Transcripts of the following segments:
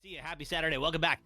see you. Happy Saturday. Welcome back.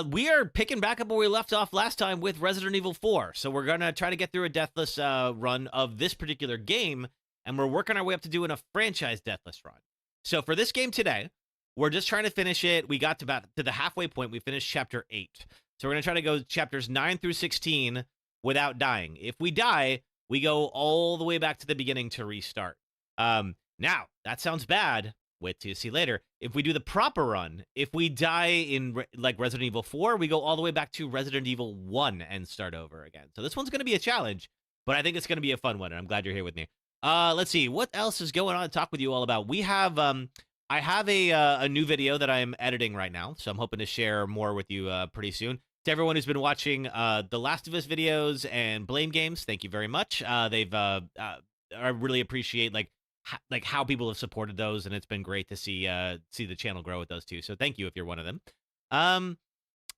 We are picking back up where we left off last time with Resident Evil 4. So we're going to try to get through a Deathless run of this particular game, and we're working our way up to doing a franchise Deathless run. So for this game today, we're just trying to finish it. We got to the halfway point. We finished Chapter 8. So we're going to try to go chapters 9 through 16 without dying. If we die, we go all the way back to the beginning to restart. Now, that sounds bad. Wait till you see later. If we do the proper run, if we die in like Resident Evil 4, we go all the way back to Resident Evil 1 and start over again. So this one's going to be a challenge, but I think it's going to be a fun one, and I'm glad you're here with me. Let's see. What else is going on to talk with you all about? We have, I have a new video that I'm editing right now, so I'm hoping to share more with you pretty soon. To everyone who's been watching the Last of Us videos and Blame Games, thank you very much. I really appreciate like how people have supported those, and it's been great to see the channel grow with those two. So thank you if you're one of them.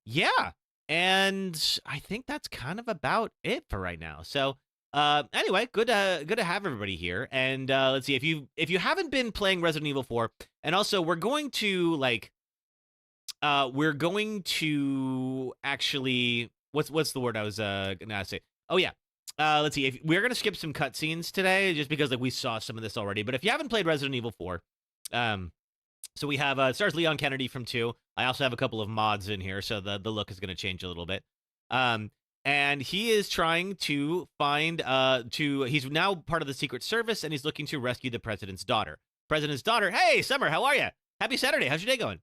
Yeah, and I think that's kind of about it for right now. So anyway, good to have everybody here. And let's see, if you haven't been playing Resident Evil 4, and also we're going to actually what's the word I was gonna say? Oh yeah. Let's see. We're gonna skip some cutscenes today, just because we saw some of this already. But if you haven't played Resident Evil 4, so we have stars Leon Kennedy from 2. I also have a couple of mods in here, so the look is gonna change a little bit. And he is trying to find he's now part of the Secret Service, and he's looking to rescue the president's daughter. President's daughter. Hey, Summer, how are you? Happy Saturday. How's your day going?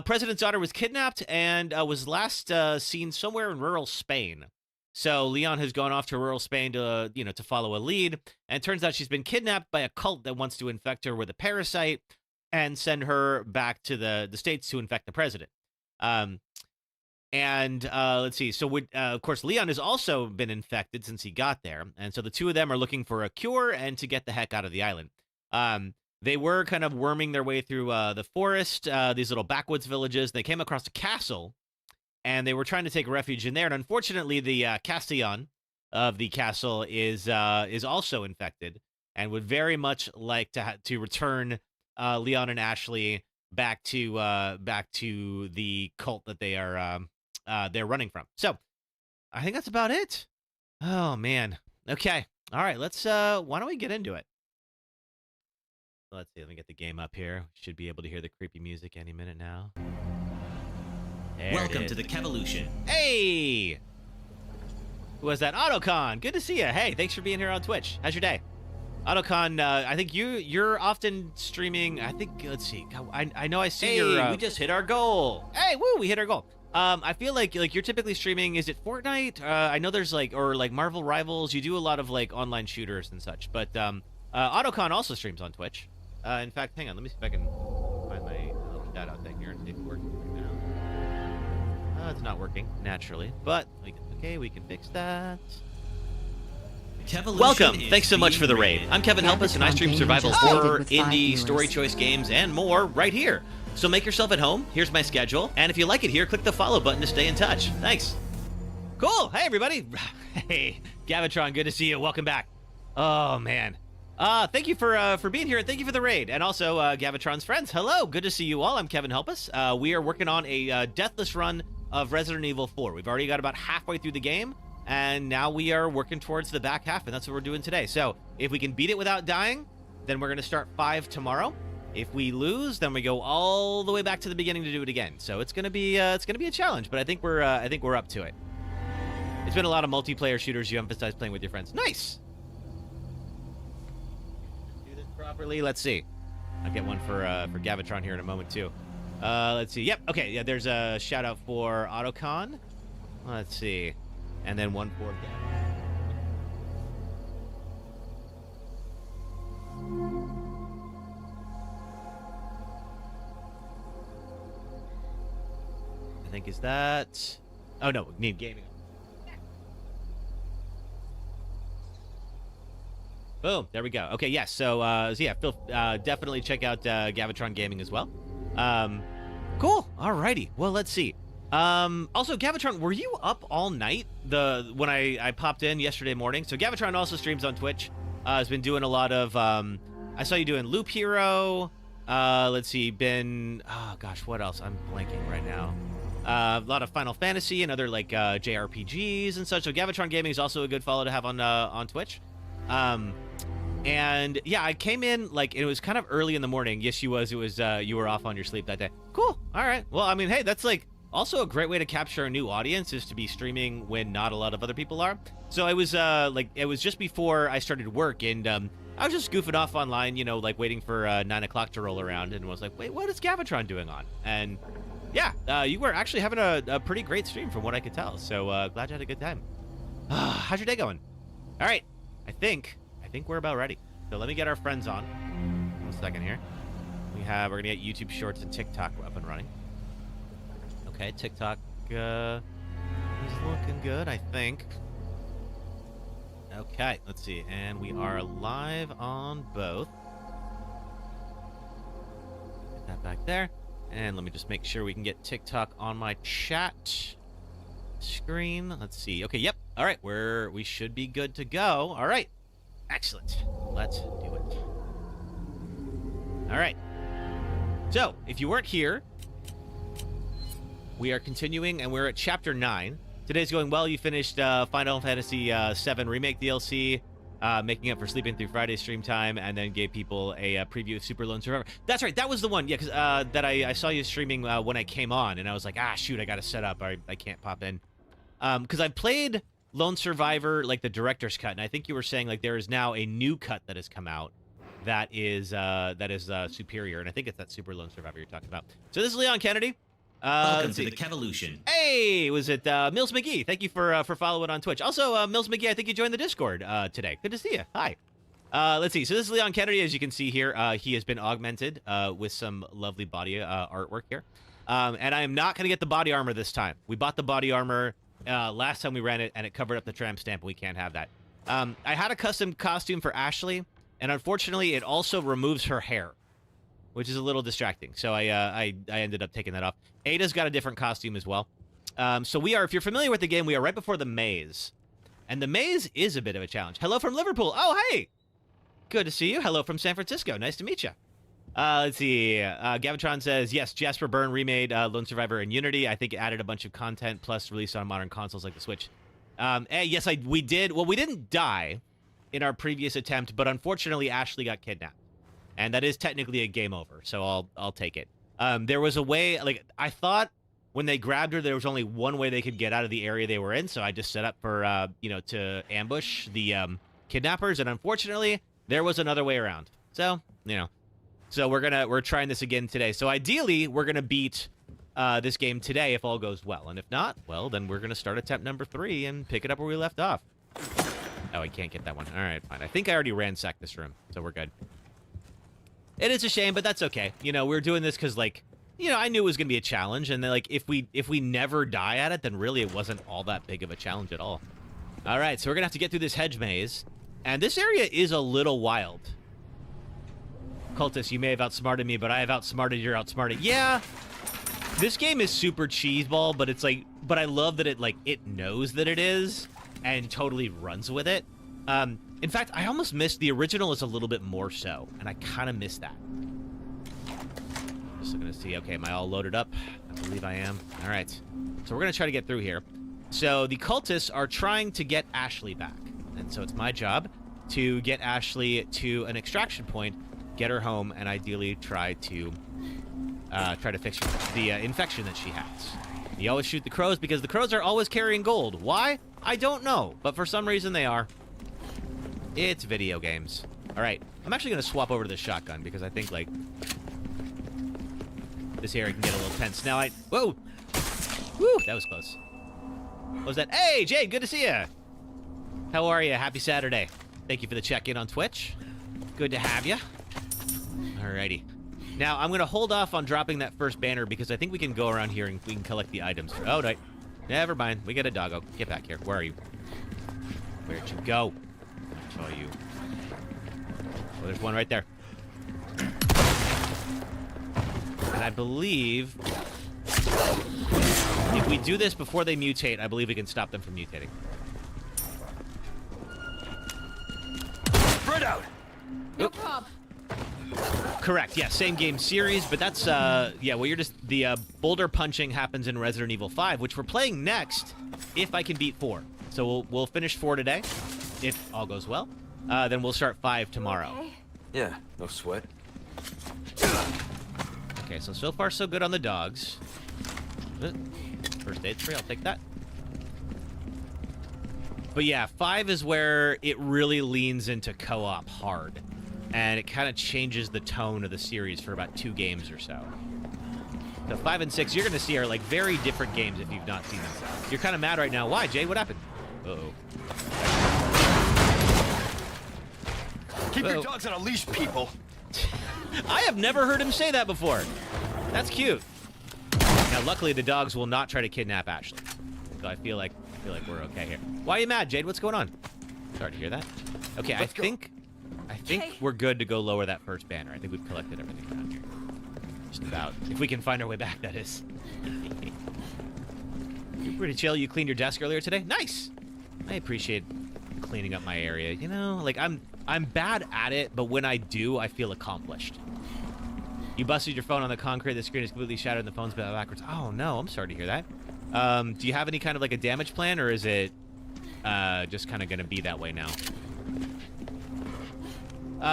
President's daughter was kidnapped and was last seen somewhere in rural Spain. So Leon has gone off to rural Spain to, to follow a lead. And it turns out she's been kidnapped by a cult that wants to infect her with a parasite and send her back to the States to infect the president. Let's see. So, of course, Leon has also been infected since he got there. And so the two of them are looking for a cure and to get the heck out of the island. They were kind of worming their way through the forest, these little backwoods villages. They came across a castle, and they were trying to take refuge in there. And unfortunately, the Castellan of the castle is also infected, and would very much like to return Leon and Ashley back to the cult that they are they're running from. So I think that's about it. Oh man. Okay. All right. Let's why don't we get into it? Let's see. Let me get the game up here. Should be able to hear the creepy music any minute now. Welcome to the Kevolution. Hey! Who was that? Autocon. Good to see you. Hey, thanks for being here on Twitch. How's your day? Autocon, I think you're often streaming. I think, let's see. I know I see your... we just hit our goal. Hey, woo, we hit our goal. I feel like you're typically streaming, is it Fortnite? I know there's or Marvel Rivals. You do a lot of online shooters and such. But Autocon also streams on Twitch. In fact, hang on, let me see if I can find my little shout-out thing here and see if it works right now. It's not working, naturally, but we can fix that. Welcome! Thanks so much for the raid. I'm KevinHelpUs, and I stream survival horror, indie, story choice games, and more right here. So make yourself at home. Here's my schedule, and if you like it here, click the follow button to stay in touch. Thanks. Cool. Hey, everybody. Hey, Gavitron, good to see you. Welcome back. Oh, man. Thank you for being here, and thank you for the raid. And also, Gavitron's friends, hello. Good to see you all. I'm KevinHelpUs. We are working on a Deathless run of Resident Evil 4. We've already got about halfway through the game, and now we are working towards the back half, and that's what we're doing today. So if we can beat it without dying, then we're going to start 5 tomorrow. If we lose, then we go all the way back to the beginning to do it again. So it's gonna be a challenge, but I think we're up to it. It's been a lot of multiplayer shooters you emphasize playing with your friends. Nice. Do this properly. Let's see. I'll get one for Gavitron here in a moment too. Let's see. Yep. Okay. Yeah. There's a shout out for Autocon. Let's see, and then one for Gavitron. I think is that... Oh, no. Need gaming. Boom. There we go. Okay, yes. So yeah, definitely check out Gavitron Gaming as well. Cool. Alrighty. Well, let's see. Also, Gavitron, were you up all night when I popped in yesterday morning? So Gavitron also streams on Twitch. Has been doing a lot of... I saw you doing Loop Hero. Let's see, oh gosh, what else? I'm blanking right now. A lot of Final Fantasy and other like JRPGs and such. So Gavitron Gaming is also a good follow to have on Twitch. And yeah, I came in like it was kind of early in the morning. Yes, you was. It was you were off on your sleep that day. Cool. All right. Well, I mean, hey, that's like also a great way to capture a new audience is to be streaming when not a lot of other people are. So I was like it was just before I started work, and I was just goofing off online, you know, like waiting for 9 o'clock to roll around, and was like, wait, what is Gavitron doing on? And yeah, you were actually having a pretty great stream from what I could tell. So glad you had a good time. How's your day going? All right, I think we're about ready. So let me get our friends on. 1 second here. We're gonna get YouTube Shorts and TikTok up and running. Okay, TikTok is looking good, I think. Okay, let's see. And we are live on both. Get that back there. And let me just make sure we can get TikTok on my chat screen. Let's see. Okay, yep. All right, we should be good to go. All right. Excellent. Let's do it. All right. So, if you weren't here, we are continuing, and we're at Chapter 9. Today's going well. You finished Final Fantasy VII Remake DLC, making up for sleeping through Friday's stream time, and then gave people a preview of Super Lone Survivor. That's right. That was the one. Yeah, because that I saw you streaming when I came on, and I was like, shoot, I got to set up. I can't pop in. Because I played Lone Survivor, like the director's cut, and I think you were saying like there is now a new cut that has come out that is superior, and I think it's that Super Lone Survivor you're talking about. So this is Leon Kennedy. Welcome to the Kevolution. Hey, was it Mills McGee? Thank you for following on Twitch. Also, Mills McGee, I think you joined the Discord today. Good to see you. Hi. Let's see. So this is Leon Kennedy. As you can see here, he has been augmented with some lovely body artwork here. And I am not going to get the body armor this time. We bought the body armor last time we ran it, and it covered up the tramp stamp. We can't have that. I had a custom costume for Ashley, and unfortunately, it also removes her hair, which is a little distracting. So I ended up taking that off. Ada's got a different costume as well. So we are, if you're familiar with the game, we are right before the maze. And the maze is a bit of a challenge. Hello from Liverpool. Oh, hey. Good to see you. Hello from San Francisco. Nice to meet you. Let's see. Gavitron says, yes, Jasper Byrne remade Lone Survivor in Unity. I think it added a bunch of content, plus released on modern consoles like the Switch. Yes, we did. Well, we didn't die in our previous attempt, but unfortunately, Ashley got kidnapped. And that is technically a game over, so I'll take it. There was a way, like, I thought when they grabbed her, there was only one way they could get out of the area they were in, so I just set up for, to ambush the kidnappers, and unfortunately, there was another way around. So, so we're trying this again today. So ideally, we're gonna beat this game today if all goes well, and if not, well, then we're gonna start attempt number 3 and pick it up where we left off. Oh, I can't get that one. All right, fine. I think I already ransacked this room, so we're good. It is a shame, but that's okay. We're doing this because, like, I knew it was going to be a challenge, and then, like, if we never die at it, then really it wasn't all that big of a challenge at all. All right, so we're going to have to get through this hedge maze, and this area is a little wild. Cultist, you may have outsmarted me, but I have outsmarted your outsmarted. Yeah, this game is super cheeseball, but it's like, but I love that it knows that it is, and totally runs with it. In fact, I almost missed the original is a little bit more so, and I kind of missed that. Just looking to see, okay, am I all loaded up? I believe I am. All right, so we're going to try to get through here. So the cultists are trying to get Ashley back, and so it's my job to get Ashley to an extraction point, get her home, and ideally try to fix the infection that she has. You always shoot the crows because the crows are always carrying gold. Why? I don't know, but for some reason they are. It's video games. All right, I'm actually going to swap over to the shotgun because I think, like, this area can get a little tense. Now whoa! Woo, that was close. What was that? Hey, Jade, good to see you. How are you? Happy Saturday. Thank you for the check-in on Twitch. Good to have you. Alrighty. Now, I'm going to hold off on dropping that first banner because I think we can go around here and we can collect the items. Oh, no. Never mind. We got a doggo. Get back here. Where are you? Where'd you go? I saw you. Oh, there's one right there. And I believe if we do this before they mutate, I believe we can stop them from mutating. Spread out! No prob. Correct. Yeah, same game series, but that's yeah. Well, you're just the boulder punching happens in Resident Evil 5, which we're playing next. If I can beat 4, so we'll finish 4 today, if all goes well. Then we'll start 5 tomorrow. Okay. Yeah, no sweat. Okay, so far so good on the dogs. First aid's free. I'll take that. But yeah, 5 is where it really leans into co-op hard. And it kind of changes the tone of the series for about 2 games or so. So 5 and 6, you're going to see are like very different games if you've not seen them. You're kind of mad right now. Why, Jay? What happened? Uh-oh. Keep your dogs on a leash, people. I have never heard him say that before. That's cute. Now, luckily, the dogs will not try to kidnap Ashley. So I feel like we're okay here. Why are you mad, Jade? What's going on? Sorry to hear that. Okay, I think we're good to go lower that first banner. I think we've collected everything around here. Just about. If we can find our way back, that is. You're pretty chill. You cleaned your desk earlier today? Nice! I appreciate cleaning up my area. You know, like, I'm bad at it, but when I do, I feel accomplished. You busted your phone on the concrete. The screen is completely shattered and the phone's backwards. Oh, no. I'm sorry to hear that. Do you have any kind of, like, a damage plan, or is it just kind of going to be that way now?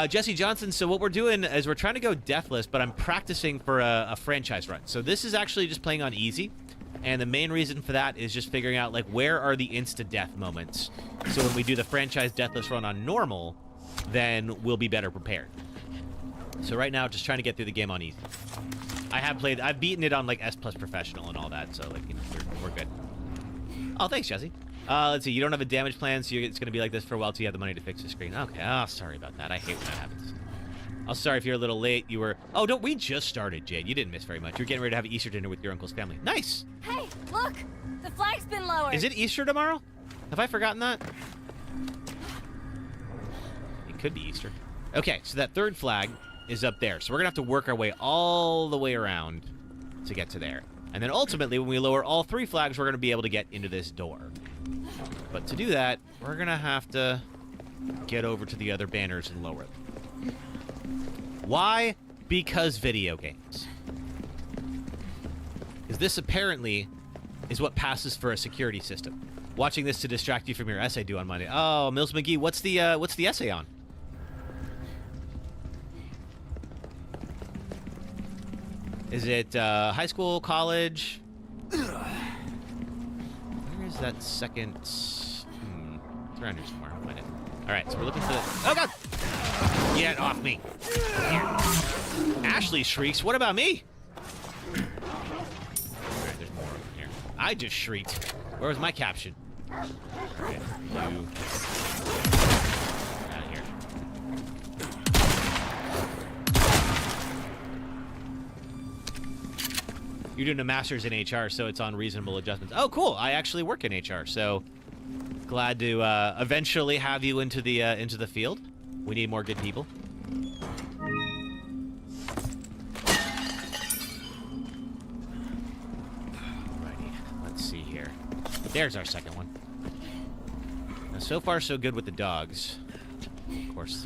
Jesse Johnson, so what we're doing is we're trying to go deathless, but I'm practicing for a franchise run. So this is actually just playing on easy, and the main reason for that is just figuring out, like, where are the insta-death moments. So when we do the franchise deathless run on normal, then we'll be better prepared. So right now, just trying to get through the game on easy. I've beaten it on, like, S+ professional and all that, so, like, you know, we're good. Oh, thanks, Jesse. Let's see. You don't have a damage plan, so it's going to be like this for a while till you have the money to fix the screen. Okay. Oh, sorry about that. I hate when that happens. I'm sorry if you're a little late. You were... Oh, we just started, Jade. You didn't miss very much. You're getting ready to have Easter dinner with your uncle's family. Nice! Hey, look! The flag's been lowered! Is it Easter tomorrow? Have I forgotten that? It could be Easter. Okay, so that third flag is up there. So we're going to have to work our way all the way around to get to there. And then ultimately, when we lower all 3 flags, we're going to be able to get into this door. But to do that, we're going to have to get over to the other banners and lower them. Why? Because video games. Because this apparently is what passes for a security system. Watching this to distract you from your essay due on Monday. Oh, Mills McGee, what's the essay on? Is it high school, college? Where is that second? It's around here somewhere. I'll find it. All right, so we're looking for the... Oh, God! Get off me. Ashley shrieks. What about me? All right, there's more over here. I just shrieked. Where was my caption? All right, you... Out of here. You're doing a master's in HR, so it's on reasonable adjustments. Oh, cool. I actually work in HR, so glad to eventually have you into the field. We need more good people. Alrighty, let's see here. There's our second one. Now, so far, so good with the dogs. Of course.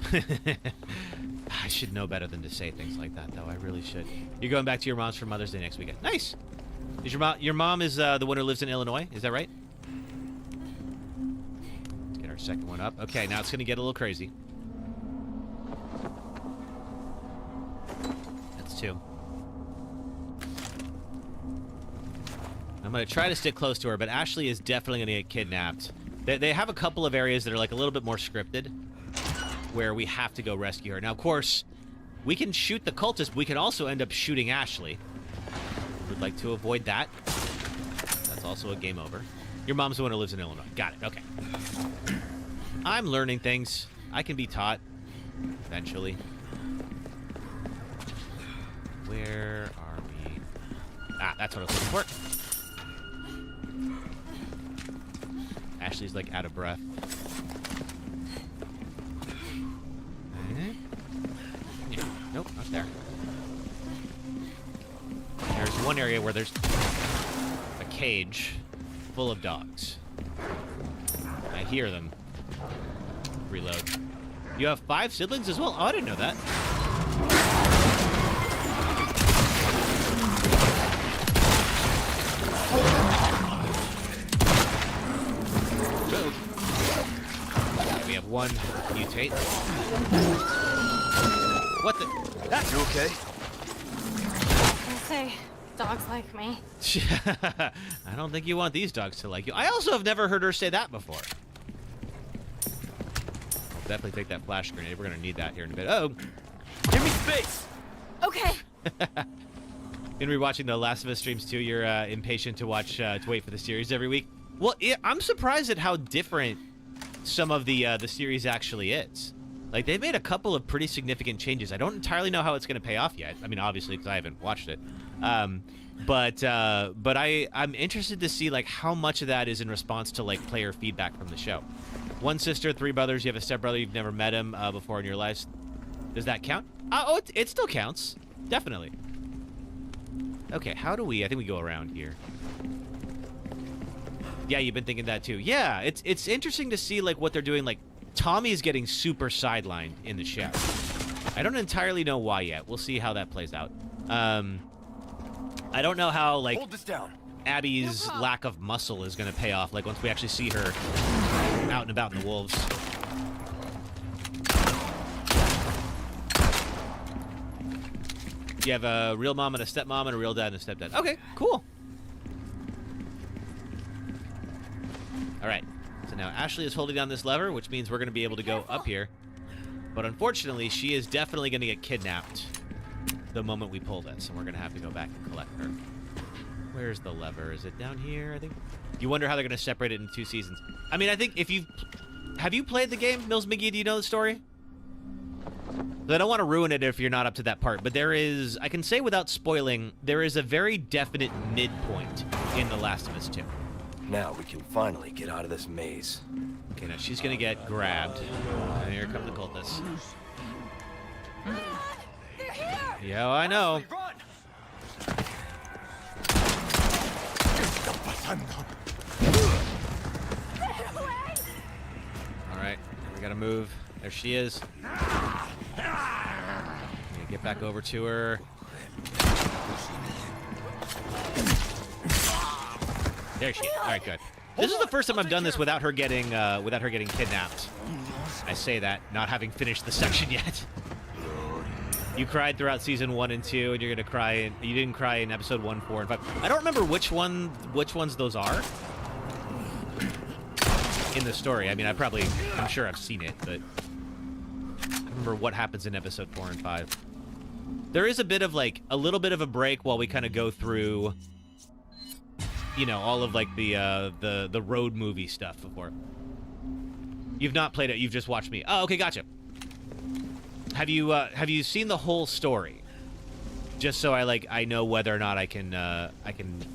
I should know better than to say things like that, though. I really should. You're going back to your mom's for Mother's Day next weekend. Nice. Is your mom is the one who lives in Illinois? Is that right? Let's get our second one up. Okay, now it's going to get a little crazy. That's 2. I'm going to try to stick close to her, but Ashley is definitely going to get kidnapped. They have a couple of areas that are like a little bit more scripted, where we have to go rescue her. Now, of course, we can shoot the cultist, but we can also end up shooting Ashley. Would like to avoid that. That's also a game over. Your mom's the one who lives in Illinois. Got it. Okay. I'm learning things. I can be taught. Eventually. Where are we? Ah, that's what I was looking for. Ashley's, like, out of breath. Yeah. Nope, not there. There's one area where there's a cage full of dogs. I hear them. Reload. You have 5 siblings as well? Oh, I didn't know that. one mutate. What the? You okay? I say, dogs like me. I don't think you want these dogs to like you. I also have never heard her say that before. I'll definitely take that flash grenade. We're gonna need that here in a bit. Oh, Give me space. Okay. been rewatching the Last of Us streams too. You're impatient to watch, to wait for the series every week. Well, I'm surprised at how different some of the series actually is. Like, they've made a couple of pretty significant changes. I don't entirely know how it's going to pay off yet. I mean, obviously, because I haven't watched it. But I'm interested to see, like, how much of that is in response to, like, player feedback from the show. One sister, three brothers. You have a stepbrother. You've never met him before in your lives. Does that count? Oh, it still counts. Definitely. Okay, how do we... I think we go around here. Yeah, you've been thinking that, too. Yeah, it's interesting to see, like, what they're doing, like... Tommy's getting super sidelined in the show. I don't entirely know why yet. We'll see how that plays out. I don't know how, like, Hold this down. Abby's lack of muscle is going to pay off, like, once we actually see her out and about in the wolves. You have a real mom and a stepmom and a real dad and a stepdad. Okay, cool. All right. So now Ashley is holding down this lever, which means we're going to be able to go up here. But unfortunately, she is definitely going to get kidnapped the moment we pull this, and we're going to have to go back and collect her. Where's the lever? Is it down here, I think? You wonder how they're going to separate it in 2 seasons. I mean, I think if you've... Have you played the game, Mills McGee? Do you know the story? I don't want to ruin it if you're not up to that part, but there is... I can say without spoiling, there is a very definite midpoint in The Last of Us 2. Now we can finally get out of this maze. Okay, now she's gonna get grabbed. And here come the cultists. They're here! Yeah, I know. Run! Alright, we gotta move. There she is. Get back over to her. There she is. All right, good. This is the first time I've done this without her getting kidnapped. I say that, not having finished the section yet. You cried throughout season 1 and 2, and you're gonna cry. You didn't cry in episode 1, 4, and 5. I don't remember which ones those are in the story. I mean, I'm sure I've seen it, but I don't remember what happens in episode 4 and 5. There is a little bit of a break while we kind of go through, you know, all of, like, the road movie stuff before. You've not played it, you've just watched me. Oh, okay, gotcha. Have you seen the whole story? Just so I know whether or not I can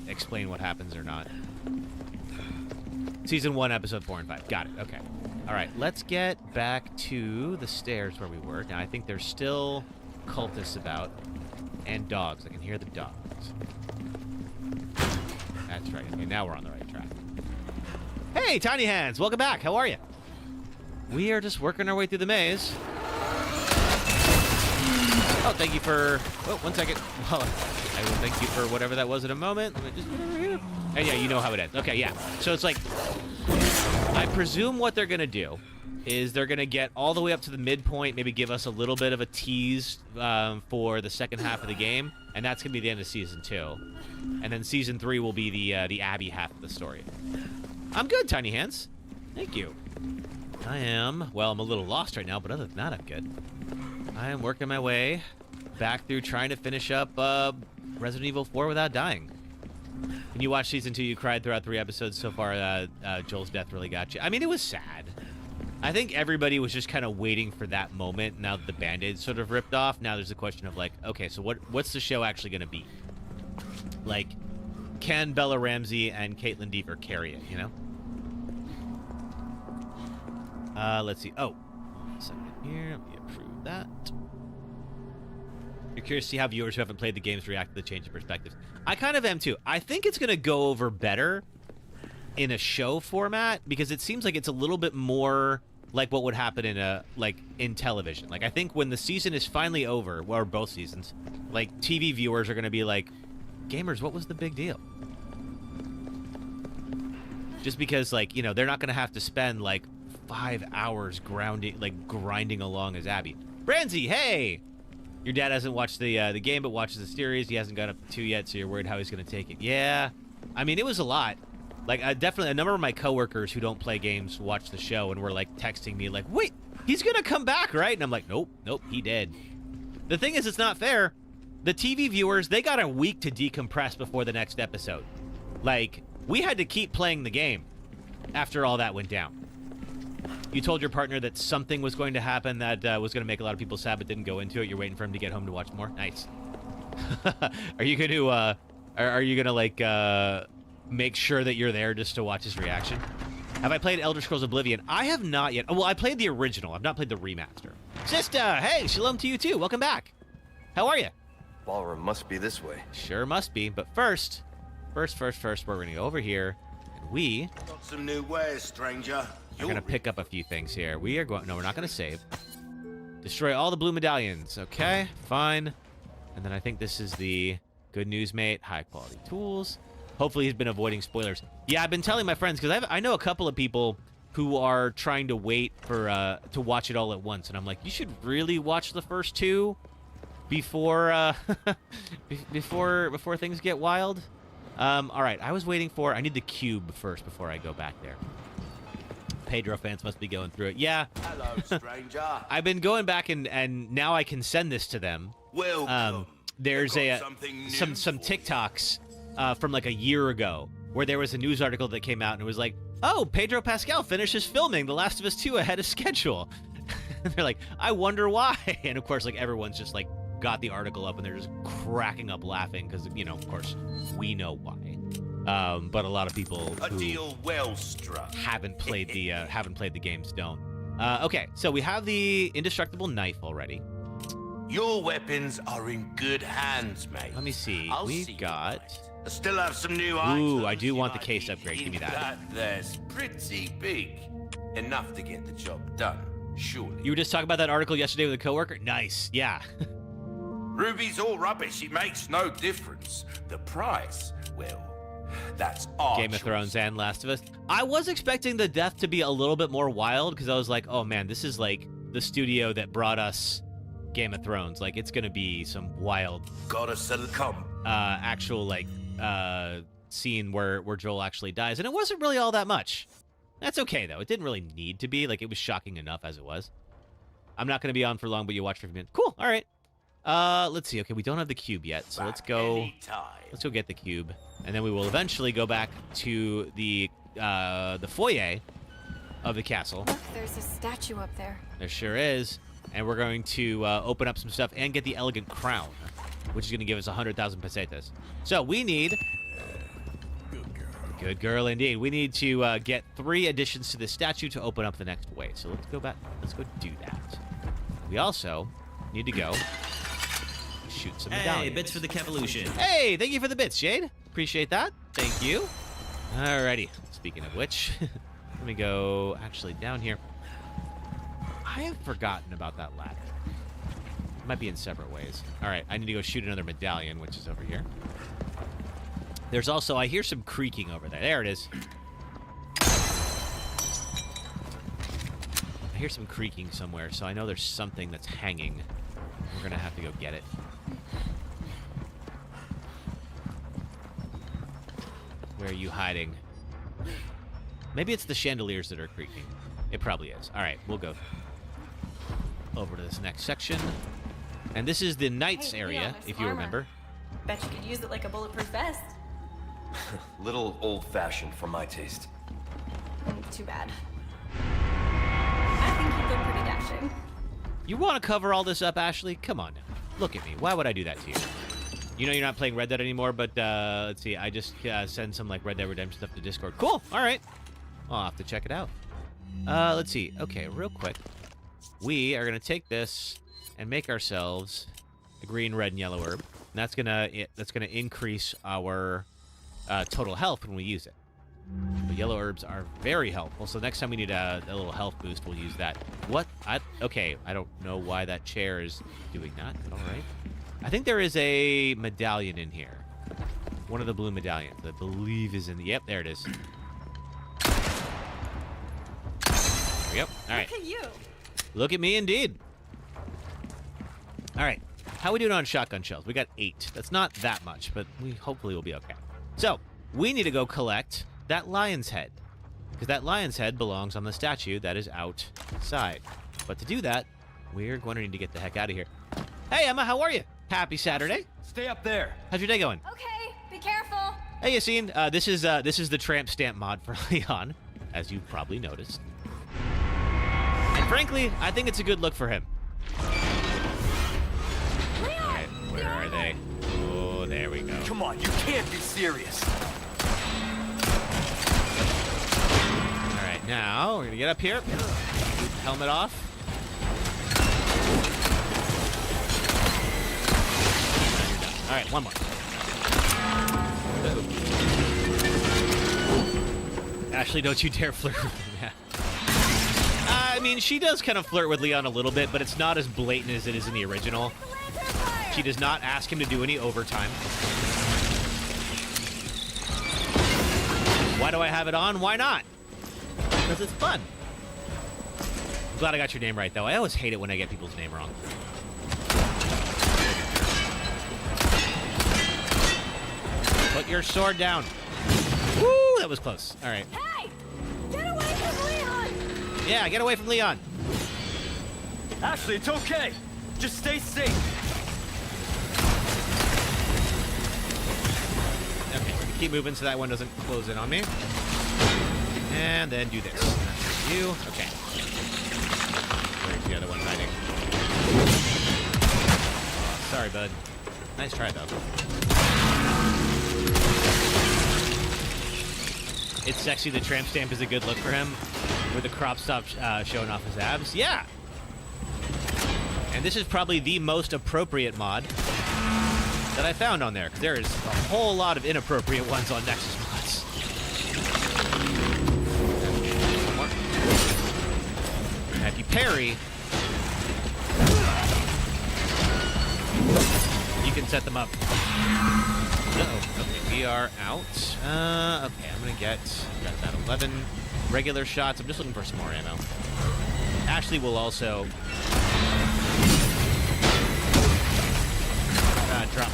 explain what happens or not. Season 1, episode 4 and 5. Got it, okay. Alright, let's get back to the stairs where we were. Now, I think there's still cultists about. And dogs. I can hear the dogs. That's right. Okay, now we're on the right track. Hey, Tiny Hands! Welcome back. How are you? We are just working our way through the maze. Oh, thank you for... Oh, 1 second. Well, I will thank you for whatever that was in a moment. Let me just get over here. And yeah, you know how it ends. Okay, yeah. So it's like... I presume what they're going to do is they're going to get all the way up to the midpoint, maybe give us a little bit of a tease for the second half of the game, and that's going to be the end of Season 2. And then Season 3 will be the Abby half of the story. I'm good, Tiny Hands. Thank you. I'm a little lost right now, but other than that, I'm good. I am working my way back through trying to finish up Resident Evil 4 without dying. When you watch Season 2, you cried throughout 3 episodes so far. Joel's death really got you. I mean, it was sad. I think everybody was just kind of waiting for that moment now that the Band-Aid's sort of ripped off. Now there's a question of, like, okay, so what's the show actually going to be? Like, can Bella Ramsey and Caitlin Dever carry it, you know? Let's see. Oh, 1 second here. Let me approve that. You're curious to see how viewers who haven't played the games react to the change in perspectives. I kind of am, too. I think it's going to go over better in a show format because it seems like it's a little bit more like what would happen in television. Like, I think when the season is finally over, or both seasons, like, TV viewers are going to be like, gamers, what was the big deal? Just because, like, you know, they're not going to have to spend, like, 5 hours grinding along as Abby. Branzy, hey! Your dad hasn't watched the game, but watches the series. He hasn't got up to 2 yet, so you're worried how he's going to take it. Yeah. I mean, it was a lot. Like, definitely, a number of my coworkers who don't play games watch the show and were, like, texting me, like, wait, he's going to come back, right? And I'm like, nope, he did. The thing is, it's not fair. The TV viewers, they got a week to decompress before the next episode. Like, we had to keep playing the game after all that went down. You told your partner that something was going to happen that was going to make a lot of people sad, but didn't go into it. You're waiting for him to get home to watch more? Nice. Are you going to, like, make sure that you're there just to watch his reaction? Have I played Elder Scrolls Oblivion? I have not yet. Well, I played the original. I've not played the remaster. Sister, hey, shalom to you too. Welcome back. How are you? Ballroom must be this way. Sure must be. But first, we're going to go over here, and we Got some new wares, stranger. are going to pick up a few things here. We are going... No, we're not going to save. Destroy all the blue medallions. Okay, fine. And then I think this is the good news, mate. High-quality tools. Hopefully he's been avoiding spoilers. Yeah, I've been telling my friends, because I know a couple of people who are trying to wait for to watch it all at once. And I'm like, you should really watch the first two before before things get wild. All right, I need the cube first before I go back there. Pedro fans must be going through it. Yeah. Hello, stranger. I've been going back and now I can send this to them. Welcome. There's I've got something new some for you. TikToks from like a year ago where there was a news article that came out and it was like, oh, Pedro Pascal finishes filming The Last of Us 2 ahead of schedule. And they're like, I wonder why. And of course, like everyone's just like got the article up and they're just cracking up laughing because, you know, of course, we know why. But a lot of people A who deal well struck. haven't played the games don't. Okay, so we have the indestructible knife already. Your weapons are in good hands, mate. Let me see. I'll We've see you, got. mate. I still have some new Ooh, items. I do want the you case might upgrade. need Give me that. That's pretty big. Enough to get the job done, surely. You were just talking about that article yesterday with a coworker? Nice. Yeah. Ruby's all rubbish. It makes no difference. The price, well, that's our Game of choice. Thrones and Last of Us. I was expecting the death to be a little bit more wild because I was like, oh man, this is like the studio that brought us Game of Thrones. Like, it's going to be some wild Gotta succumb. actual like scene where Joel actually dies, and it wasn't really all that much. That's okay though. It didn't really need to be. Like, it was shocking enough as it was. I'm not going to be on for long, but you watch for a few minutes. Cool. All right. Let's see. Okay, we don't have the cube yet, so let's go. Anytime. Let's go get the cube, and then we will eventually go back to the foyer of the castle. Look, there's a statue up there. There sure is. And we're going to open up some stuff and get the elegant crown, which is going to give us 100,000 pesetas. So we need... Good girl indeed. We need to get 3 additions to the statue to open up the next way. So let's go back. Let's go do that. We also need to go shoot some Hey, medallions. bits for the Kevolution. Hey, thank you for the bits, Jade. Appreciate that. Thank you. Alrighty. Speaking of which, let me go actually down here. I have forgotten about that ladder. It might be in separate ways. All right, I need to go shoot another medallion, which is over here. There's also, I hear some creaking over there. There it is. I hear some creaking somewhere, so I know there's something that's hanging. We're going to have to go get it. Where are you hiding? Maybe it's the chandeliers that are creaking. It probably is. All right, we'll go over to this next section. And this is the Knights Hey, area, Leon, there's if you armor. remember. Bet you could use it like a bulletproof vest. Little old-fashioned for my taste. Too bad. I think you look pretty dashing. You want to cover all this up, Ashley? Come on now. Look at me. Why would I do that to you? You know you're not playing Red Dead anymore, but let's see. I just send some like Red Dead Redemption stuff to Discord. Cool. All right. I'll have to check it out. Let's see. Okay, real quick. We are going to take this and make ourselves a green, red, and yellow herb. And that's gonna increase our total health when we use it. But yellow herbs are very helpful, so next time we need a little health boost, we'll use that. What? Okay, I don't know why that chair is doing that. All right. I think there is a medallion in here. One of the blue medallions, I believe, is in the... Yep, there it is. There we go. All right. Look at you. Look at me, indeed. All right. How we doing on shotgun shells? We got 8. That's not that much, but we hopefully will be okay. So, we need to go collect that lion's head, because that lion's head belongs on the statue that is outside. But to do that, we're going to need to get the heck out of here. Hey, Emma, how are you? Happy Saturday. Stay up there. How's your day going? Okay, be careful. Hey, Yassine. This is the tramp stamp mod for Leon, as you've probably noticed. And frankly, I think it's a good look for him. Okay, where are they? Oh, there we go. Come on, you can't be serious. All right, now we're gonna get up here. Helmet off. All right, one more. Ashley, don't you dare flirt with me. I mean, she does kind of flirt with Leon a little bit, but it's not as blatant as it is in the original. She does not ask him to do any overtime. Why do I have it on? Why not? Because it's fun. I'm glad I got your name right, though. I always hate it when I get people's name wrong. Put your sword down. Woo, that was close. All right. Hey! Get away from Leon! Yeah, get away from Leon. Ashley, it's okay. Just stay safe. Okay, we're gonna keep moving so that one doesn't close in on me. And then do this. That's you. Okay. Where's the other one hiding? Oh, sorry, bud. Nice try, though. It's sexy. The tramp stamp is a good look for him, with the crop stop showing off his abs. Yeah. And this is probably the most appropriate mod that I found on there, because there is a whole lot of inappropriate ones on Nexus mods. And if you parry, you can set them up. Uh-oh. Okay, we are out. Okay, I'm gonna got that 11 regular shots. I'm just looking for some more ammo. Ashley will also drop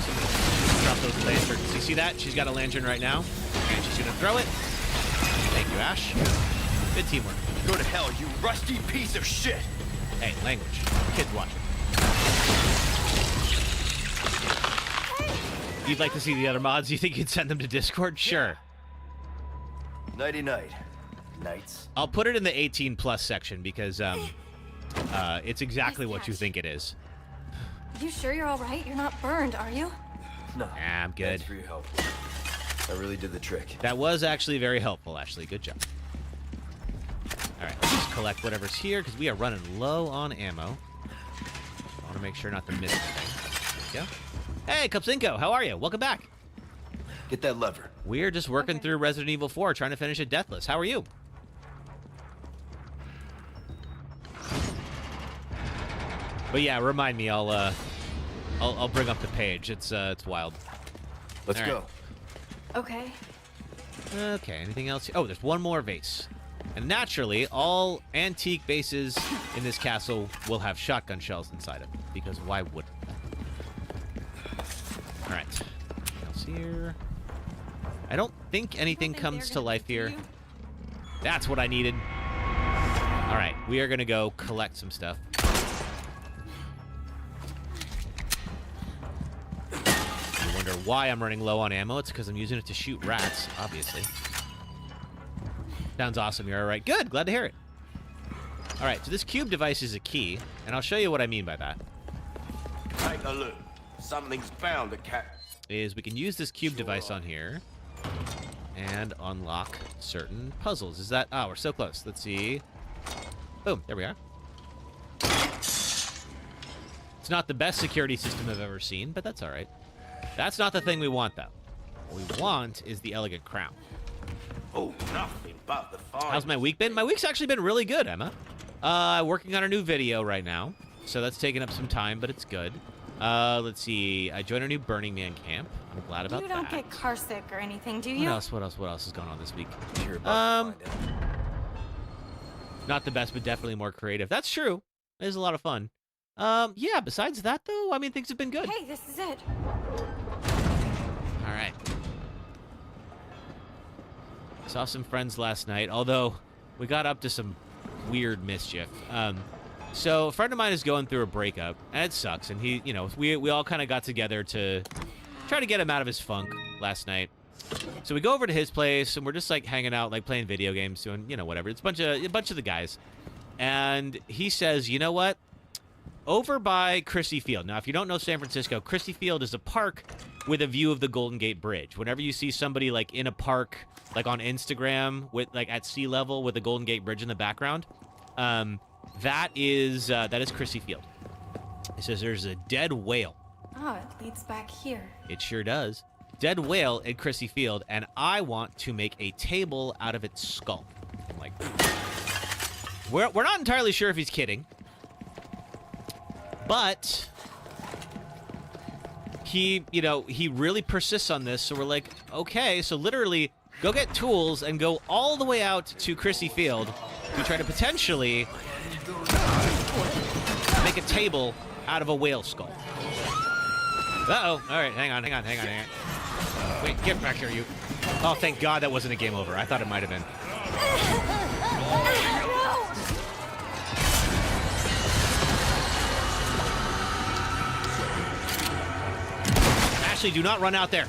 those lanterns. You see that? She's got a lantern right now, and she's gonna throw it. Thank you, Ash. Good teamwork. Go to hell, you rusty piece of shit. Hey, language. Kids watching. You'd like to see the other mods? You think you'd send them to Discord? Sure. Nighty-night. Nights. I'll put it in the 18 plus section because it's exactly what you think it is. You sure you're all right? You're not burned, are you? No. I'm good. Thanks for your help. That really did the trick. That was actually very helpful, Ashley. Good job. All right, let's just collect whatever's here because we are running low on ammo. I want to make sure not to miss anything. There we go. Hey, Cupsinko, how are you? Welcome back. Get that lever. We're just working through Resident Evil 4, trying to finish it Deathless. How are you? But yeah, remind me. I'll bring up the page. It's wild. Let's All go. right. Okay. Okay. Anything else? Oh, there's one more vase. And naturally, all antique bases in this castle will have shotgun shells inside of them, because why wouldn't they? All right. Anything else here? I don't think anything comes to life here. That's what I needed. All right, we are gonna go collect some stuff. You wonder why I'm running low on ammo? It's because I'm using it to shoot rats, obviously. Sounds awesome. You're all right. Good. Glad to hear it. All right, so this cube device is a key, and I'll show you what I mean by that. Take a look. Something's bound to catch. Is we can use this cube device on here and unlock certain puzzles. Is that... Oh, we're so close. Let's see. Boom. There we are. It's not the best security system I've ever seen, but that's all right. That's not the thing we want, though. What we want is the elegant crown. Oh, nothing but the fire. How's my week been? My week's actually been really good, Emma. Working on a new video right now, so that's taking up some time, but it's good. Let's see. I joined a new Burning Man camp. I'm glad about that. You don't get car sick or anything, do you? What else is going on this week? You're about to find out. Not the best, but definitely more creative. That's true. It is a lot of fun. Yeah, besides that, though, I mean, things have been good. Hey, this is it. All right. Saw some friends last night, although we got up to some weird mischief. So a friend of mine is going through a breakup, and it sucks. And he, you know, we all kind of got together to try to get him out of his funk last night. So we go over to his place, and we're just like hanging out, like playing video games, doing, you know, whatever. It's a bunch of the guys, and he says, you know what? Over by Christie Field. Now, if you don't know San Francisco, Christie Field is a park with a view of the Golden Gate Bridge. Whenever you see somebody like in a park, like on Instagram, with like at sea level with the Golden Gate Bridge in the background, that is Christie Field. He says there's a dead whale. Oh, it leads back here. It sure does. Dead whale in Christie Field, and I want to make a table out of its skull. I'm like, we're not entirely sure if he's kidding, but he really persists on this. So we're like, okay, so literally go get tools and go all the way out to Christie Field to try to potentially make a table out of a whale skull. Uh-oh. All right, hang on. Wait, get back here, you. Oh, thank God that wasn't a game over. I thought it might have been. Ashley, do not run out there.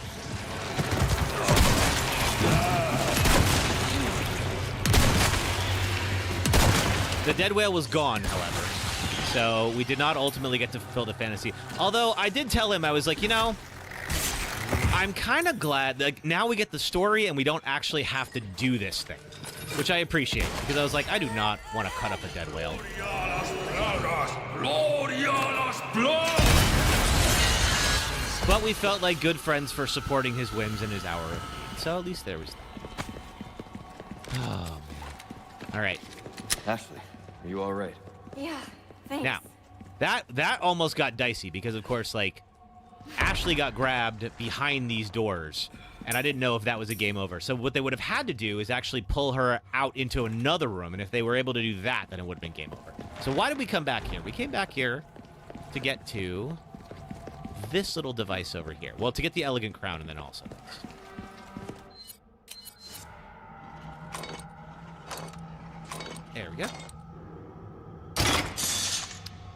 The dead whale was gone, however. So we did not ultimately get to fulfill the fantasy. Although I did tell him, I was like, you know, I'm kind of glad that now we get the story and we don't actually have to do this thing, which I appreciate, because I was like, I do not want to cut up a dead whale. But we felt like good friends for supporting his whims and his hour. So at least there was that. Oh, man. All right. Ashley, are you all right? Yeah, thanks. Now, that almost got dicey because, of course, like, Ashley got grabbed behind these doors, and I didn't know if that was a game over. So what they would have had to do is actually pull her out into another room, and if they were able to do that, then it would have been game over. So why did we come back here? We came back here to get to this little device over here. Well, to get the elegant crown, and then also this. There we go.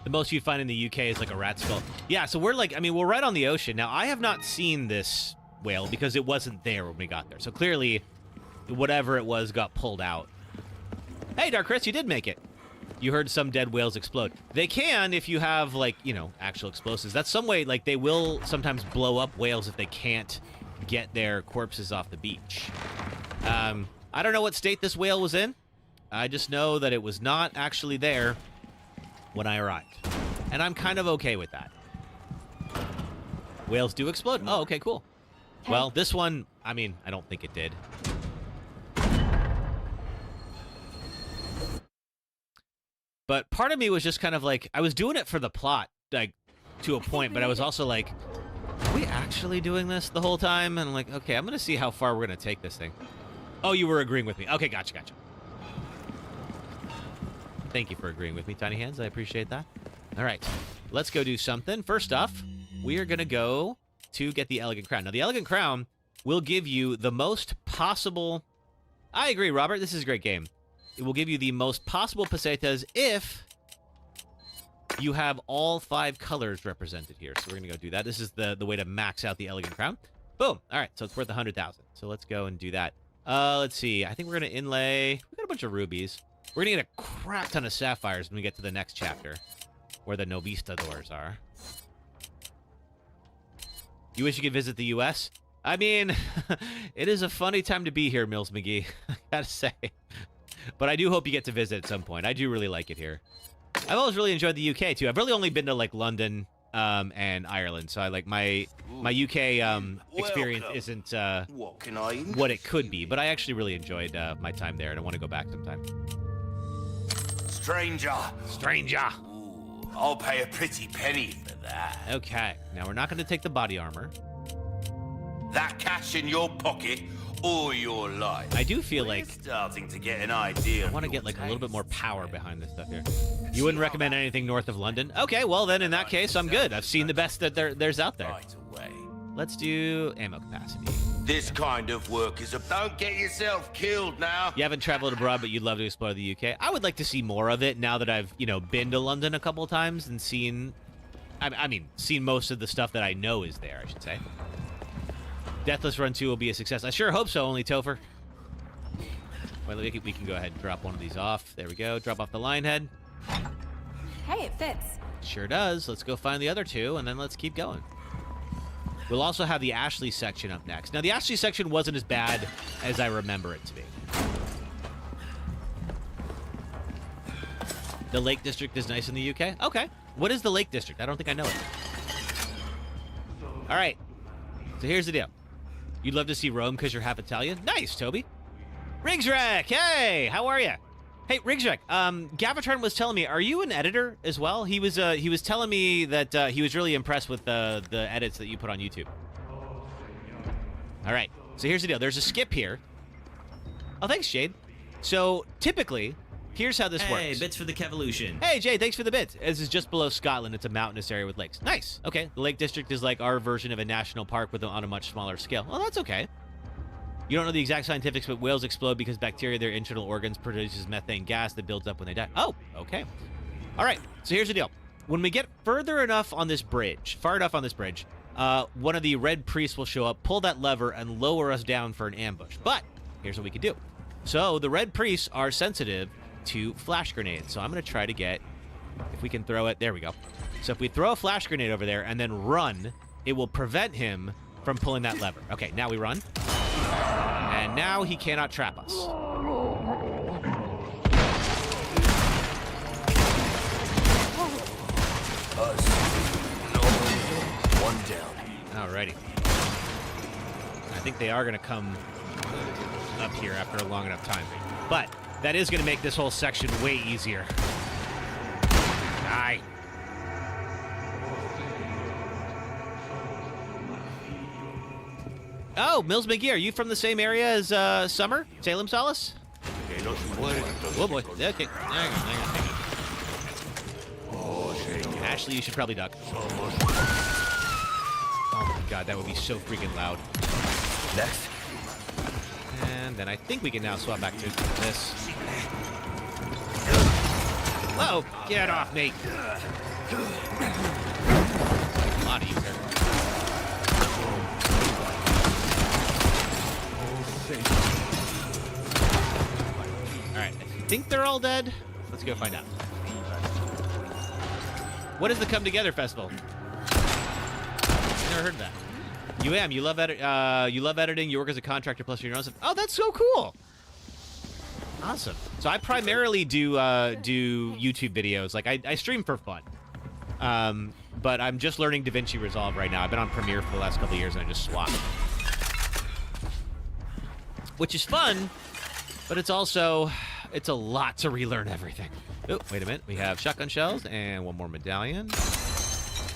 The most you find in the UK is like a rat skull. Yeah, so we're like, I mean, we're right on the ocean. Now, I have not seen this whale because it wasn't there when we got there. So clearly, whatever it was got pulled out. Hey, Dark Chris, you did make it. You heard some dead whales explode. They can if you have, like, you know, actual explosives. That's some way, like, they will sometimes blow up whales if they can't get their corpses off the beach. I don't know what state this whale was in. I just know that it was not actually there when I arrived. And I'm kind of okay with that. Whales do explode. Oh, okay, cool. Well, this one, I mean, I don't think it did. But part of me was just kind of like, I was doing it for the plot, like, to a point, but I was also like, are we actually doing this the whole time? And I'm like, okay, I'm going to see how far we're going to take this thing. Oh, you were agreeing with me. Okay, gotcha. Thank you for agreeing with me, Tiny Hands. I appreciate that. All right, let's go do something. First off, we are going to go to get the Elegant Crown. Now, the Elegant Crown will give you the most possible... I agree, Robert. This is a great game. It will give you the most possible pesetas if you have all 5 colors represented here. So we're going to go do that. This is the way to max out the Elegant Crown. Boom. All right, so it's worth 100,000. So let's go and do that. Let's see. I think we're going to inlay... We got a bunch of rubies. We're going to get a crap ton of sapphires when we get to the next chapter, where the Novista doors are. You wish you could visit the U.S.? I mean, it is a funny time to be here, Mills McGee, I gotta say. But I do hope you get to visit at some point. I do really like it here. I've always really enjoyed the U.K., too. I've really only been to, like, London and Ireland, so I like my UK experience isn't what it could be. But I actually really enjoyed my time there, and I want to go back sometime. Stranger. Ooh, I'll pay a pretty penny for that. Okay, now we're not going to take the body armor. That cash in your pocket all your life. I do feel like starting to get an idea. I want to get like a little bit more power behind this stuff here. You wouldn't recommend anything north of London? Okay, well then in that case, I'm good. I've seen the best that there's out there. Right away. Let's do ammo capacity. This kind of work is a don't get yourself killed now. You haven't traveled abroad, but you'd love to explore the UK. I would like to see more of it now that I've, been to London a couple of times and seen, seen most of the stuff that I know is there, I should say. Deathless Run 2 will be a success. I sure hope so, only Topher. Well, we can go ahead and drop one of these off. There we go. Drop off the line head. Hey, it fits. Sure does. Let's go find the other two, and then let's keep going. We'll also have the Ashley section up next. Now, the Ashley section wasn't as bad as I remember it to be. The Lake District is nice in the UK? Okay. What is the Lake District? I don't think I know it. All right. So here's the deal. You'd love to see Rome because you're half Italian? Nice, Toby. Rigsrek, hey, how are you? Hey, Rigsrek, Gavitron was telling me, are you an editor as well? He was telling me that he was really impressed with the edits that you put on YouTube. All right, so here's the deal. There's a skip here. Oh, thanks, Jade. So typically, here's how this works. Hey, bits for the Kevolution. Hey, Jade, thanks for the bits. This is just below Scotland. It's a mountainous area with lakes. Nice. Okay, the Lake District is like our version of a national park on a much smaller scale. Well, that's okay. You don't know the exact scientifics, but whales explode because bacteria, their internal organs, produces methane gas that builds up when they die. Oh, okay. All right, so here's the deal. When we get far enough on this bridge, one of the red priests will show up, pull that lever, and lower us down for an ambush. But here's what we can do. So the red priests are sensitive to flash grenades. So I'm going to try to get, if we can throw it, there we go. So if we throw a flash grenade over there and then run, it will prevent him from pulling that lever. Okay, now we run. And now he cannot trap us. One down. Alrighty. I think they are going to come up here after a long enough time. But that is going to make this whole section way easier. Die. Oh, Mills McGee, are you from the same area as Summer? Salem Solace? Oh boy. Okay. Hang on. Ashley, you should probably duck. Oh my god, that would be so freaking loud. Next. And then I think we can now swap back to this. Whoa! Get off me! A lot of you there. Alright, I think they're all dead. Let's go find out. What is the Come Together Festival? I never heard of that. You love editing. You work as a contractor plus your own stuff. Oh, that's so cool. Awesome. So I primarily do YouTube videos. Like I stream for fun. But I'm just learning DaVinci Resolve right now. I've been on Premiere for the last couple of years and I just swap. Which is fun, but it's a lot to relearn everything. Oh, wait a minute. We have shotgun shells and one more medallion.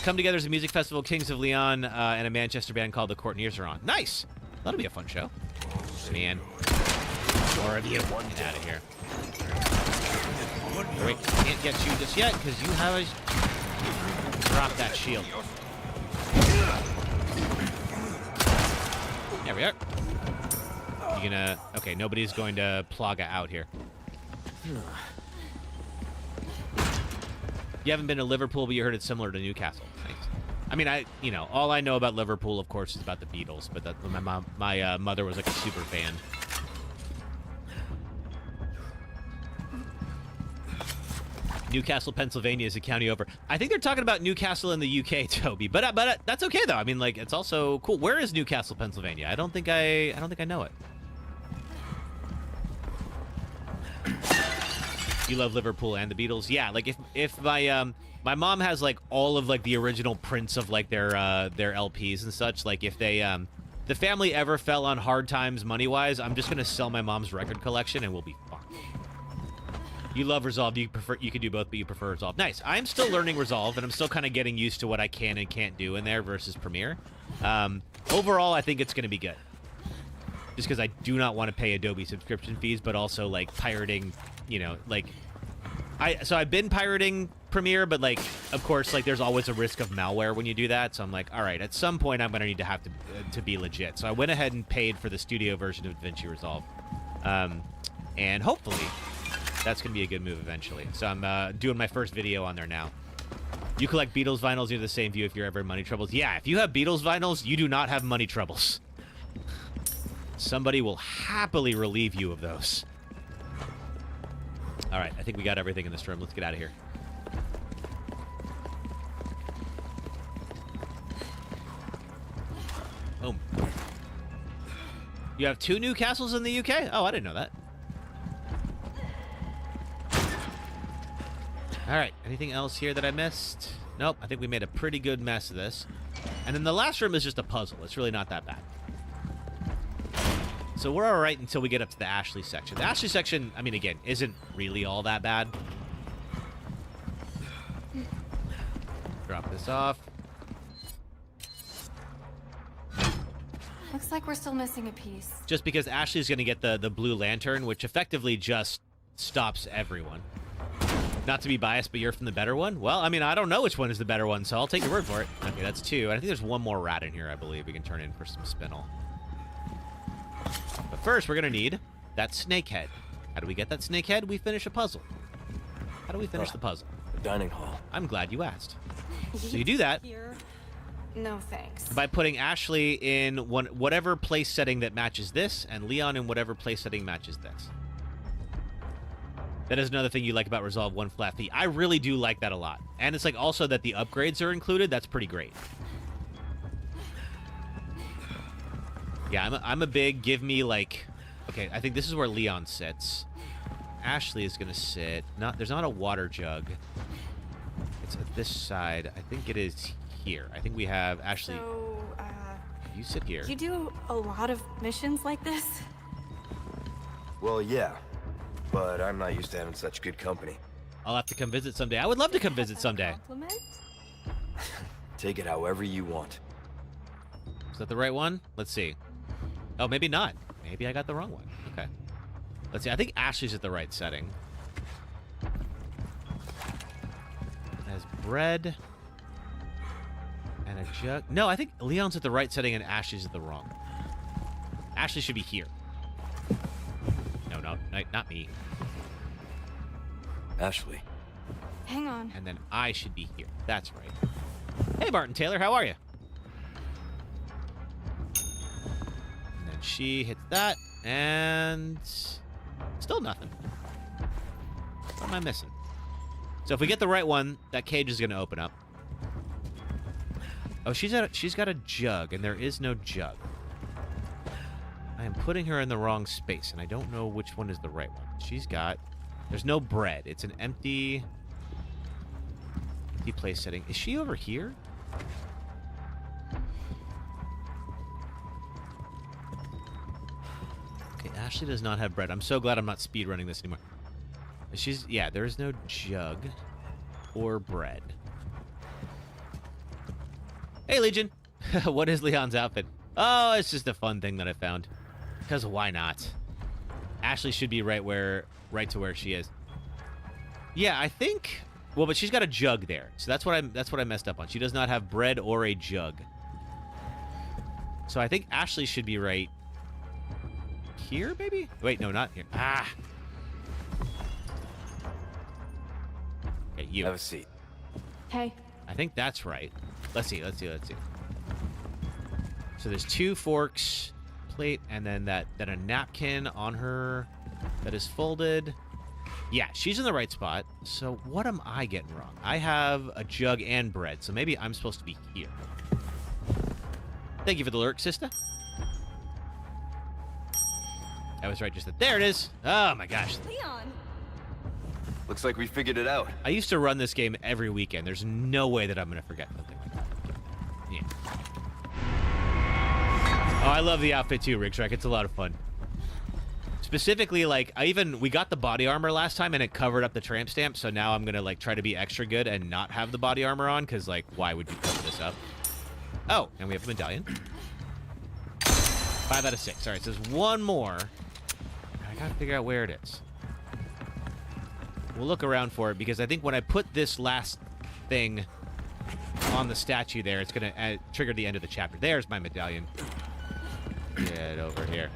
Come Together is a music festival, Kings of Leon, and a Manchester band called the Courtneyers are on. Nice. That'll be a fun show. Man. More of you. Get out of here. Wait, can't get you just yet because you have a... Drop that shield. There we are. You gonna... Okay, nobody's going to Plaga out here. You haven't been to Liverpool, but you heard it's similar to Newcastle. Thanks. I mean, all I know about Liverpool, of course, is about the Beatles, but my mother was like a super fan. Newcastle, Pennsylvania is a county over. I think they're talking about Newcastle in the UK, Toby, but that's okay though. I mean, like, it's also cool. Where is Newcastle, Pennsylvania? I don't think I know it. You love Liverpool and the Beatles? Yeah, like if my mom has like all of like the original prints of like their LPs and such. Like if the family ever fell on hard times money wise, I'm just gonna sell my mom's record collection and we'll be fine. You love Resolve. You can do both, but you prefer Resolve. Nice. I'm still learning Resolve, and I'm still kind of getting used to what I can and can't do in there versus Premiere. Overall, I think it's going to be good. Just because I do not want to pay Adobe subscription fees, but also, like, pirating, you know, like... So I've been pirating Premiere, but, like, of course, like, there's always a risk of malware when you do that. So I'm like, all right, at some point, I'm going to need to have to be legit. So I went ahead and paid for the studio version of DaVinci Resolve. And hopefully, that's going to be a good move eventually. So I'm doing my first video on there now. You collect Beatles vinyls, you have the same view if you're ever in money troubles. Yeah, if you have Beatles vinyls, you do not have money troubles. Somebody will happily relieve you of those. All right, I think we got everything in this room. Let's get out of here. Boom. You have 2 new castles in the UK? Oh, I didn't know that. All right, anything else here that I missed? Nope, I think we made a pretty good mess of this. And then the last room is just a puzzle. It's really not that bad. So we're all right until we get up to the Ashley section. The Ashley section, I mean, again, isn't really all that bad. Drop this off. Looks like we're still missing a piece. Just because Ashley's going to get the blue lantern, which effectively just stops everyone. Not to be biased, but you're from the better one? Well, I mean, I don't know which one is the better one, so I'll take your word for it. Okay, that's 2. And I think there's 1 more rat in here, I believe, we can turn in for some spinel. But first, we're going to need that snake head. How do we get that snake head? We finish a puzzle. How do we finish the puzzle? The dining hall. I'm glad you asked. So you do that Here? No thanks. by putting Ashley in whatever place setting that matches this, and Leon in whatever place setting matches this. That is another thing you like about Resolve 1 flat fee. I really do like that a lot. And it's like also that the upgrades are included. That's pretty great. Yeah, I'm a big give me like... Okay, I think this is where Leon sits. Ashley is going to sit... There's not a water jug. It's at this side. I think it is here. I think we have Ashley... So, you sit here. you do a lot of missions like this? Well, yeah. But I'm not used to having such good company. I'll have to come visit someday. I would love to come visit someday. Compliment? Take it however you want. Is that the right one? Let's see. Oh, maybe not. Maybe I got the wrong one. Okay. Let's see. I think Ashley's at the right setting. Has bread and a jug. No, I think Leon's at the right setting and Ashley's at the wrong. Ashley should be here. No, not me. Ashley. Hang on. And then I should be here. That's right. Hey, Martin Taylor, how are you? And then she hits that, and still nothing. What am I missing? So if we get the right one, that cage is going to open up. Oh, she's got a jug, and there is no jug. I am putting her in the wrong space, and I don't know which one is the right one. There's no bread. It's an empty place setting. Is she over here? Okay, Ashley does not have bread. I'm so glad I'm not speedrunning this anymore. Yeah, there's no jug or bread. Hey, Legion. What is Leon's outfit? Oh, it's just a fun thing that I found. Because why not? Ashley should be right to where she is. Yeah, I think... Well, but she's got a jug there. So that's what I messed up on. She does not have bread or a jug. So I think Ashley should be right here, maybe? Wait, no, not here. Ah! Okay, you. Have a seat. Hey. I think that's right. Let's see. So there's 2 forks, plate, and then that a napkin on her that is folded. Yeah, she's in the right spot. So what am I getting wrong? I have a jug and bread, so maybe I'm supposed to be here. Thank you for the lurk, sister. I was right just that. There it is. Oh my gosh. Leon! Looks like we figured it out. I used to run this game every weekend. There's no way that I'm going to forget something like that. Yeah. Oh, I love the outfit too, Rick Shrek. It's a lot of fun. Specifically, like, we got the body armor last time, and it covered up the tramp stamp, so now I'm gonna, like, try to be extra good and not have the body armor on, because, like, why would you cover this up? Oh, and we have a medallion. 5 out of 6. All right, so there's one more. I gotta figure out where it is. We'll look around for it, because I think when I put this last thing on the statue there, it's gonna trigger the end of the chapter. There's my medallion. Get over here.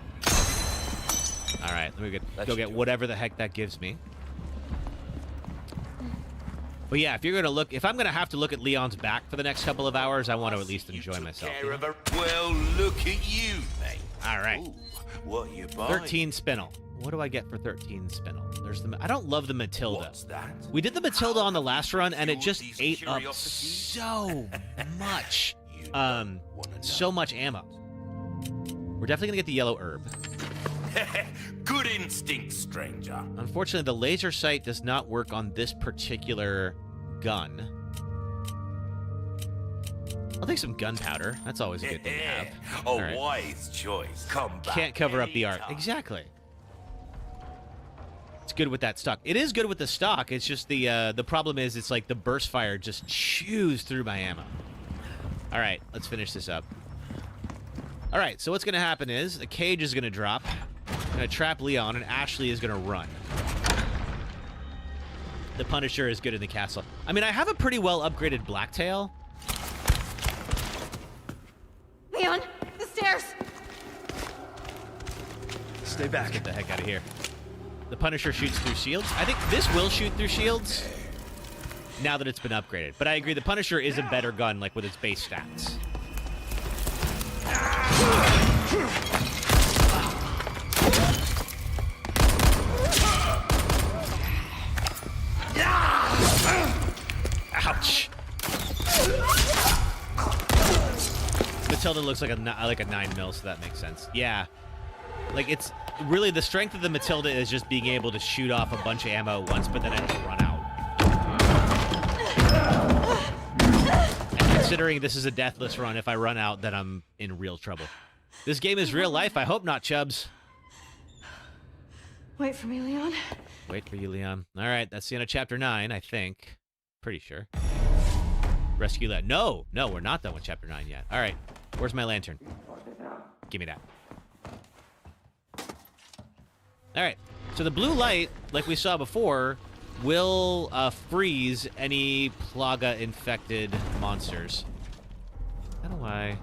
All right, let me go get whatever the heck that gives me. But yeah, if I'm gonna have to look at Leon's back for the next couple of hours, I want to at least enjoy myself. Well, look at you, mate. All right. Ooh, what you buying? 13 spinel. What do I get for 13 spinel? I don't love the Matilda. What's that? We did the Matilda on the last run, and it just ate up so much, so much ammo. We're definitely gonna get the yellow herb. Good instinct, stranger. Unfortunately, the laser sight does not work on this particular gun. I'll take some gunpowder. That's always a good thing to have. A right. wise choice. Come back. Can't cover up the art. anytime. Exactly. It's good with that stock. It is good with the stock. It's just the problem is it's like the burst fire just chews through my ammo. All right, let's finish this up. All right, so what's going to happen is a cage is going to drop. I'm going to trap Leon, and Ashley is going to run. The Punisher is good in the castle. I mean, I have a pretty well upgraded Blacktail. Leon, the stairs. Stay back. Get the heck out of here. The Punisher shoots through shields. I think this will shoot through shields now that it's been upgraded. But I agree, the Punisher is a better gun, like, with its base stats. Ouch. Matilda looks like a 9mm, so that makes sense. Yeah. Like, it's really the strength of the Matilda is just being able to shoot off a bunch of ammo at once, but then it'll run out. And considering this is a deathless run, if I run out, then I'm in real trouble. This game is real life. I hope not, Chubbs. Wait for me, Leon. Wait for you, Leon. All right, that's the end of Chapter 9, I think. Pretty sure. Rescue that. No, we're not done with Chapter 9 yet. All right, where's my lantern? Give me that. All right, so the blue light, like we saw before, will freeze any Plaga-infected monsters. How do I...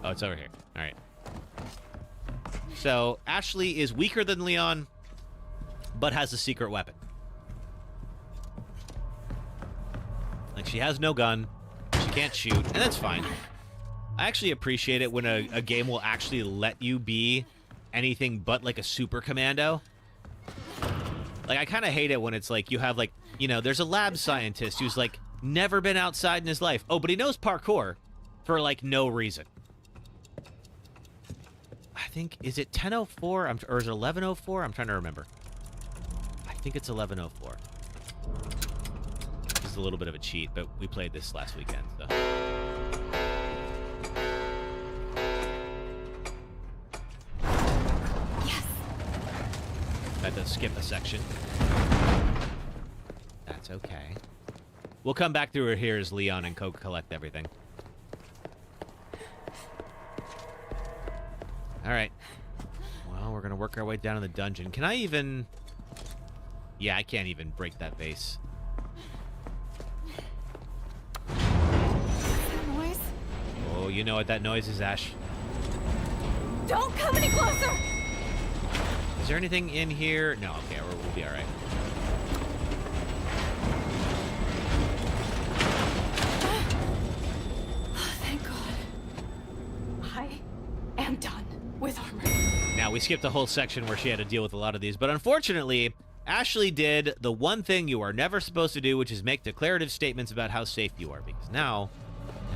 Oh, it's over here. All right. So, Ashley is weaker than Leon, but has a secret weapon. Like, she has no gun, she can't shoot, and that's fine. I actually appreciate it when a game will actually let you be anything but, like, a super commando. Like, I kind of hate it when it's like, you have, like, you know, there's a lab scientist who's, like, never been outside in his life. Oh, but he knows parkour for, like, no reason. I think, is it 10:04 or is it 11:04? I'm trying to remember. I think it's 11:04. This is a little bit of a cheat, but we played this last weekend, so. Yes. Had to skip a section. That's okay. We'll come back through here as Leon and collect everything. All right. Well, we're going to work our way down in the dungeon. Can I even... Yeah, I can't even break that vase. That noise? Oh, you know what that noise is, Ash. Don't come any closer! Is there anything in here? No, okay, we'll be all right. Oh, thank God. I am done with armor. Now, we skipped a whole section where she had to deal with a lot of these, but unfortunately, Ashley did the one thing you are never supposed to do, which is make declarative statements about how safe you are, because now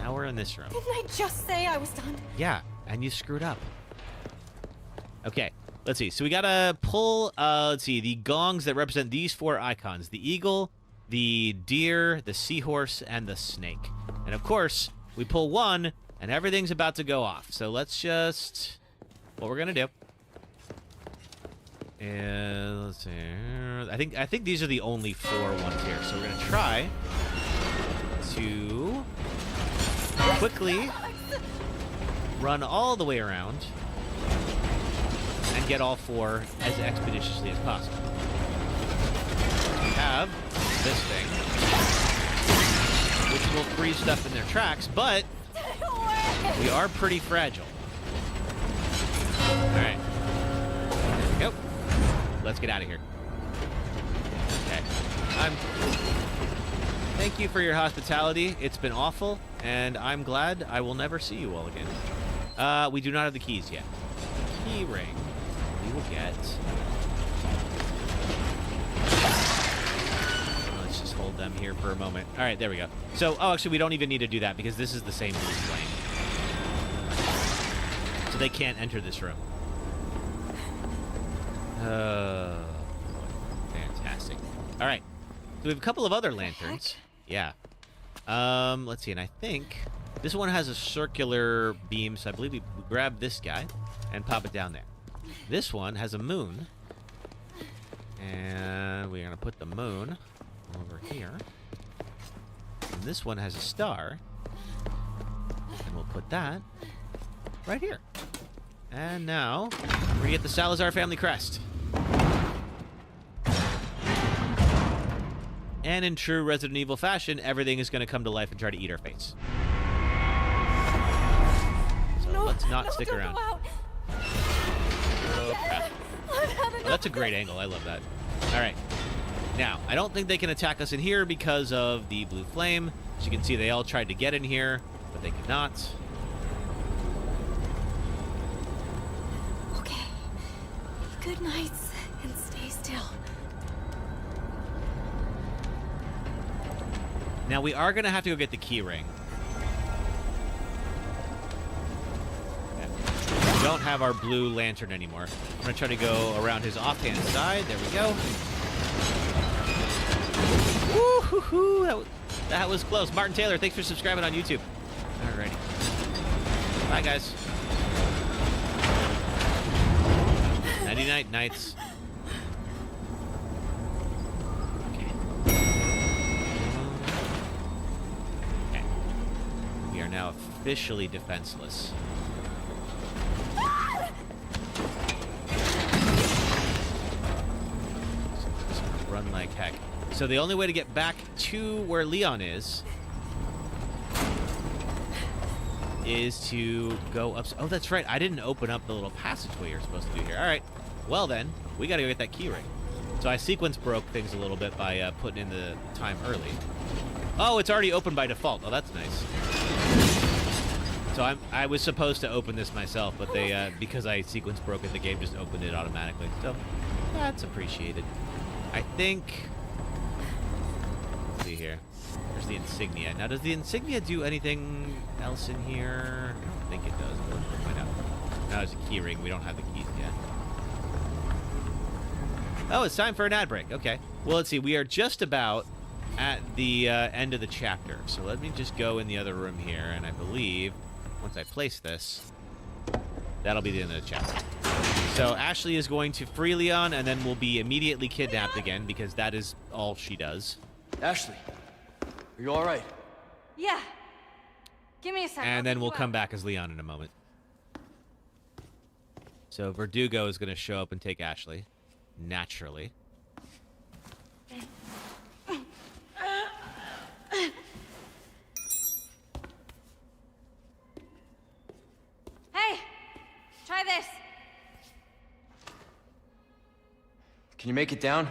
we're in this room. Didn't I just say I was done? Yeah, and you screwed up. Okay, let's see. So we gotta pull, let's see, the gongs that represent these 4 icons. The eagle, the deer, the seahorse, and the snake. And of course, we pull one, and everything's about to go off. So let's just... What we're gonna do And let's see. I think these are the only 4 ones here. So we're gonna try to quickly run all the way around and get all 4 as expeditiously as possible. We have this thing, which will freeze stuff in their tracks, but we are pretty fragile. All right, there we go. Let's get out of here. Okay. Thank you for your hospitality. It's been awful, and I'm glad I will never see you all again. We do not have the keys yet. Key ring. We will get. Let's just hold them here for a moment. All right, there we go. So, actually, we don't even need to do that because this is the same blue flame. So they can't enter this room. Fantastic. All right. So we have a couple of other lanterns. Yeah. Let's see. And I think this one has a circular beam, so I believe we grab this guy and pop it down there. This one has a moon. And we're going to put the moon over here. And this one has a star. And we'll put that right here. And now we're going to get the Salazar family crest. And in true Resident Evil fashion, everything is going to come to life and try to eat our face. So let's not stick around. Oh, crap. Oh, that's a great angle. I love that. All right. Now, I don't think they can attack us in here because of the blue flame. As you can see, they all tried to get in here, but they could not. Okay. Good nights and stay still. Now, we are going to have to go get the key ring. We don't have our blue lantern anymore. I'm going to try to go around his offhand side. There we go. Woo-hoo-hoo. That was close. Martin Taylor, thanks for subscribing on YouTube. Alrighty. Bye, guys. Nighty-night nights. Okay. We are now officially defenseless. Run like heck. So the only way to get back to where Leon is to go up. Oh, that's right. I didn't open up the little passageway you're supposed to do here. All right. Well, then, we got to go get that key ring. So I sequence broke things a little bit by putting in the time early. Oh, it's already open by default. Oh, that's nice. So I was supposed to open this myself, but they because I sequence broke it, the game just opened it automatically. So that's appreciated. I think. Let's see here. There's the insignia. Now, does the insignia do anything else in here? I don't think it does. But we'll find out. Now there's a key ring. We don't have the keys yet. Oh, it's time for an ad break. Okay. Well, let's see. We are just about at the end of the chapter. So let me just go in the other room here, and I believe once I place this, that'll be the end of the chapter. So Ashley is going to free Leon, and then we'll be immediately kidnapped again, because that is all she does. Ashley, are you all right? Yeah. Give me a second. And then we'll come back as Leon in a moment. So Verdugo is going to show up and take Ashley, naturally. Hey, try this. Can you make it down?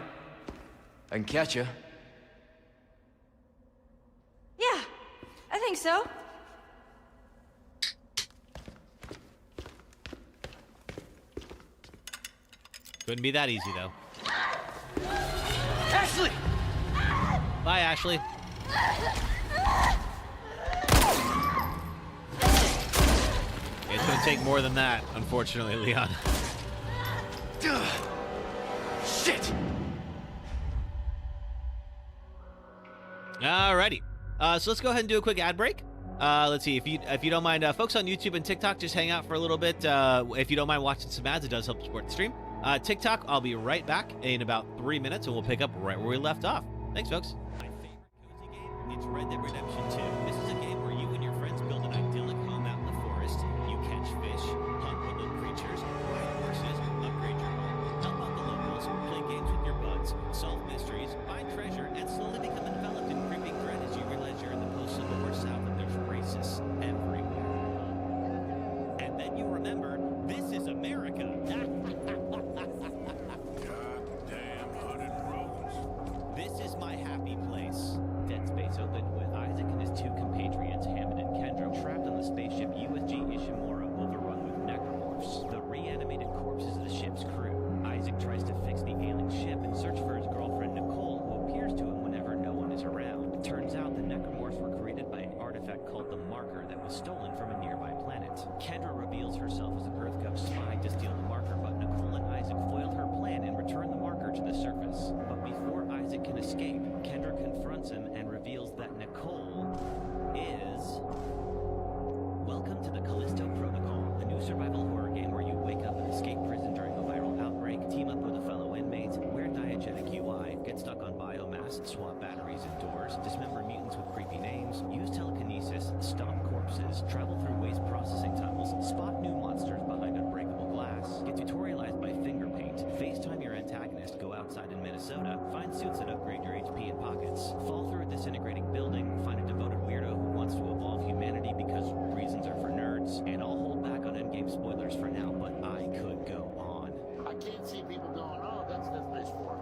I can catch you. Yeah, I think so. Couldn't be that easy, though. Ashley! Bye, Ashley. It's going to take more than that, unfortunately, Leon. Shit! Alrighty. So let's go ahead and do a quick ad break. Let's see, if you don't mind, folks on YouTube and TikTok, just hang out for a little bit. If you don't mind watching some ads, it does help support the stream. TikTok, I'll be right back in about 3 minutes, and we'll pick up right where we left off. Thanks, folks. My favorite cozy game, it's Red Dead Redemption 2. This is a game where you and your friends build an idyllic home out in the forest. You catch fish, hunt woodland creatures, ride horses, upgrade your home, help out the locals, play games with your buds, solve mysteries, find treasure, and slowly become enveloped in creepy dread as you realize you're in the post-Civil War South and there's racists everywhere. And then you remember, this is America. This is my happy place. Dead Space opened with Isaac and his two compatriots, Hammond and Kendra, trapped on the spaceship USG Ishimura, overrun with necromorphs, the reanimated corpses of the ship's crew. Isaac tries to fix the ailing ship and search for his girlfriend Nicole, who appears to him whenever no one is around. It turns out the necromorphs were created by an artifact called the Marker that was stolen from a nearby planet. Kendra reveals herself as an EarthGov spy to steal the Marker, but Nicole and Isaac foil her plan and return the Marker to the surface. But before Isaac can escape, Kendra confronts him and reveals that Nicole is... Welcome to the Callisto Protocol, a new survival horror game where you wake up and escape prison during a viral outbreak, team up with a fellow inmate, wear diegetic UI, get stuck on biomass, swap batteries indoors, dismember mutants with creepy names, use telekinesis, stomp corpses, travel through waste processing tunnels, spot new monsters behind unbreakable glass, get tutorialized by finger paint, FaceTime your antagonist, go outside in Minnesota, find suits that upgrade your HP and pockets, fall through a disintegrating building, find a devoted weirdo who wants to evolve humanity because reasons are for nerds, and I'll hold back on endgame spoilers for now, but I could go on. I can't see people going, oh, that's Space 4.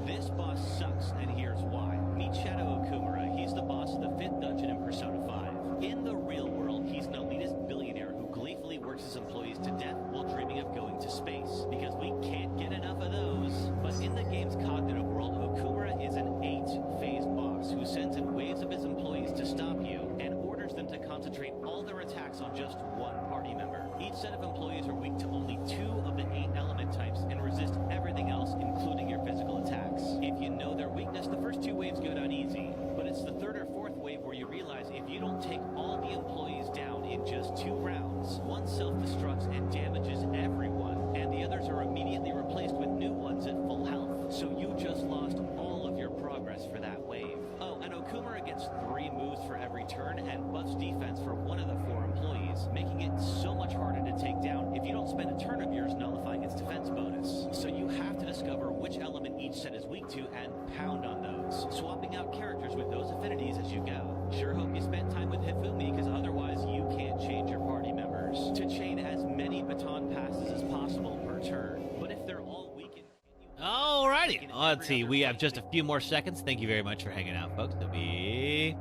This boss sucks, and here's why. Meet Shadow Okumura. He's the boss of the 5th dungeon in Persona 5. In the real world, he's an elitist billionaire who gleefully works his employees to death while dreaming of going to space, because we can't get enough of those. But in the game's cognitive world, Okumura is an 8-phase boss who sends in waves of his employees to stop you and orders them to concentrate all their attacks on just one party member. Each set of employees are weak to only 2 of the 8 element types and resist everything else, including your physical attacks. If you know their weakness, the first 2 waves go down easy, but it's the 3rd or 4th wave where you realize if you don't take all the employees down in just 2 rounds, one self-destructs and damages everyone, and the others are immediately replaced with new ones at full health. So you just lost all of your progress for that wave. Oh, and Okumura gets 3 moves for every turn and buffs defense for one of the 4 employees, making it so much harder to take down if you don't spend a turn of yours nullifying its defense bonus. So you have to discover which element each set is weak to and pound on those, swapping out characters with those affinities as you go. Sure hope you spent time with Hifumi, because otherwise you can't change your party members to chain as many baton passes as possible per turn. But if they're all weak and... Alrighty, let's see, we have just a few more seconds. Thank you very much for hanging out, folks. We'll be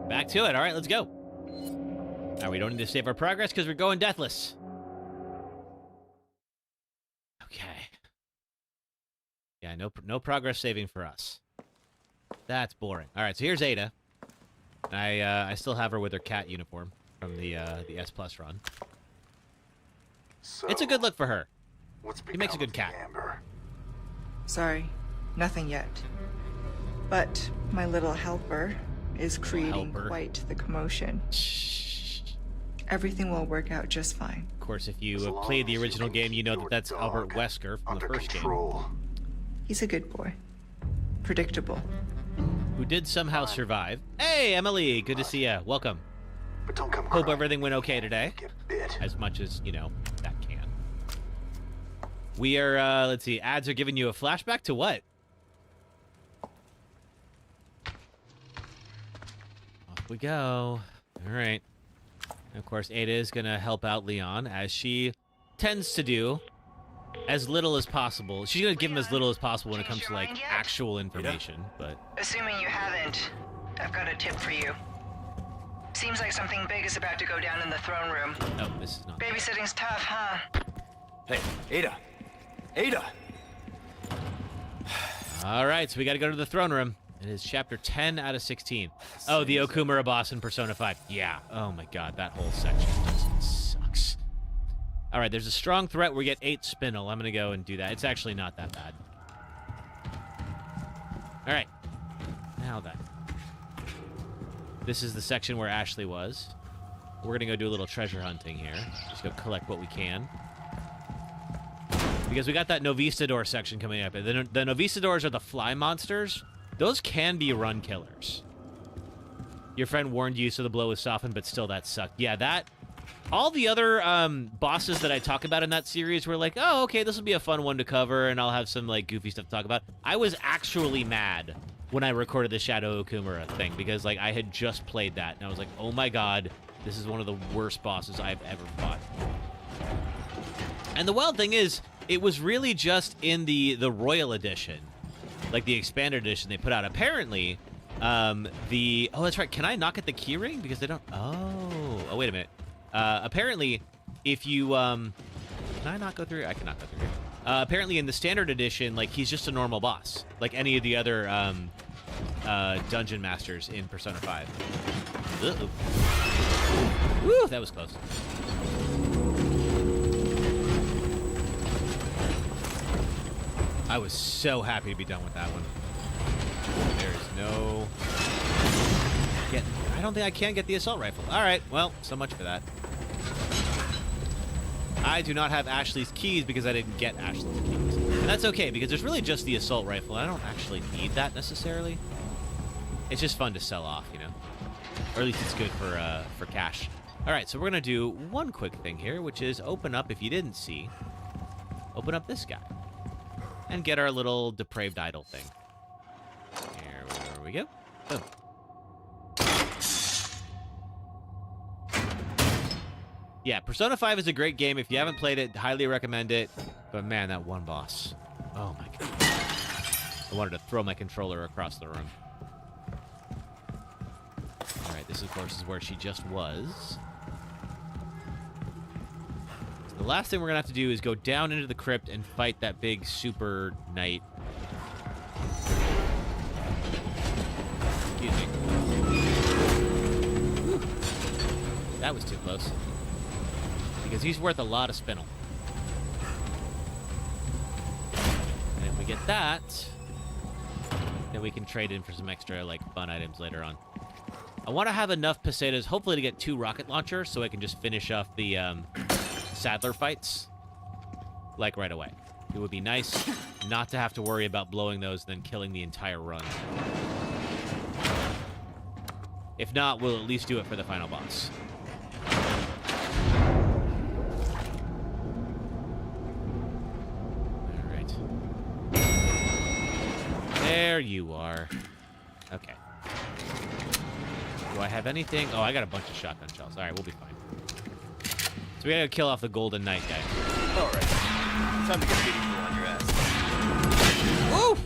back to it. All right, let's go. Now we don't need to save our progress because we're going deathless. Okay. Yeah, no progress saving for us. That's boring. All right, so here's Ada. I still have her with her cat uniform from the S Plus run. So, it's a good look for her. He makes a good cat. Amber? Sorry, nothing yet. But my little helper is creating quite the commotion. Everything will work out just fine. Of course, if you played the original game, you know that that's Albert Wesker from the first game. He's a good boy. Predictable. Who did somehow survive. Hey, Emily, good to see ya. Welcome. But don't come Hope everything went okay today. Bit. As much as, you know, that can. We are, let's see, ads are giving you a flashback to what? Off we go. All right. And of course, Ada is going to help out Leon, as she tends to do. As little as possible. She's going to give him as little as possible when it comes to, like, actual information, but... Assuming you haven't, I've got a tip for you. Seems like something big is about to go down in the throne room. Oh, this is not... Babysitting's tough, huh? Hey, Ada! Ada! All right, so we got to go to the throne room. It is chapter 10 out of 16. Oh, the Okumura boss in Persona 5. Yeah. Oh, my God. That whole section just sucks. All right, there's a strong threat. We get 8 spinel. I'm going to go and do that. It's actually not that bad. All right. Now then. This is the section where Ashley was. we're going to go do a little treasure hunting here. Just go collect what we can. Because we got that Novistador section coming up. The Novistadors are the fly monsters. Those can be run killers. Your friend warned you, so the blow was softened, but still that sucked. Yeah, that... All the other bosses that I talk about in that series were like, oh, okay, this will be a fun one to cover, and I'll have some, like, goofy stuff to talk about. I was actually mad when I recorded the Shadow Okumura thing, because, like, I had just played that, and I was like, oh my god, this is one of the worst bosses I've ever fought. And the wild thing is, it was really just in the Royal Edition, like the Expanded Edition they put out. Apparently, oh, that's right, can I knock at the keyring? Because they don't... Oh, wait a minute. Apparently, if you, can I not go through? I cannot go through here. Apparently, in the Standard Edition, like, he's just a normal boss. Like any of the other, Dungeon Masters in Persona 5. Uh-oh. Woo, that was close. I was so happy to be done with that one. There's no... I don't think I can get the assault rifle. All right, well, so much for that. I do not have Ashley's keys because I didn't get Ashley's keys. And that's okay, because there's really just the assault rifle. I don't actually need that necessarily. It's just fun to sell off, you know? Or at least it's good for cash. All right, so we're going to do one quick thing here, which is open up, if you didn't see, open up this guy. And get our little depraved idol thing. Here we go. Boom. Yeah, Persona 5 is a great game. If you haven't played it, highly recommend it. But man, that one boss. Oh my god. I wanted to throw my controller across the room. Alright, this of course is where she just was. So the last thing we're going to have to do is go down into the crypt and fight that big super knight. Excuse me. Whew. That was too close. Because he's worth a lot of spinel. And if we get that, then we can trade in for some extra, like, fun items later on. I want to have enough pesetas, hopefully to get 2 rocket launchers, so I can just finish off the Saddler fights, like, right away. It would be nice not to have to worry about blowing those and then killing the entire run. If not, we'll at least do it for the final boss. There you are. Okay. Do I have anything? Oh, I got a bunch of shotgun shells. All right, we'll be fine. So we gotta kill off the Golden Knight guy. All right. Time to get beating on your ass. Woo!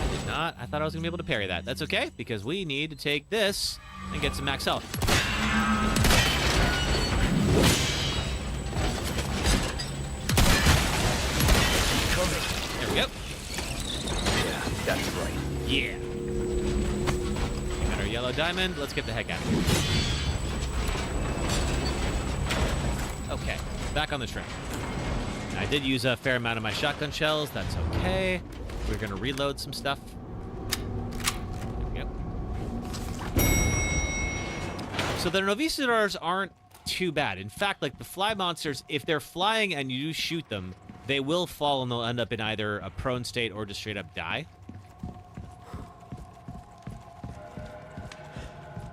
I did not. I thought I was gonna be able to parry that. That's okay, because we need to take this and get some max health. There we go. That's right. Yeah. Got our yellow diamond. Let's get the heck out of here. Okay, back on the train. I did use a fair amount of my shotgun shells. That's okay. We're going to reload some stuff. There we go. So the Novistadors aren't too bad. In fact, like the fly monsters, if they're flying and you shoot them, they will fall and they'll end up in either a prone state or just straight up die.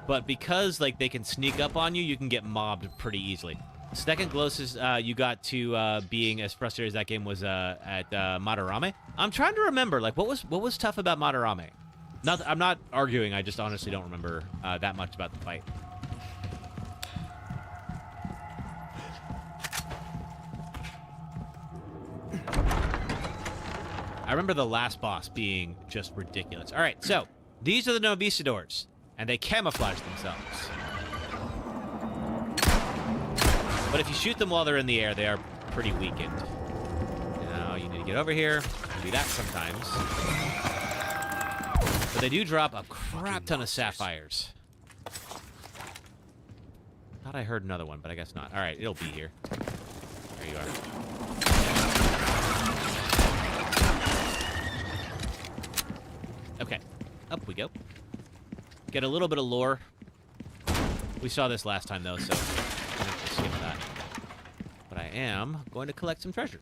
But because, like, they can sneak up on you, you can get mobbed pretty easily. Second closest you got to being as frustrated as that game was at Madarame. I'm trying to remember, like, what was tough about Madarame? I'm not arguing. I just honestly don't remember that much about the fight. I remember the last boss being just ridiculous. All right, so these are the Novistadors. And they camouflage themselves. But if you shoot them while they're in the air, they are pretty weakened. Now, you need to get over here. You do that sometimes. But they do drop a crap ton of sapphires. Thought I heard another one, but I guess not. All right, it'll be here. There you are. Okay, up we go. Get a little bit of lore. We saw this last time, though, so I'm going to skip that. But I am going to collect some treasure.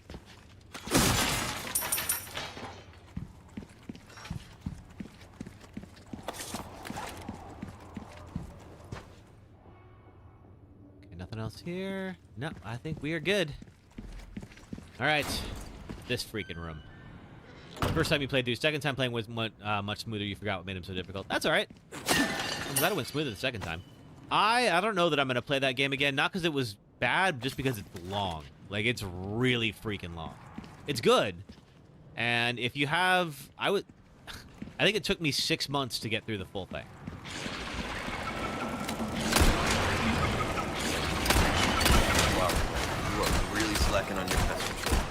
Okay, nothing else here. No, I think we are good. All right, this freaking room. First time you played through, second time playing was much smoother. You forgot what made him so difficult. That's all right. I'm glad it went smoother the second time. I don't know that I'm going to play that game again, not because it was bad, just because it's long. Like, it's really freaking long. It's good. And if you have... I think it took me 6 months to get through the full thing. Wow, you are really slacking on your pest control.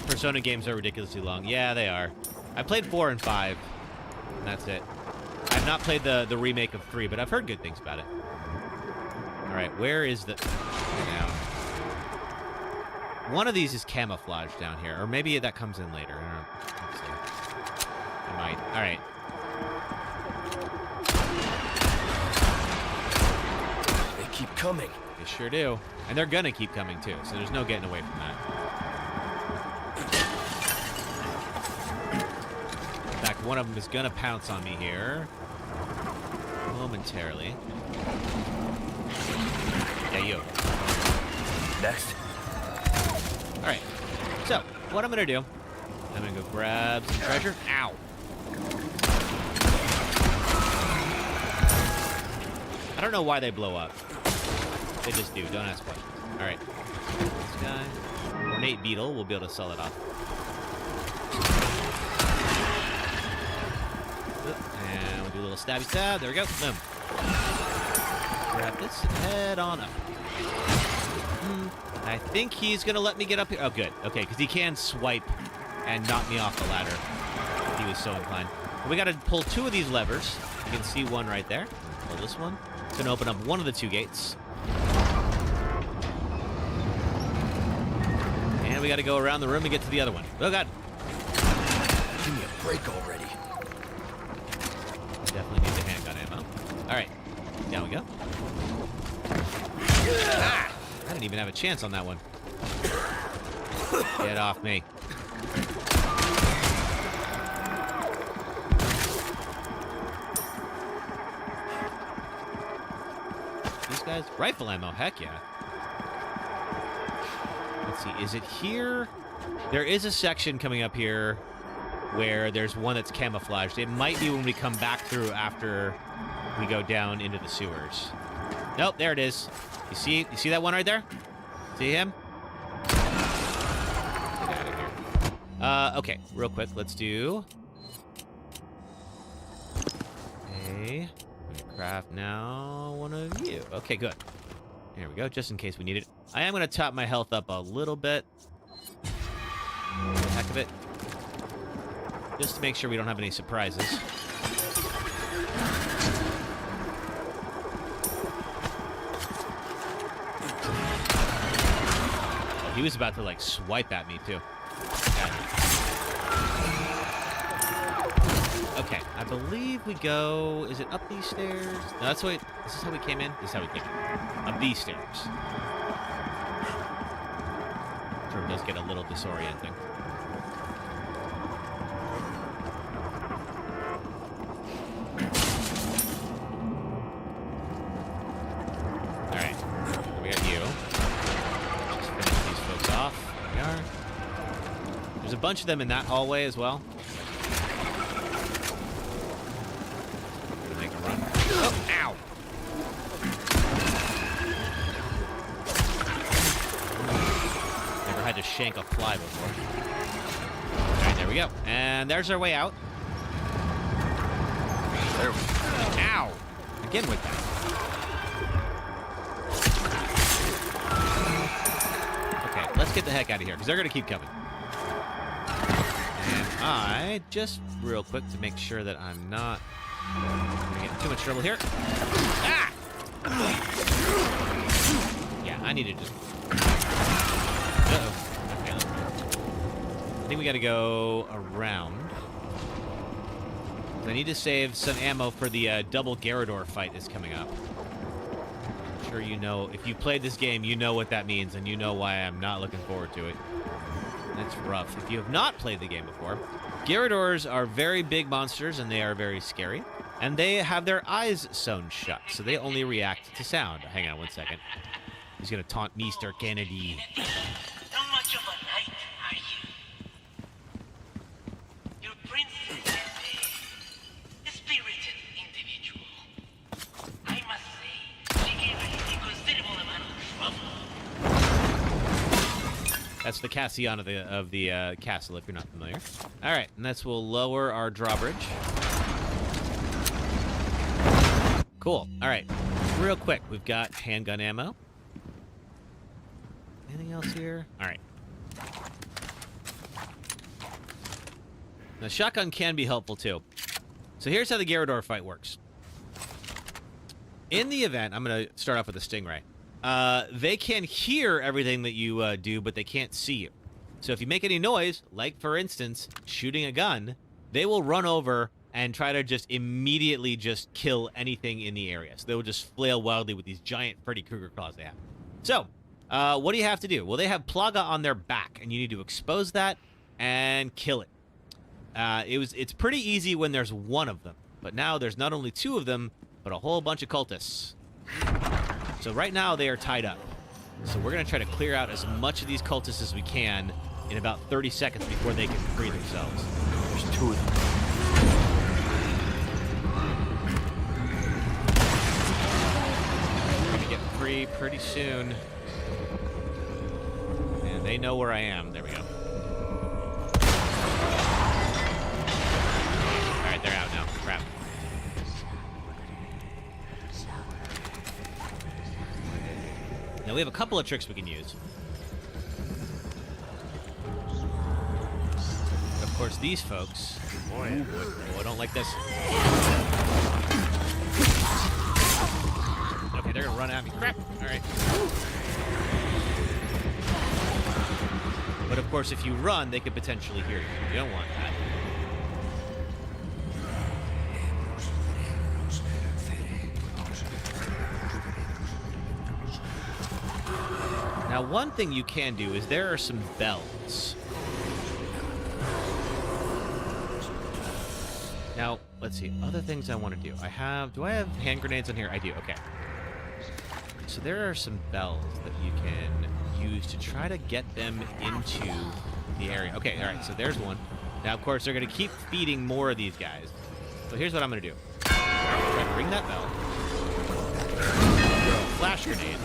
Persona games are ridiculously long. Yeah, they are. I played 4 and 5, and that's it. I've not played the remake of 3, but I've heard good things about it. All right, where is the... Now, one of these is camouflage down here, or maybe that comes in later. I don't know. Let's see. It might. All right. They keep coming. They sure do. And they're gonna keep coming, too, so there's no getting away from that. In fact, one of them is gonna pounce on me here. Momentarily. Yeah, you. Next. Alright. So, what I'm gonna do, I'm gonna go grab some treasure. Ow! I don't know why they blow up. They just do. Don't ask questions. Alright. This guy. Ornate beetle. We'll be able to sell it off. And we'll do a little stabby stab. There we go. Boom. Grab this. Head on up. I think he's going to let me get up here. Oh, good. Okay, because he can swipe and knock me off the ladder. He was so inclined. But we got to pull 2 of these levers. You can see one right there. Pull this one. It's going to open up one of the 2 gates. And we got to go around the room and get to the other one. Oh, God. Give me a break already. Definitely need the handgun ammo. All right. Down we go. Ah! I didn't even have a chance on that one. Get off me. These guys? Rifle ammo, heck yeah. Let's see, is it here? There is a section coming up here where there's one that's camouflaged. It might be when we come back through after we go down into the sewers. Nope, there it is. You see that one right there? See him? Get out of here. Okay, real quick, let's do... Okay, I'm gonna craft now one of you. Okay, good. There we go, just in case we need it. I am gonna top my health up a little bit. Heck of it. Just to make sure we don't have any surprises. He was about to, like, swipe at me, too. Okay, I believe we go... Is it up these stairs? No, that's what... This is how we came in? This is how we came in. Up these stairs. Sure, it does get a little disorienting. Alright, we got you. There's a bunch of them in that hallway as well. Make a run. Oh, ow! Never had to shank a fly before. Alright, there we go. And there's our way out. There we go. Ow! Again with that. Okay, let's get the heck out of here, because they're going to keep coming. And I, just real quick to make sure that I'm not going to get in too much trouble here. Ah! Yeah, I need to just... Uh-oh. Okay, I think we got to go around. I I need to save some ammo for the double Garrador fight that's coming up. I'm sure you know, if you played this game, you know what that means, and you know why I'm not looking forward to it. That's rough. If you have not played the game before, Garradors are very big monsters, and they are very scary. And they have their eyes sewn shut, so they only react to sound. Hang on one second. He's going to taunt Mr. Kennedy. Not much of a knight, are you? Your princess is a spirited individual. I must say, she gave us a considerable amount of trouble. That's the Cassian of the castle, if you're not familiar. All right, and this will lower our drawbridge. Cool. All right, real quick, we've got handgun ammo. Anything else here? All right. The shotgun can be helpful, too. So here's how the Garrador fight works. In the event, I'm going to start off with a Stingray. They can hear everything that you do, but they can't see you. So if you make any noise, like, for instance, shooting a gun, they will run over and try to just immediately just kill anything in the area. So they will just flail wildly with these giant Freddy Krueger claws they have. So, what do you have to do? Well, they have Plaga on their back, and you need to expose that and kill it. It's pretty easy when there's one of them, but now there's not only two of them, but a whole bunch of cultists. So right now they are tied up. So we're going to try to clear out as much of these cultists as we can in about 30 seconds before they can free themselves. There's two of them. We're going to get free pretty soon. And they know where I am. There we go. Alright, they're out now. Crap. Now we have a couple of tricks we can use. Of course, these folks... Boy, I don't like this. Okay, they're gonna run at me. Crap! Alright. But of course, if you run, they could potentially hear you. You don't want that. Now, one thing you can do is there are some bells. Now, let's see. Other things I want to do. Do I have hand grenades on here? I do. Okay. So there are some bells that you can use to try to get them into the area. Okay, all right. So there's one. Now, of course, they're going to keep feeding more of these guys. So here's what I'm going to do. Try to ring that bell. Throw a flash grenade.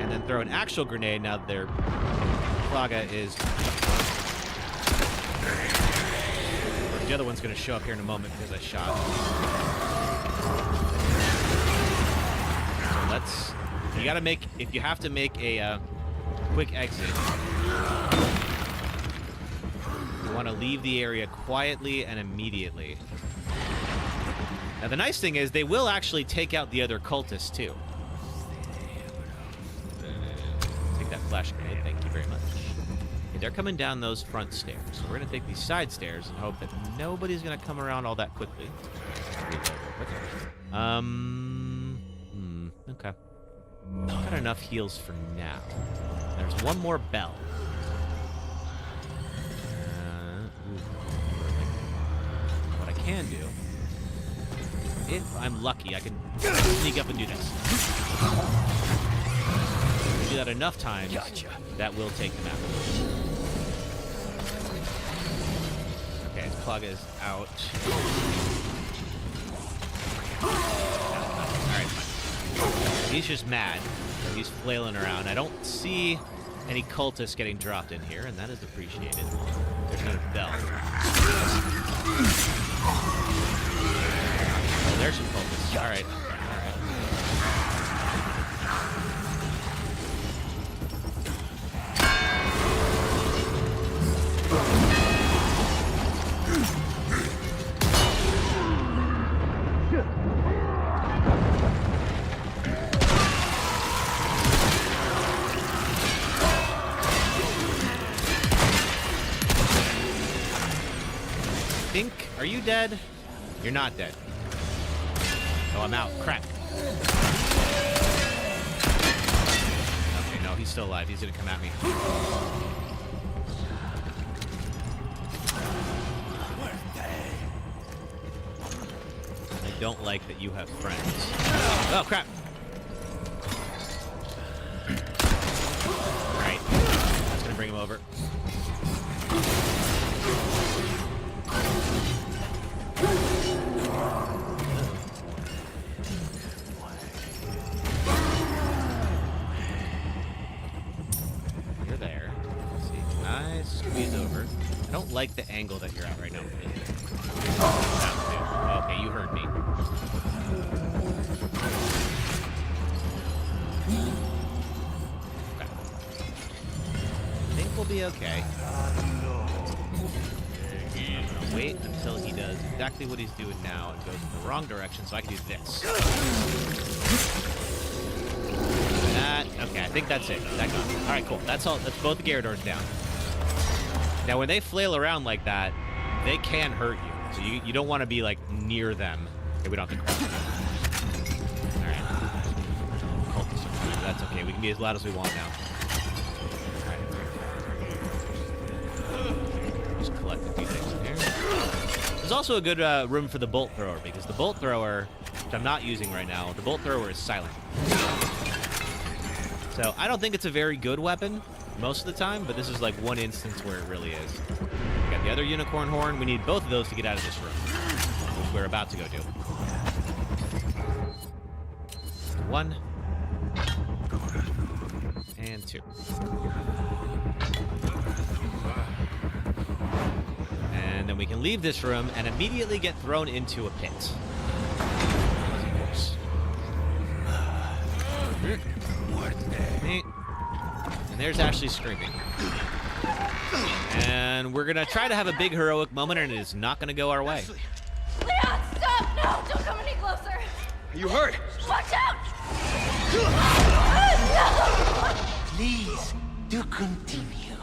And then throw an actual grenade now that their Plaga is... The other one's going to show up here in a moment because I shot. So let's... You got to make... If you have to make a quick exit, you want to leave the area quietly and immediately. Now, the nice thing is they will actually take out the other cultists, too. That flash grenade, thank you very much. Okay, they're coming down those front stairs. So we're going to take these side stairs and hope that nobody's going to come around all that quickly. Okay. Got enough heals for now. There's one more bell. What I can do, if I'm lucky, I can sneak up and do this. Do that enough times, that will take them out. Okay, his Plaga is out. Alright, fine. He's just mad. So he's flailing around. I don't see any cultists getting dropped in here, and that is appreciated. There's no bell. Oh, there's some cultists. Alright. Are you dead? You're not dead. Oh, I'm out. Crap. Okay, no, he's still alive. He's gonna come at me. I don't like that you have friends. Oh, crap. Right. That's gonna bring him over. You're there. Let's see. Nice squeeze over. I don't like the angle that you're at right now. Okay, you heard me. Okay. I think we'll be okay. And wait until he does exactly what he's doing now and goes in the wrong direction so I can do this. Okay, I think that's it. That got it. All right, cool. That's all. That's both the Gyarados down. Now, when they flail around like that, they can hurt you. So you don't want to be, like, near them. Okay, we don't have to cross them. All right. That's okay. We can be as loud as we want now. All right. Just collect a few things in here. There's also a good room for the bolt thrower, because the bolt thrower, which I'm not using right now, the bolt thrower is silent. So I don't think it's a very good weapon most of the time, but this is like one instance where it really is. We got the other unicorn horn. We need both of those to get out of this room, which we're about to go do. 1 and 2. And then we can leave this room and immediately get thrown into a pit. And there's Ashley screaming. And we're gonna try to have a big heroic moment, and it is not gonna go our way. Leon, stop! No, don't come any closer. Are you hurt? Watch out! Please, do continue.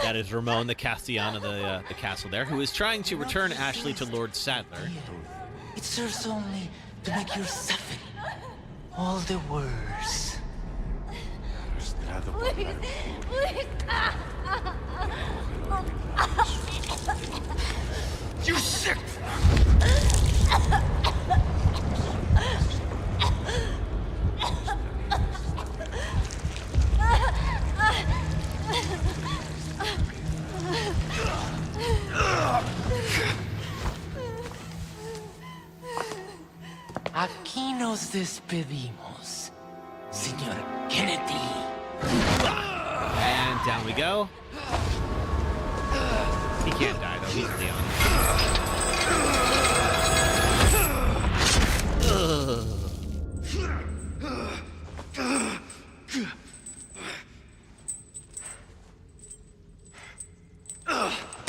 That is Ramon, the Castellan of the castle there, who is trying to return Ashley to Lord Sadler. It serves only to make your suffering all the worse. Please, please. You sick! Aquí nos despedimos, Señor Kennedy. And down we go. He can't die, though. He's Leon.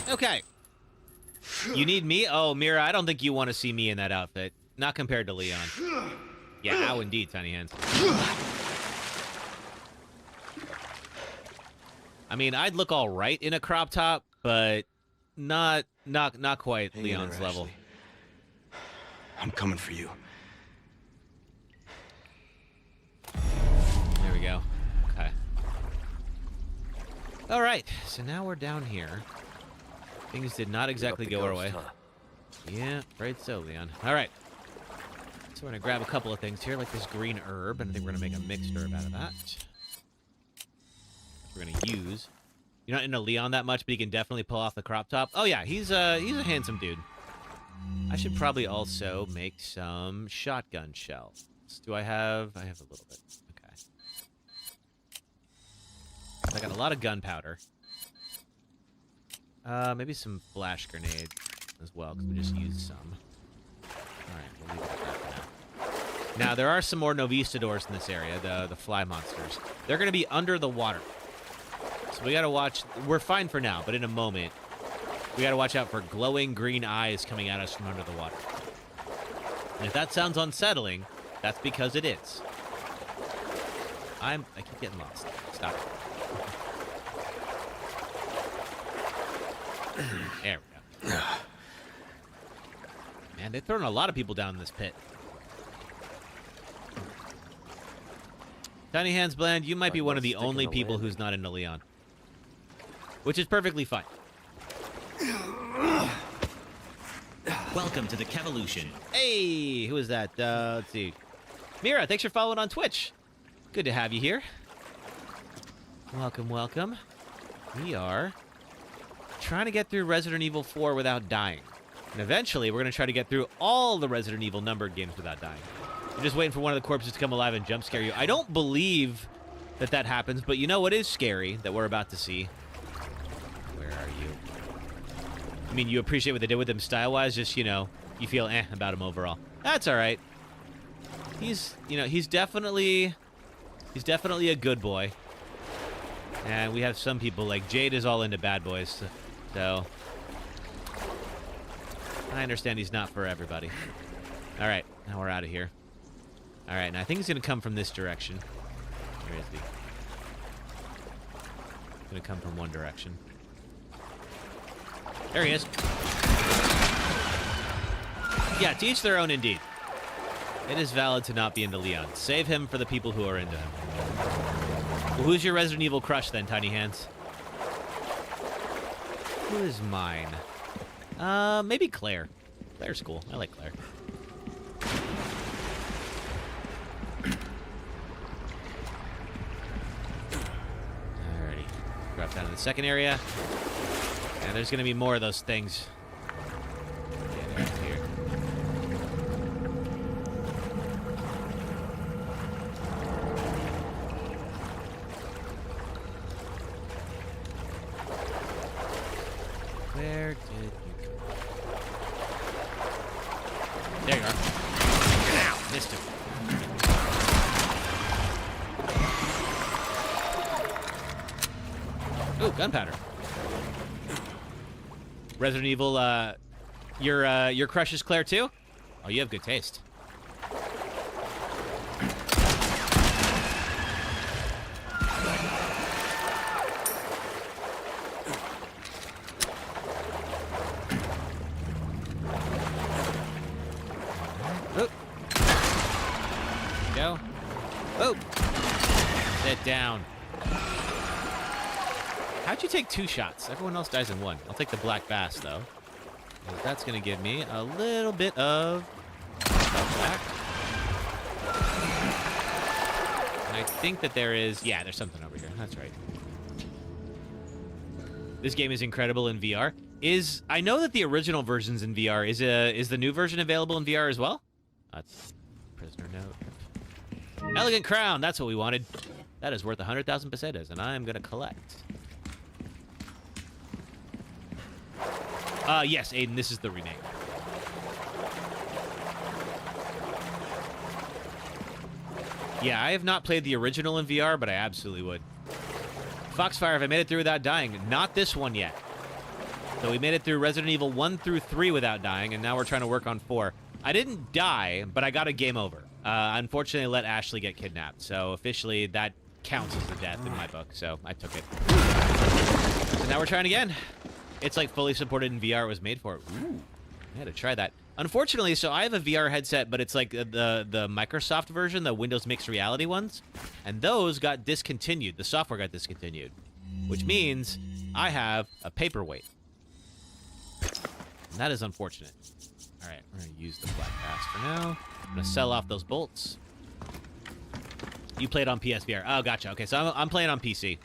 Okay. You need me? Oh, Mira, I don't think you want to see me in that outfit. Not compared to Leon. Yeah, ow, indeed, Tiny Hands. I mean, I'd look all right in a crop top, but not quite Leon's level. Ashley. I'm coming for you. There we go. Okay. All right, so now we're down here. Things did not exactly go our way. Yeah, right so, Leon. All right. So we're going to grab a couple of things here, like this green herb, and I think we're going to make a mixed herb out of that. We're going to use. You're not into Leon that much, but he can definitely pull off the crop top. Oh, yeah, he's a handsome dude. I should probably also make some shotgun shells. Do I have a little bit. Okay. I got a lot of gunpowder. Maybe some flash grenades as well, because we just used some. Alright, we'll leave it at that for now. Now, there are some more Novistadors in this area, the fly monsters. They're going to be under the water. So we got to watch. We're fine for now, but in a moment, we got to watch out for glowing green eyes coming at us from under the water. And if that sounds unsettling, that's because it is. I keep getting lost. Stop it. There we go. Man, they're throwing a lot of people down in this pit. Tiny Hands Bland, you might be one of the only people who's not into Leon. Which is perfectly fine. Welcome to the Kevolution. Hey, who is that? Let's see. Mira, thanks for following on Twitch. Good to have you here. Welcome, welcome. We are trying to get through Resident Evil 4 without dying. And eventually, we're going to try to get through all the Resident Evil numbered games without dying. We're just waiting for one of the corpses to come alive and jump scare you. I don't believe that that happens, but you know what is scary that we're about to see? Where are you? I mean, you appreciate what they did with him style-wise, just, you know, you feel about him overall. That's all right. He's, you know, he's definitely a good boy. And we have some people, like Jade is all into bad boys, so I understand he's not for everybody. All right, now we're out of here. All right, now I think he's going to come from this direction. Where is he? He's going to come from one direction. There he is. Yeah, to each their own indeed. It is valid to not be into Leon. Save him for the people who are into him. Well, who's your Resident Evil crush then, Tiny Hands? Who is mine? Maybe Claire. Claire's cool. I like Claire. Alrighty. Drop down to the second area. And there's gonna be more of those things. Get out here. Where did you go? There you are. Ow, missed him. Ooh, gunpowder. Resident Evil, your crush is Claire too? Oh, you have good taste. Oop. Go. Oop. Sit down. How'd you take 2 shots? Everyone else dies in 1. I'll take the black bass, though. That's going to give me a little bit of back. And I think that there is... Yeah, there's something over here. That's right. This game is incredible in VR. I know that the original version's in VR. Is the new version available in VR as well? That's prisoner note. Elegant crown. That's what we wanted. That is worth 100,000 pesetas, and I'm going to collect. Yes, Aiden, this is the remake. Yeah, I have not played the original in VR, but I absolutely would. Foxfire, have I made it through without dying? Not this one yet. So we made it through Resident Evil 1 through 3 without dying, and now we're trying to work on 4. I didn't die, but I got a game over. Unfortunately, I let Ashley get kidnapped, so officially that counts as a death in my book, so I took it. So now we're trying again. It's like fully supported in VR. It was made for it. Ooh, I had to try that. Unfortunately, so I have a VR headset, but it's like the Microsoft version, the Windows Mixed Reality ones, and those got discontinued. The software got discontinued, which means I have a paperweight. And that is unfortunate. All right, we're gonna use the black bass for now. I'm gonna sell off those bolts. You played on PSVR. Oh, gotcha. Okay, so I'm playing on PC.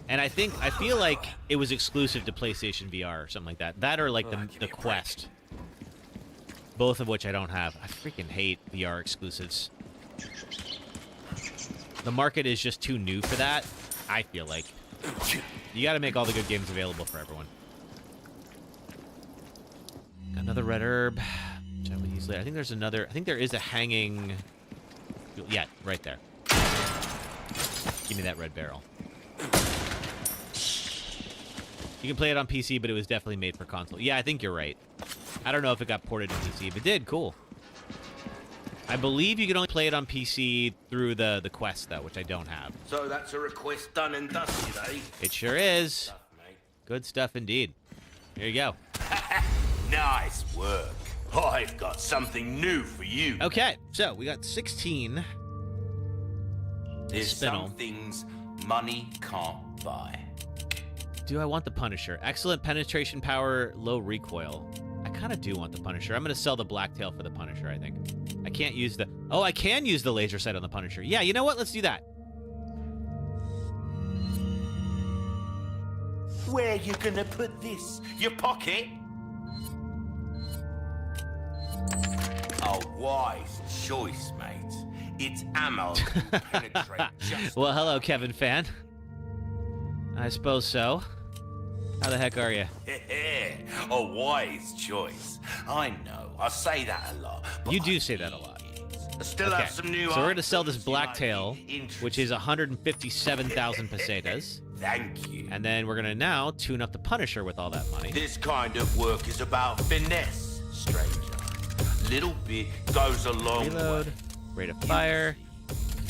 And I feel like it was exclusive to PlayStation VR or something like that. That or like the Quest. Both of which I don't have. I freaking hate VR exclusives. The market is just too new for that, I feel like. You gotta make all the good games available for everyone. Got another red herb. Which I would use later. I think there's another. I think there is a hanging. Yeah, right there. Give me that red barrel. You can play it on PC, but it was definitely made for console. Yeah, I think you're right. I don't know if it got ported to PC. If it did, cool. I believe you can only play it on PC through the Quest, though, which I don't have. So that's a request done and dusted, eh? It sure is. Stuff, mate. Good stuff indeed. Here you go. Nice work. I've got something new for you. Okay, so we got 16. There's Spinel. some things money can't buy. Do I want the Punisher? Excellent penetration power, low recoil. I kind of do want the Punisher. I'm going to sell the Blacktail for the Punisher, I think. I can't use the... Oh, I can use the laser sight on the Punisher. Yeah, you know what? Let's do that. Where you gonna put this? Your pocket? A wise choice, mate. It's ammo to penetrate just... Well, hello, Kevin fan. I suppose so. How the heck are you? A wise choice. I know, I say that a lot. But You do say that a lot. I still Okay, have some new so we're going to sell this items you might Blacktail, be interested which is 157,000 pesetas. Thank you. And then we're going to now tune up the Punisher with all that money. This kind of work is about finesse, stranger. Little bit goes a long Reload, way. rate of fire.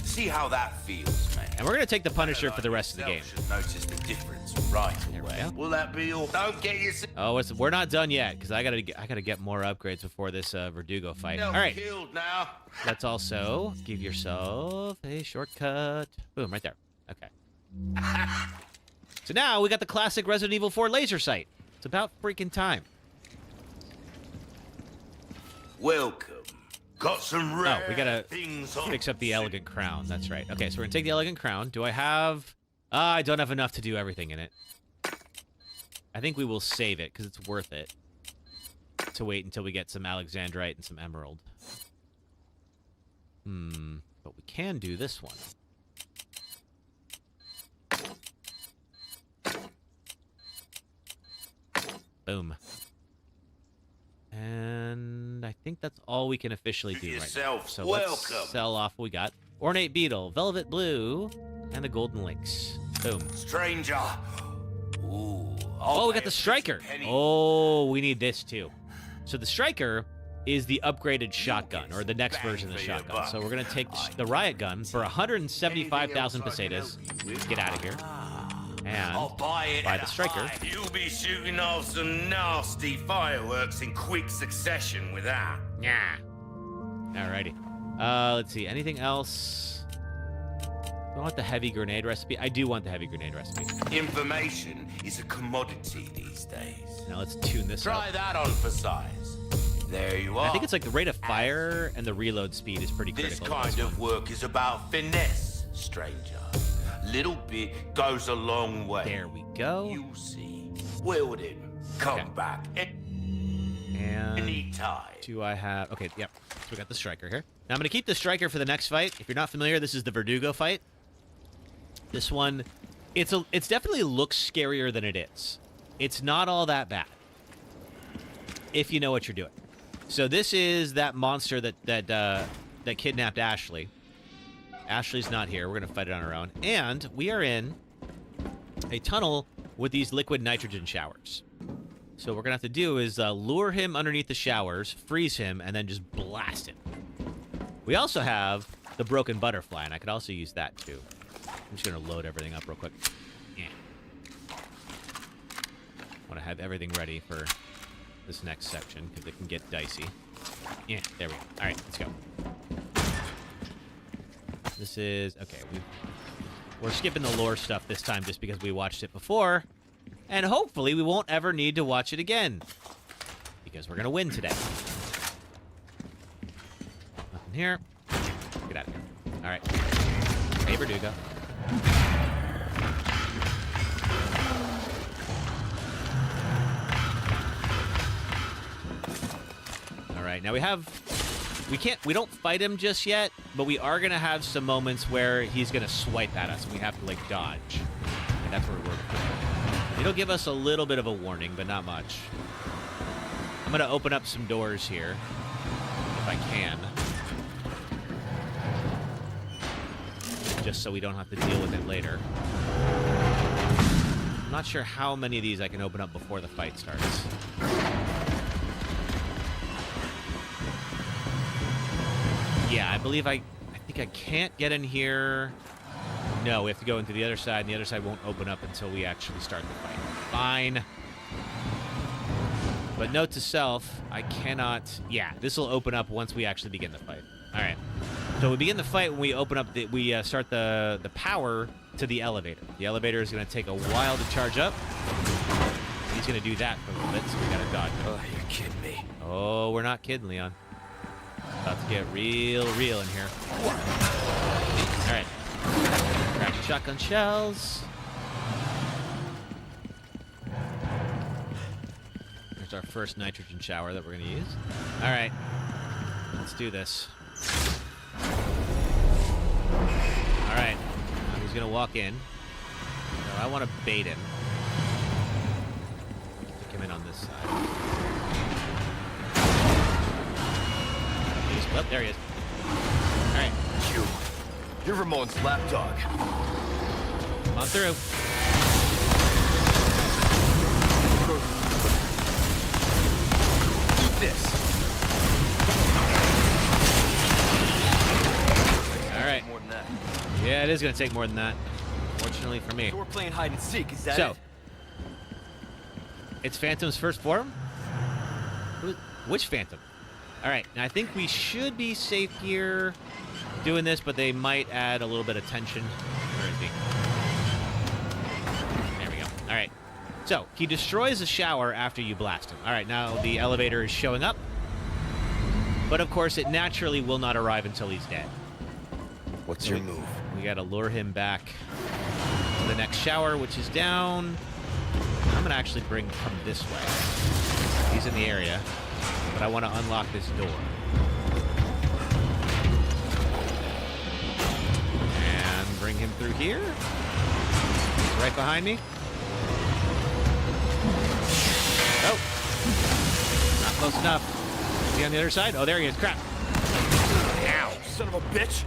See how that feels, man. And we're going to take the Punisher for the rest of the game. Should notice the difference right away. go. Will that be all? Don't get yourself Oh, we're not done yet because I gotta get more upgrades before this Verdugo fight. All right, killed now. let's also give yourself a shortcut. Boom, right there. Okay. So now we got the classic Resident Evil 4 laser sight. It's about freaking time. Welcome. Got some rare Oh, we gotta things on. fix up the elegant crown. That's right. Okay, so we're gonna take the elegant crown. Do I have? I don't have enough to do everything in it. I think we will save it because it's worth it to wait until we get some Alexandrite and some emerald. But we can do this one. Boom. And I think that's all we can officially do right now. So let's sell off what we got. Ornate Beetle, Velvet Blue, and the Golden Links. Boom. Stranger. Ooh. Oh, we got the Striker. Oh, we need this too. So the Striker is the upgraded shotgun, or the next version of the shotgun. So we're going to take the Riot Gun for 175,000 pesetas. Get out of here. And buy the Striker. You'll be shooting off some nasty fireworks in quick succession with that. Yeah. Alrighty. Let's see. Anything else? Do I want the heavy grenade recipe? I do want the heavy grenade recipe. Information is a commodity these days. Now let's tune this Try up. that on for size. There you are. I think it's like the rate of fire and the reload speed is pretty This critical. kind of work is about finesse, stranger. Little bit goes a long way. There we go. You'll see. Wield him. Come back And anytime. do I have... Okay, yep. So we got the Striker here. Now I'm going to keep the Striker for the next fight. If you're not familiar, this is the Verdugo fight. This one, it's definitely looks scarier than it is. It's not all that bad, if you know what you're doing. So this is that monster that kidnapped Ashley. Ashley's not here. We're going to fight it on our own. And we are in a tunnel with these liquid nitrogen showers. So what we're going to have to do is lure him underneath the showers, freeze him, and then just blast him. We also have the broken butterfly, and I could also use that too. I'm just going to load everything up real quick. Yeah. Want to have everything ready for this next section because it can get dicey. Yeah, there we go. All right, let's go. This is... Okay, we're skipping the lore stuff this time just because we watched it before. And hopefully we won't ever need to watch it again. Because we're going to win today. Nothing here. Get out of here. All right. Hey, Verdugo. All right, now we don't fight him just yet, but we are going to have some moments where he's going to swipe at us and we have to, like, dodge. And that's where we're... It'll give us a little bit of a warning, but not much. I'm going to open up some doors here, if I can. Just so we don't have to deal with it later. I'm not sure how many of these I can open up before the fight starts. Yeah, I believe I think I can't get in here. No, we have to go into the other side, and the other side won't open up until we actually start the fight. Fine. But note to self, I cannot... Yeah, this will open up once we actually begin the fight. All right. So we begin the fight when we open up we start the power to the elevator. The elevator is going to take a while to charge up. He's going to do that for a little bit, so we got to dodge. Oh, you're kidding me. Oh, we're not kidding, Leon. About to get real in here. All right. Crack shotgun shells. There's our first nitrogen shower that we're going to use. All right. Let's do this. All right. Now he's going to walk in. So I want to bait him. Pick him in on this side. Oh, there he is. All right. You're Ramon's lapdog. Come on through. Eat this. All right. More than that. Yeah, it is going to take more than that. Fortunately for me. So we're playing hide and seek, is that So, it? it's Phantom's first form? Which Phantom? All right, now I think we should be safe here doing this, but they might add a little bit of tension. Where is he? There we go. All right. So, he destroys the shower after you blast him. All right, now the elevator is showing up. But, of course, it naturally will not arrive until he's dead. What's your move? We got to lure him back to the next shower, which is down. I'm going to actually bring him this way. He's in the area. But I want to unlock this door. And bring him through here. He's right behind me. Oh. Not close enough. Is he on the other side? Oh, there he is. Crap. Ow, son of a bitch.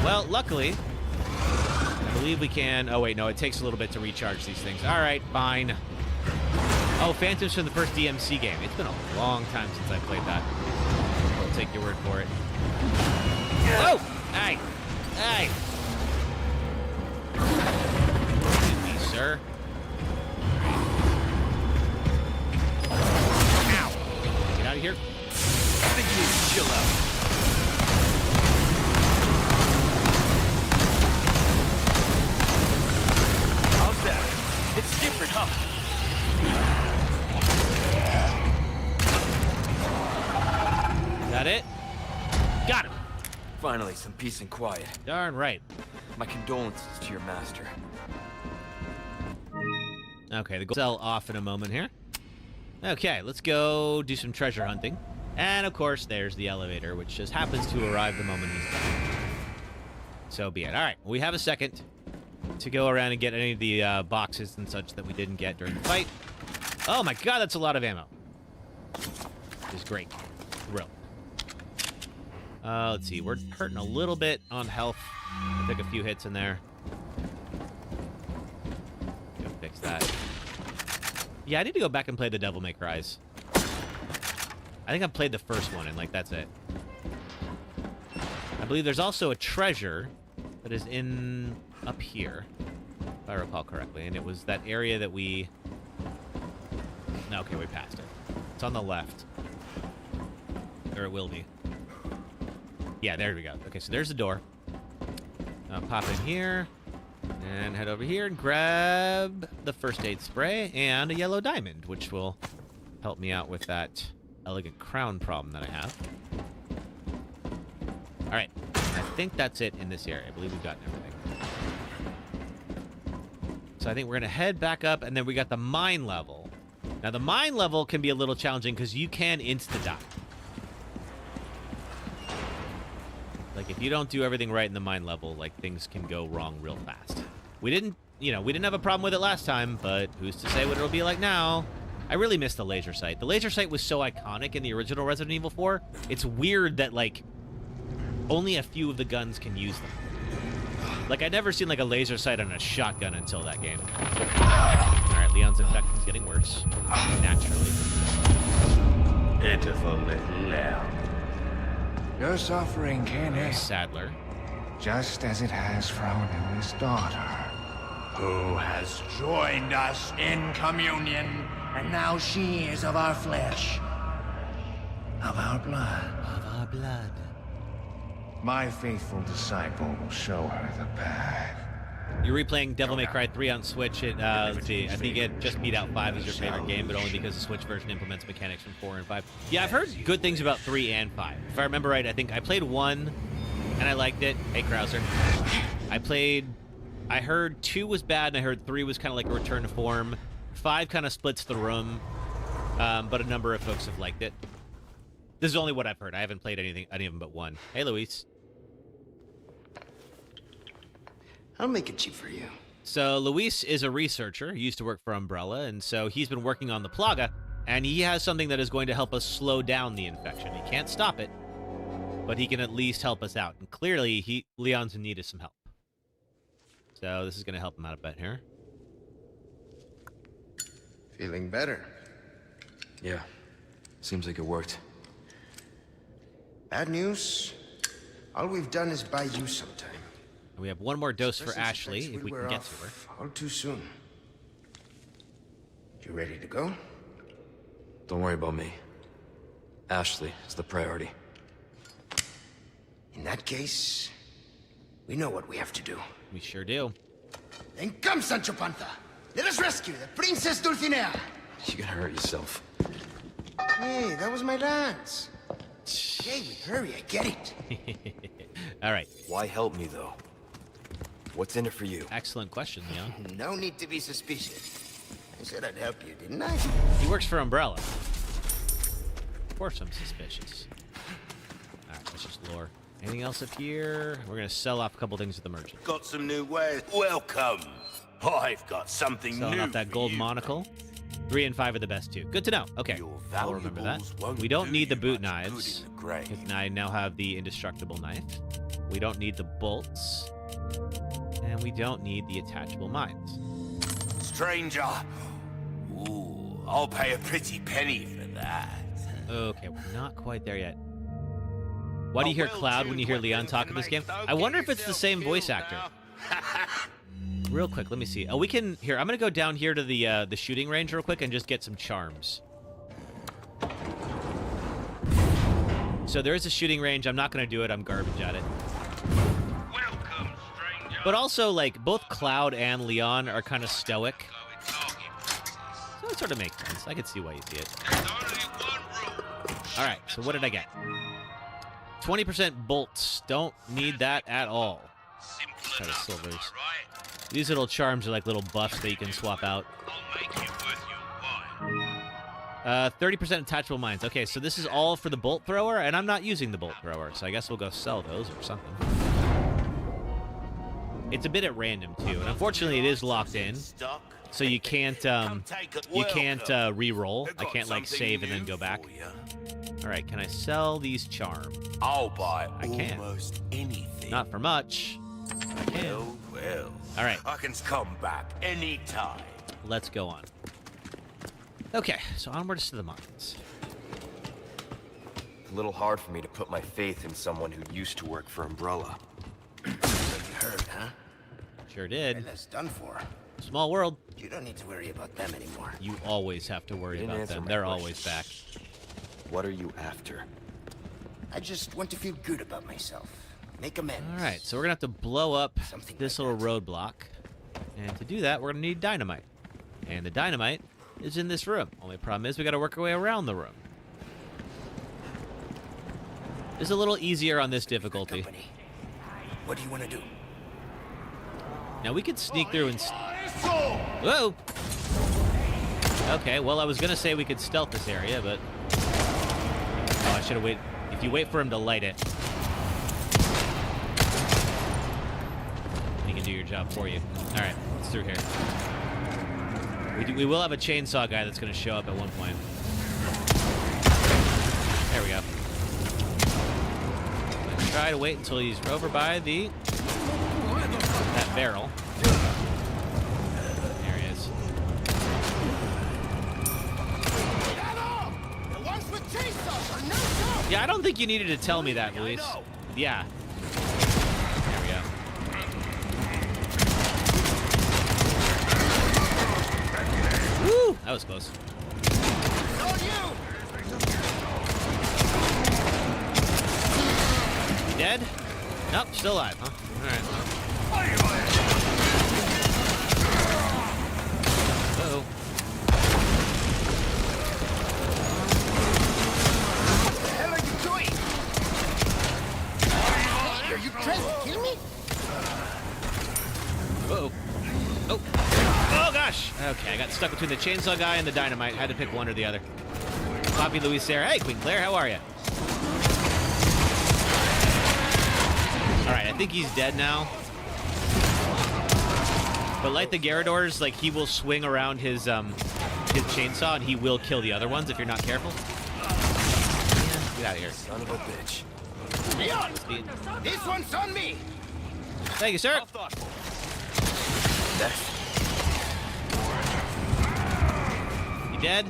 Well, luckily, I believe we can... Oh, wait, no. It takes a little bit to recharge these things. All right, fine. Oh, Phantoms from the first DMC game. It's been a long time since I played that. I'll take your word for it. Oh! Hey! Hey! Excuse me, sir. Ow! Get out of here. I think you need to chill out. How's that? It's different, huh? That it? Got him. Finally, some peace and quiet. Darn right. My condolences to your master. Okay, the gold cell off in a moment here. Okay, let's go do some treasure hunting. And of course, there's the elevator, which just happens to arrive the moment he's done. So be it. All right, we have a second to go around and get any of the boxes and such that we didn't get during the fight. Oh my god, that's a lot of ammo. Which is great. Real. Let's see, we're hurting a little bit on health. I took a few hits in there. Go fix that. Yeah, I need to go back and play the Devil May Cry's. I think I've played the first one, and, like, that's it. I believe there's also a treasure that is in... up here, if I recall correctly. And it was that area that we... No, okay, we passed it. It's on the left. Or it will be. Yeah, there we go. Okay, so there's the door. I'll pop in here. And head over here and grab the first aid spray and a yellow diamond, which will help me out with that elegant crown problem that I have. All right. I think that's it in this area. I believe we've gotten everything. So I think we're going to head back up, and then we got the mine level. Now, the mine level can be a little challenging because you can insta-die. Like, if you don't do everything right in the mine level, like, things can go wrong real fast. We didn't have a problem with it last time, but who's to say what it'll be like now? I really miss the laser sight. The laser sight was so iconic in the original Resident Evil 4. It's weird that, like, only a few of the guns can use them. Like, I'd never seen, like, a laser sight on a shotgun until that game. Alright, Leon's infection's getting worse. Naturally. It is a little lamb. Your suffering, Kenneth, Sadler. just as it has for our newest daughter. who has joined us in communion, and now she is of our flesh, of our blood. Of our blood. My faithful disciple will show her the path. You're replaying Devil May Cry 3 on Switch. Let's see, I think it just beat out 5 as your favorite game, but only because the Switch version implements mechanics from 4 and 5. Yeah, I've heard good things about 3 and 5. If I remember right, I think I played 1, and I liked it. Hey, Krauser. I heard 2 was bad, and I heard 3 was kind of like a return to form. 5 kind of splits the room, but a number of folks have liked it. This is only what I've heard. I haven't played any of them but 1. Hey, Luis. I'll make it cheap for you. So Luis is a researcher. He used to work for Umbrella, and so he's been working on the Plaga, and he has something that is going to help us slow down the infection. He can't stop it, but he can at least help us out. And clearly, Leon's in need of some help. So this is going to help him out a bit here. Feeling better? Yeah. Seems like it worked. Bad news. All we've done is buy you some time. We have one more dose for Ashley, if we can get to her. All too soon. You ready to go? Don't worry about me. Ashley is the priority. In that case, we know what we have to do. We sure do. Then come, Sancho Panza. Let us rescue the Princess Dulcinea. You're gonna hurt yourself. Hey, that was my dance. Hey, hurry, I get it. All right. Why help me, though? What's in it for you? Excellent question, Leon. No need to be suspicious. I said I'd help you, didn't I? He works for Umbrella. Of course I'm suspicious. All right, let's just lure. Anything else up here? We're going to sell off a couple things at the merchant. Got some new wares. Welcome. I've got something Selling new off that gold monocle. 3 and 5 are the best too. Good to know. Okay, I'll remember that. We don't need the boot knives. And I now have the indestructible knife. We don't need the bolts. And we don't need the attachable mines. Stranger. Ooh, I'll pay a pretty penny for that. Okay, we're not quite there yet. Why do you hear Cloud when you hear Leon talk in this game? I wonder if it's the same voice actor. Real quick, let me see. Oh, we can... Here, I'm going to go down here to the shooting range real quick and just get some charms. So there is a shooting range. I'm not going to do it. I'm garbage at it. Welcome, stranger. But also, like, both Cloud and Leon are kind of stoic. So it sort of makes sense. I can see why you see it. All right, so what did I get? 20% bolts. Don't need that at all. Try the silvers. These little charms are like little buffs that you can swap out. 30% attachable mines. Okay, so this is all for the bolt thrower, and I'm not using the bolt thrower, so I guess we'll go sell those or something. It's a bit at random too, and unfortunately it is locked in, so you can't re-roll. I can't like save and then go back. All right, can I sell these charms? I'll buy almost anything. Not for much. I can. Well. All right. I can come back anytime. Let's go on. Okay, so onwards to the mines. A little hard for me to put my faith in someone who used to work for Umbrella. You heard, huh? Sure did. Well, that's done for. Small world. You don't need to worry about them anymore. You always have to worry about them. They're always back. What are you after? I just want to feel good about myself. Make amends. All right, so we're going to have to blow up this little roadblock. And to do that, we're going to need dynamite. And the dynamite is in this room. Only problem is we got to work our way around the room. It's a little easier on this difficulty. What do you want to do? Now we could sneak through and... Whoa! Okay, well, I was going to say we could stealth this area, but... Oh, I should have waited. If you wait for him to light it, he can do your job for you. All right, it's through here. We will have a chainsaw guy that's going to show up at one point. There we go. Let's try to wait until he's over by that barrel. There he is. Yeah, I don't think you needed to tell me that, Luis. Yeah. There we go. Woo! That was close. You dead? Nope, still alive, huh? Alright. Uh-oh. What the hell are you doing? Are you trying to kill me? Uh-oh. Oh. Oh, gosh. Okay, I got stuck between the chainsaw guy and the dynamite. Had to pick one or the other. Poppy, Louise, Sarah. Hey, Queen Claire, how are you? All right, I think he's dead now. But like the Garradors, like he will swing around his chainsaw and he will kill the other ones if you're not careful. Get out of here. Son of a bitch. Leon! This one's on me! Thank you, sir. You dead?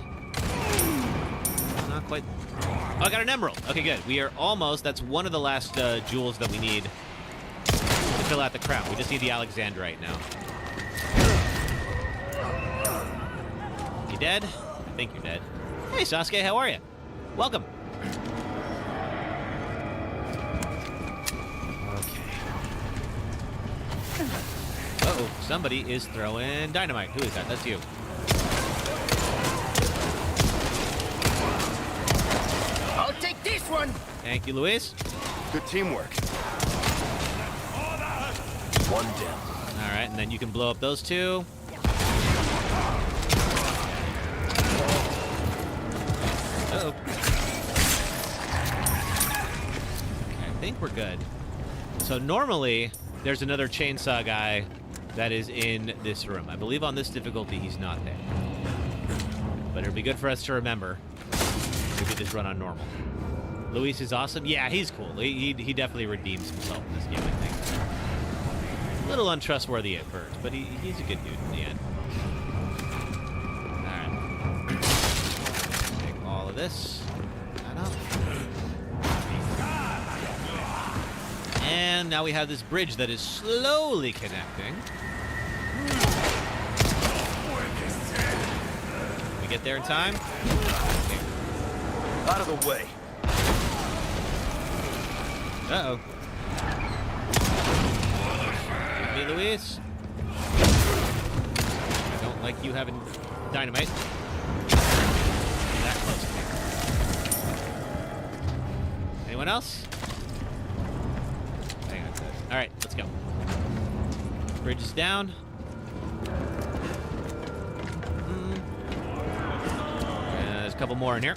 Not quite. Oh, I got an emerald. Okay, good. We are almost. That's one of the last jewels that we need to fill out the crown. We just need the Alexandrite now. You dead? I think you're dead. Hey, Sasuke, how are you? Welcome. Uh-oh, somebody is throwing dynamite. Who is that? That's you. I'll take this one! Thank you, Luis. Good teamwork. One down. All right, and then you can blow up those two. Uh-oh. Okay, I think we're good. So normally, there's another chainsaw guy that is in this room. I believe on this difficulty, he's not there. But it'll be good for us to remember if we just run on normal. Luis is awesome. Yeah, he's cool. He definitely redeems himself in this game, I think. A little untrustworthy at first, but he's a good dude in the end. All right. Take all of this. That up. And now we have this bridge that is slowly connecting. We get there in time? Out of the way. Uh-oh. Give me, Luis. I don't like you having dynamite. That close to me. Anyone else? Hang on. All right, let's go. Bridge is down. There's a couple more in here.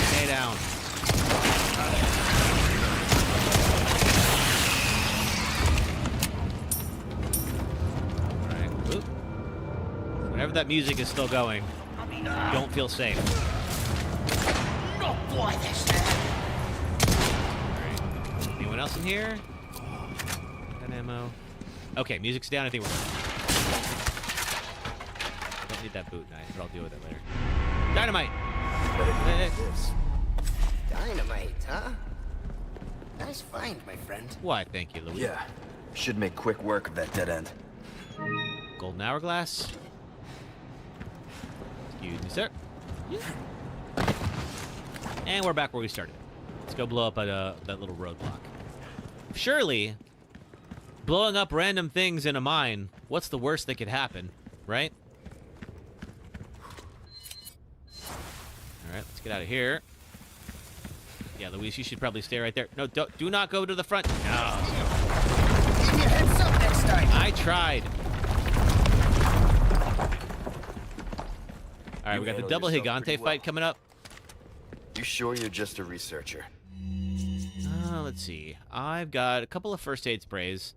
Stay down. All right. Oop. Whenever that music is still going, don't feel safe. Alright. Anyone else in here? Got ammo. Okay, music's down. I think we're good. Don't need that boot knife, but I'll deal with it later. Dynamite! Hey. Dynamite, huh? Nice find, my friend. Why, thank you, Louis. Yeah. Should make quick work of that dead end. Golden hourglass. Excuse me, sir. And we're back where we started. Let's go blow up at that little roadblock. Surely, blowing up random things in a mine, what's the worst that could happen, right? Alright, let's get out of here. Yeah, Luis, you should probably stay right there. No, do not go to the front. No. Give me a heads up next time. I tried. Alright, we got the double Gigante fight coming up. You sure you're just a researcher? Let's see. I've got a couple of first aid sprays.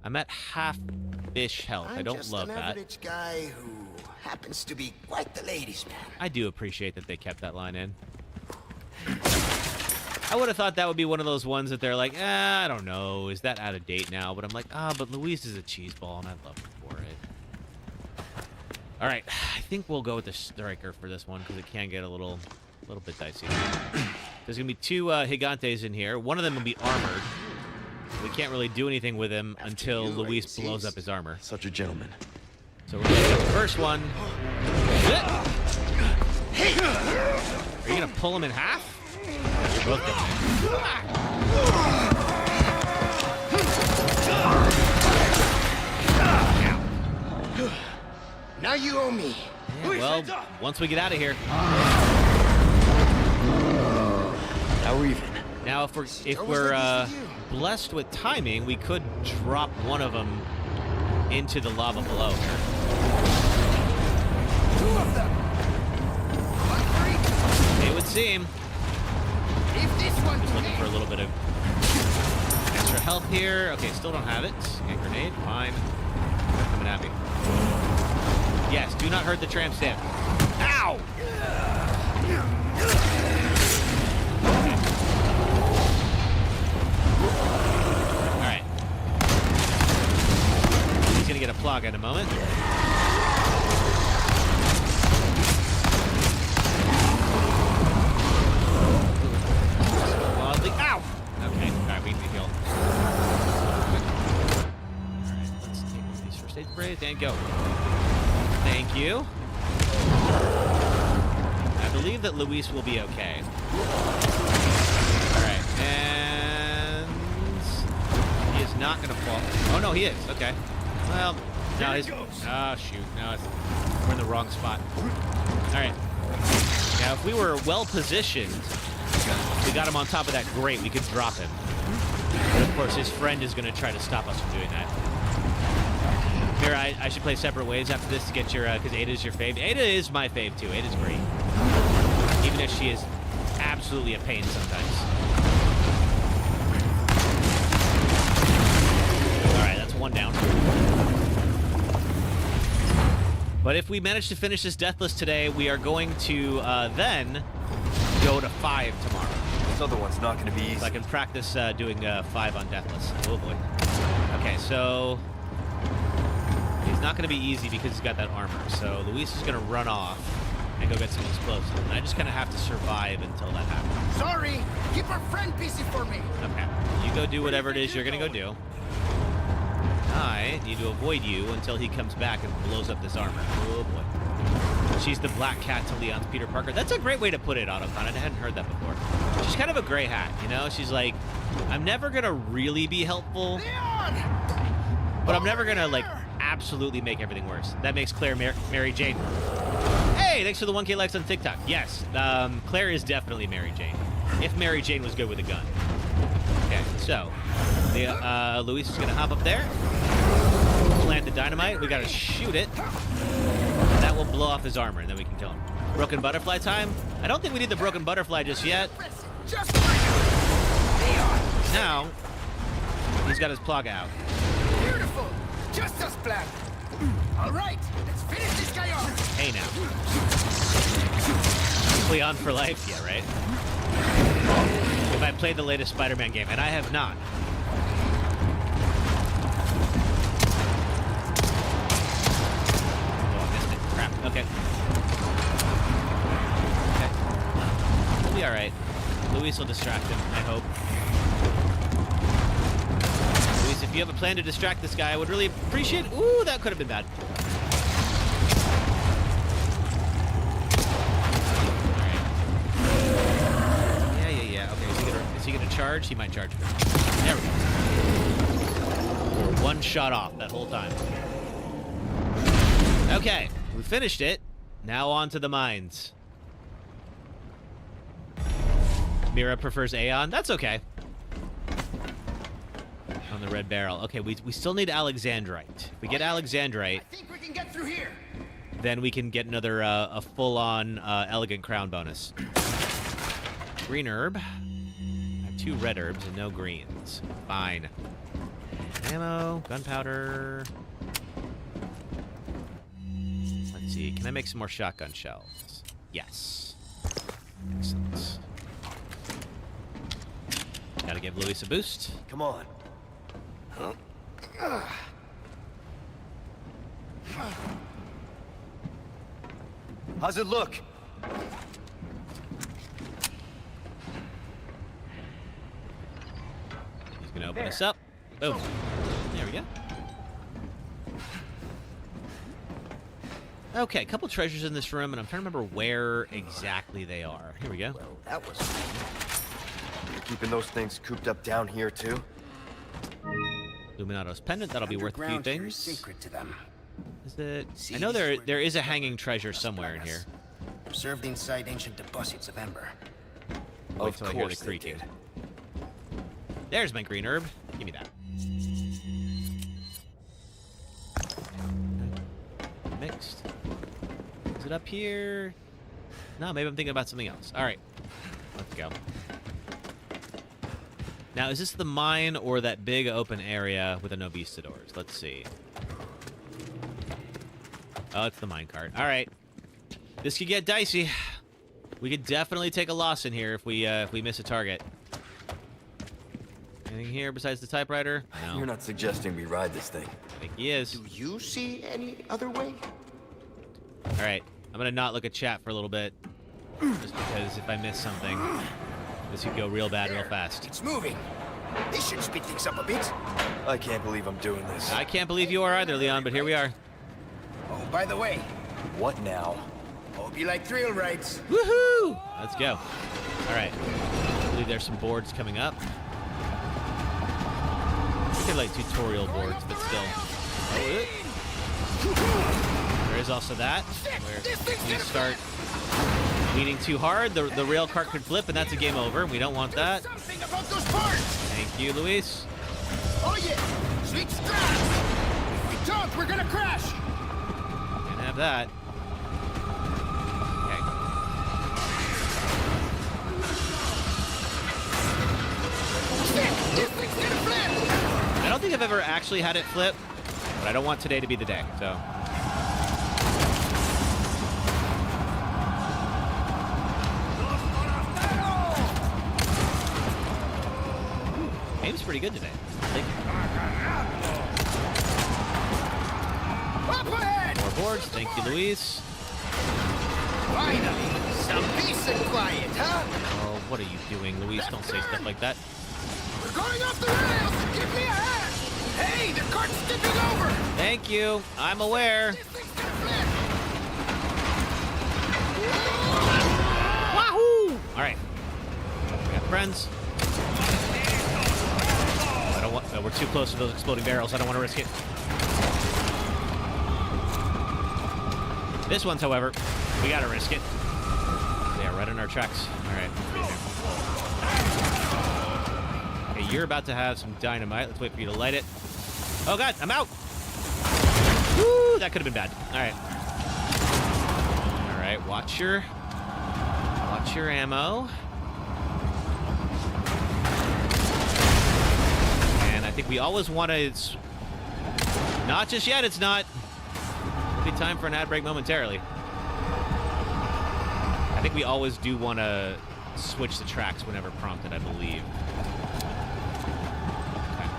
I'm at half-ish health. I don't love that. I'm just an average guy who happens to be quite the ladies' man. I do appreciate that they kept that line in. I would have thought that would be one of those ones that they're like, I don't know, is that out of date now? But I'm like, but Luis is a cheeseball, and I love him for it. All right, I think we'll go with the striker for this one because it can get a little bit dicey. There's gonna be two Gigantes in here. One of them will be armored. we can't really do anything with him until Luis blows up his armor. Such a gentleman. So we're gonna get the first one. Are you gonna pull him in half? You're both Ow. Now you owe me. Yeah, well, once we get out of here. Now we're even. Now, if we're blessed with timing, we could drop one of them into the lava below. Two of them. It would seem. Leave this one Just to looking me. for a little bit of extra health here. Okay, still don't have it. Okay, grenade, fine. Coming at me. Yes, do not hurt the tramp stamp. Ow! Alright. He's gonna get a plug in a moment. Ow! Okay, alright, we need to heal. Alright, let's take one of these first aid sprays and go. Thank you. I believe that Luis will be okay. Alright, and he is not gonna fall. Oh no, he is, okay. Well, no, he's. Oh shoot, no, we're in the wrong spot. Alright. Now if we were well positioned, we got him on top of that grate, we could drop him. But of course his friend is gonna try to stop us from doing that. Here, I should play separate ways after this to get your, because Ada's your fave. Ada is my fave too. Ada's great. Even if she is absolutely a pain sometimes. Alright, that's one down. But if we manage to finish this Deathless today, we are going to then go to 5 tomorrow. This other one's not gonna be easy. So I can practice doing 5 on Deathless. Oh boy. Okay, so he's not going to be easy because he's got that armor. So Luis is going to run off and go get some explosives. And I just kind of have to survive until that happens. Sorry, keep our friend busy for me. Okay, you go do whatever it is you're going to go do. I need to avoid you until he comes back and blows up this armor. Oh boy. She's the black cat to Leon's Peter Parker. That's a great way to put it, Autocon. I hadn't heard that before. She's kind of a gray hat, you know? She's like, I'm never going to really be helpful, but I'm never going to, like, absolutely make everything worse. That makes Claire Mary Jane. Hey, thanks for the 1K likes on TikTok. Yes, Claire is definitely Mary Jane. If Mary Jane was good with a gun. Okay, so Luis is gonna hop up there, plant the dynamite. We gotta shoot it. That will blow off his armor, and then we can kill him. Broken butterfly time. I don't think we need the broken butterfly just yet. Now he's got his plug out. Beautiful. Just as planned. All right, let's finish this guy off. Hey now. Leon for life, yeah, right? If I played the latest Spider-Man game, and I have not. Oh, I missed it. Crap. Okay. Okay. We'll be all right. Luis will distract him, I hope. Luis, if you have a plan to distract this guy, I would really appreciate. Ooh, that could have been bad. Is he gonna charge? He might charge. There we go. We're one shot off that whole time. Okay, we finished it. Now on to the mines. Mira prefers Aeon. That's okay. On the red barrel. Okay, we still need Alexandrite. If we get Alexandrite, I think we can get through here. Then we can get another a full-on elegant crown bonus. Green herb. 2 red herbs and no greens. Fine. Ammo, gunpowder. Let's see. Can I make some more shotgun shells? Yes. Excellent. Gotta give Luis a boost. Come on. How's it look? He's gonna open us up. Boom. There we go. Okay, a couple treasures in this room, and I'm trying to remember where exactly they are. Here we go. Well, that was fun. You're keeping those things cooped up down here, too? Luminato's pendant, that'll be worth a few Underground here is things. secret to them. Is it? See, I know this is there where is a the hanging treasure somewhere in here. Preserved inside ancient deposits of Ember. Wait till I hear the creaking. There's my green herb. Give me that. Mixed. Is it up here? No, maybe I'm thinking about something else. All right, let's go. Now, is this the mine or that big open area with the no doors? Let's see. Oh, it's the minecart. All right. This could get dicey. We could definitely take a loss in here if we miss a target. Anything here besides the typewriter? No. You're not suggesting we ride this thing. I think he is. Do you see any other way? All right. I'm going to not look at chat for a little bit. Just because if I miss something, this could go real bad real fast. It's moving. This should speed things up a bit. I can't believe I'm doing this. I can't believe you are either, Leon, but here we are. Oh, by the way, What now? hope you like thrill rides. Woohoo! Let's go. All right. I believe there's some boards coming up. I think like tutorial boards, but still. Oh, there is also that, where you start leaning too hard, the rail cart could flip, and that's a game over. We don't want that. Something about those parts. Thank you, Luis. Oh yeah, switch straps. If we don't, we're gonna crash. Can't have that. This thing's gonna flip. I don't think I've ever actually had it flip, but I don't want today to be the day, so. Aim's pretty good today. Thank you. Up ahead. More boards. Thank you, Luis. Finally, some peace and quiet, huh? Oh, what are you doing, Luis? Don't say stuff like that. We're going off the rails. Give me a hand. Hey, the cart's tipping over. Thank you. I'm aware. This thing's gonna flip. Wahoo! All right. We got friends. I don't want. We're too close to those exploding barrels. I don't want to risk it. This one's, however, we gotta risk it. Yeah, right on our tracks. All right. Okay, you're about to have some dynamite. Let's wait for you to light it. Oh God, I'm out. Woo! That could have been bad. All right. All right. Watch your ammo. And I think we always want to. Not just yet. It's not. It'll be time for an ad break momentarily. I think we always do want to switch the tracks whenever prompted, I believe. Okay.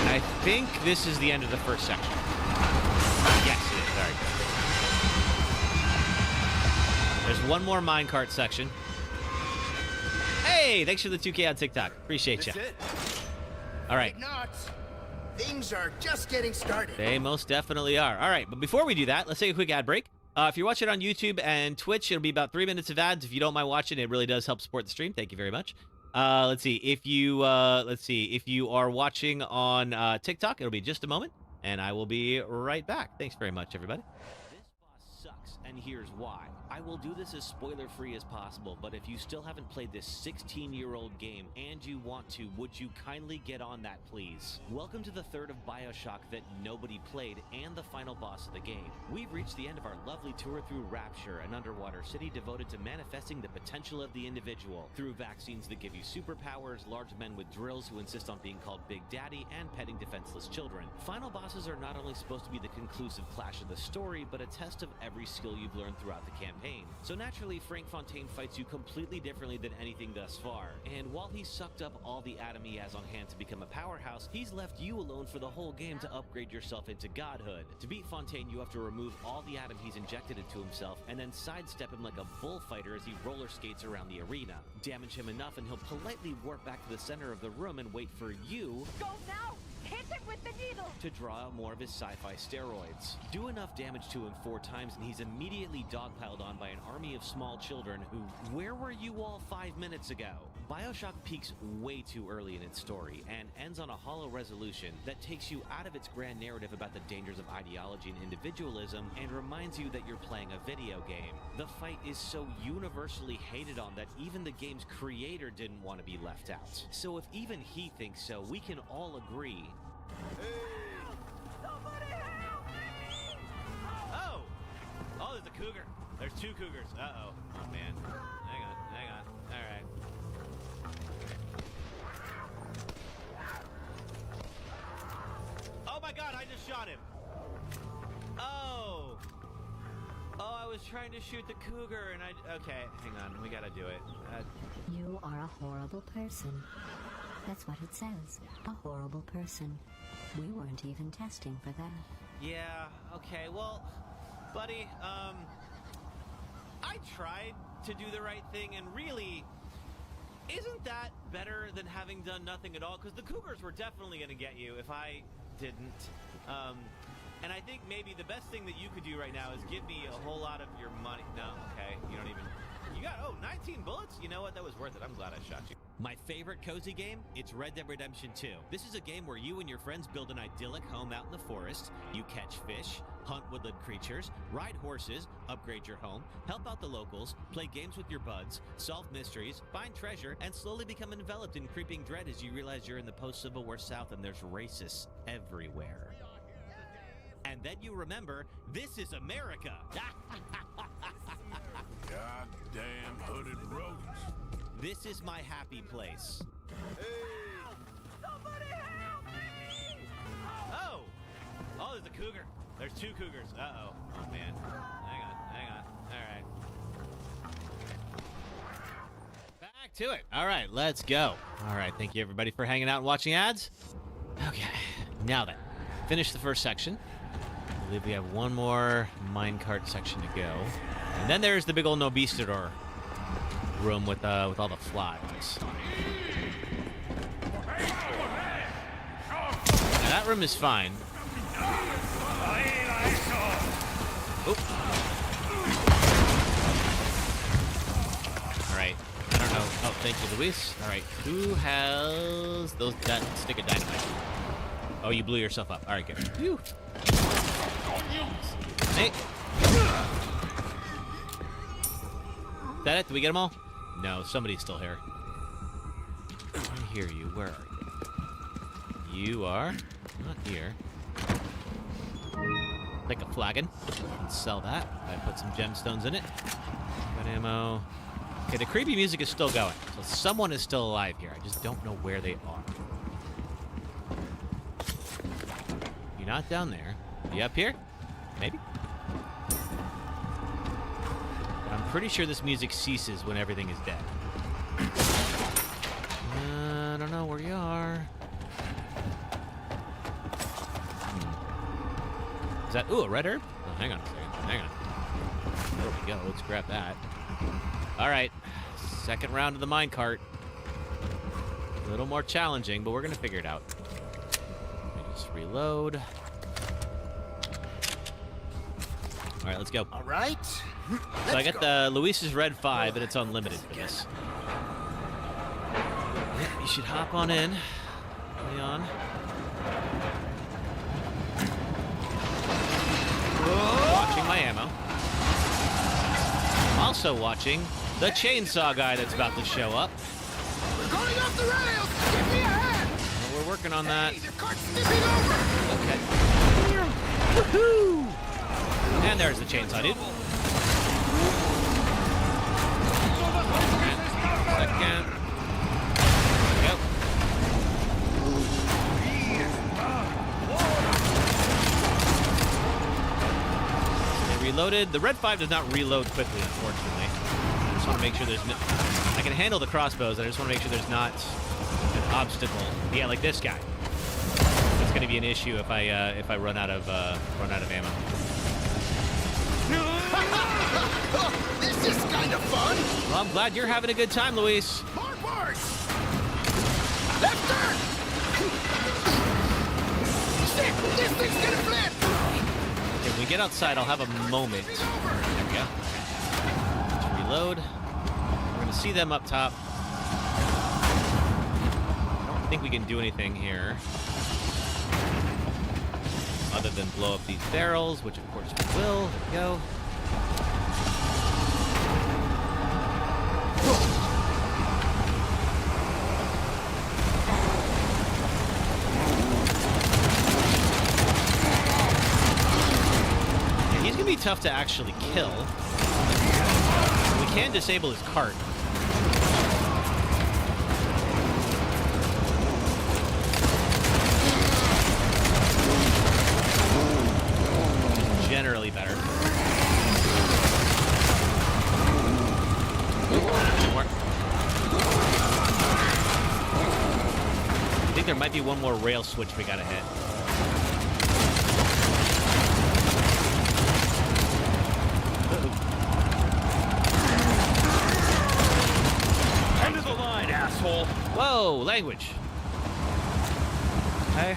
And I think this is the end of the first section. Yes, it is. All right. There's one more minecart section. Hey, thanks for the 2K on TikTok. Appreciate you. All right. Not. Things are just getting started. They most definitely are. All right, but before we do that, let's take a quick ad break. If you're watching on YouTube and Twitch, it'll be about 3 minutes of ads. If you don't mind watching, it really does help support the stream. Thank you very much. Let's see. If you are watching on TikTok, it'll be just a moment, and I will be right back. Thanks very much, everybody. This boss sucks, and here's why. I will do this as spoiler-free as possible, but if you still haven't played this 16-year-old game and you want to, would you kindly get on that, please? Welcome to the third of BioShock that nobody played and the final boss of the game. We've reached the end of our lovely tour through Rapture, an underwater city devoted to manifesting the potential of the individual through vaccines that give you superpowers, large men with drills who insist on being called Big Daddy, and petting defenseless children. Final bosses are not only supposed to be the conclusive clash of the story, but a test of every skill you've learned throughout the campaign. So naturally, Frank Fontaine fights you completely differently than anything thus far. And while he's sucked up all the Adam he has on hand to become a powerhouse, he's left you alone for the whole game to upgrade yourself into godhood. To beat Fontaine, you have to remove all the Adam he's injected into himself and then sidestep him like a bullfighter as he roller skates around the arena. Damage him enough and he'll politely warp back to the center of the room and wait for you Go now! Hit it with the needle! to draw out more of his sci-fi steroids. Do enough damage to him 4 times and he's immediately dogpiled on by an army of small children who, where were you all 5 minutes ago? BioShock peaks way too early in its story and ends on a hollow resolution that takes you out of its grand narrative about the dangers of ideology and individualism and reminds you that you're playing a video game. The fight is so universally hated on that even the game's creator didn't want to be left out. So if even he thinks so, we can all agree. Somebody help me! Oh! Oh, there's a cougar. There's 2 cougars. Uh-oh. Oh, man. Hang on. All right. Oh, my God, I just shot him. Oh. Oh, I was trying to shoot the cougar, and okay, hang on. We gotta do it. You are a horrible person. That's what it says. A horrible person. We weren't even testing for that. Yeah, okay, well, buddy, I tried to do the right thing, and really, isn't that better than having done nothing at all? Because the cougars were definitely going to get you if I didn't. And I think maybe the best thing that you could do right now is give me a whole lot of your money. No, okay, you don't even... You got, 19 bullets? You know what? That was worth it. I'm glad I shot you. My favorite cozy game? It's Red Dead Redemption 2. This is a game where you and your friends build an idyllic home out in the forest. You catch fish, hunt woodland creatures, ride horses, upgrade your home, help out the locals, play games with your buds, solve mysteries, find treasure, and slowly become enveloped in creeping dread as you realize you're in the post-Civil War South and there's racists everywhere. And then you remember, this is America. Goddamn hooded rodents. This is my happy place. Somebody help me! Oh! Oh, there's a cougar. There's 2 cougars. Uh-oh. Oh, man. Hang on. All right. Back to it. All right, let's go. All right, thank you, everybody, for hanging out and watching ads. Okay, now then. Finish the first section. I believe we have one more minecart section to go. And then there's the big old Nobistador room with all the flies. Now, that room is fine. Oop. All right. I don't know. Oh, thank you, Luis. All right. Who has that stick of dynamite? Oh, you blew yourself up. All right, good. Phew. Hey. Is that it? Did we get them all? No, somebody's still here. I hear you. Where are you? You are not here. Take a flagon and sell that. I put some gemstones in it. Got ammo. Okay, the creepy music is still going. So someone is still alive here. I just don't know where they are. You're not down there. Are you up here? Maybe. I'm pretty sure this music ceases when everything is dead. I don't know where you are. Is that... Ooh, a red herb? Oh, hang on a second. Hang on. There we go. Let's grab that. All right. Second round of the minecart. A little more challenging, but we're going to figure it out. Let me just reload. All right, let's go. All right. So I got the Luis's Red 5, and it's unlimited for this. Yep, you should hop on in. Leon. Watching my ammo. Also watching the chainsaw guy that's about to show up. We're going off the rails. Give me a hand. Well, we're working on that. Hey, the cart's tipping over. Okay. Woohoo! And there's the chainsaw, dude. Second. Yep. Stay reloaded. The Red 5 does not reload quickly, unfortunately. I just want to make sure there's no... I can handle the crossbows. I just want to make sure there's not an obstacle. Yeah, like this guy. It's going to be an issue if I run out of ammo. This is kind of fun. Well, I'm glad you're having a good time, Luis. More bars. Left turn. Shit, this thing's gonna flip. Okay, when we get outside, I'll have a moment. There we go. Let's reload. We're going to see them up top. I don't think we can do anything here other than blow up these barrels, which of course we will. There we go. Yeah, he's gonna be tough to actually kill. We can disable his cart. Generally better. More. I think there might be one more rail switch we gotta hit. End of the line, asshole. Whoa, language. Okay.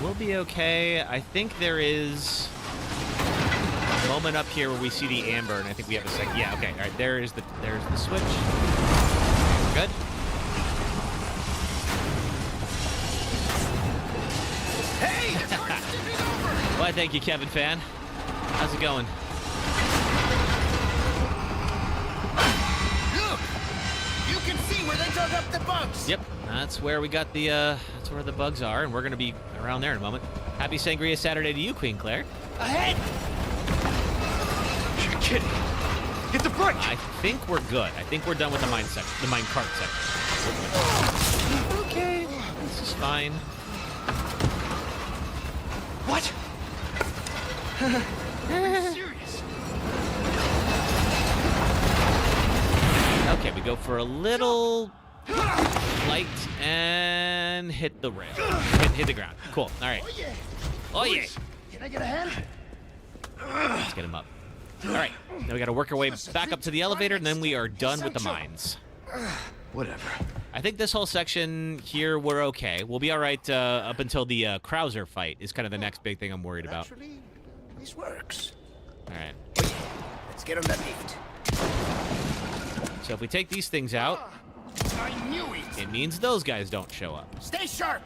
We'll be okay. I think there is a moment up here where we see the amber, and I think we have a second. Yeah, okay. All right, there's the switch. We're good. Hey, the cart's tipping over. Why, thank you, Kevin fan. How's it going? Look, you can see where they dug up the bugs. Yep, that's where we got the. That's where the bugs are, and we're gonna be around there in a moment. Happy Sangria Saturday to you, Queen Claire. Ahead. You're kidding. Get the brake. I think we're good. I think we're done with the mine section, the mine cart section. Okay, this is fine. What? Are you serious? Okay, we go for a little light and hit the rail. Hit the ground. Cool. All right. Oh yeah. Can I get a hand? Let's get him up. All right. Now we got to work our way back up to the elevator, and then we are done with the mines. Whatever. I think this whole section here, we're okay. We'll be all right up until the Krauser fight is kind of the next big thing I'm worried about. Actually, this works. All right. Let's get on that lift. So if we take these things out, I knew it. it means those guys don't show up. Stay sharp.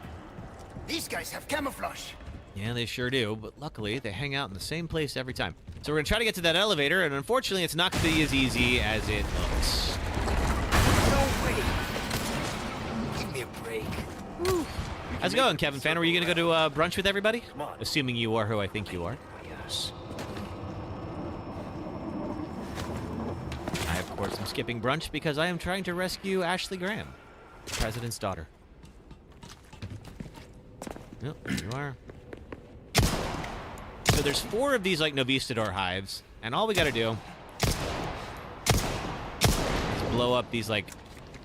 These guys have camouflage. Yeah, they sure do, but luckily they hang out in the same place every time. So we're gonna try to get to that elevator, and unfortunately it's not gonna be as easy as it looks. No way. Give me a break. How's it going, Kevin fan? Are you gonna go to brunch with everybody? Assuming you are who I think you are. Yes. I, of course, am skipping brunch because I am trying to rescue Ashley Graham, the president's daughter. Yep, there you are. So there's 4 of these, like, Novistador hives, and all we gotta do is blow up these, like,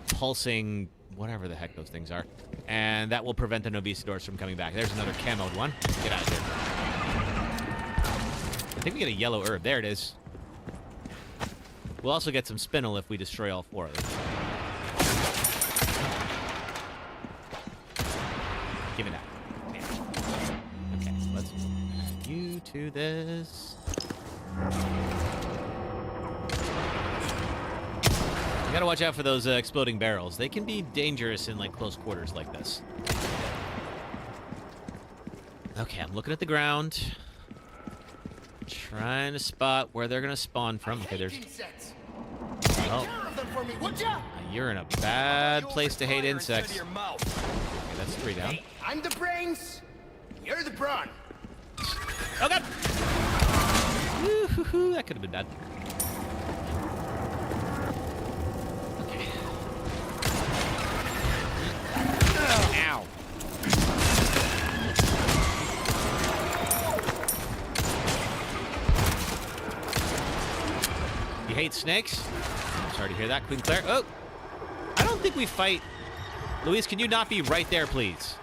pulsing, whatever the heck those things are, and that will prevent the Novistadors from coming back. There's another camoed one. Get out of here. I think we get a yellow herb. There it is. We'll also get some spinel if we destroy all 4 of them. Give me that. Okay, so let's add you to this. You gotta watch out for those exploding barrels. They can be dangerous in like close quarters like this. Okay, I'm looking at the ground. Trying to spot where they're gonna spawn from. Okay, there's... Oh. You're in a bad place to hate insects. Okay, that's 3 down. Hey, I'm the brains. You're the brawn. Oh god! Woo-hoo-hoo, that could have been bad. Okay. Ow. hate snakes. I'm sorry to hear that, Queen Claire. Oh! I don't think we fight... Luis, can you not be right there, please?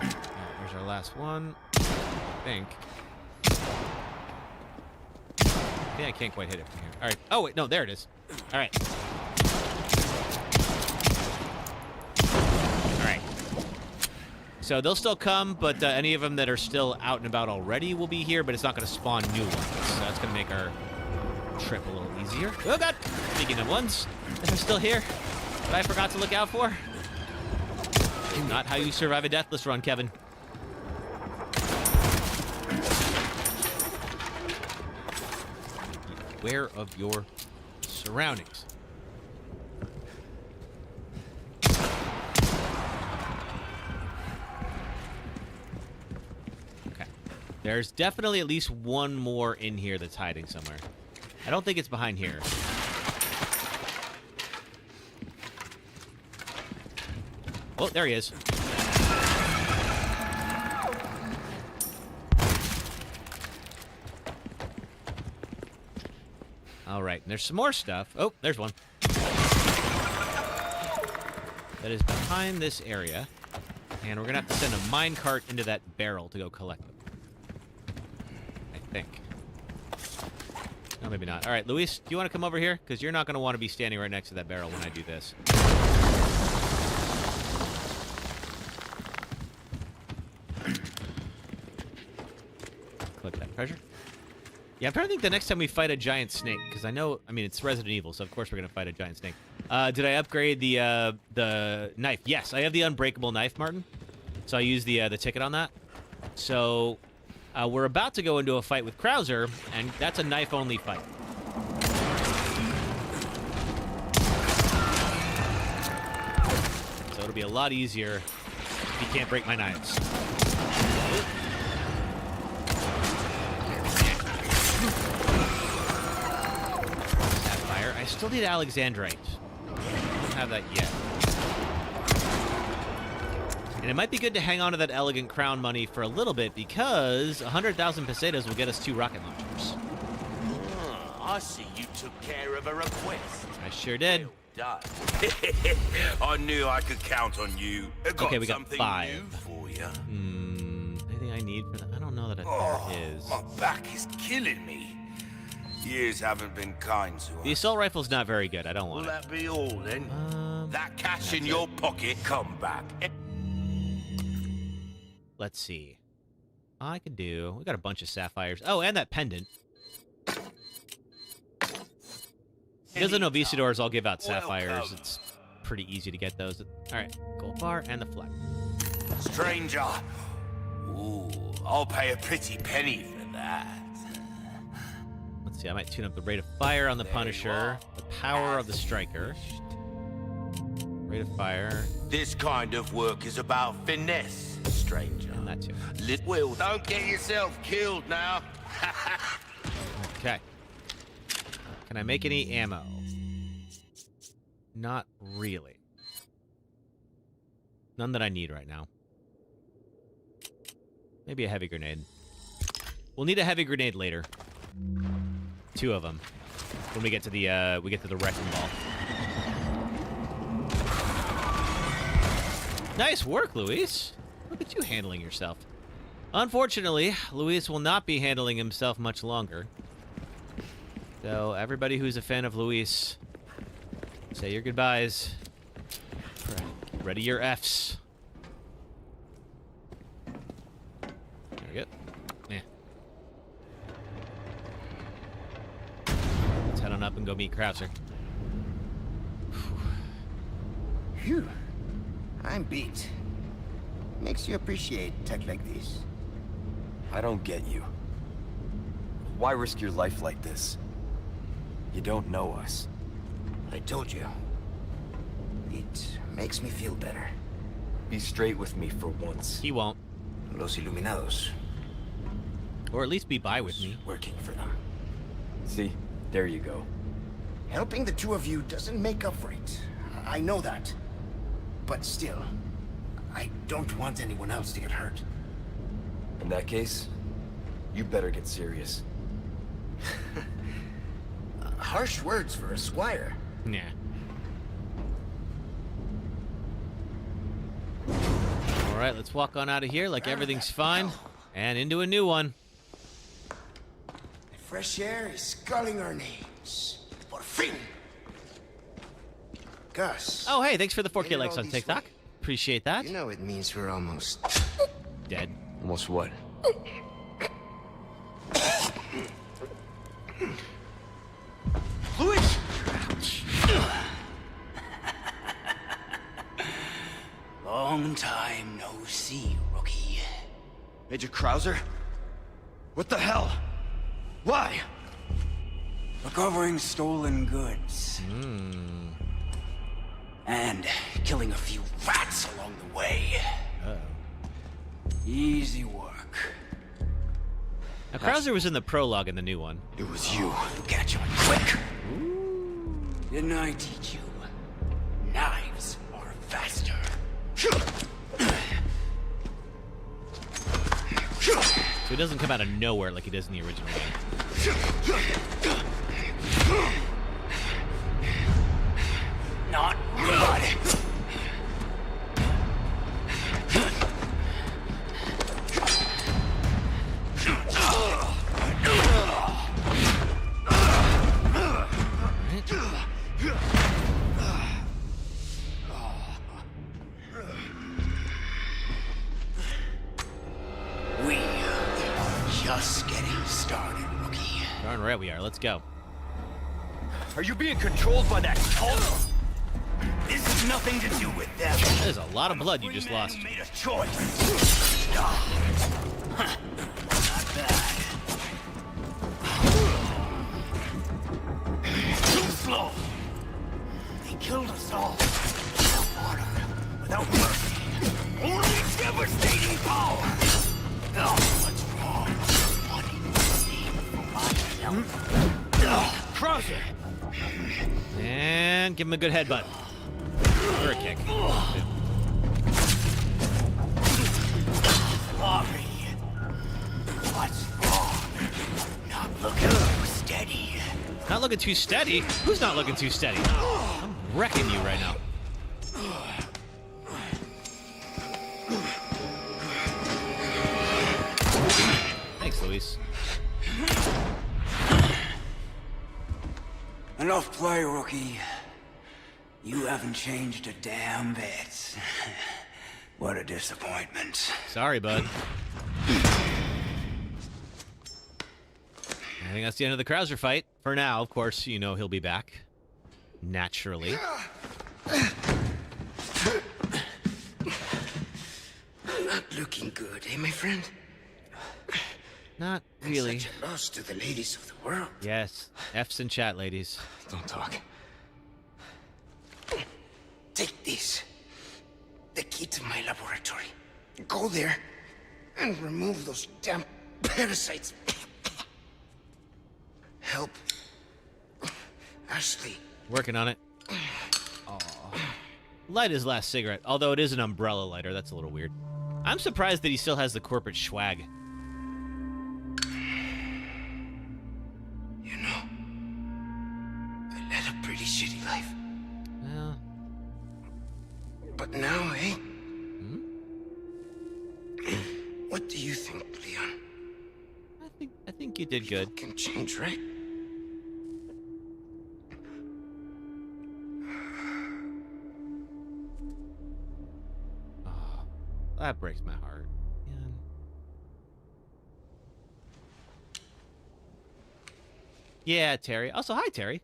There's our last one. I think. Yeah, I can't quite hit it from here. All right. Oh, wait. No, there it is. All right. All right. So they'll still come, but any of them that are still out and about already will be here, but it's not going to spawn new ones. So that's going to make our trip a little easier. Oh, God. Speaking of ones that are still here that I forgot to look out for. Not how you survive a Deathless run, Kevin. Aware of your surroundings. Okay. There's definitely at least one more in here that's hiding somewhere. I don't think it's behind here. Oh, there he is. All right, and there's some more stuff. Oh, there's one. That is behind this area. And we're going to have to send a minecart into that barrel to go collect them. I think. No, maybe not. All right, Luis, do you want to come over here? Because you're not going to want to be standing right next to that barrel when I do this. Collect that treasure. Yeah, I'm trying to think the next time we fight a giant snake, because I know, I mean, it's Resident Evil, so of course we're going to fight a giant snake. Did I upgrade the knife? Yes, I have the unbreakable knife, Martin. So I use the ticket on that. So we're about to go into a fight with Krauser, and that's a knife-only fight. So it'll be a lot easier if he can't break my knives. I still need Alexandrite. I don't have that yet. And it might be good to hang on to that elegant crown money for a little bit because 100,000 pesetas will get us 2 rocket launchers. I see you took care of a request. I sure did. Well done. I knew I could count on you. Okay, we got something 5. new for you. Anything I need for that? I don't know that there is. My back is killing me. Years haven't been kind to us. The assault rifle's not very good. I don't want Will it. that be all then? That cash in your pocket, come back. Let's see. I could do... We got a bunch of sapphires. Oh, and that pendant. Because the Novistadors all give out sapphires. It's pretty easy to get those. All right, gold bar and the flag. Stranger. Ooh, I'll pay a pretty penny for that. Let's see, I might tune up the rate of fire on the Punisher, the power of the Striker. Rate of fire. This kind of work is about finesse, stranger. And that too. Will, don't get yourself killed now. Okay. Can I make any ammo? Not really. None that I need right now. Maybe a heavy grenade. We'll need a heavy grenade later. 2 of them. When we get to the wrecking ball. Nice work, Luis. Look at you handling yourself. Unfortunately, Luis will not be handling himself much longer. So, everybody who's a fan of Luis, say your goodbyes. Ready your Fs. There we go. Yeah. Let's head on up and go meet Krauser. Phew. I'm beat. Makes you appreciate tech like this. I don't get you. Why risk your life like this? You don't know us. I told you. It makes me feel better. Be straight with me for once. He won't. Los Iluminados. Or at least be by with me. Working for them. See? There you go. Helping the 2 of you doesn't make up for it. I know that. But still, I don't want anyone else to get hurt. In that case, You better get serious. Harsh words for a squire. Yeah. All right, let's walk on out of here like everything's fine, and into a new one. The fresh air is sculling our names. Por fin. Gus. Oh, hey, thanks for the 4K likes on TikTok. Appreciate that. You know it means we're almost dead. Almost what? Fluid. Long time no see, rookie. Major Krauser? What the hell? Why? Recovering stolen goods. And killing a few rats along the way. Easy work. Now, Krauser was in the prologue in the new one. It was you. Catch on quick. Didn't I teach you? Knives are faster. So he doesn't come out of nowhere like he does in the original game. Not good. We are just getting started, rookie. Darn right we are. Let's go. Are you being controlled by that cult? This has nothing to do with them. There's a lot of blood you just lost. Made a choice. Not bad. Too slow. They killed us all. Without order, without mercy. Only devastating power. Oh, what's wrong? Wanting to see for myself. Krauser! And give him a good headbutt. Or a kick. Sorry. What's wrong? Not looking too steady. Not looking too steady? Who's not looking too steady? I'm wrecking you right now. Thanks, Luis. Enough play, rookie. You haven't changed a damn bit. What a disappointment. Sorry, bud. I think that's the end of the Krauser fight. For now, of course, you know he'll be back. Naturally. Not looking good, eh, my friend? Not really. Such a loss to the ladies of the world. Yes. F's in chat, ladies. Don't talk. Take this. The key to my laboratory. Go there and remove those damn parasites. Help Ashley. Working on it. Aww. Light his last cigarette, although it is an umbrella lighter. That's a little weird. I'm surprised that he still has the corporate swag. You know, I led a pretty shitty life. Well. But now, eh? What do you think, Leon? I think you did good. Can change, right? Oh, that breaks my heart. Man. Yeah, Terry. Also, hi, Terry.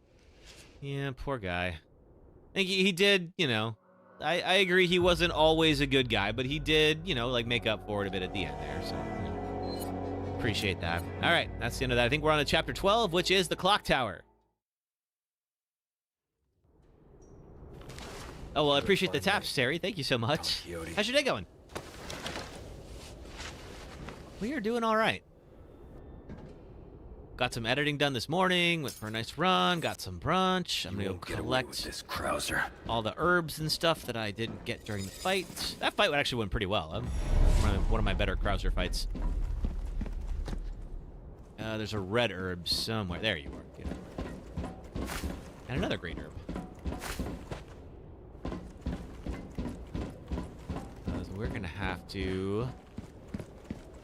Yeah, poor guy. I think he did, you know, I agree he wasn't always a good guy, but he did, you know, like make up for it a bit at the end there, so you know, appreciate that. All right, that's the end of that. I think we're on to chapter 12, which is the clock tower. Oh, well, I appreciate the taps, Terry. Thank you so much. How's your day going? We are doing all right. Got some editing done this morning, went for a nice run, got some brunch. I'm gonna go collect this Krauser. all the herbs and stuff that I didn't get during the fight. That fight actually went pretty well. One of my better Krauser fights. There's a red herb somewhere. There you are. Good. And another green herb. So we're gonna have to...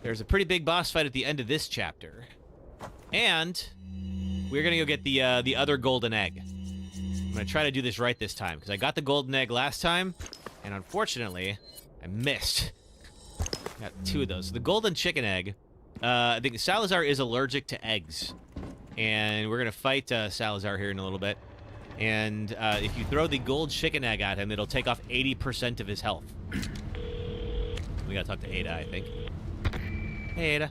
There's a pretty big boss fight at the end of this chapter. And we're gonna go get the other golden egg. I'm gonna try to do this right this time, because I got the golden egg last time, and unfortunately, I missed. Got 2 of those. So the golden chicken egg, I think Salazar is allergic to eggs. And we're gonna fight Salazar here in a little bit. And if you throw the gold chicken egg at him, it'll take off 80% of his health. We gotta talk to Ada, I think. Hey, Ada.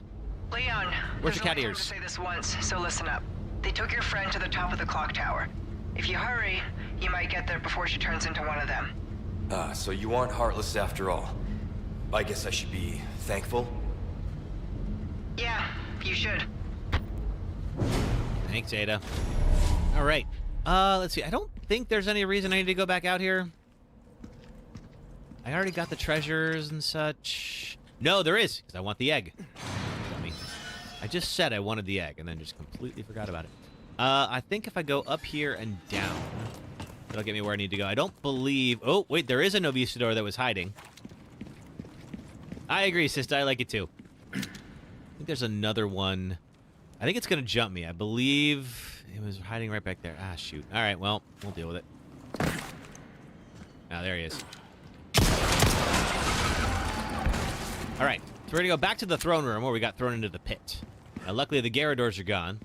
Leon, where's your cat ears? ears? To say this once, so listen up. They took your friend to the top of the clock tower. If you hurry, you might get there before she turns into one of them. So you aren't heartless after all. I guess I should be thankful. Yeah, you should. Thanks, Ada. All right. Let's see. I don't think there's any reason I need to go back out here. I already got the treasures and such. No, there is, because I want the egg. Dummy. I just said I wanted the egg, and then just completely forgot about it. I think if I go up here and down, that'll get me where I need to go. I don't believe... Oh, wait, there is a Novistador that was hiding. I agree, sister. I like it, too. I think there's another one. I think it's going to jump me. I believe it was hiding right back there. Ah, shoot. All right, well, we'll deal with it. Ah, there he is. All right, so we're going to go back to the throne room where we got thrown into the pit. Now, luckily, the Garradors are gone.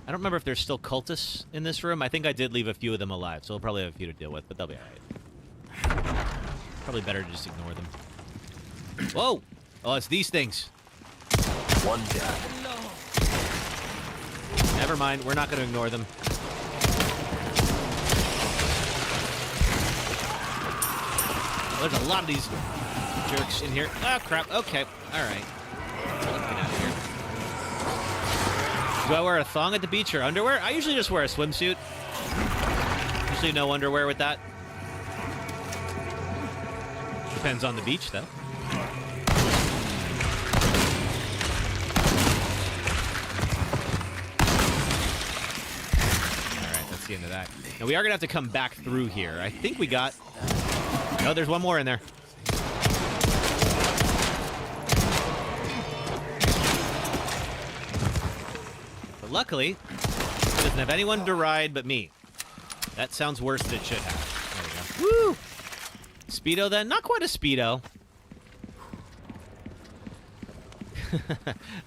I don't remember if there's still cultists in this room. I think I did leave a few of them alive, so we'll probably have a few to deal with, but they'll be all right. Probably better to just ignore them. Whoa! Oh, it's these things. One down. Never mind, we're not going to ignore them. Well, there's a lot of these jerks in here. Oh, crap. Okay. All right. Get out of here. Do I wear a thong at the beach or underwear? I usually just wear a swimsuit. Usually no underwear with that. Depends on the beach, though. Alright, that's the end of that. Now, we are going to have to come back through here. I think we got... Oh, there's one more in there. But luckily, it doesn't have anyone to ride but me. That sounds worse than it should have. There we go. Woo! Speedo, then? Not quite a Speedo.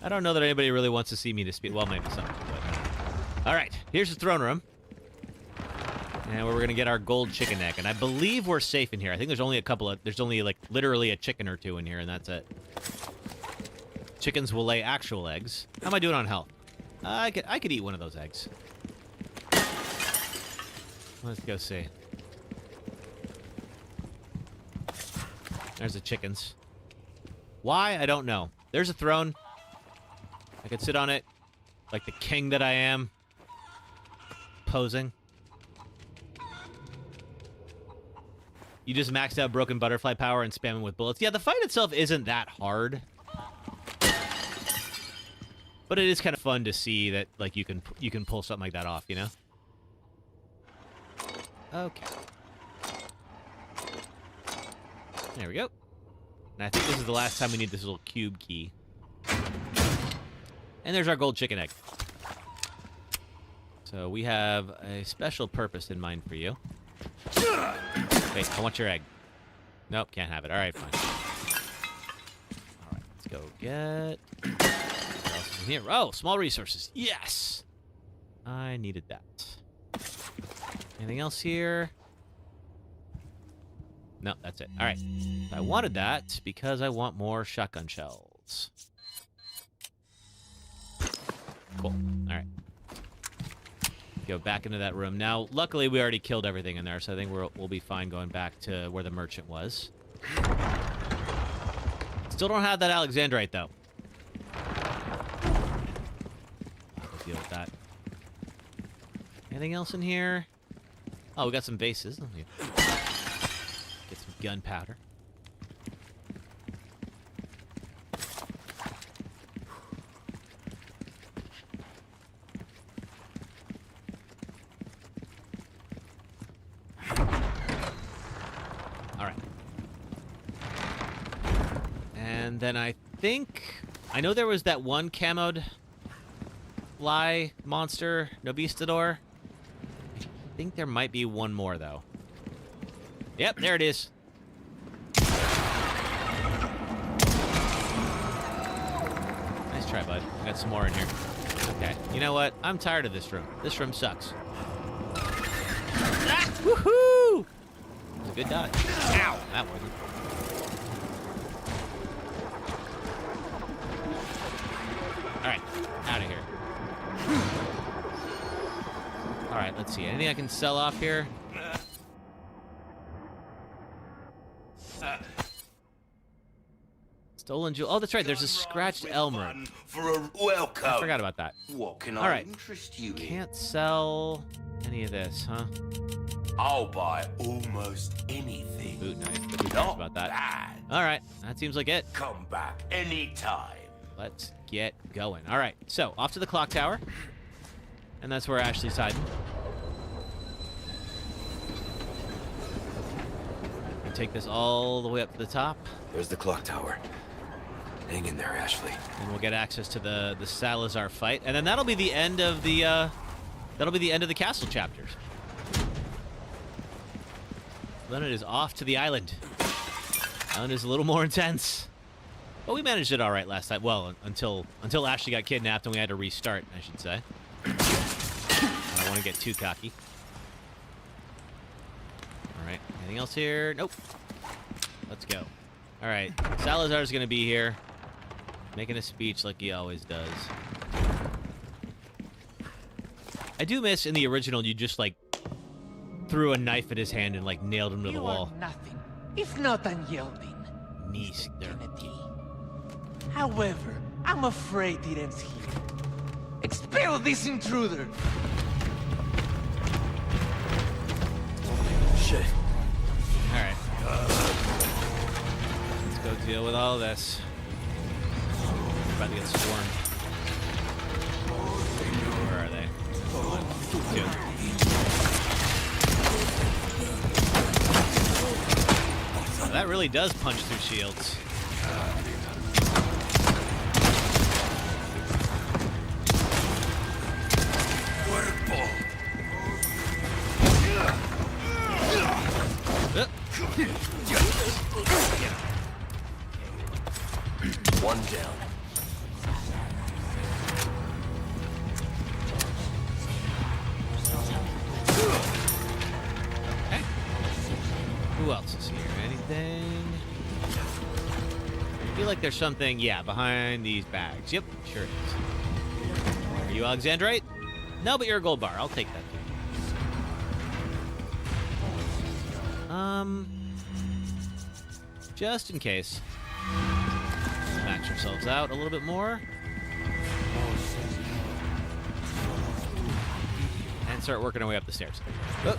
I don't know that anybody really wants to see me to speed. Well, maybe some. All right, here's the throne room. And we're going to get our gold chicken egg. And I believe we're safe in here. I think there's only a couple of... There's only, like, literally a chicken or two in here, and that's it. Chickens will lay actual eggs. How am I doing on health? I could eat one of those eggs. Let's go see. There's the chickens. Why? I don't know. There's a throne. I could sit on it like the king that I am. Posing. You just maxed out broken butterfly power and spam him with bullets. Yeah, the fight itself isn't that hard. But it is kind of fun to see that, like, you can pull something like that off, you know? Okay. There we go. And I think this is the last time we need this little cube key. And there's our gold chicken egg. So we have a special purpose in mind for you. Wait, I want your egg. Nope, can't have it. All right, fine. All right, let's go get... What else is in here? Oh, small resources. Yes! I needed that. Anything else here? No, that's it. All right. I wanted that because I want more shotgun shells. Cool. All right. Go back into that room. Now, luckily, we already killed everything in there, so I think we'll be fine going back to where the merchant was. Still don't have that Alexandrite, though. I'll deal with that. Anything else in here? Oh, we got some vases. Get some gunpowder. And then I know there was that one camoed fly monster, Nobistador. I think there might be one more, though. Yep, there it is. Nice try, bud. I got some more in here. Okay, you know what? I'm tired of this room. This room sucks. Ah! Woohoo! That was a good dodge. Ow! That wasn't. Alright, out of here. Alright, let's see. Anything I can sell off here? Stolen jewel. Oh, that's right. There's a scratched Elmer. For a welcome. I forgot about that. What can All I right. interest you in? Can't sell any of this, huh? I'll buy almost anything. Boot knife. But who cares about that? Bad. All right. That seems like it. Come back anytime. Let's get going. All right. So, off to the clock tower. And that's where Ashley's hiding. And take this all the way up to the top. There's the clock tower. Hang in there, Ashley. And we'll get access to the Salazar fight. And then that'll be the end of the castle chapters. Then it is off to the island. Island is a little more intense. But we managed it all right last time. Well, until Ashley got kidnapped and we had to restart, I should say. I don't want to get too cocky. All right. Anything else here? Nope. Let's go. All right. Salazar's going to be here. Making a speech like he always does. I do miss in the original you just like threw a knife at his hand and like nailed him to the wall. Are nothing, if not unyielding. Dignity. However, I'm afraid it ends here. Expel this intruder! Shit. Alright. Let's go deal with all this. We're about to get swarmed. Where are they? 1, 2. Oh, that really does punch through shields. One down. Okay. Who else is here? Anything? I feel like there's something, yeah, behind these bags. Yep, sure is. Are you Alexandrite? No, but you're a gold bar. I'll take that too. Just in case. Max ourselves out a little bit more. And start working our way up the stairs. Oh.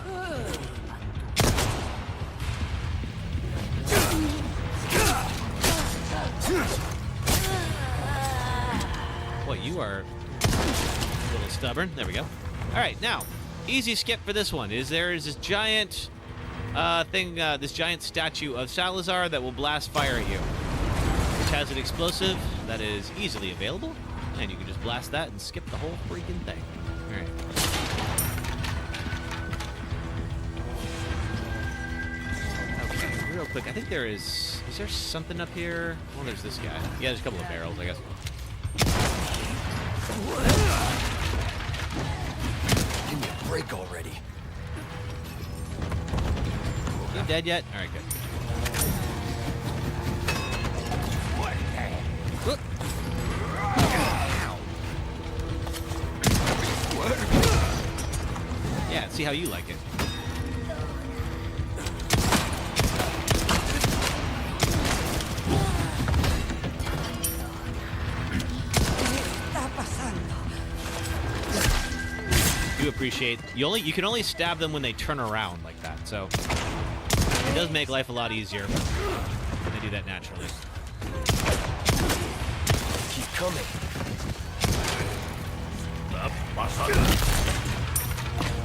Boy, you are a little stubborn. There we go. All right, now, easy skip for this one. There is this giant this giant statue of Salazar that will blast fire at you, which has an explosive that is easily available, and you can just blast that and skip the whole freaking thing. All right. Okay, real quick, I think there is there something up here? Well, there's this guy. Yeah, there's a couple of barrels, I guess. Give me a break already. You dead yet? All right, good. Yeah, see how you like it. Do appreciate you can only stab them when they turn around like that, so it does make life a lot easier when they do that naturally. Keep coming.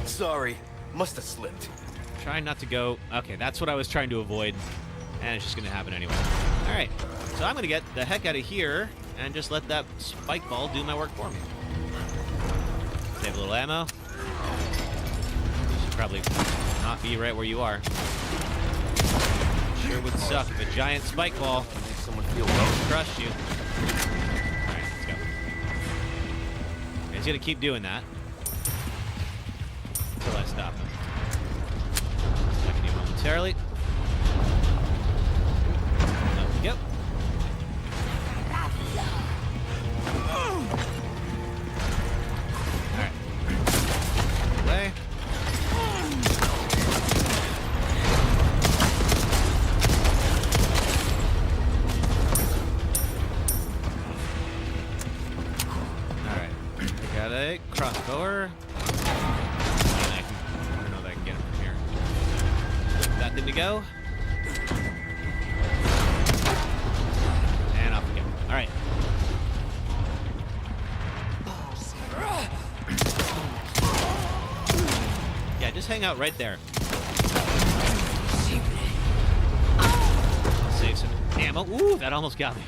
Sorry, must have slipped. Trying not to go. Okay, that's what I was trying to avoid, and it's just gonna happen anyway. All right, So I'm gonna get the heck out of here and just let that spike ball do my work for me. Save a little ammo. You should probably not be right where you are. Sure would suck if a giant spike ball makes someone feel well crushed you. Alright, let's go. He's gonna keep doing that until I stop him. I can do momentarily. There we go. Alright. Away. Alright. I got a crossbower. I don't know if I can get him from here. That thing to go. And off we go. Alright. Yeah, just hang out right there. I'll save some ammo. Ooh, that almost got me.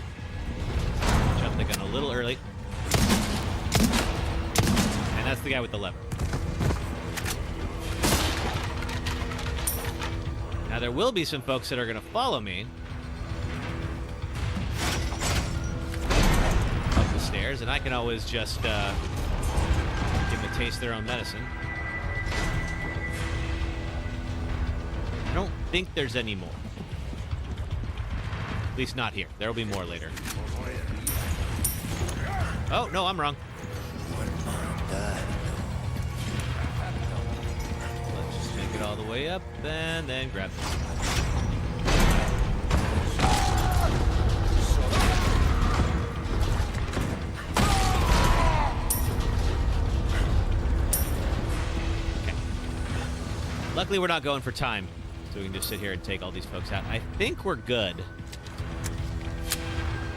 Jumped the gun a little early. And that's the guy with the lever. Now there will be some folks that are going to follow me up the stairs, and I can always just give them a taste their own medicine. I don't think there's any more. At least not here. There will be more later. Oh, no, I'm wrong. Let's just make it all the way up and then grab this. Okay. Luckily, we're not going for time, so we can just sit here and take all these folks out. I think we're good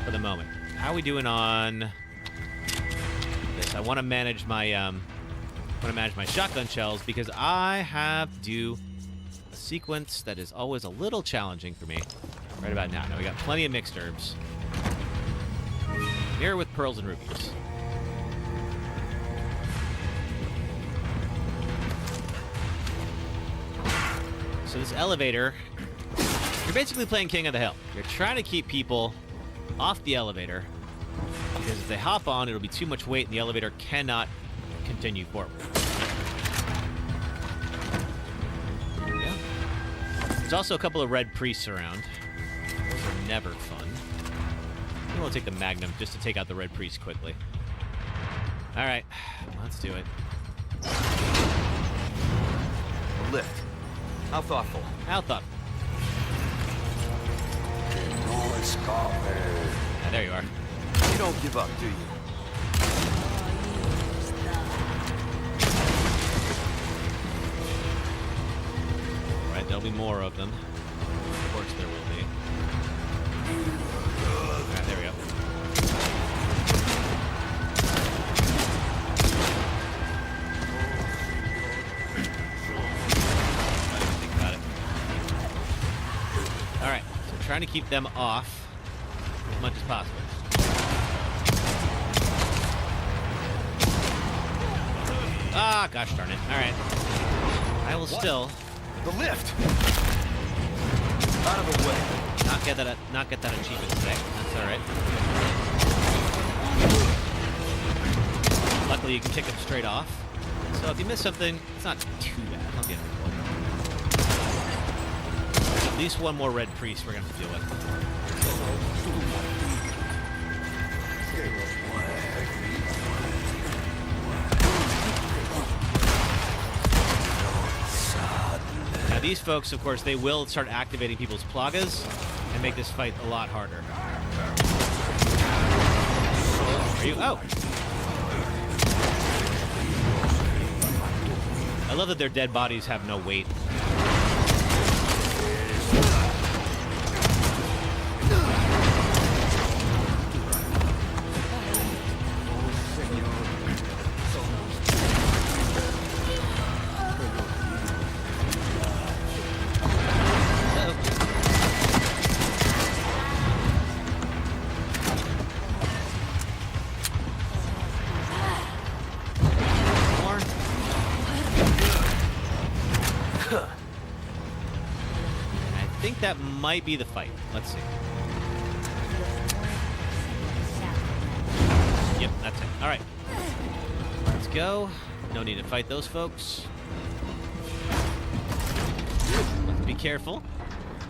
for the moment. How are we doing on this? I want to manage my shotgun shells because I have to do a sequence that is always a little challenging for me right about now. Now we got plenty of mixed herbs. Here with pearls and rubies. So this elevator, you're basically playing King of the Hill. You're trying to keep people off the elevator because if they hop on, it'll be too much weight and the elevator cannot continue forward. There we go. There's also a couple of red priests around. Those are never fun. I'm going to take the Magnum just to take out the red priest quickly. All right, let's do it. A lift. How thoughtful. How thoughtful. Yeah, there you are. You don't give up, do you? Right, there'll be more of them. Of course there will be. Alright, there we go. Think about it. Alright, so trying to keep them off as much as possible. Ah, gosh darn it. Alright. I will still... The lift! Out of the way. Not get that achievement today. That's alright. Luckily you can kick them straight off. So if you miss something, it's not too bad. I'll get it. At least one more red priest we're gonna have to deal with. Now these folks, of course, they will start activating people's plagas and make this fight a lot harder. Are you? Oh! I love that their dead bodies have no weight. that might be the fight. Let's see. Yep, that's it. All right. Let's go. No need to fight those folks. Let's be careful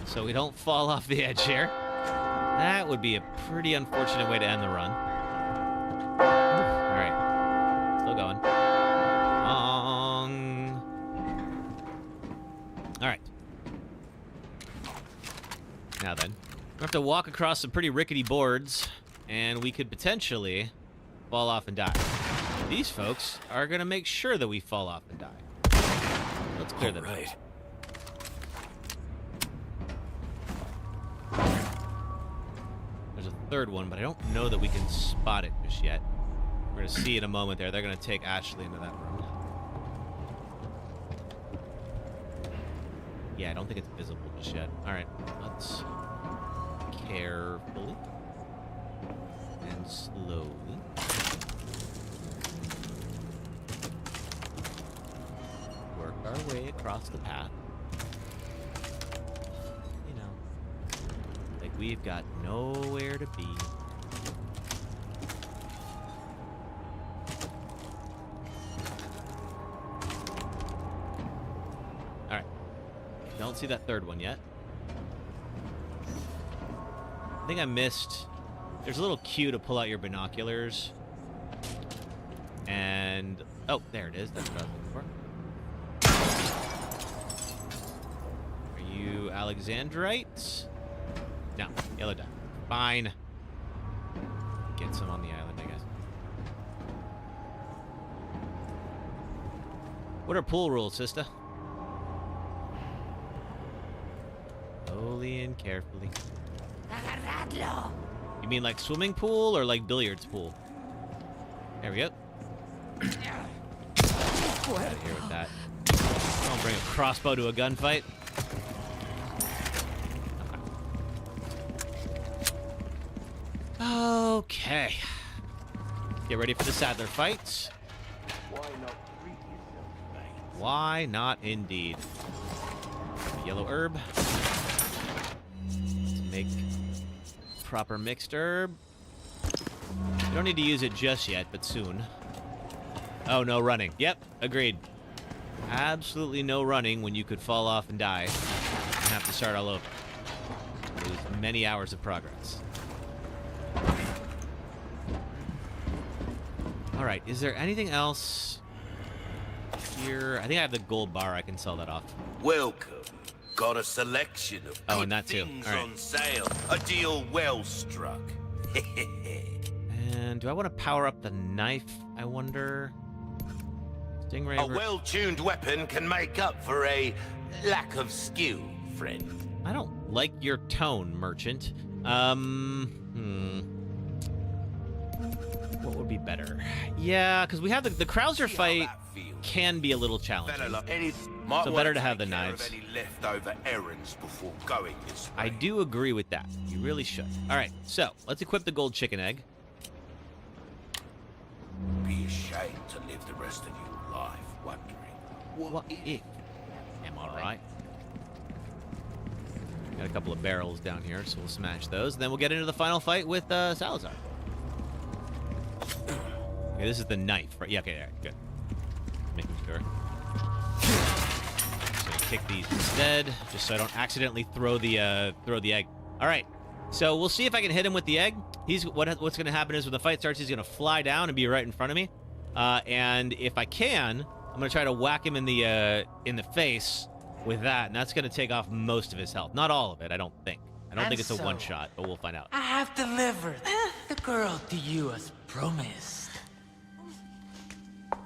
so we don't fall off the edge here. That would be a pretty unfortunate way to end the run. All right. Still going. All right. Now then, we have to walk across some pretty rickety boards, and we could potentially fall off and die. These folks are going to make sure that we fall off and die. Let's clear them. Right. There's a third one, but I don't know that we can spot it just yet. We're going to see in a moment there. They're going to take Ashley into that room. Yeah, I don't think it's visible just yet. All right, let's carefully and slowly work our way across the path. You know, like we've got nowhere to be. All right. Don't see that third one yet. I think I missed. There's a little cue to pull out your binoculars. And oh, there it is. That's what I was looking for. Are you Alexandrite? No, yellow dye. Fine. Get some on the island, I guess. What are pool rules, sister? Slowly and carefully. You mean like swimming pool or like billiards pool? There we go. Get out of here with that. Don't bring a crossbow to a gunfight. Okay. Get ready for the Saddler fight. Why not indeed? Yellow herb. Let's make proper mixed herb. We don't need to use it just yet, but soon. Oh, no running. Yep, agreed. Absolutely no running when you could fall off and die and have to start all over. Lose many hours of progress. All right, is there anything else here? I think I have the gold bar. I can sell that off. Welcome. Got a selection of good and that too. things All right. on sale. A deal well struck. And do I want to power up the knife, I wonder? Stingray. A well-tuned weapon can make up for a lack of skill, friend. I don't like your tone, merchant. What would be better? Yeah, because we have the Krauser fight can be a little challenging. So better to have the knives. Any leftover errands before going this way. I do agree with that. You really should. All right, so let's equip the gold chicken egg. Be ashamed to live the rest of your life wondering what if. Am I right? Got a couple of barrels down here, so we'll smash those. And then we'll get into the final fight with Salazar. Okay, this is the knife, right? Yeah, okay, all right, good. Making sure. Just gonna kick these instead, just so I don't accidentally throw the egg. All right, so we'll see if I can hit him with the egg. What's gonna happen is when the fight starts, he's gonna fly down and be right in front of me. And if I can, I'm gonna try to whack him in the face with that, and that's gonna take off most of his health. Not all of it, I don't think. I don't think it's a one shot, but we'll find out. I have delivered the girl to you as promised.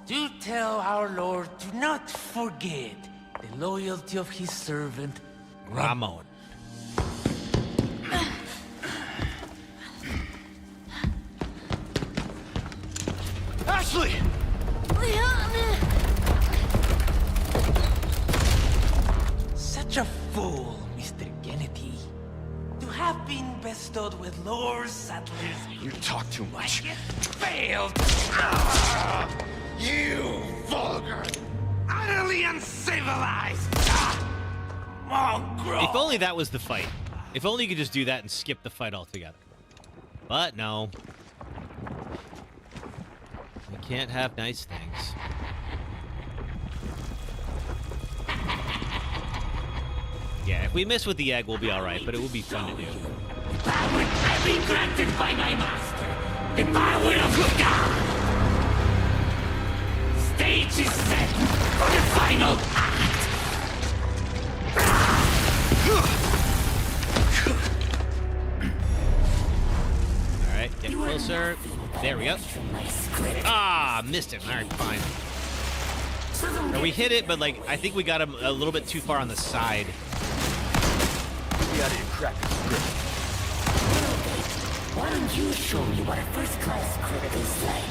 Do tell our Lord to not forget the loyalty of his servant, Ramon. Ashley! Such a fool, Mr. Kennedy. To have been bestowed with Lord Saddler's... You talk too much. Failed! You vulgar, Utterly uncivilized! mongrel! If only that was the fight. If only you could just do that and skip the fight altogether. But no. We can't have nice things. Yeah, if we miss with the egg, we'll be alright, but it will be fun to do. I would be granted by my master if I would have looked out. Stage is set for the final act. Alright, get closer. There we go. Ah, missed it. Alright, fine. No, we hit it, but like, I think we got him a little bit too far on the side. We gotta crack the script. Why don't you show me what a first-class critic is like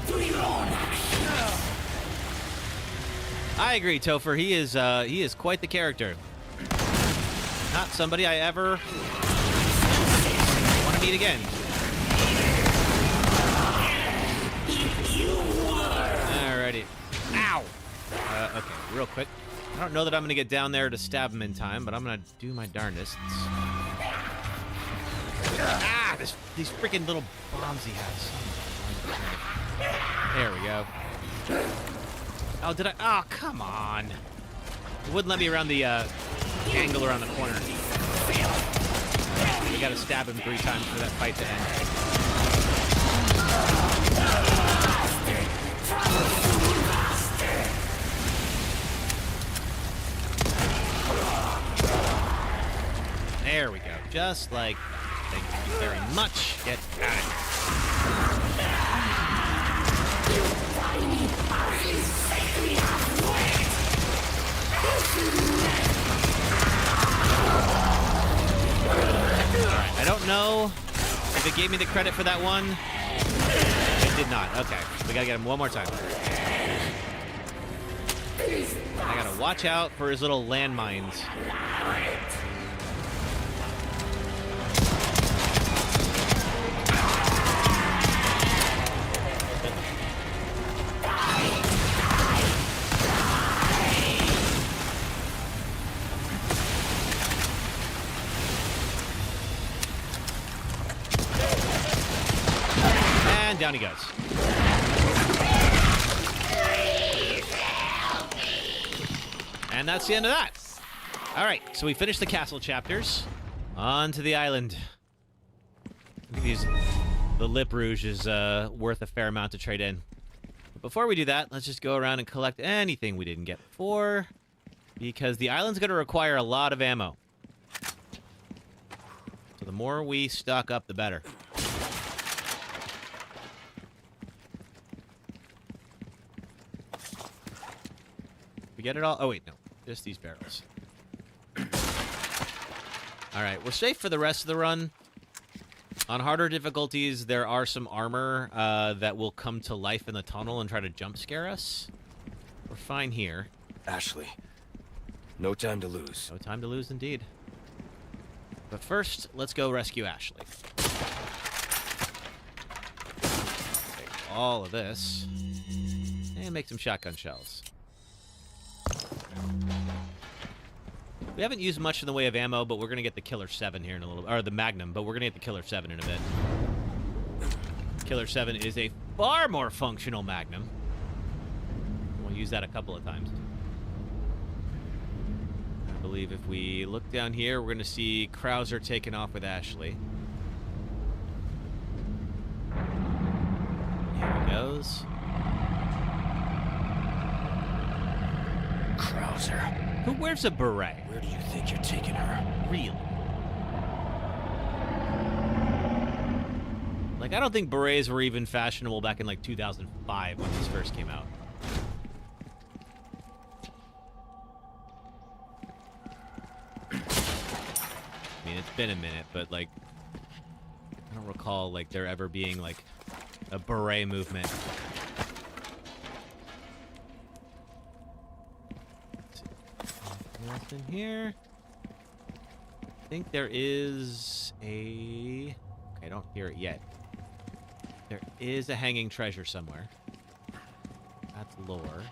through your own actions? I agree, Topher. He is quite the character. Not somebody I ever want to meet again. Alrighty. Ow! Okay, real quick. I don't know that I'm going to get down there to stab him in time, but I'm going to do my darndest. Ah! These freaking little bombs he has. There we go. Oh, did I? Oh, come on. It wouldn't let me around the angle around the corner. We got to stab him 3 times for that fight to end. There we go. Just like, thank you very much. Get at it. Alright, I don't know if it gave me the credit for that one. It did not. Okay, we gotta get him one more time. I gotta watch out for his little landmines. And down he goes. And that's the end of that. All right, so we finished the castle chapters. On to the island. I think the Lip Rouge is worth a fair amount to trade in. But before we do that, let's just go around and collect anything we didn't get before, because the island's going to require a lot of ammo. So the more we stock up, the better. We get it all? Oh, wait, no. Just these barrels. Alright, we're safe for the rest of the run. On harder difficulties, there are some armor that will come to life in the tunnel and try to jump scare us. We're fine here. Ashley, no time to lose. No time to lose, indeed. But first, let's go rescue Ashley. Take all of this. And make some shotgun shells. We haven't used much in the way of ammo, but we're going to get the Killer 7 here in a little bit. Or the Magnum, but we're going to get the Killer 7 in a bit. Killer 7 is a far more functional Magnum. We'll use that a couple of times. I believe if we look down here, we're going to see Krauser taking off with Ashley. Here he goes. Krauser. Who wears a beret? Where do you think you're taking her? Really? Like, I don't think berets were even fashionable back in, like, 2005 when this first came out. I mean, it's been a minute, but, like, I don't recall, like, there ever being, like, a beret movement. In here, I think there is a... Okay, I don't hear it yet. There is a hanging treasure somewhere. That's lore.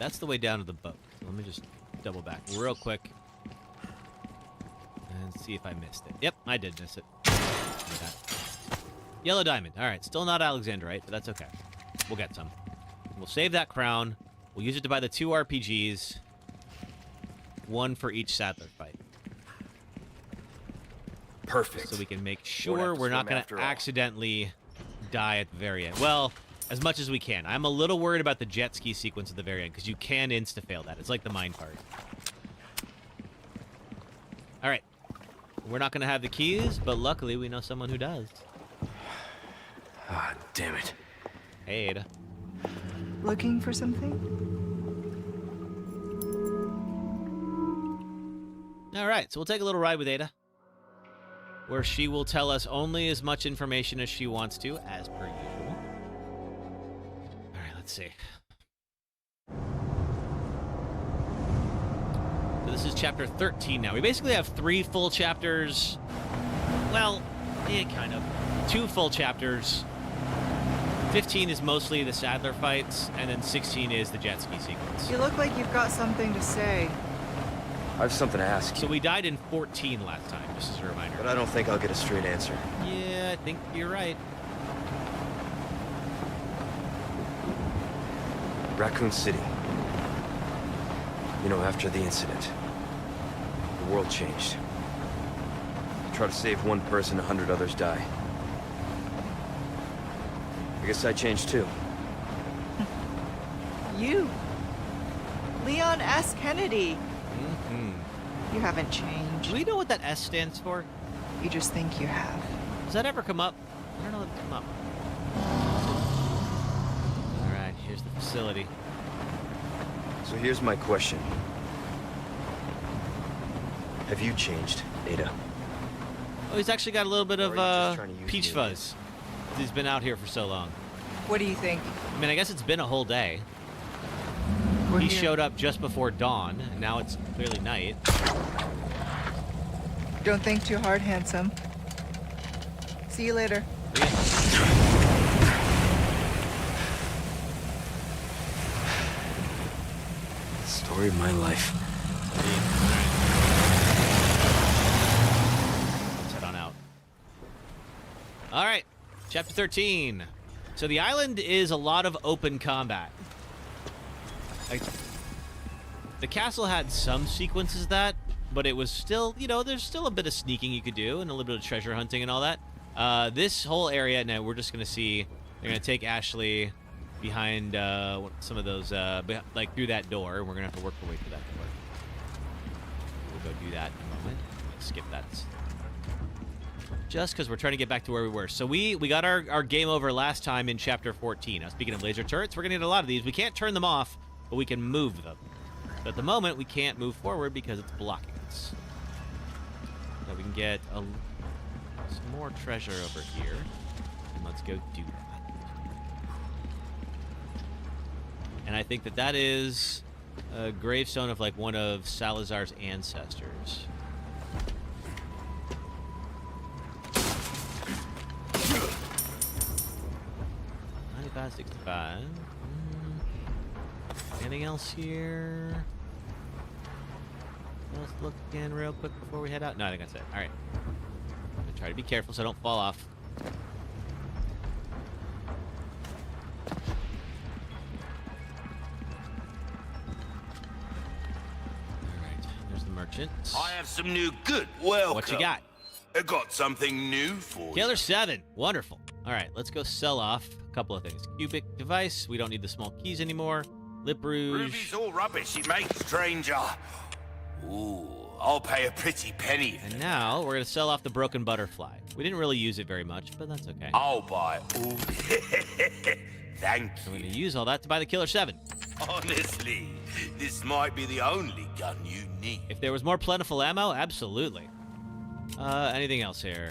that's the way down to the boat. So let me just double back real quick and see if I missed it. Yep, I did miss it. Yellow diamond. All right, still not Alexandrite, but that's okay. We'll get some. We'll save that crown. We'll use it to buy the 2 RPGs. 1 for each Saddler fight. Perfect. So we can make sure we're not going to accidentally die at the very end. Well, as much as we can. I'm a little worried about the jet ski sequence at the very end, because you can insta-fail that. It's like the mine part. All right. We're not going to have the keys, but luckily we know someone who does. Ah, damn it. Hey, Ada. Looking for something? All right, so we'll take a little ride with Ada, where she will tell us only as much information as she wants to, as per usual. All right, let's see. So this is chapter 13 now. We basically have 3 full chapters. Well, yeah, kind of. 2 full chapters. 15 is mostly the Saddler fights, and then 16 is the jet ski sequence. You look like you've got something to say. I have something to ask you. So we died in 14 last time, just as a reminder. But I don't think I'll get a straight answer. Yeah, I think you're right. Raccoon City. You know, after the incident, the world changed. You try to save one person, 100 others die. I guess I changed too. You. Leon S. Kennedy. Mm-hmm. You haven't changed. Do we know what that S stands for? You just think you have. Does that ever come up? I don't know if it's come up. All right, here's the facility. So here's my question. Have you changed, Ada? Oh, he's actually got a little bit Or of are you just trying to use peach me fuzz. He's been out here for so long. What do you think? I mean, I guess it's been a whole day. He showed up just before dawn, and now it's clearly night. Don't think too hard, handsome. See you later. Story of my life. Let's head on out. All right, chapter 13. So the island is a lot of open combat. Like, the castle had some sequences of that, but it was still, you know, there's still a bit of sneaking you could do and a little bit of treasure hunting and all that. This whole area, now we're just going to see, they're going to take Ashley behind some of those, like through that door. We're going to have to work our way through that door. We'll go do that in a moment. Skip that. Just because we're trying to get back to where we were. So we got our game over last time in chapter 14. Now, speaking of laser turrets, we're going to get a lot of these. We can't turn them off, but we can move them. But at the moment, we can't move forward because it's blocking us. So we can get some more treasure over here. And let's go do that. And I think that is a gravestone of like one of Salazar's ancestors. 65. Anything else here? Let's look again real quick before we head out. No, I think that's it. All right. I'm gonna try to be careful so I don't fall off. All right. There's the merchant. I have some new good. Welcome. What you got? I got something new for you. Killer 7. Wonderful. All right, let's go sell off a couple of things. Cubic device. We don't need the small keys anymore. Lip rouge. Ruby's all rubbish. It makes stranger. Ooh, I'll pay a pretty penny. And now we're going to sell off the broken butterfly. We didn't really use it very much, but that's okay. I'll buy all. Thank you. I'm going to use all that to buy the Killer 7. Honestly, this might be the only gun you need. If there was more plentiful ammo, absolutely. Anything else here?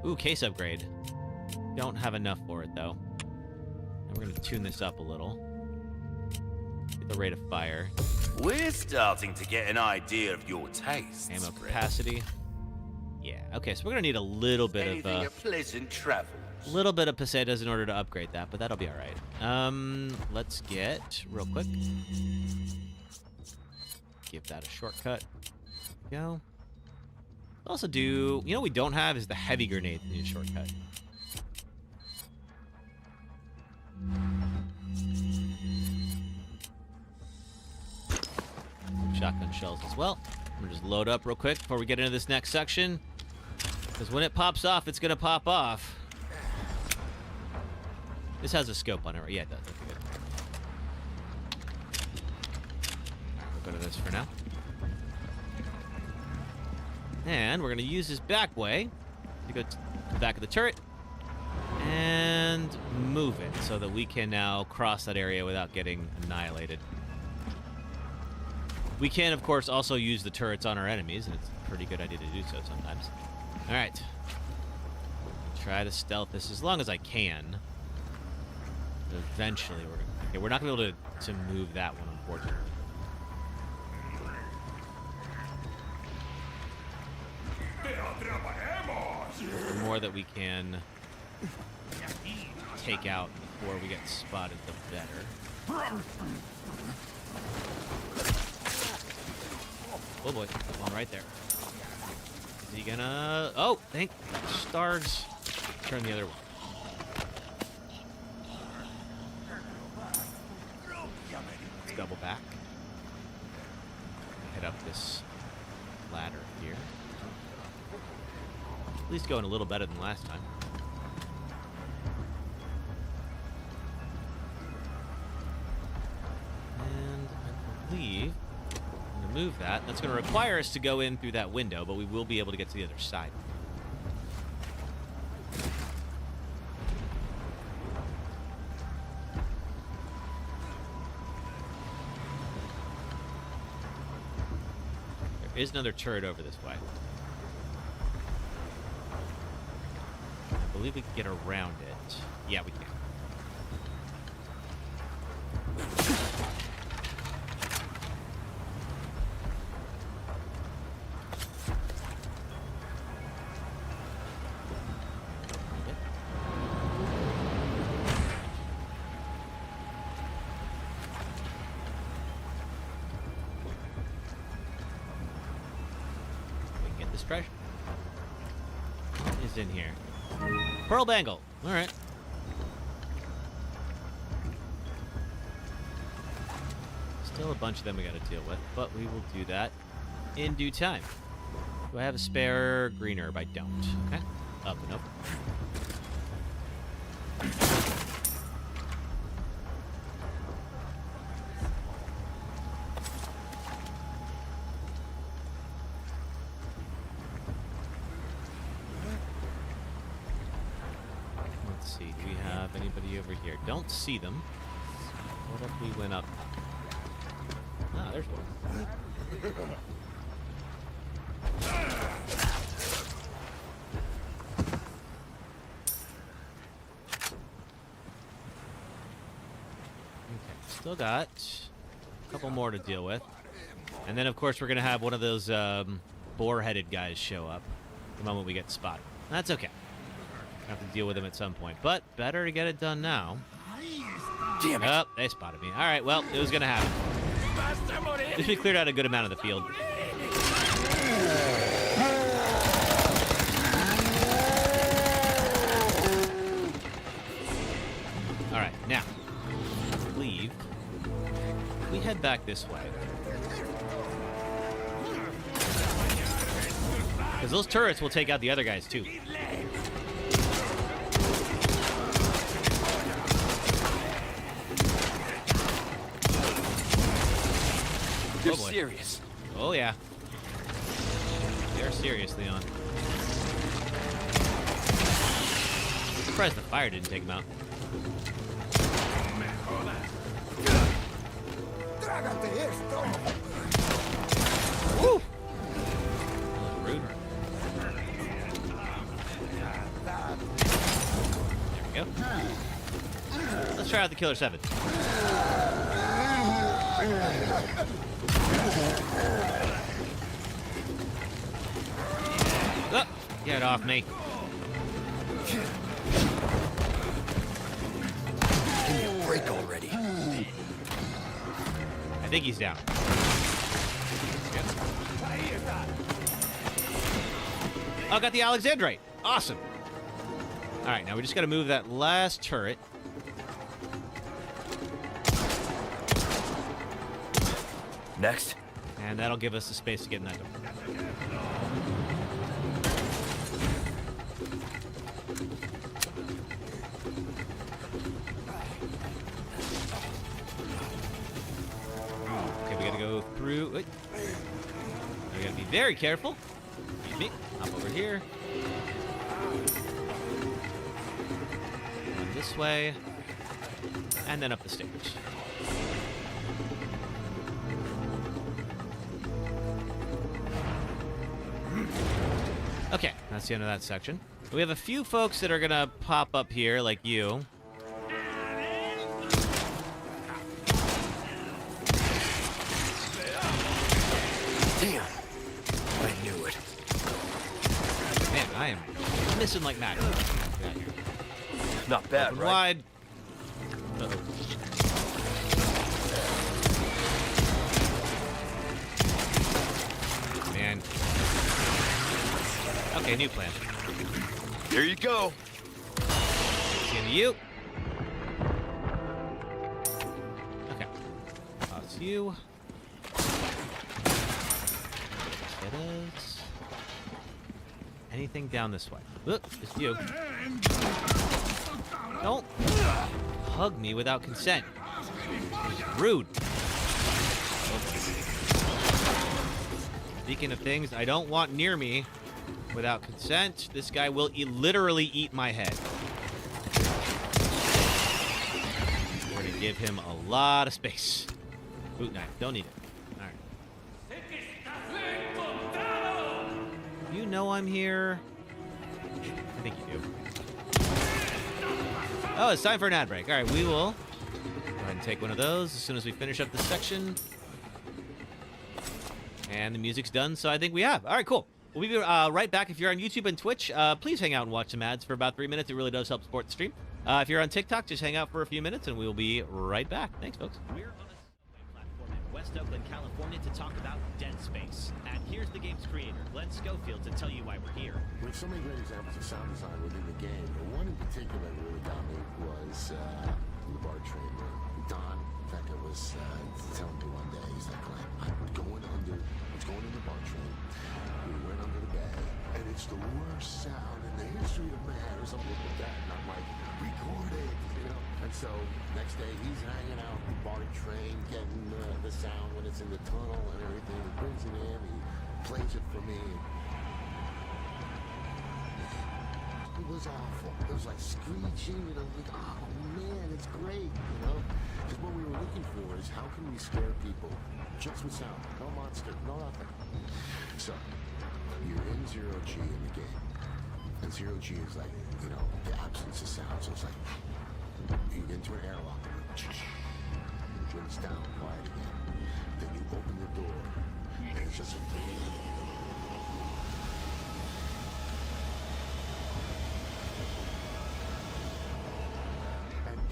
Ooh, case upgrade. Don't have enough for it, though. And we're going to tune this up a little. Get the rate of fire. We're starting to get an idea of your taste. Ammo capacity. Yeah, okay, so we're going to need a little bit Anything of... a pleasant travels. Diffusers. A little bit of pesetas in order to upgrade that, but that'll be all right. Let's get, real quick, give that a shortcut. Go. Also do, you know what we don't have is the heavy grenade that needs a shortcut. Shotgun shells as well. I'm gonna just load up real quick before we get into this next section. Because when it pops off, it's gonna pop off. This has a scope on it, right? Yeah, it does. Okay, good. Alright, we'll go to this for now. And we're gonna use this back way to go to the back of the turret and move it so that we can now cross that area without getting annihilated. We can, of course, also use the turrets on our enemies, and it's a pretty good idea to do so sometimes. All right. Try to stealth this as long as I can. Eventually, we're not going to be able to move that one, unfortunately. The more that we can take out before we get spotted, the better. Oh boy, one right there. Is he gonna... Oh, thank stars. Turn the other one. Let's double back. Head up this ladder here. At least going a little better than last time. And I believe I'm going to move that. That's going to require us to go in through that window, but we will be able to get to the other side. There is another turret over this way. I believe we can get around it. Yeah, we can. We can get this treasure. What is in here? Pearl bangle. All right. Still a bunch of them we got to deal with, but we will do that in due time. Do I have a spare green herb? I don't. Okay. Up and up. Don't see them. What if we went up? Ah, there's one. Okay, still got a couple more to deal with. And then, of course, we're going to have one of those boar-headed guys show up the moment we get spotted. That's okay. Have to deal with them at some point, but better to get it done now. Damn it. Oh, they spotted me. All right, well, it was going to happen. At least we cleared out a good amount of the field. All right, now, I believe we head back this way. Because those turrets will take out the other guys, too. They're serious. Oh, yeah. They're serious, Leon. I'm surprised the fire didn't take him out. Woo! That was rude. There we go. Let's try out the Killer 7. Oh, get off me. I think he's down. Yep. Oh, got the Alexandrite. Awesome. All right, now we just got to move that last turret. Next. And that'll give us the space to get in that door. Okay, we gotta go through. Wait. We gotta be very careful. Excuse me. Hop over here. Run this way. And then up the stairs. Okay, that's the end of that section. We have a few folks that are gonna pop up here, like you. Damn. I knew it. Man, I am missing like mad. Get out of here. Not bad, Open right? wide. Uh-oh. Man. Okay, new plan. Here you go. Into you. Okay. Toss you. Get us. Anything down this way? Look, just you. Don't hug me without consent. Rude. Speaking of things I don't want near me without consent, this guy will literally eat my head. We're gonna give him a lot of space. Boot knife, don't need it. Alright. You know I'm here. I think you do. Oh, it's time for an ad break. Alright, we will go ahead and take one of those as soon as we finish up this section. And the music's done, so I think we have. All right, cool. We'll be right back. If you're on YouTube and Twitch, please hang out and watch some ads for about 3 minutes. It really does help support the stream. If you're on TikTok, just hang out for a few minutes, and we'll be right back. Thanks, folks. We're on a platform in West Oakland, California, to talk about Dead Space. And here's the game's creator, Glenn Schofield, to tell you why we're here. We have so many great examples of sound design within the game, but one in particular that really got me was the bar train. Don, in fact, I was telling me one day, he's like, Glenn, I'm going in the bar train. We went under the bay, and it's the worst sound in the history of man, or something like that. And I'm like, record it, you know? And so, next day, he's hanging out the bar train, getting the sound when it's in the tunnel and everything. He brings it in, he plays it for me. It was awful. It was like screeching, and I'm like, oh man, it's great, you know? Because what we were looking for is how can we scare people just with sound, no monster, no nothing. So, you're in zero G in the game, and zero G is like, you know, the absence of sound. So it's like, you get into an airlock, drinks down, quiet again. Then you open the door, and it's just a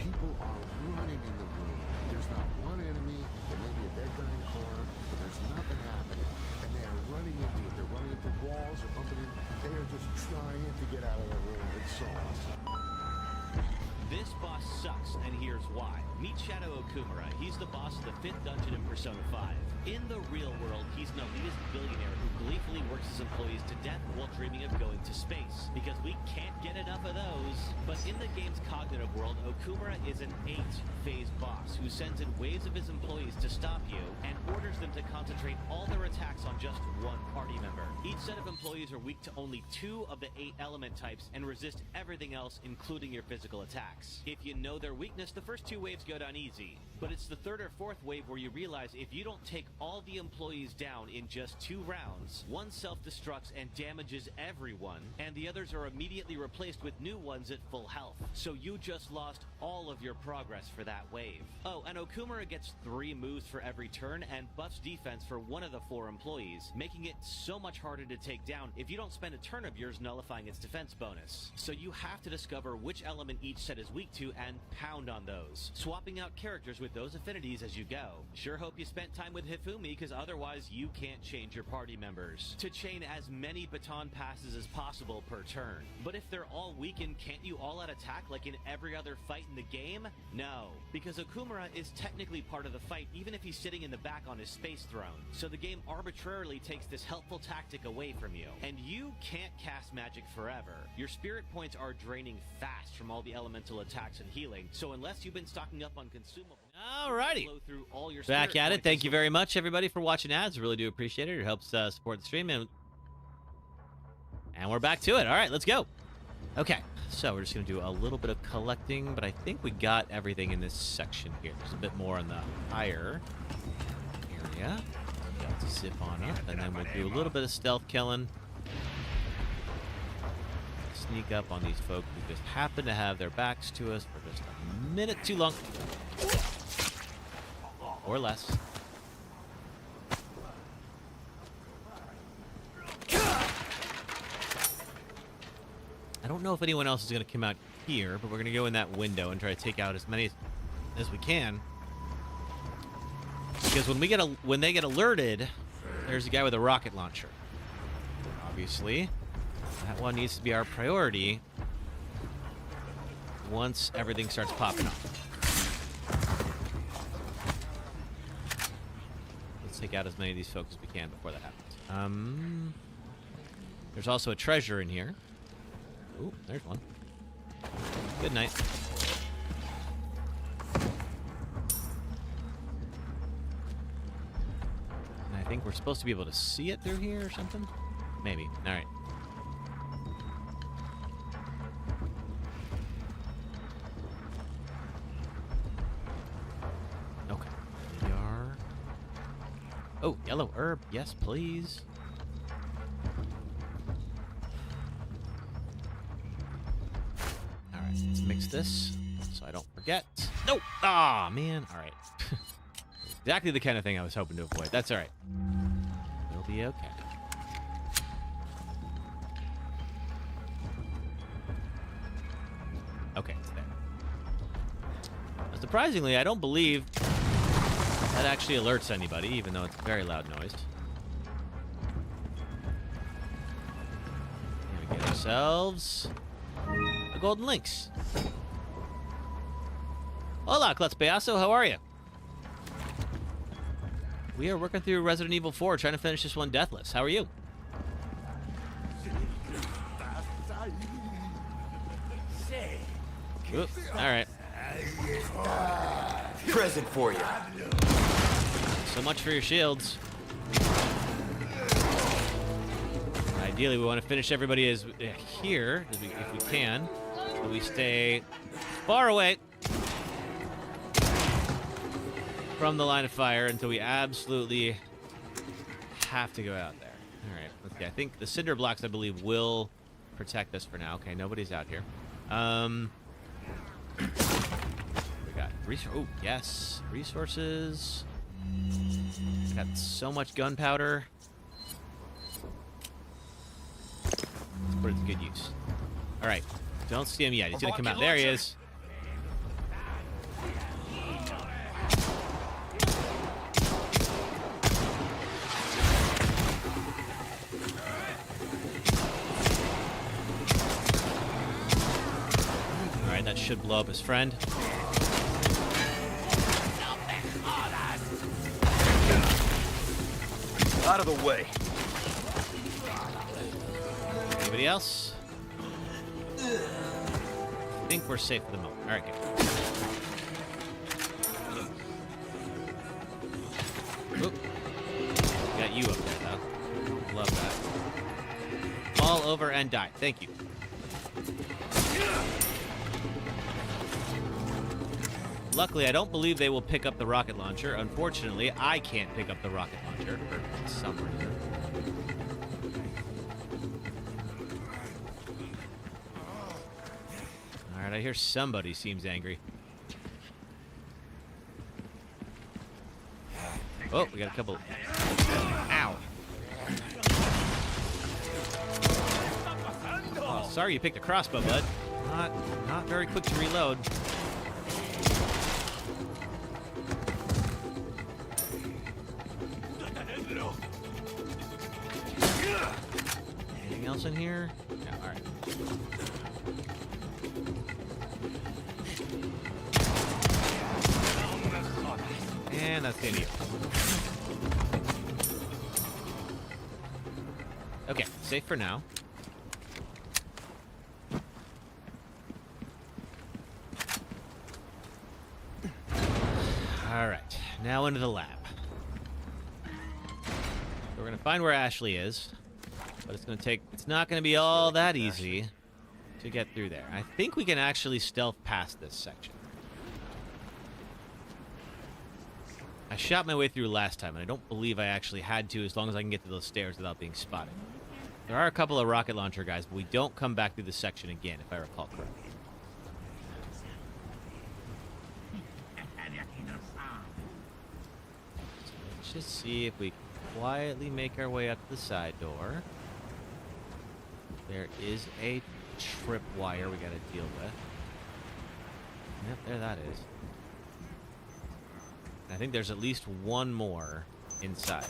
people are running in the room. There's not one enemy. There may be a dead guy in the corner, but there's nothing happening. And they are running into it. They're running into walls or bumping in. They are just trying to get out of the room. It's so awesome. This boss sucks, and here's why. Meet Shadow Okumura. He's the boss of the 5th dungeon in Persona 5. In the real world, he's an elitist billionaire who gleefully works his employees to death while dreaming of going to space. Because we can't get enough of those. But in the game's cognitive world, Okumura is an 8-phase boss who sends in waves of his employees to stop you and orders them to concentrate all their attacks on just one party member. Each set of employees are weak to only 2 of the 8 element types and resist everything else, including your physical attacks. If you know their weakness, the first 2 waves go down easy. But it's the 3rd or 4th wave where you realize if you don't take all the employees down in just 2 rounds, one self-destructs and damages everyone, and the others are immediately replaced with new ones at full health. So you just lost all of your progress for that wave. Oh, and Okumura gets 3 moves for every turn and buffs defense for one of the 4 employees, making it so much harder to take down if you don't spend a turn of yours nullifying its defense bonus. So you have to discover which element each set is weak to and pound on those, swapping out characters with those affinities as you go. Sure hope you spent time with Hifumi, because otherwise you can't change your party members to chain as many baton passes as possible per turn. But if they're all weakened, can't you all out attack like in every other fight in the game? No, because Okumura is technically part of the fight even if he's sitting in the back on his space throne. So the game arbitrarily takes this helpful tactic away from you. And you can't cast magic forever. Your spirit points are draining fast from all the elemental attacks and healing, so unless you've been stocking up on consumables, alrighty, flow through all your back at it. points. Thank you very much, everybody, for watching ads. Really do appreciate it. It helps support the stream, and we're back to it. All right, let's go. Okay, so we're just gonna do a little bit of collecting, but I think we got everything in this section here. There's a bit more on the higher area. Got to zip on up, and then we'll do a little bit of stealth killing. Sneak up on these folks who just happen to have their backs to us for just a minute too long. Or less. I don't know if anyone else is going to come out here, but we're going to go in that window and try to take out as many as we can. Because when they get alerted, there's a guy with a rocket launcher. Obviously, that one needs to be our priority once everything starts popping up. Let's take out as many of these folks as we can before that happens. There's also a treasure in here. Ooh, there's one. Good night. And I think we're supposed to be able to see it through here or something? Maybe. All right. Okay. Here we are. Oh, yellow herb. Yes, please. Let's mix this so I don't forget. No! Ah, man. All right. Exactly the kind of thing I was hoping to avoid. That's all right. It'll be okay. Okay, it's there. Now, surprisingly, I don't believe that actually alerts anybody, even though it's a very loud noise. Here we get ourselves a golden lynx. Hola, Klutzpeaso, how are you? We are working through Resident Evil 4, trying to finish this one deathless. How are you? Oop, all right. Present for you. So much for your shields. Ideally, we want to finish everybody as here, if we can, so we stay far away from the line of fire until we absolutely have to go out there. All right, let's see. I think the cinder blocks, I believe, will protect us for now. Okay, nobody's out here. We got oh yes, resources. Got so much gunpowder. Let's put it to good use. All right, don't see him yet. He's gonna come out. There he is. All right, that should blow up his friend. Out of the way. Anybody else? I think we're safe for the moment. All right, good. Oop. Got you up there, though. Love that. Fall over and die. Thank you. Luckily, I don't believe they will pick up the rocket launcher. Unfortunately, I can't pick up the rocket launcher for some reason. All right, I hear somebody seems angry. Oh, we got a couple. Ow. sorry you picked a crossbow, bud. Not very quick to reload. Anything else in here? No, alright. And that's the end of you. Okay, safe for now. Alright, now into the lab. We're gonna find where Ashley is, but it's not gonna be all that easy to get through there. I think we can actually stealth past this section. I shot my way through last time, and I don't believe I actually had to, as long as I can get to those stairs without being spotted. There are a couple of rocket launcher guys, but we don't come back through the section again, if I recall correctly. So let's just see if we quietly make our way up to the side door. There is a tripwire we gotta deal with. Yep, there that is. I think there's at least one more inside.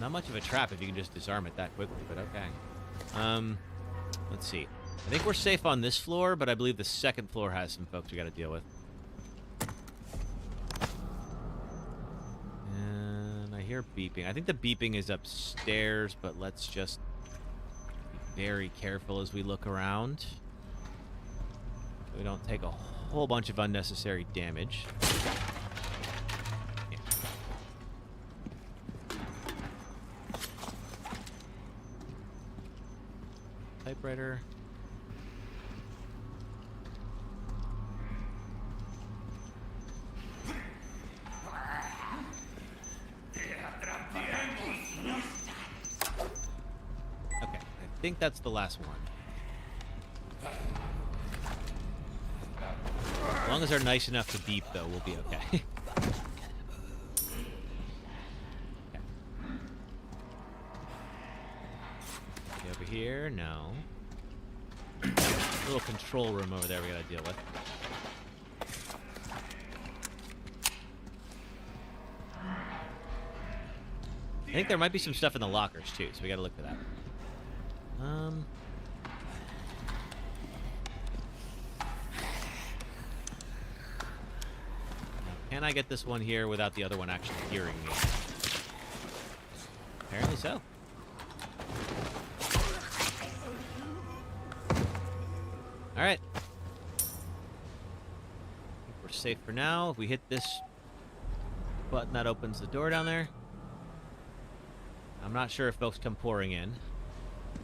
Not much of a trap if you can just disarm it that quickly, but okay. Let's see. I think we're safe on this floor, but I believe the second floor has some folks we gotta deal with. And I hear beeping. I think the beeping is upstairs, but let's just be very careful as we look around, so we don't take a whole bunch of unnecessary damage. Yeah. Typewriter. Okay, I think that's the last one. As long as they're nice enough to beep, though, we'll be okay. Okay. Over here, no. Little control room over there we gotta deal with. I think there might be some stuff in the lockers, too, so we gotta look for that. Can I get this one here without the other one actually hearing me? Apparently so. Alright. We're safe for now. If we hit this button, that opens the door down there. I'm not sure if folks come pouring in.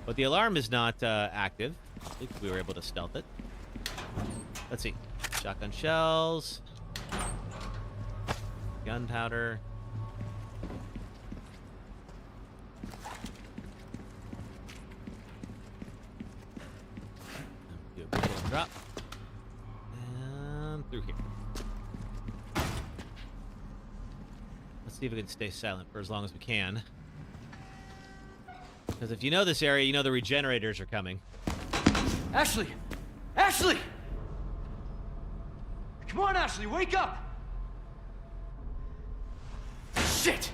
But the alarm is not active. I think we were able to stealth it. Let's see. Shotgun shells. Gunpowder. Do a quick little drop. And through here. Let's see if we can stay silent for as long as we can. Because if you know this area, you know the regenerators are coming. Ashley! Ashley! Come on, Ashley, wake up! Shit!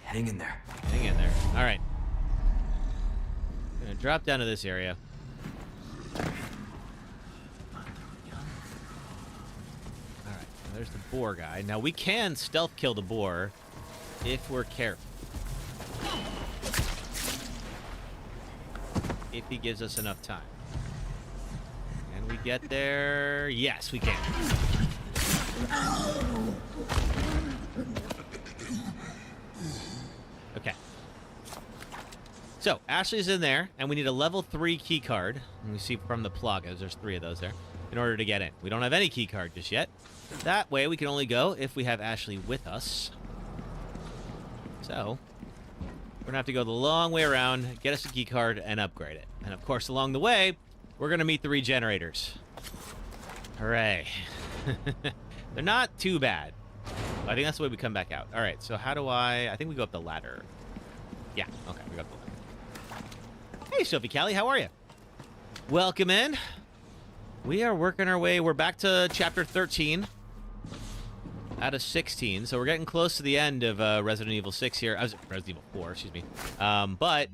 Hang in there. Hang in there. All right. Gonna drop down to this area. All right. There's the boar guy. Now we can stealth kill the boar if we're careful. If he gives us enough time. Can we get there? Yes, we can. Okay. So, Ashley's in there, and we need a level 3 key card. And we see from the plugins, there's 3 of those there, in order to get in. We don't have any key card just yet. That way, we can only go if we have Ashley with us. So, we're gonna have to go the long way around, get us a key card, and upgrade it. And of course, along the way, we're gonna meet the regenerators. Hooray. They're not too bad. I think that's the way we come back out. Alright, so how do I think we go up the ladder. Yeah, okay, we go up the ladder. Hey, Sophie Callie, how are you? Welcome in. We are working our way. We're back to chapter 13 out of 16, so we're getting close to the end of Resident Evil 6 here. Resident Evil 4, excuse me. But,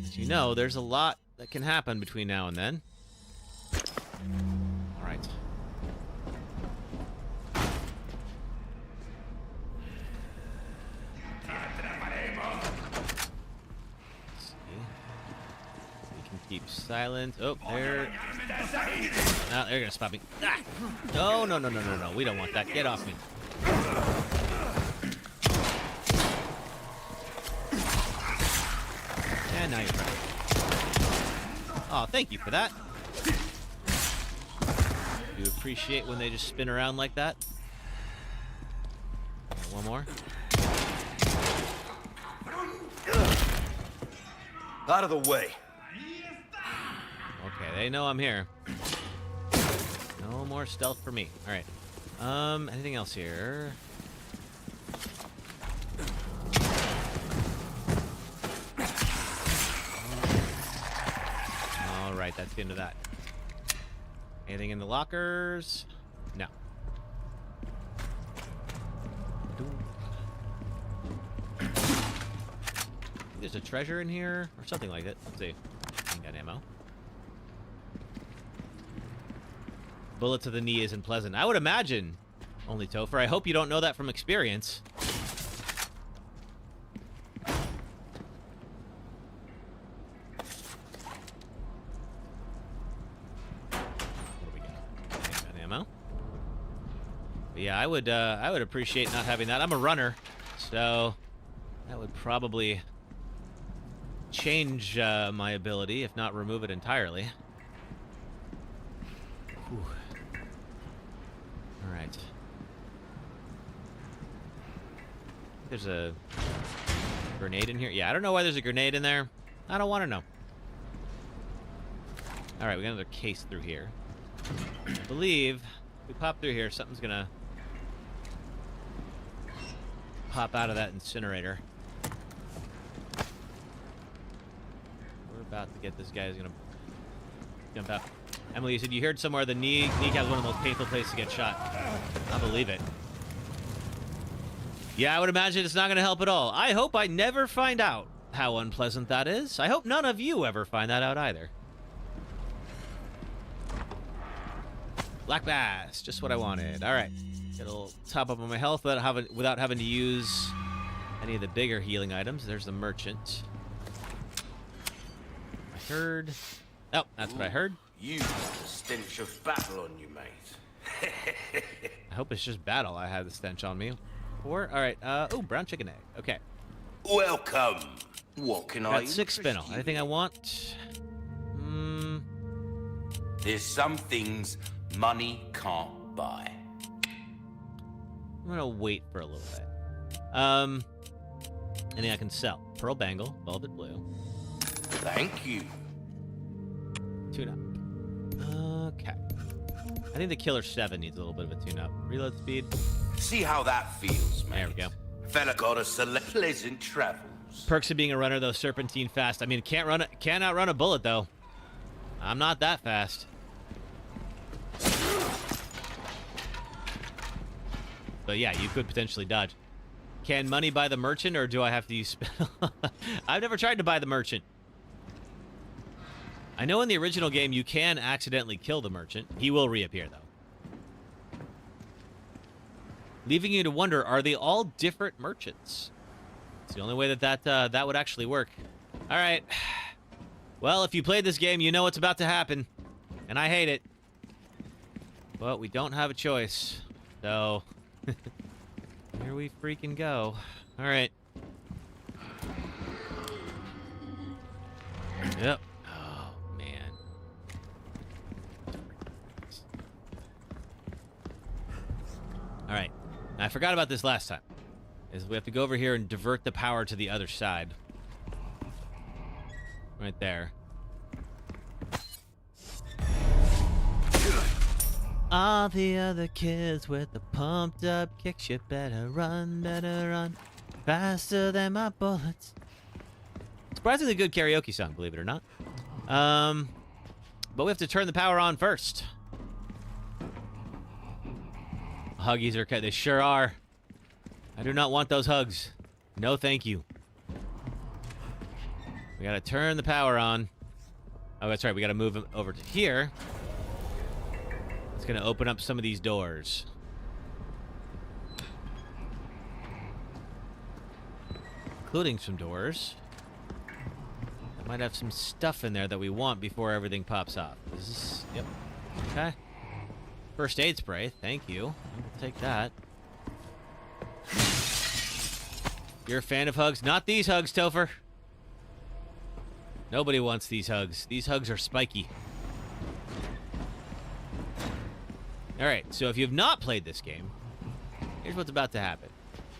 as you know, there's a lot that can happen between now and then. All right. Keep silent. Oh, there. No, they're gonna spot me. Ah! No, no, no, no, no, no. We don't want that. Get off me. And now you're trying. Oh, thank you for that. Do appreciate when they just spin around like that. One more. Out of the way. Okay, they know I'm here. No more stealth for me. All right. Anything else here? All right, that's the end of that. Anything in the lockers? No. There's a treasure in here or something like that. Let's see. Got ammo. Bullet to the knee isn't pleasant. I would imagine, only Topher. I hope you don't know that from experience. What do we got? Got ammo. But yeah, I would appreciate not having that. I'm a runner, so that would probably change my ability, if not remove it entirely. Whew. All right. There's a grenade in here. Yeah, I don't know why there's a grenade in there. I don't want to know. All right, we got another case through here. I believe if we pop through here, something's gonna pop out of that incinerator. We're about to get this guy who's gonna jump out. Emily, you said you heard somewhere the kneecap is one of the most painful places to get shot. I believe it. Yeah, I would imagine it's not going to help at all. I hope I never find out how unpleasant that is. I hope none of you ever find that out either. Black bass, just what I wanted. All right, get a little top up on my health without having to use any of the bigger healing items. There's the merchant. I heard. Oh, that's what I heard. You have the stench of battle on you, mate. I hope it's just battle I had the stench on me. Or, all right, oh, brown chicken egg. Okay. Welcome. What can I? Got 6 spinel. Anything I want? There's some things money can't buy. I'm gonna wait for a little bit. Anything I can sell? Pearl bangle, velvet blue. Thank you. Tune up. Okay. I think the Killer 7 needs a little bit of a tune-up. Reload speed. See how that feels, mate. There we go. Fella got us pleasant travels. Perks of being a runner, though. Serpentine fast. I mean, can't outrun a bullet, though. I'm not that fast. But yeah, you could potentially dodge. Can money buy the merchant, or do I have to use spell? I've never tried to buy the merchant. I know in the original game you can accidentally kill the merchant. He will reappear, though. Leaving you to wonder, are they all different merchants? It's the only way that would actually work. All right. Well, if you played this game, you know what's about to happen. And I hate it. But we don't have a choice. So, here we freaking go. All right. Yep. All right. Now, I forgot about this last time. Is we have to go over here and divert the power to the other side. Right there. All the other kids with the pumped up kicks, you better run faster than my bullets. Surprisingly good karaoke song, believe it or not. But we have to turn the power on first. Huggies are cut. They sure are. I do not want those hugs. No, thank you. We gotta turn the power on. Oh, that's right. We gotta move them over to here. It's gonna open up some of these doors. Including some doors. That might have some stuff in there that we want before everything pops off. Is this... Yep. Okay. First aid spray. Thank you. I'll take that. You're a fan of hugs? Not these hugs, Topher. Nobody wants these hugs. These hugs are spiky. Alright, so if you have not played this game, here's what's about to happen.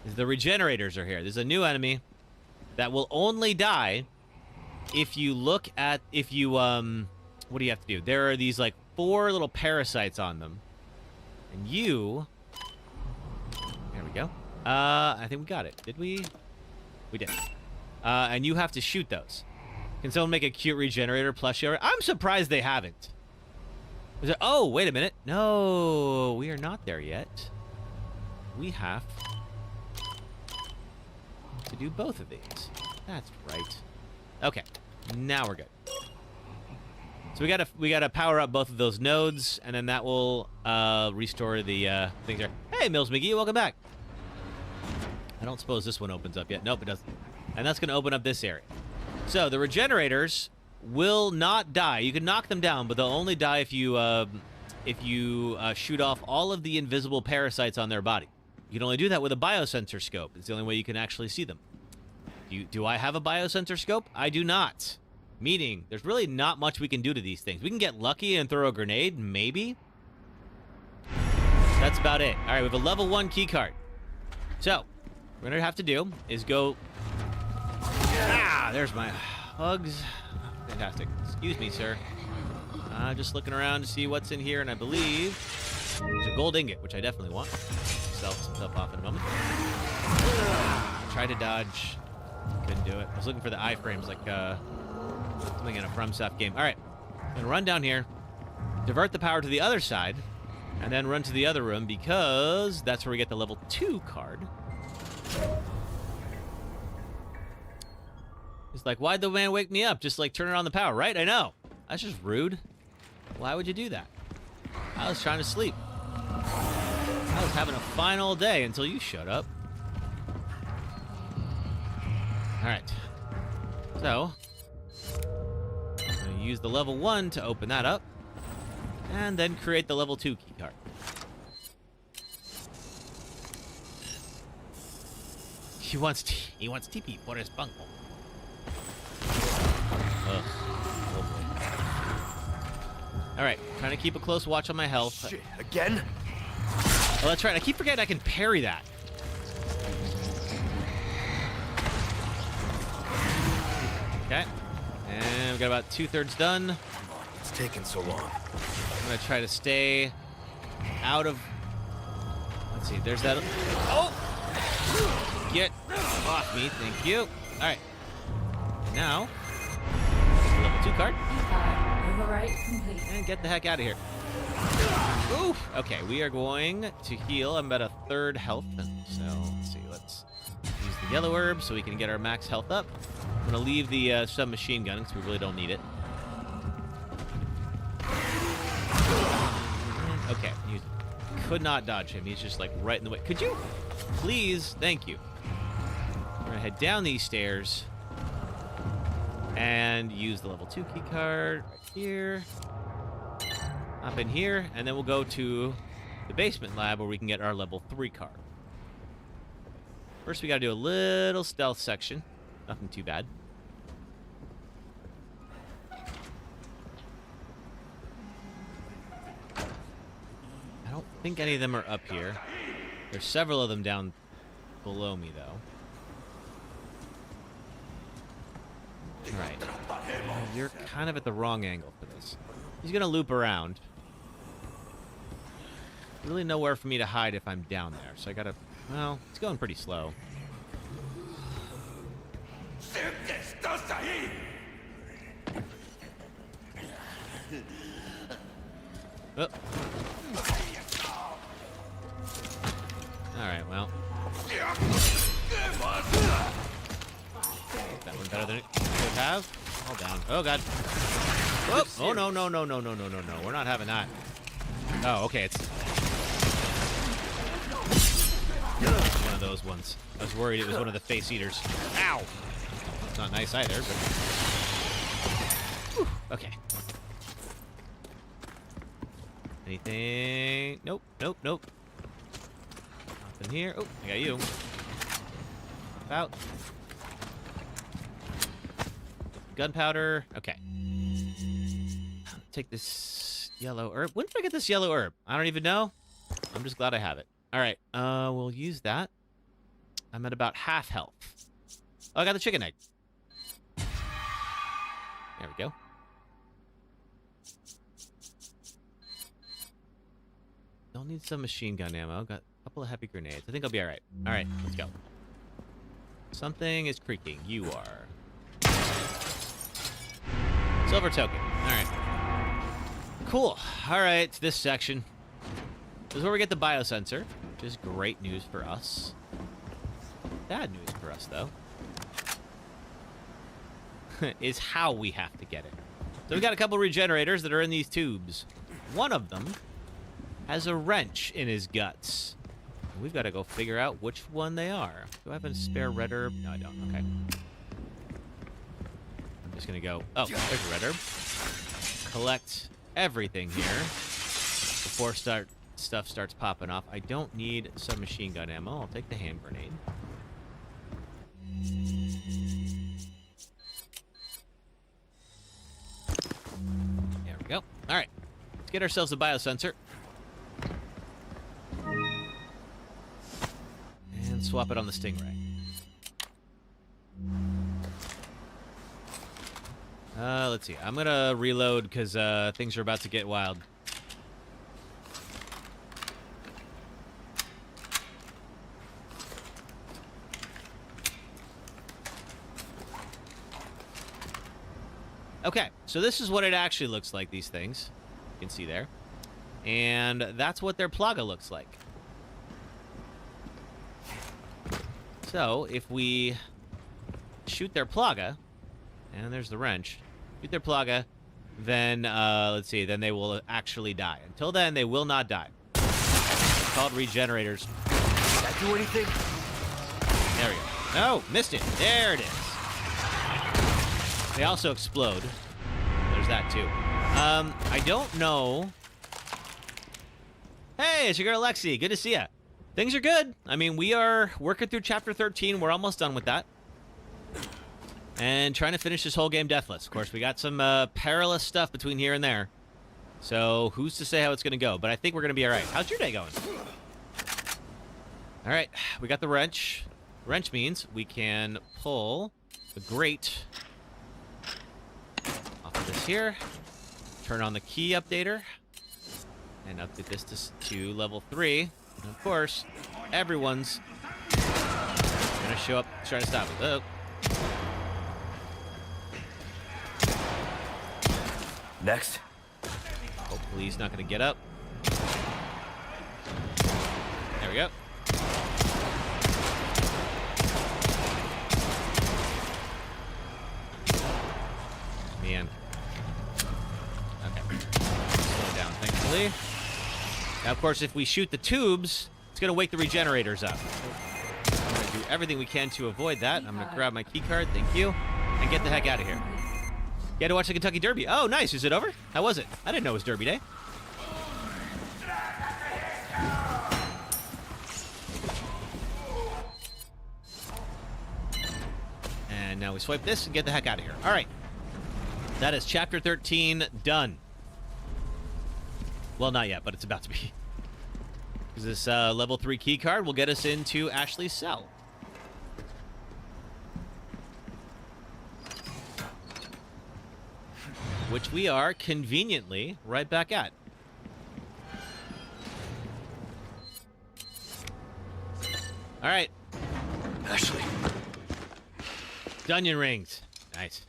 Is the regenerators are here. There's a new enemy that will only die if you look at... If you, what do you have to do? There are these, like, 4 little parasites on them. And you... There we go. I think we got it. Did we? We did. And you have to shoot those. Can someone make a cute regenerator plushie? I'm surprised they haven't. Is it, oh, wait a minute. No, we are not there yet. We have to do both of these. That's right. Okay, now we're good. So we gotta power up both of those nodes, and then that will restore the things there. Hey, Mills McGee, welcome back. I don't suppose this one opens up yet. Nope, it doesn't. And that's gonna open up this area. So the regenerators will not die. You can knock them down, but they'll only die if you shoot off all of the invisible parasites on their body. You can only do that with a biosensor scope. It's the only way you can actually see them. Do I have a biosensor scope? I do not. Meaning, there's really not much we can do to these things. We can get lucky and throw a grenade, maybe. That's about it. All right, we have a level 1 key card. So, what we're gonna have to do is go... Ah, there's my hugs. Fantastic. Excuse me, sir. Just looking around to see what's in here, and I believe there's a gold ingot, which I definitely want. Sell some stuff off in a moment. Try to dodge. Couldn't do it. I was looking for the iframes, like something in a FromSoft game. All right, I'm gonna run down here, divert the power to the other side, and then run to the other room because that's where we get the level 2 card. It's like, why'd the man wake me up? Just like turn on the power, right? I know. That's just rude. Why would you do that? I was trying to sleep. I was having a fine old day until you showed up. Alright. So, I'm going to use the level 1 to open that up. And then create the level 2 keycard. He wants TP for his bungle. Ugh. Oh boy. Alright, trying to keep a close watch on my health. Shit, again? Oh, that's right. I keep forgetting I can parry that. Okay. And we got about 2/3 done. It's taking so long. I'm going to try to stay out of... Let's see. There's that... Oh! Get off me. Thank you. All right. Now... Level 2 card. And get the heck out of here. Oof. Okay, we are going to heal. I'm about 1/3 health. So, let's see. Let's use the yellow herb so we can get our max health up. I'm going to leave the submachine gun because we really don't need it. Okay, you could not dodge him. He's just like right in the way. Could you please? Thank you. We're going to head down these stairs and use the level 2 key card right here. Up in here, and then we'll go to the basement lab where we can get our level 3 card. First, we got to do a little stealth section. Nothing too bad. I don't think any of them are up here. There's several of them down below me, though. Alright. You're kind of at the wrong angle for this. He's going to loop around. Really nowhere for me to hide if I'm down there, so I got to... Well, it's going pretty slow. Oh. Alright, well. That one better than it could have. All down. Oh, God. Oh, oh, no, no, no, no, no, no, no, no. We're not having that. Oh, okay, it's one of those ones. I was worried it was one of the face eaters. Ow! It's not nice either, but... Whew. Okay. Anything? Nope, nope, nope. Nothing here. Oh, I got you. Pop out. Gunpowder. Okay. Take this yellow herb. When did I get this yellow herb? I don't even know. I'm just glad I have it. All right. We'll use that. I'm at about half health. Oh, I got the chicken egg. There we go. Don't need some machine gun ammo. Got a couple of heavy grenades. I think I'll be all right. All right, let's go. Something is creaking. You are. Silver token. All right. Cool. All right, this section. This is where we get the biosensor, which is great news for us. Bad news for us, though, is how we have to get it. So we got a couple regenerators that are in these tubes. One of them has a wrench in his guts. We've got to go figure out which one they are. Do I have a spare red herb? No, I don't. Okay. I'm just going to go... Oh, there's a red herb. Collect everything here before stuff starts popping off. I don't need some machine gun ammo. I'll take the hand grenade. There we go. All right. Let's get ourselves a biosensor. And swap it on the Stingray. Let's see. I'm going to reload because things are about to get wild. Okay, so this is what it actually looks like, these things. You can see there. And that's what their plaga looks like. So, if we shoot their plaga, and there's the wrench, shoot their plaga, then, let's see, then they will actually die. Until then, they will not die. It's called regenerators. Did that do anything? There we go. No, missed it. There it is. They also explode. There's that, too. I don't know. Hey, it's your girl, Lexi. Good to see ya. Things are good. I mean, we are working through Chapter 13. We're almost done with that. And trying to finish this whole game deathless. Of course, we got some perilous stuff between here and there. So, who's to say how it's going to go? But I think we're going to be all right. How's your day going? All right, we got the wrench. Wrench means we can pull the grate off of this here. Turn on the key updater. And update this to level 3. And of course, everyone's going to show up trying to stop it. Oh. Next. Hopefully he's not going to get up. There we go. Man. Okay. Slow down, thankfully. Now, of course, if we shoot the tubes, it's going to wake the regenerators up. I'm going to do everything we can to avoid that. I'm going to grab my key card, thank you, and get the heck out of here. You had to watch the Kentucky Derby. Oh, nice. Is it over? How was it? I didn't know it was Derby Day. And now we swipe this and get the heck out of here. All right. That is Chapter 13 done. Well, not yet, but it's about to be. Because this level 3 key card will get us into Ashley's cell. Which we are conveniently right back at. All right. Ashley. Dungeon rings. Nice.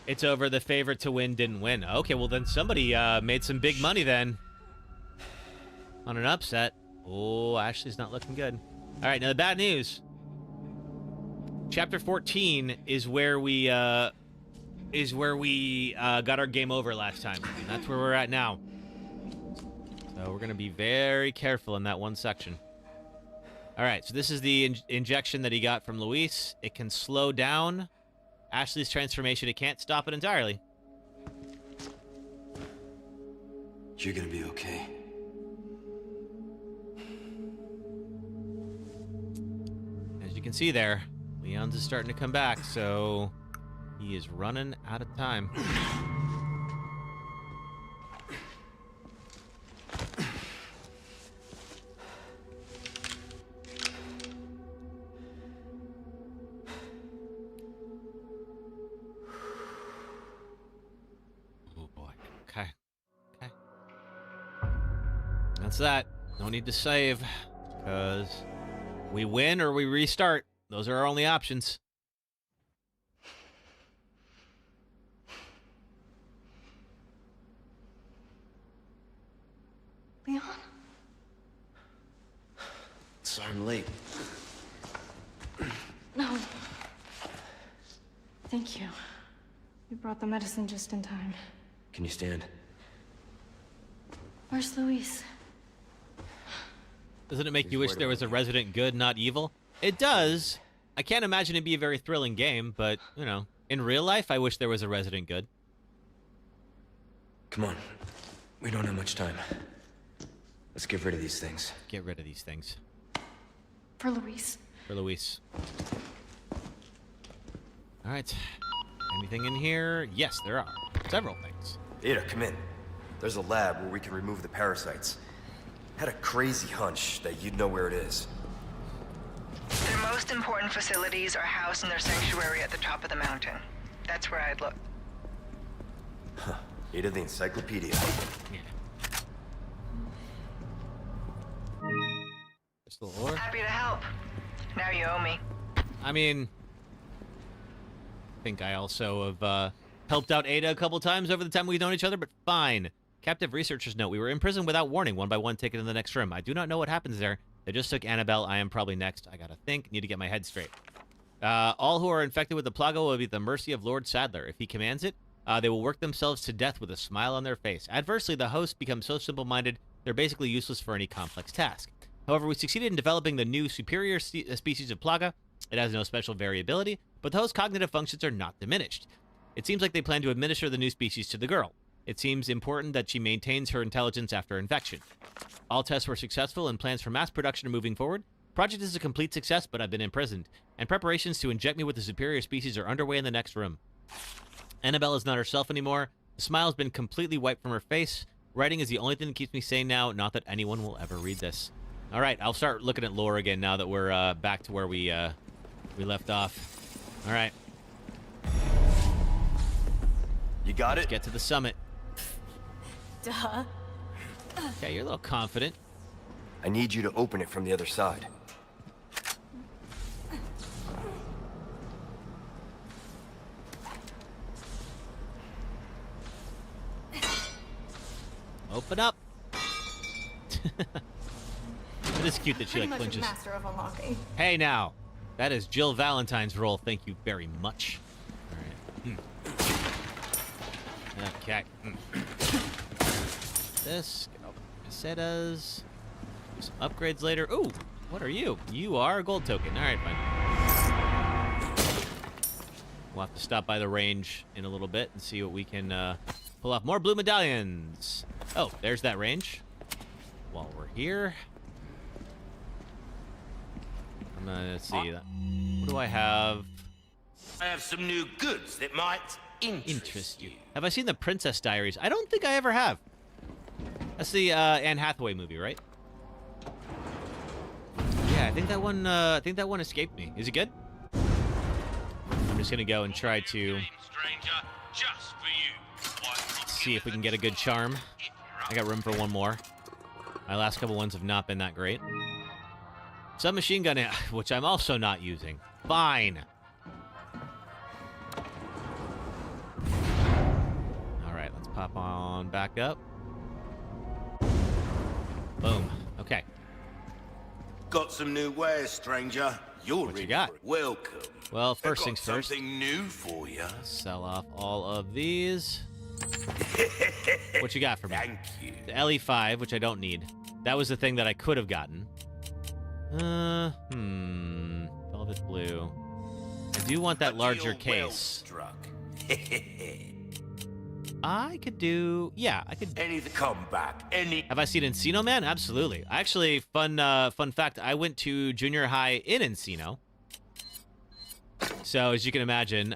It's over. The favorite to win didn't win. Okay, well then somebody made some big money then on an upset. Oh, Ashley's not looking good. All right, now the bad news. Chapter 14 is where we got our game over last time. And that's where we're at now. So we're gonna be very careful in that one section. All right, so this is the injection that he got from Luis. It can slow down Ashley's transformation. It can't stop it entirely. You're gonna be okay. As you can see there, Leon's is starting to come back, so he is running out of time. Oh boy. Okay. Okay. That's that. No need to save, because we win or we restart. Those are our only options. Leon? Sorry I'm late. No. Thank you. You brought the medicine just in time. Can you stand? Where's Luis? Doesn't it make you wish there was a resident good, not evil? It does. I can't imagine it'd be a very thrilling game, but, you know, in real life, I wish there was a resident good. Come on. We don't have much time. Let's get rid of these things. Get rid of these things. For Luis. For Luis. All right. Anything in here? Yes, there are. Several things. Ada, come in. There's a lab where we can remove the parasites. Had a crazy hunch that you'd know where it is. Their most important facilities are housed in their sanctuary at the top of the mountain. That's where I'd look. Huh. Ada the encyclopedia. Yeah. Crystal ore. Happy to help. Now you owe me. I mean, I think I also have helped out Ada a couple times over the time we've known each other, but fine. Captive researchers note, we were imprisoned without warning, one by one taken in the next room. I do not know what happens there. They just took Annabelle. I am probably next. I gotta think. Need to get my head straight. All who are infected with the plaga will be at the mercy of Lord Sadler. If he commands it, they will work themselves to death with a smile on their face. Adversely, the hosts become so simple-minded, they're basically useless for any complex task. However, we succeeded in developing the new superior species of plaga. It has no special variability, but the host's cognitive functions are not diminished. It seems like they plan to administer the new species to the girl. It seems important that she maintains her intelligence after infection. All tests were successful and plans for mass production are moving forward. Project is a complete success, but I've been imprisoned, and preparations to inject me with the superior species are underway in the next room. Annabelle is not herself anymore. The smile has been completely wiped from her face. Writing is the only thing that keeps me sane now, not that anyone will ever read this. All right, I'll start looking at lore again now that we're back to where we left off. All right. You got Let's it? get to the summit. Duh. Okay, you're a little confident. I need you to open it from the other side. Open up. It is cute that she Pretty like much a clinches. master of unlocking. Hey now, that is Jill Valentine's role. Thank you very much. All right. Okay. This. Get over Pesetas. Do some upgrades later. Ooh, what are you? You are a gold token. All right, fine. We'll have to stop by the range in a little bit and see what we can pull off. More blue medallions. Oh, there's that range. While we're here. Let's see. What do I have? I have some new goods that might interest you. Have I seen the Princess Diaries? I don't think I ever have. That's the Anne Hathaway movie, right? Yeah, I think that one. I think that one escaped me. Is it good? I'm just gonna go and try to see if we can get a good charm. I got room for one more. My last couple ones have not been that great. Submachine gun, which I'm also not using. Fine. Pop on back up. Boom. Okay. Got some new wares, stranger. You're What you got? Welcome. Well, first I've things got first. Something new for you. Sell off all of these. What you got for me? Thank you. The LE5, which I don't need. That was the thing that I could have gotten. Velvet blue. I do want that larger case. I could do... Yeah, I could... Anything come back. Have I seen Encino Man? Absolutely. Actually, fun fact, I went to junior high in Encino. So, as you can imagine,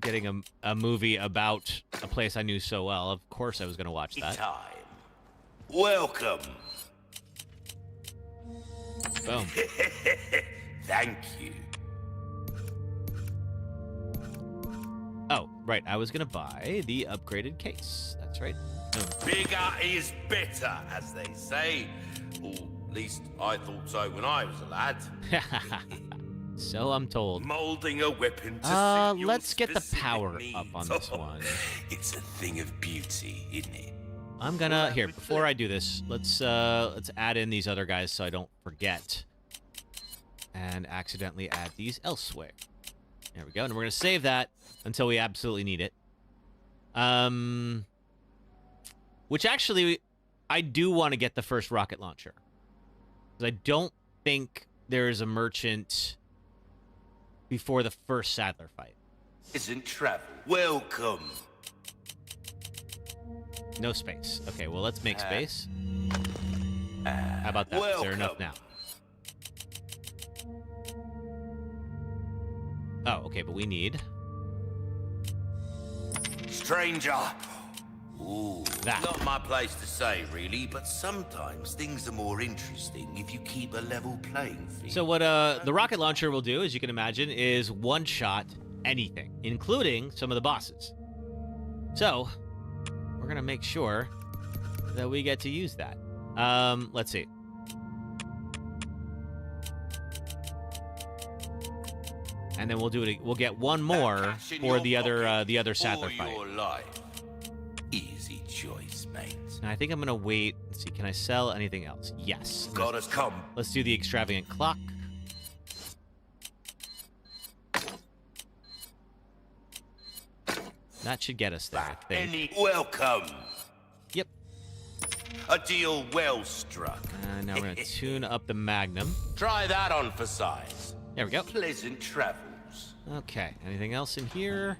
getting a movie about a place I knew so well, of course I was going to watch that. Time. Welcome. Boom. Thank you. Oh, right. I was going to buy the upgraded case. That's right. Boom. Bigger is better, as they say. Or at least I thought so when I was a lad. So I'm told. Molding a weapon to suit your let's get the specific power needs. up on this one. It's a thing of beauty, isn't it? I'm gonna here before I do this. Let's add in these other guys so I don't forget, and accidentally add these elsewhere. There we go, and we're gonna save that until we absolutely need it. Which actually, I do want to get the first rocket launcher, because I don't think there is a merchant before the first Sadler fight. Isn't travel welcome? No space. Okay, well, let's make space. How about that? Is there enough now? Oh, okay, but we need... Stranger. Ooh, that. Not my place to say, really, but sometimes things are more interesting if you keep a level playing field. So what the rocket launcher will do, as you can imagine, is one-shot anything, including some of the bosses. So... we're going to make sure that we get to use that. Let's see. And then we'll do it. We'll get one more for the other Sadler fight. Easy choice, mate. And I think I'm going to wait. Let's see. Can I sell anything else? Yes. God has come. Let's do the extravagant clock. That should get us there, I think. Welcome. Yep. A deal well struck. Now we're going to tune up the Magnum. Try that on for size. There we go. Pleasant travels. Okay. Anything else in here?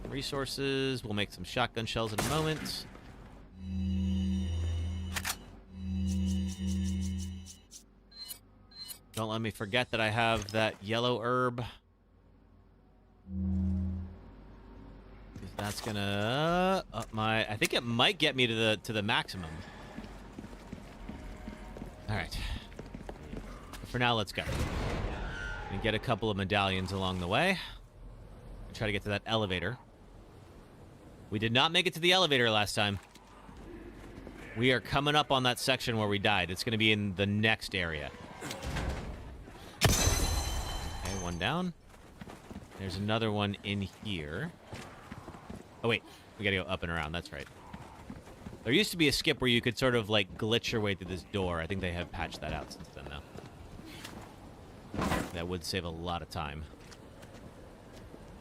Resources. We'll make some shotgun shells in a moment. Don't let me forget that I have that yellow herb. That's gonna up my... I think it might get me to the maximum. All right. But for now, let's go. And get a couple of medallions along the way. And try to get to that elevator. We did not make it to the elevator last time. We are coming up on that section where we died. It's going to be in the next area. Okay, one down. There's another one in here. Oh, wait. We gotta go up and around. That's right. There used to be a skip where you could sort of, like, glitch your way through this door. I think they have patched that out since then, though. That would save a lot of time.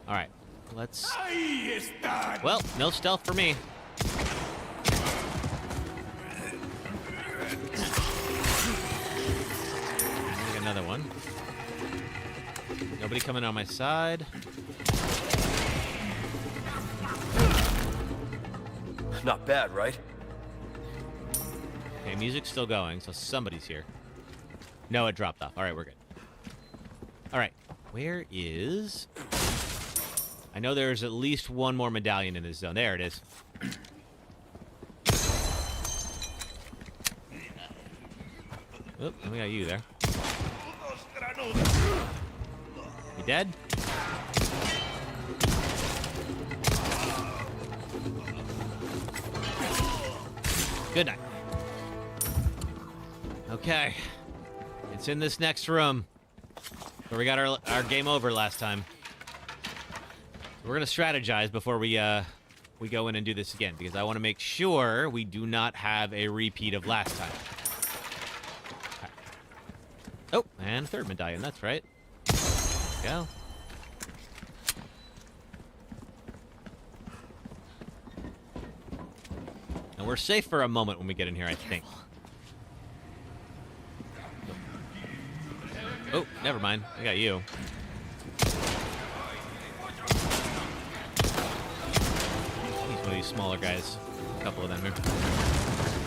All right. Let's... Well, no stealth for me. Another one. Nobody coming on my side. Not bad, right? Okay, music's still going, so somebody's here. No, it dropped off. All right, we're good. All right, where is... I know there's at least one more medallion in this zone. There it is. Oop, and we got you there. You dead? Good night. Okay. It's in this next room where we got our game over last time. We're going to strategize before we we go in and do this again, because I want to make sure we do not have a repeat of last time. Okay. Oh, and a third medallion, that's right. There we go. And we're safe for a moment when we get in here, I think. Oh, never mind. I got you. He's one of these smaller guys. A couple of them here.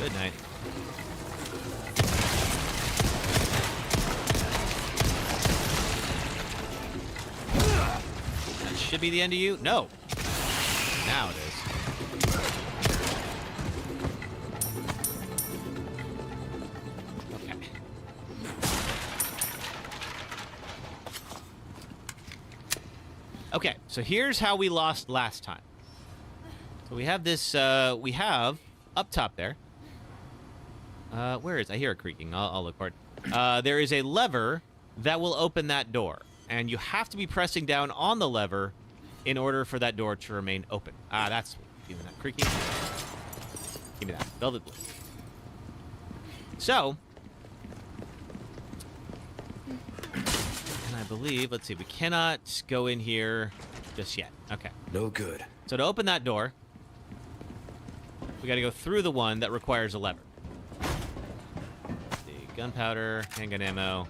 Good night. That should be the end of you. No. Now it is. Okay, so here's how we lost last time. So we have this, we have up top there. Where is, I hear it creaking. I'll look for it. There is a lever that will open that door. And you have to be pressing down on the lever in order for that door to remain open. Ah, that's, give me that creaking. Give me that, velvet blue. So, I believe, let's see, we cannot go in here just yet. Okay. No good. So to open that door, we got to go through the one that requires a lever. The gunpowder, handgun ammo.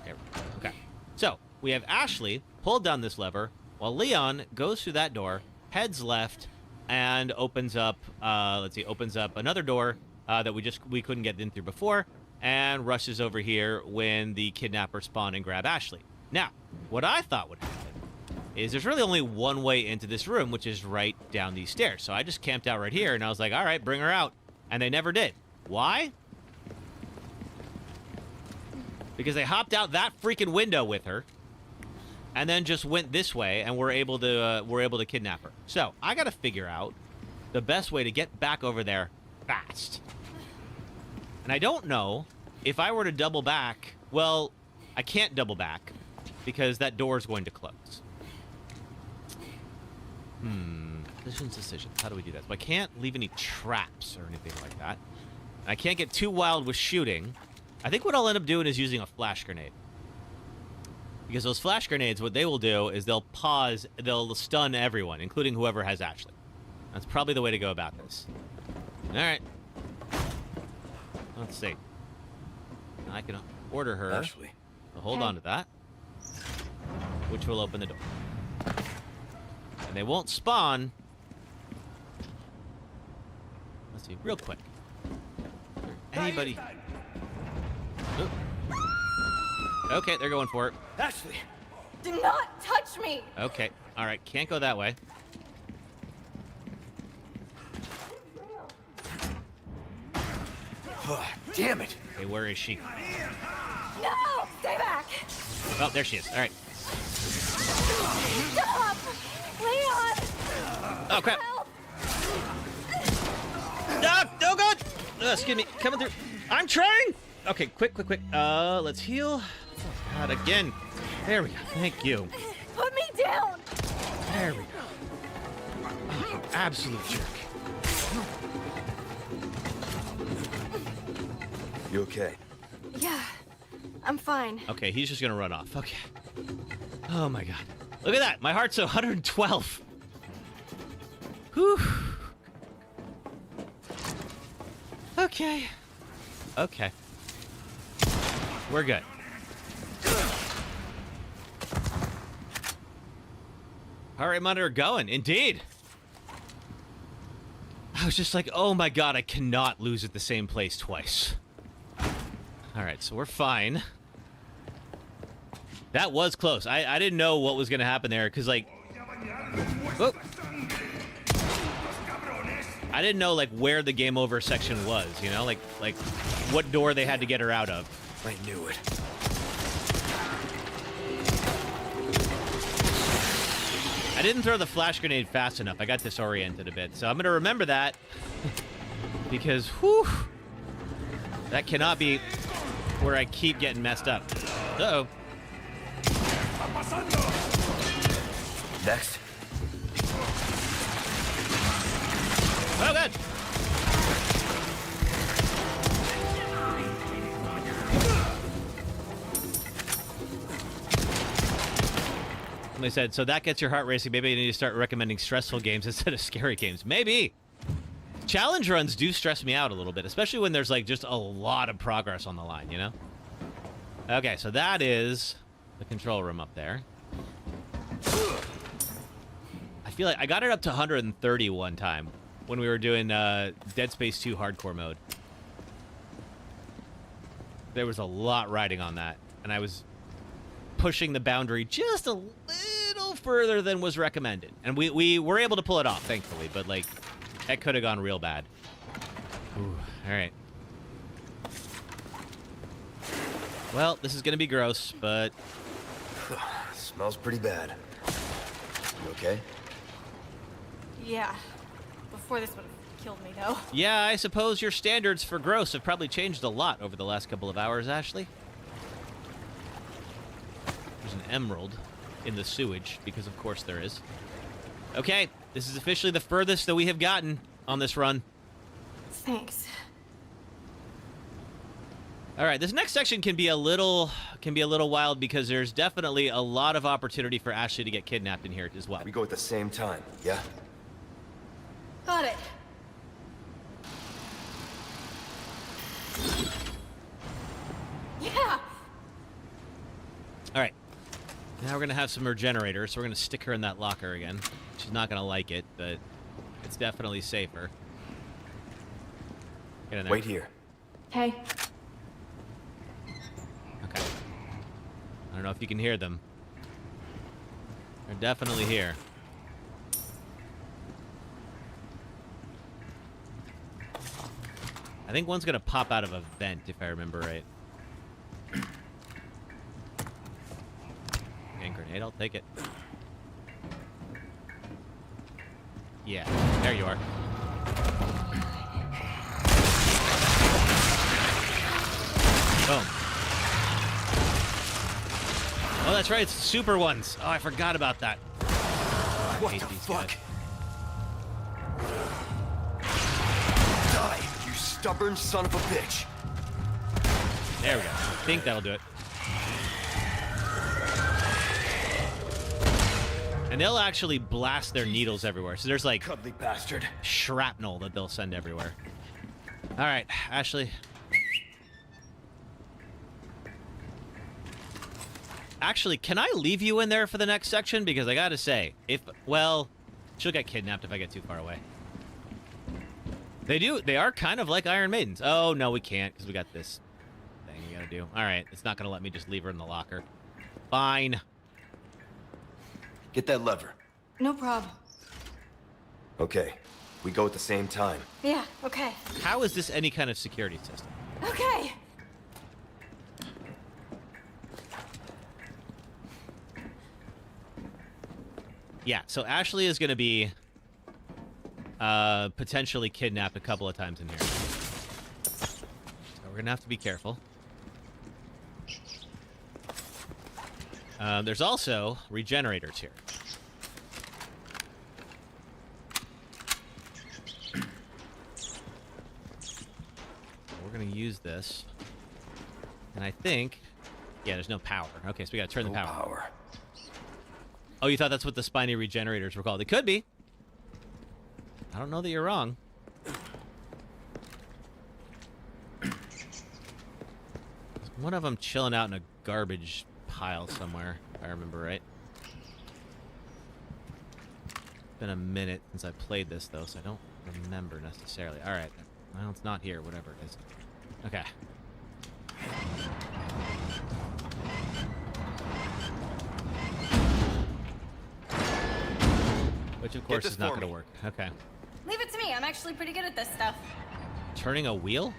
There we go. Okay. So we have Ashley pull down this lever while Leon goes through that door, heads left, and opens up, opens up another door that we couldn't get in through before, and rushes over here when the kidnappers spawn and grab Ashley. Now, what I thought would happen is there's really only one way into this room, which is right down these stairs. So I just camped out right here, and I was like, all right, bring her out. And they never did. Why? Because they hopped out that freaking window with her, and then just went this way, and we're able to kidnap her. So I got to figure out the best way to get back over there fast. And I don't know if I were to double back. Well, I can't double back because that door is going to close. Decisions. How do we do that? So I can't leave any traps or anything like that. I can't get too wild with shooting. I think what I'll end up doing is using a flash grenade. Because those flash grenades, what they will do is they'll stun everyone, including whoever has Ashley. That's probably the way to go about this. All right. Let's see. I can order her. Ashley. So hold on to that. Which will open the door. And they won't spawn. Let's see, real quick. Anybody? Oop. Okay, they're going for it. Ashley! Do not touch me! Okay, all right, can't go that way. Oh, damn it! Okay, where is she? No! Stay back! Oh, there she is. All right. Stop! Leon! Oh, crap. Help! Oh, God! Excuse me, coming through. I'm trying! Okay, quick. Let's heal. Oh, God, again. There we go. Thank you. Put me down! There we go. Oh, you absolute jerk. You okay? Yeah, I'm fine. Okay, he's just gonna run off. Okay. Oh my God. Look at that. My heart's 112. Whew. Okay. Okay. We're good. Heart rate monitor going. Indeed. I was just like, oh my God, I cannot lose at the same place twice. All right, so we're fine. That was close. I didn't know what was going to happen there because, like... Whoop. I didn't know, like, where the game over section was, you know? Like what door they had to get her out of. I knew it. I didn't throw the flash grenade fast enough. I got disoriented a bit. So I'm going to remember that. Because, whew... That cannot be where I keep getting messed up. Uh-oh. Next. Oh, good. They said, so that gets your heart racing. Maybe you need to start recommending stressful games instead of scary games. Maybe. Challenge runs do stress me out a little bit, especially when there's like just a lot of progress on the line, you know? Okay, so that is the control room up there. I feel like I got it up to 130 one time when we were doing Dead Space 2 hardcore mode. There was a lot riding on that, and I was pushing the boundary just a little further than was recommended. And we were able to pull it off, thankfully, but, like, that could have gone real bad. Ooh, all right. Well, this is going to be gross, but... Smells pretty bad. You okay? Yeah. Before this would have killed me, though. Yeah, I suppose your standards for gross have probably changed a lot over the last couple of hours, Ashley. There's an emerald in the sewage, because of course there is. Okay, this is officially the furthest that we have gotten on this run. Thanks. All right, this next section can be a little wild because there's definitely a lot of opportunity for Ashley to get kidnapped in here as well. We go at the same time, yeah? Got it. Yeah. All right. Now we're going to have some more generators, so we're going to stick her in that locker again. She's not going to like it, but it's definitely safer. Get in there. Wait here. Hey. Okay. I don't know if you can hear them. They're definitely here. I think one's going to pop out of a vent, if I remember right. Hand grenade, I'll take it. Yeah, there you are. Boom. Oh, that's right, it's the super ones. Oh, I forgot about that. Oh, What the fuck? Die, you stubborn son of a bitch. There we go. I think that'll do it. And they'll actually blast their needles everywhere. So there's like cuddly bastard shrapnel that they'll send everywhere. All right, Ashley. Actually, can I leave you in there for the next section? Because I gotta say, well, she'll get kidnapped if I get too far away. They are kind of like Iron Maidens. Oh, no, we can't, because we got this thing we gotta do. All right, it's not gonna let me just leave her in the locker. Fine. Get that lever. No problem. Okay, we go at the same time. Yeah, okay. How is this any kind of security system? Okay. Yeah, so Ashley is going to be potentially kidnapped a couple of times in here. So we're going to have to be careful. There's also regenerators here. We're going to use this. And I think... Yeah, there's no power. Okay, so we got to turn the power. Oh, you thought that's what the spiny regenerators were called? They could be. I don't know that you're wrong. There's one of them chilling out in a garbage pile somewhere, if I remember right. It's been a minute since I played this, though, so I don't remember necessarily. All right. Well, it's not here, whatever it is. Okay. Which, of course, is not going to work. Okay. Leave it to me. I'm actually pretty good at this stuff. Turning a wheel?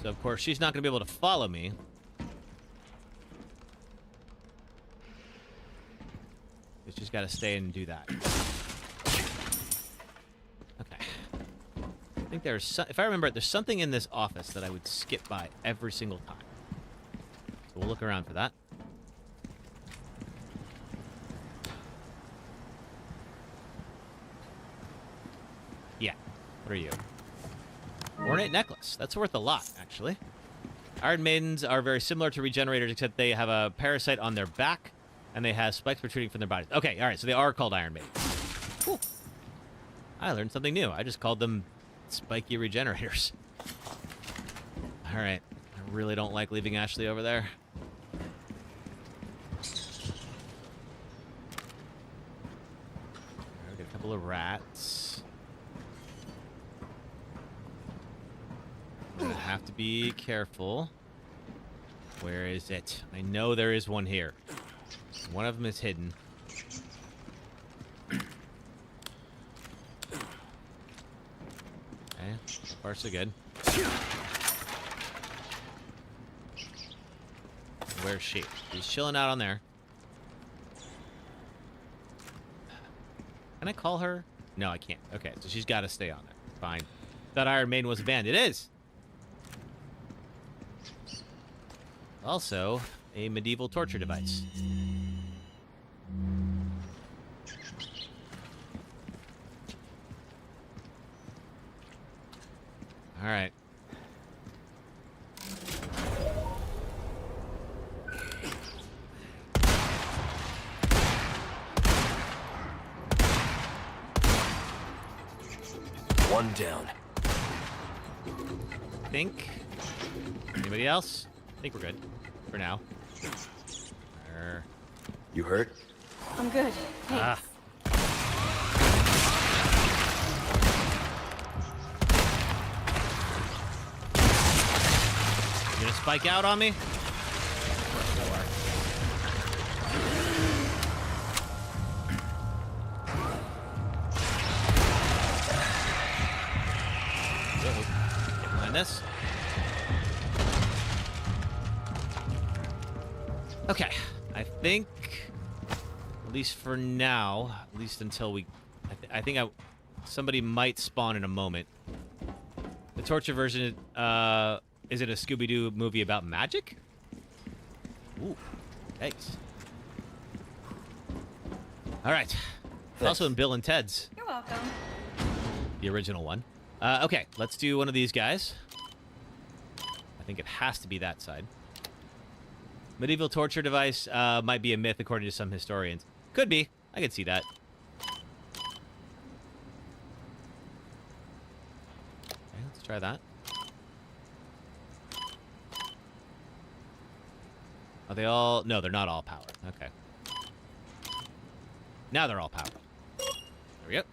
So, of course, she's not going to be able to follow me. She's got to stay and do that. Okay. I think there's... if I remember it, there's something in this office that I would skip by every single time. So we'll look around for that. Yeah. What are you? Ornate necklace. That's worth a lot, actually. Iron Maidens are very similar to regenerators, except they have a parasite on their back, and they have spikes protruding from their bodies. Okay, all right, so they are called Iron Maidens. Cool. I learned something new. I just called them spiky regenerators. All right. I really don't like leaving Ashley over there. Got a couple of rats. I'm gonna have to be careful. Where is it? I know there is one here. One of them is hidden. Okay, so far so good. Where's she? She's chilling out on there. Can I call her? No, I can't. Okay, so she's got to stay on there. Fine. Thought Iron Maiden was banned. It is. Also, a medieval torture device. All right. One down. Think. Anybody else? I think we're good for now. You hurt? I'm good. Thanks. You gonna spike out on me? Behind this. Okay, I think, at least for now, at least until we, I think somebody might spawn in a moment. The torture version, is it a Scooby-Doo movie about magic? Ooh, thanks. All right. It's also in Bill and Ted's. You're welcome. The original one. Okay, let's do one of these guys. I think it has to be that side. Medieval torture device might be a myth according to some historians. Could be. I could see that. Okay, let's try that. Are they all... No, they're not all powered. Okay. Now they're all powered. There we go.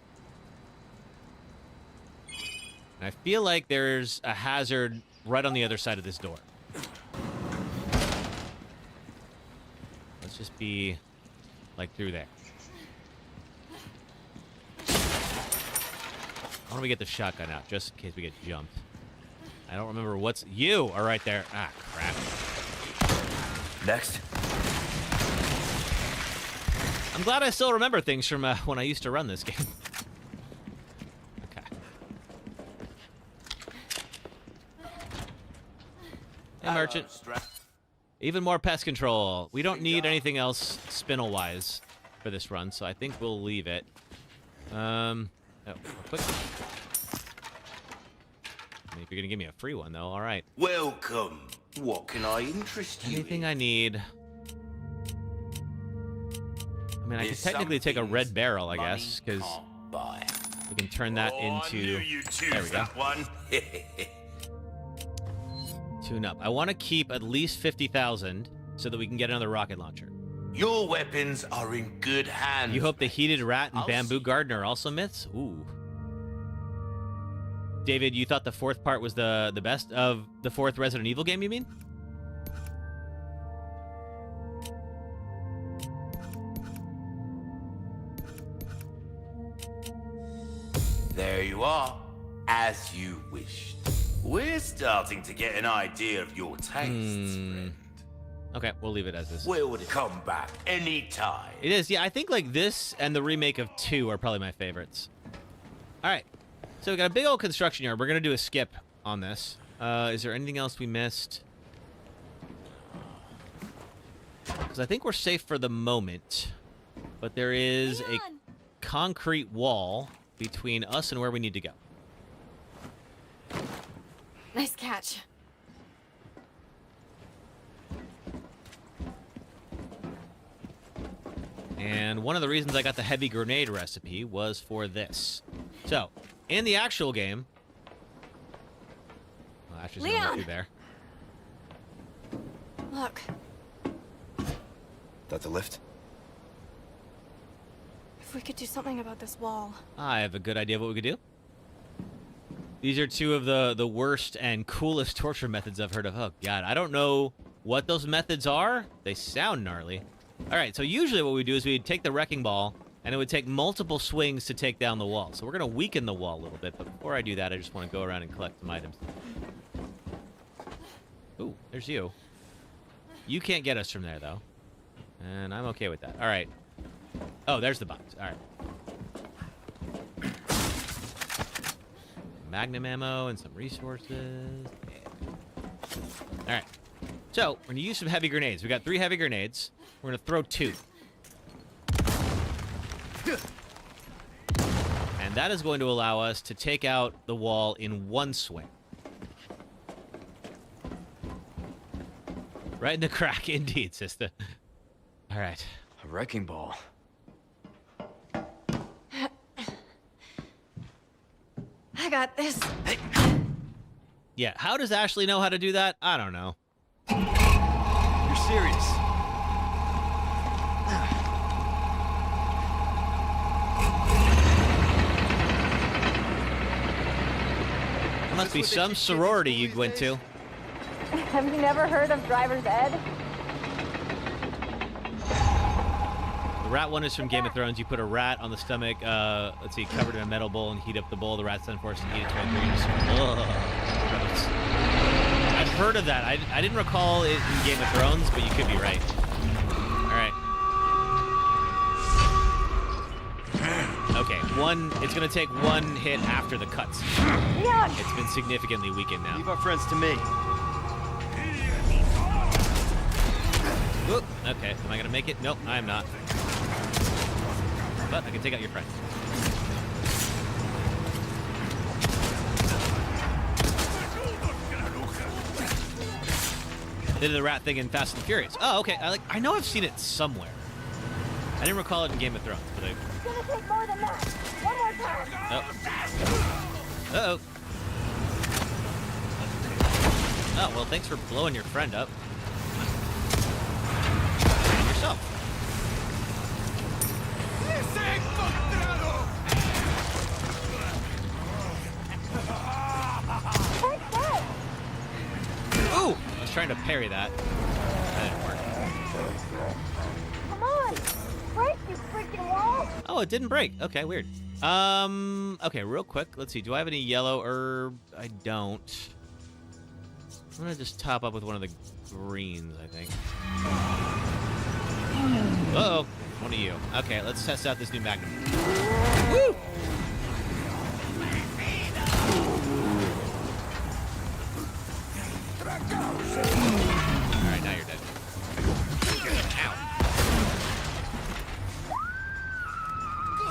And I feel like there's a hazard right on the other side of this door. Let's just be, like, through there. Why don't we get the shotgun out, just in case we get jumped? I don't remember what's... You are right there. Ah, crap. Next. I'm glad I still remember things from when I used to run this game. Okay. Hey, merchant. Even more pest control. We don't need anything else spinel-wise for this run, so I think we'll leave it. Oh, real quick. I mean, if you're gonna give me a free one, though, all right. Welcome. What can I interest you Anything I need. I mean, I could technically take a red barrel, I guess, because we can turn that into... There we go. Tune up. I want to keep at least 50,000 so that we can get another rocket launcher. Your weapons are in good hands. You hope the heated rat and bamboo garden are also myths? Ooh. David, you thought the fourth part was the best of the fourth Resident Evil game, you mean? There you are, as you wished. We're starting to get an idea of your tastes, friend. Okay, we'll leave it as is. We'll come back anytime. It is, yeah. I think like this and the remake of 2 are probably my favorites. All right, so we got a big old construction yard. We're gonna do a skip on this. Is there anything else we missed? Because I think we're safe for the moment. But there is a concrete wall between us and where we need to go. Nice catch. And one of the reasons I got the heavy grenade recipe was for this. So, in the actual game... Well, Ashley's gonna look through there. Look. That the lift? If we could do something about this wall. I have a good idea of what we could do. These are two of the worst and coolest torture methods I've heard of. Oh, God. I don't know what those methods are. They sound gnarly. All right, so usually what we do is we'd take the wrecking ball, and it would take multiple swings to take down the wall. So we're going to weaken the wall a little bit, but before I do that, I just want to go around and collect some items. Ooh, there's you. You can't get us from there, though. And I'm okay with that. All right. Oh, there's the box. All right. Magnum ammo and some resources. Yeah. All right. So, we're going to use some heavy grenades. We got 3 heavy grenades. We're going to throw 2. And that is going to allow us to take out the wall in one swing. Right in the crack, indeed, sister. All right. A wrecking ball. I got this. Yeah, how does Ashley know how to do that? I don't know. You're serious? There must be some sorority you went to. Have you never heard of driver's ed? The rat one is from Game of Thrones. You put a rat on the stomach, let's see, covered in a metal bowl and heat up the bowl. The rat's then forced to eat it to a green. Gross. I've heard of that. I didn't recall it in Game of Thrones, but you could be right. All right. Okay, it's going to take 1 hit after the cuts. It's been significantly weakened now. Leave our friends to me. Oop, okay, am I going to make it? Nope, I am not. But I can take out your friend. They did the rat thing in Fast and Furious. Oh, okay. I know I've seen it somewhere. I didn't recall it in Game of Thrones, but It's gonna take more than that. One more time. Oh. Uh-oh. Oh, well, thanks for blowing your friend up. And yourself. Ooh! I was trying to parry that. That didn't work. Come on. Break, you freaking wall. Oh, it didn't break. Okay, weird. Okay, real quick. Let's see. Do I have any yellow herb? I don't. I'm gonna just top up with one of the greens, I think. Uh-oh. One of you. Okay, let's test out this new Magnum. Woo! Alright, now you're dead. Ow.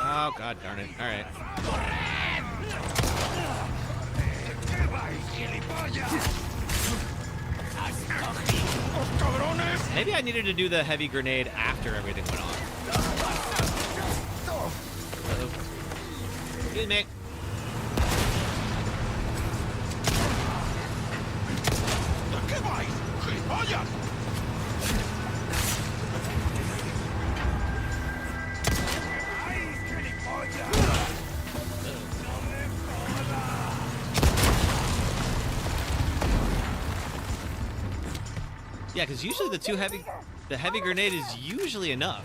Oh, god darn it. Alright. Maybe I needed to do the heavy grenade after everything went off. Uh-oh. Excuse me. Yeah, because usually the heavy grenade is usually enough.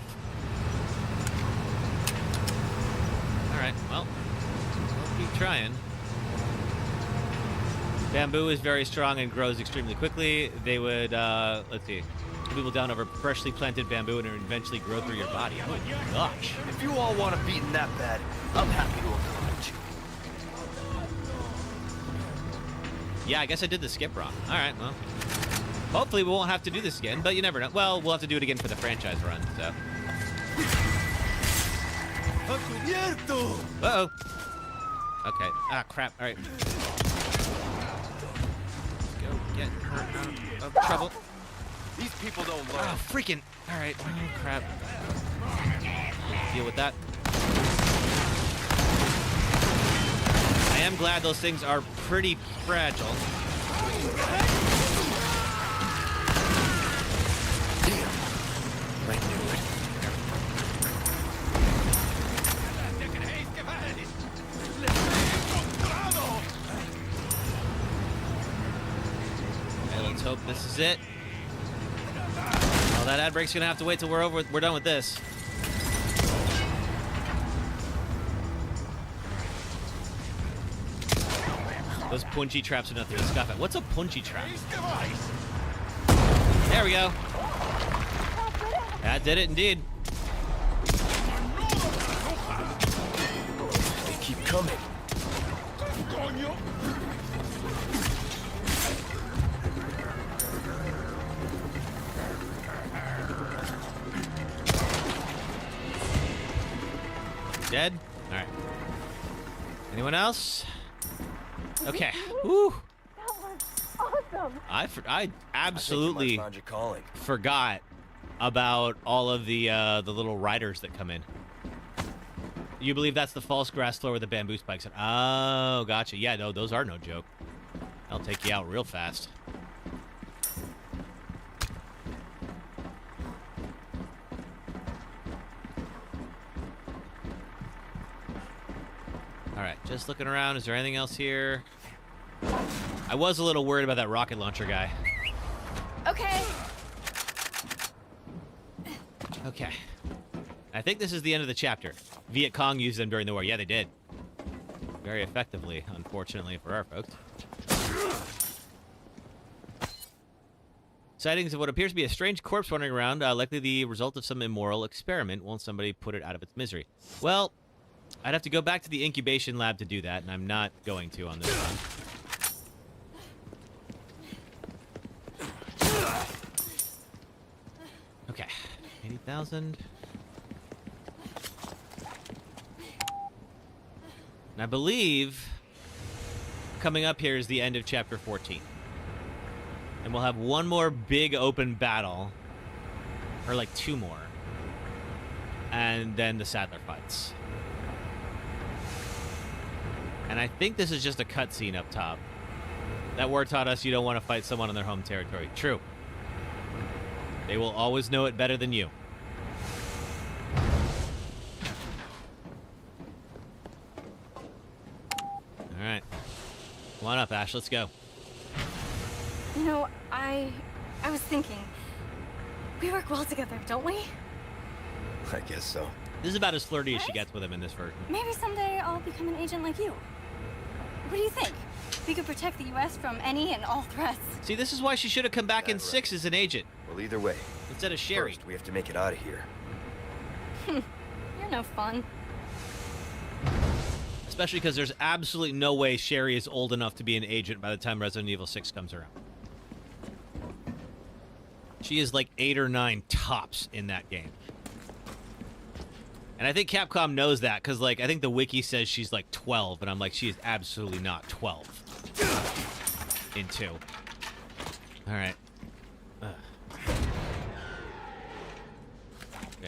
All right, well, we'll keep trying. Bamboo is very strong and grows extremely quickly. They would, let's see, people down over freshly planted bamboo and it would eventually grow through your body. Oh my gosh. If you all want to beat him that bad, I'm happy to oblige. Yeah, I guess I did the skip wrong. All right, well. Hopefully we won't have to do this again, but you never know. Well, we'll have to do it again for the franchise run, so. Uh-oh. Okay. Ah, crap. All right. Let's go get her out of trouble. These people don't learn. Oh, freaking. All right. Oh, crap. Deal with that. I am glad those things are pretty fragile. I knew it. Okay, let's hope this is it. Oh, that ad break's gonna have to wait till we're done with this. Those punchy traps are nothing to scoff at. What's a punchy trap? There we go. That did it indeed. They keep coming. Dead? All right. Anyone else? Okay. Woo. That was awesome. I absolutely found your calling. forgot about all of the little riders that come in. You believe that's the false grass floor with the bamboo spikes? Oh, gotcha. Yeah, no, those are no joke. I'll take you out real fast. All right, just looking around. Is there anything else here? I was a little worried about that rocket launcher guy. Okay. Okay. I think this is the end of the chapter. Viet Cong used them during the war. Yeah, they did. Very effectively, unfortunately for our folks. Sightings of what appears to be a strange corpse wandering around, likely the result of some immoral experiment. Won't somebody put it out of its misery? Well, I'd have to go back to the incubation lab to do that, and I'm not going to on this one. Okay, 80,000. And I believe coming up here is the end of chapter 14. And we'll have one more big open battle, or like two more, and then the Saddler fights. And I think this is just a cutscene up top. That war taught us you don't want to fight someone on their home territory. True. They will always know it better than you. All right. Come on up, Ash. Let's go. You know, I was thinking, we work well together, don't we? I guess so. This is about as flirty as she gets with him in this version. Maybe someday I'll become an agent like you. What do you think? We could protect the U.S. from any and all threats. See, this is why she should have come back in right? 6 as an agent. Well, either way. Instead of Sherry. First, we have to make it out of here. You're no fun. Especially because there's absolutely no way Sherry is old enough to be an agent by the time Resident Evil 6 comes around. She is like 8 or 9 tops in that game. And I think Capcom knows that, because, like, I think the wiki says she's, like, 12, and I'm like, she is absolutely not 12. In 2. Alright. Okay,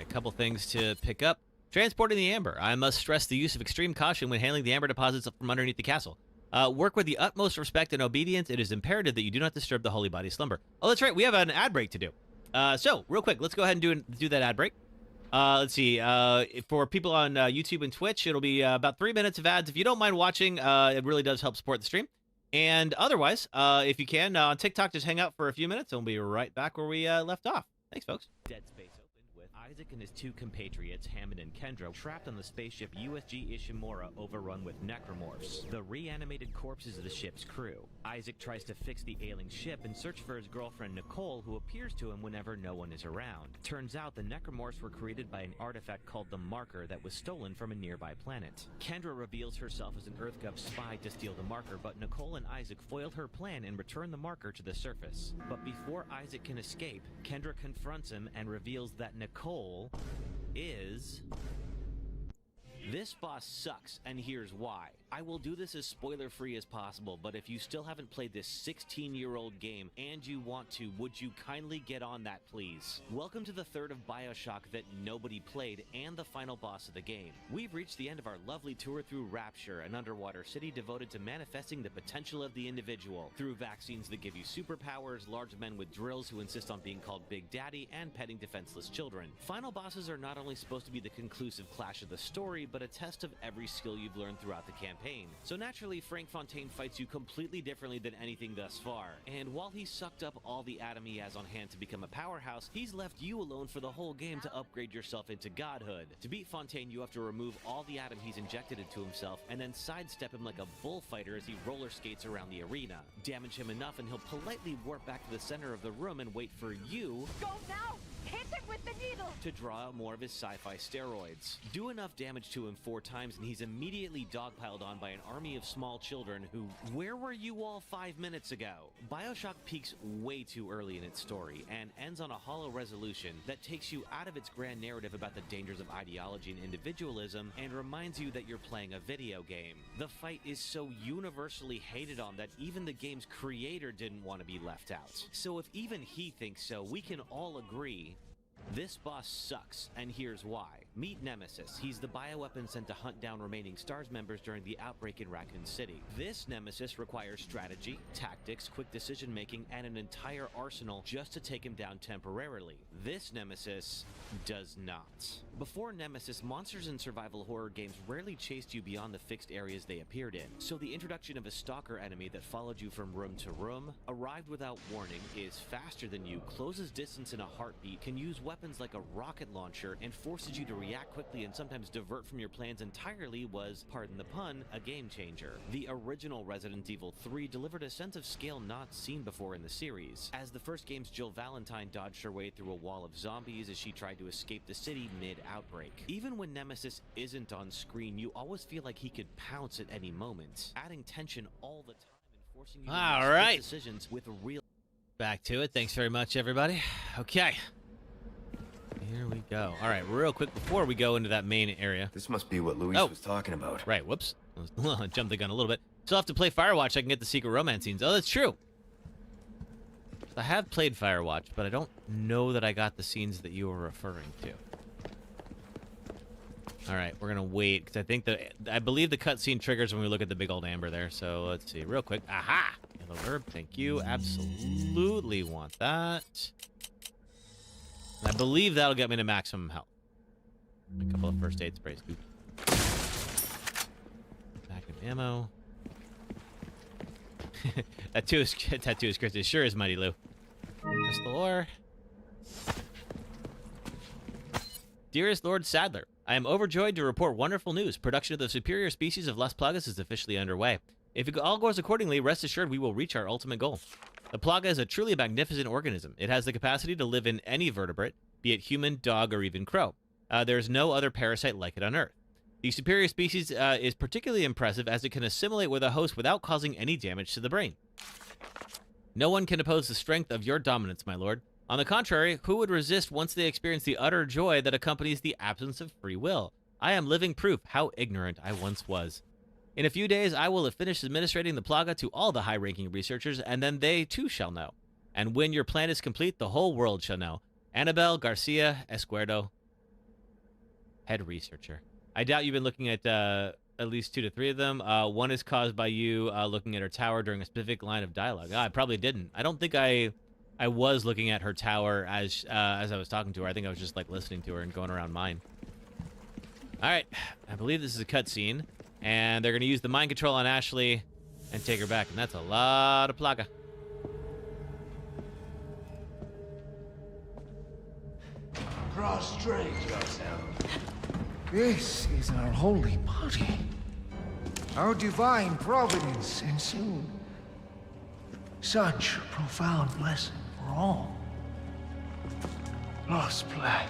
a couple things to pick up. Transporting the amber. I must stress the use of extreme caution when handling the amber deposits from underneath the castle. Work with the utmost respect and obedience. It is imperative that you do not disturb the holy body's slumber. Oh, that's right. We have an ad break to do. So, real quick, let's go ahead and do that ad break. Let's see. For people on YouTube and Twitch, it'll be about 3 minutes of ads. If you don't mind watching, it really does help support the stream. And otherwise, if you can, on TikTok, just hang out for a few minutes, and we'll be right back where we left off. Thanks, folks. Dead Space opened with I Isaac and his two compatriots, Hammond and Kendra, trapped on the spaceship USG Ishimura overrun with necromorphs, the reanimated corpses of the ship's crew. Isaac tries to fix the ailing ship and search for his girlfriend Nicole, who appears to him whenever no one is around. Turns out the necromorphs were created by an artifact called the Marker that was stolen from a nearby planet. Kendra reveals herself as an EarthGov spy to steal the Marker, but Nicole and Isaac foil her plan and return the Marker to the surface. But before Isaac can escape, Kendra confronts him and reveals that Nicole is... This boss sucks, and here's why. I will do this as spoiler-free as possible, but if you still haven't played this 16-year-old game and you want to, would you kindly get on that, please? Welcome to the third of BioShock that nobody played and the final boss of the game. We've reached the end of our lovely tour through Rapture, an underwater city devoted to manifesting the potential of the individual through vaccines that give you superpowers, large men with drills who insist on being called Big Daddy, and petting defenseless children. Final bosses are not only supposed to be the conclusive clash of the story, but a test of every skill you've learned throughout the campaign. So naturally, Frank Fontaine fights you completely differently than anything thus far. And while he sucked up all the Atom he has on hand to become a powerhouse, he's left you alone for the whole game to upgrade yourself into godhood. To beat Fontaine, you have to remove all the Atom he's injected into himself and then sidestep him like a bullfighter as he roller skates around the arena. Damage him enough and he'll politely warp back to the center of the room and wait for you... Go now! Hit him with the needle! ...to draw out more of his sci-fi steroids. Do enough damage to him 4 times and he's immediately dogpiled on by an army of small children who... Where were you all 5 minutes ago? BioShock peaks way too early in its story and ends on a hollow resolution that takes you out of its grand narrative about the dangers of ideology and individualism and reminds you that you're playing a video game. The fight is so universally hated on that even the game's creator didn't want to be left out. So if even he thinks so, we can all agree this boss sucks, and here's why. Meet Nemesis. He's the bioweapon sent to hunt down remaining STARS members during the outbreak in Raccoon City. This Nemesis requires strategy, tactics, quick decision-making, and an entire arsenal just to take him down temporarily. This Nemesis does not. Before Nemesis, monsters in survival horror games rarely chased you beyond the fixed areas they appeared in, so the introduction of a stalker enemy that followed you from room to room, arrived without warning, is faster than you, closes distance in a heartbeat, can use weapons like a rocket launcher, and forces you to react quickly and sometimes divert from your plans entirely was, pardon the pun, a game changer. The original Resident Evil 3 delivered a sense of scale not seen before in the series, as the first game's Jill Valentine dodged her way through a wall of zombies as she tried to escape the city mid-outbreak. Even when Nemesis isn't on screen, you always feel like he could pounce at any moment, adding tension all the time and forcing you to make quick decisions with real... Back to it. Thanks very much, everybody. Okay. Here we go. All right, real quick before we go into that main area. This must be what Luis was talking about. Right, whoops. I jumped the gun a little bit. Still have to play Firewatch. I can get the secret romance scenes. Oh, that's true. I have played Firewatch, but I don't know that I got the scenes that you were referring to. All right, we're going to wait, because I believe the cutscene triggers when we look at the big old amber there. So let's see, real quick. Aha! Yellow herb, thank you. Absolutely want that. I believe that'll get me to maximum health. A couple of first aid sprays. Back of ammo. Tattoo is Chris. Sure is Mighty Lou. Crystal ore. Dearest Lord Sadler, I am overjoyed to report wonderful news. Production of the superior species of Las Plagas is officially underway. If it all goes accordingly, rest assured we will reach our ultimate goal. The Plaga is a truly magnificent organism. It has the capacity to live in any vertebrate, be it human, dog, or even crow. There is no other parasite like it on Earth. The superior species is particularly impressive as it can assimilate with a host without causing any damage to the brain. No one can oppose the strength of your dominance, my lord. On the contrary, who would resist once they experience the utter joy that accompanies the absence of free will? I am living proof how ignorant I once was. In a few days, I will have finished administrating the Plaga to all the high-ranking researchers, and then they, too, shall know. And when your plan is complete, the whole world shall know. Annabelle Garcia Escuerdo, head researcher. I doubt you've been looking at least 2 to 3 of them. One is caused by you looking at her tower during a specific line of dialogue. I probably didn't. I don't think I was looking at her tower as I was talking to her. I think I was just, like, listening to her and going around mine. All right. I believe this is a cutscene. And they're going to use the mind control on Ashley and take her back. And that's a lot of Plaga. prostrate yourself. This is our holy body. Our divine providence, and soon such a profound blessing for all. Lost blood.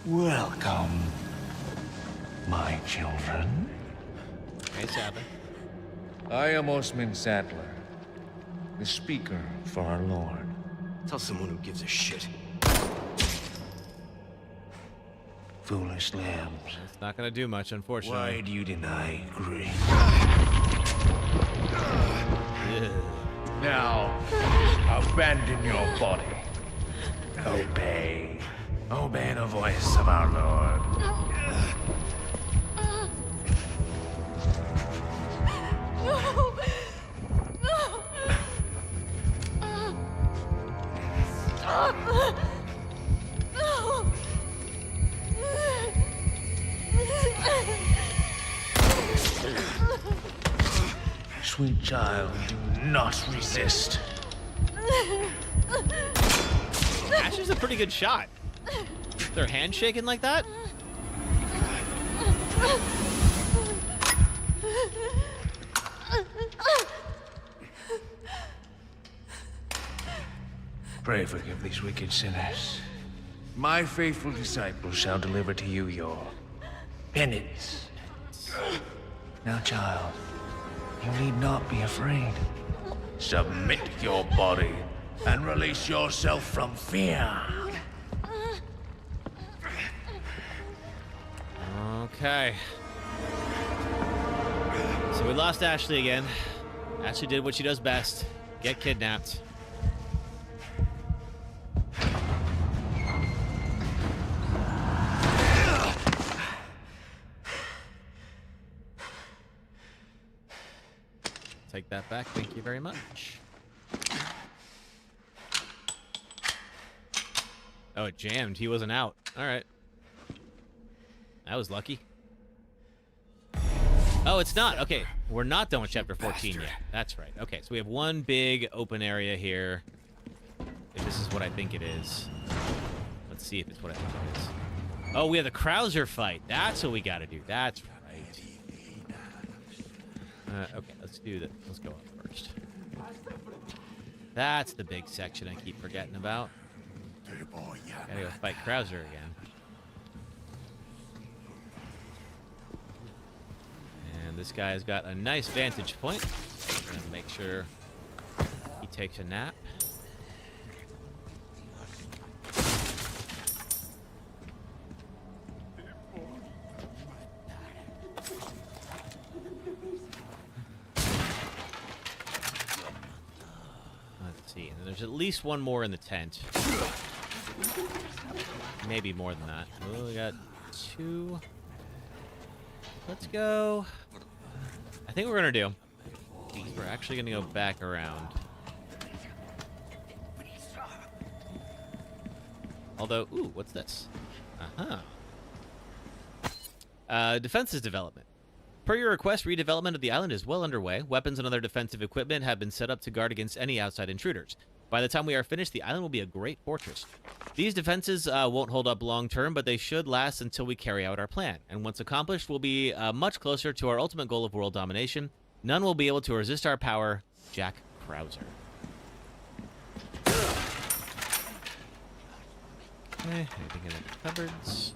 Welcome, my children. Hey, Sabbath. I am Osman Sadler, the speaker for our Lord. Tell someone who gives a shit. Foolish lambs. It's not gonna do much, unfortunately. Why do you deny grace? Now, abandon your body. Obey. Obey the voice of our Lord. Sweet child, do not resist. Ash is a pretty good shot. Their hand shaking like that? Pray forgive these wicked sinners. My faithful disciples shall deliver to you your penance. Now, child, you need not be afraid. Submit your body and release yourself from fear. Okay. So we lost Ashley again. Ashley did what she does best. Get kidnapped. Take that back. Thank you very much. Oh, it jammed. He wasn't out. All right. That was lucky. Oh, it's not. Okay, we're not done with chapter 14 yet. That's right. Okay, so we have one big open area here. If this is what I think it is. Let's see if it's what I think it is. Oh, we have the Krauser fight. That's what we got to do. That's right. Okay, let's do that. Let's go up first. That's the big section I keep forgetting about. Gotta go fight Krauser again. And this guy's got a nice vantage point. Gonna make sure he takes a nap. See, and there's at least one more in the tent. Maybe more than that. Oh, we got two. Let's go. I think what we're gonna do is we're actually gonna go back around. Although, ooh, what's this? Defenses development. Per your request, redevelopment of the island is well underway. Weapons and other defensive equipment have been set up to guard against any outside intruders. By the time we are finished, the island will be a great fortress. These defenses won't hold up long term, but they should last until we carry out our plan. And once accomplished, we'll be much closer to our ultimate goal of world domination. None will be able to resist our power. Jack Krauser. Okay, anything in the cupboards?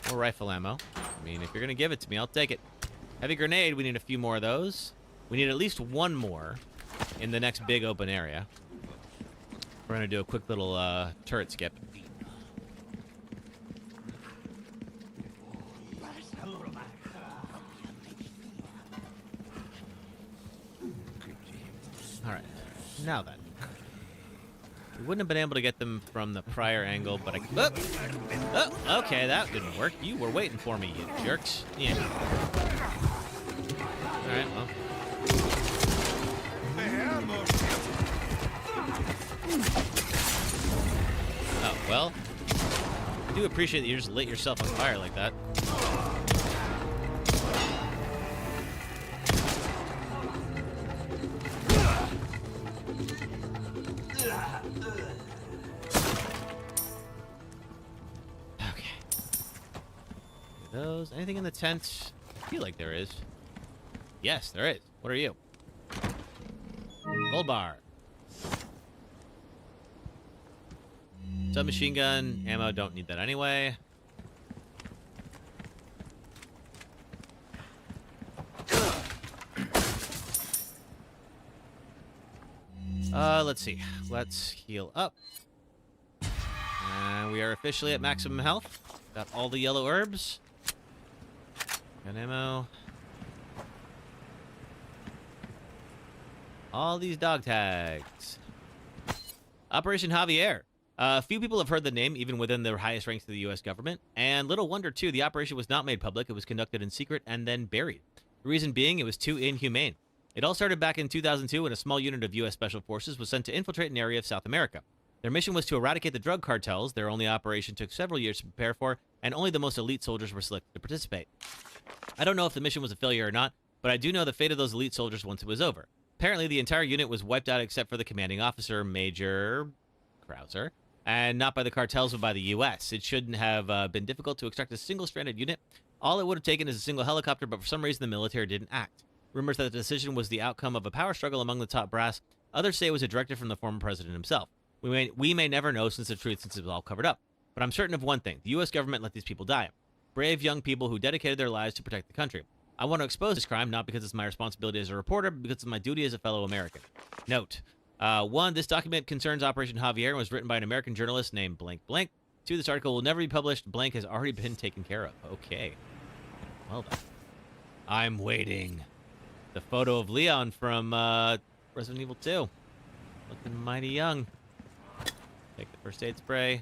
More rifle ammo. I mean, if you're going to give it to me, I'll take it. Heavy grenade, we need a few more of those. We need at least one more in the next big open area. We're going to do a quick little turret skip. Alright, now then. We wouldn't have been able to get them from the prior angle, but oh, okay, that didn't work. You were waiting for me, you jerks. Yeah. Alright, well. Oh, well. I do appreciate that you just lit yourself on fire like that. Those. Anything in the tent? I feel like there is. Yes, there is. What are you? Gold bar. Submachine gun. Ammo, don't need that anyway. Let's see. Let's heal up. And we are officially at maximum health. Got all the yellow herbs. Got ammo. All these dog tags. Operation Javier. A few people have heard the name, even within the highest ranks of the U.S. government. And little wonder, too, the operation was not made public. It was conducted in secret and then buried. The reason being, it was too inhumane. It all started back in 2002 when a small unit of U.S. Special Forces was sent to infiltrate an area of South America. Their mission was to eradicate the drug cartels. Their only operation took several years to prepare for, and only the most elite soldiers were selected to participate. I don't know if the mission was a failure or not, but I do know the fate of those elite soldiers once it was over. Apparently, the entire unit was wiped out except for the commanding officer, Major Krauser, and not by the cartels, but by the U.S. It shouldn't have been difficult to extract a single-stranded unit. All it would have taken is a single helicopter, but for some reason the military didn't act. Rumors that the decision was the outcome of a power struggle among the top brass. Others say it was a directive from the former president himself. We may never know since it's all covered up. But I'm certain of one thing. The U.S. government let these people die. Brave young people who dedicated their lives to protect the country. I want to expose this crime, not because it's my responsibility as a reporter, but because it's my duty as a fellow American. Note. 1. This document concerns Operation Javier and was written by an American journalist named blank blank. 2. This article will never be published. Blank has already been taken care of. Okay. Well done. I'm waiting. The photo of Leon from Resident Evil 2. Looking mighty young. Take the first aid spray.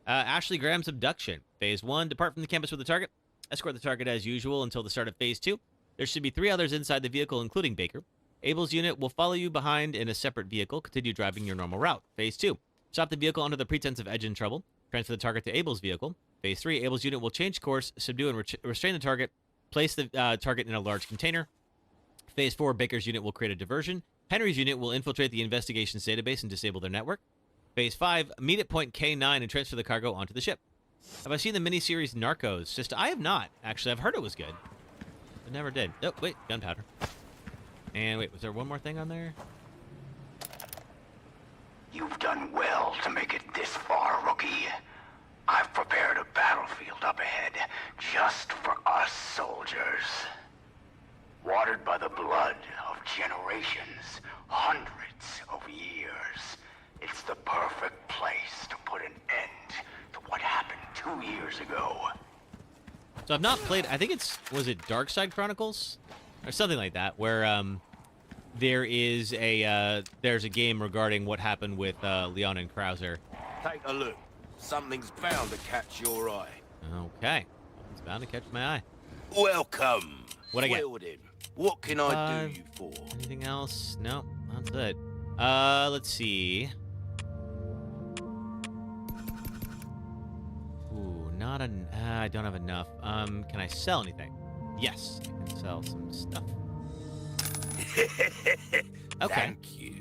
Ashley Graham's abduction. Phase 1. Depart from the campus with the target. Escort the target as usual until the start of Phase 2. There should be 3 others inside the vehicle, including Baker. Abel's unit will follow you behind in a separate vehicle. Continue driving your normal route. Phase 2. Stop the vehicle under the pretense of engine trouble. Transfer the target to Abel's vehicle. Phase 3. Abel's unit will change course, subdue and restrain the target. Place the target in a large container. Phase 4. Baker's unit will create a diversion. Henry's unit will infiltrate the investigations database and disable their network. Phase 5. Meet at point K9 and transfer the cargo onto the ship. Have I seen the miniseries Narcos? I have not. Actually, I've heard it was good. I never did. Oh, wait. Gunpowder. And wait, was there one more thing on there? You've done well to make it this far, rookie. I've prepared a battlefield up ahead just for us soldiers. Watered by the blood of generations, hundreds of years. It's the perfect place to put an end to what happened 2 years ago. So I've not played, I think was it Dark Side Chronicles? Or something like that, where there's a game regarding what happened with Leon and Krauser. Take a look. Something's bound to catch your eye. Okay. It's bound to catch my eye. Welcome. What I get? What can I do you for? Anything else? No, that's it. Let's see. Ooh, I don't have enough. Can I sell anything? Yes, I can sell some stuff. Okay. Thank you.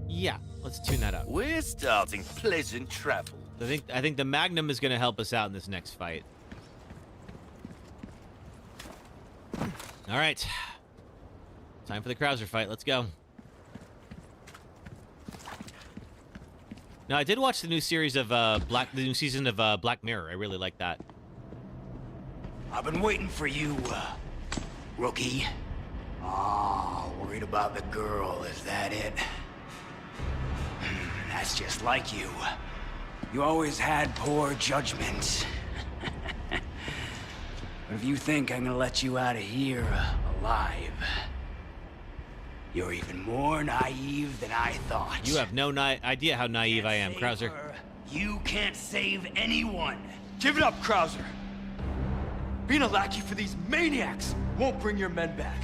Yeah, let's tune that up. We're starting pleasant travel. I think the Magnum is going to help us out in this next fight. All right. Time for the Krauser fight. Let's go. Now, I did watch the new series of the new season of Black Mirror. I really like that. I've been waiting for you, rookie. Oh, worried about the girl, is that it? That's just like you. You always had poor judgment. But if you think I'm gonna let you out of here alive, you're even more naive than I thought. You have no idea how naive I am, Krauser. You can't save anyone. Give it up, Krauser. Being a lackey for these maniacs won't bring your men back.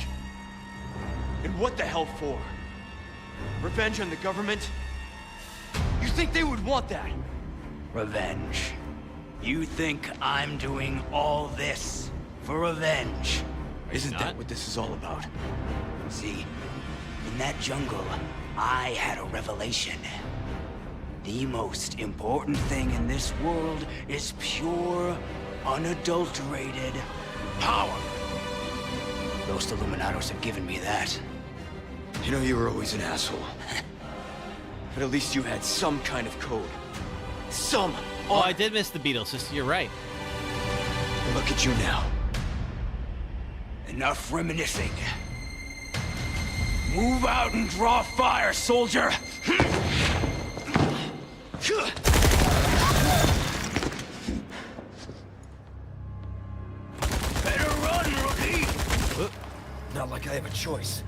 And what the hell for? Revenge on the government? You think they would want that? Revenge. You think I'm doing all this for revenge? Isn't that what this is all about? See, in that jungle, I had a revelation. The most important thing in this world is pure unadulterated power. Those Illuminados have given me that. You know, you were always an asshole. But at least you had some kind of code. Some. Oh, I did miss the Beatles, sister. You're right. Look at you now. Enough reminiscing. Move out and draw fire, soldier! Better run, rookie! Not like I have a choice.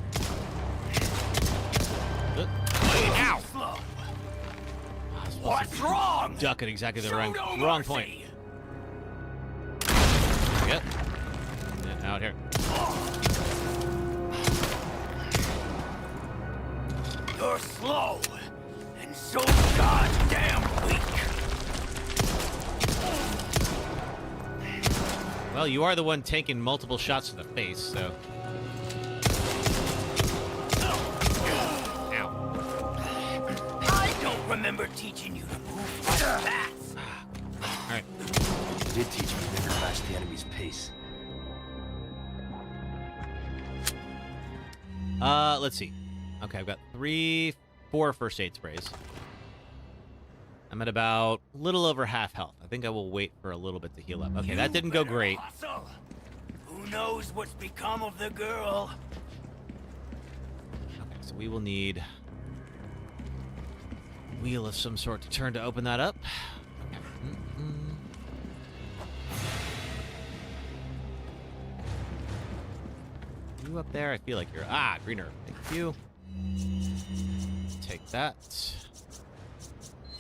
Ow! What's wrong? Duck at exactly the wrong point. Yep. And out here. You're slow, and so goddamn weak. Well, you are the one taking multiple shots to the face, so. I don't remember teaching you to move like that. Alright. You did teach me to never match the enemy's pace. Let's see. Okay, I've got 4 first aid sprays. I'm at about a little over half health. I think I will wait for a little bit to heal up. Okay, that didn't go great. Hustle. Who knows what's become of the girl? Okay, so we will need a wheel of some sort to turn to open that up. Okay. You up there? I feel like you're... green herb. Thank you. Take that.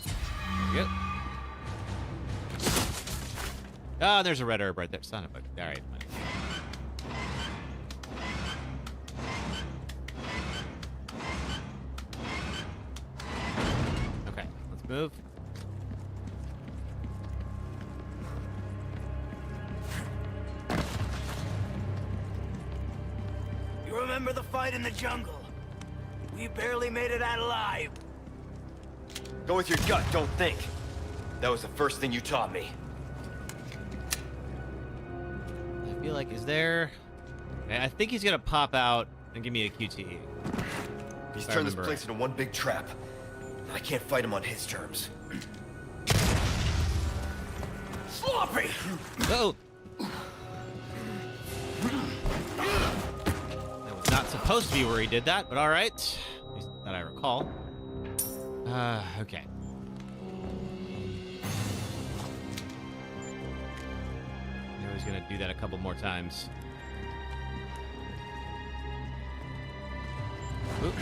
There we go. Ah, there's a red herb right there. Son of a... Alright. Okay, let's move. You remember the fight in the jungle? We barely made it out alive. Go with your gut, don't think. That was the first thing you taught me. I feel like, is there... I think he's gonna pop out and give me a QTE. He's turned this place into one big trap. I can't fight him on his terms. Sloppy! Oh! That was not supposed to be where he did that, but alright. At least that I recall. Okay. I was gonna do that a couple more times. Oop.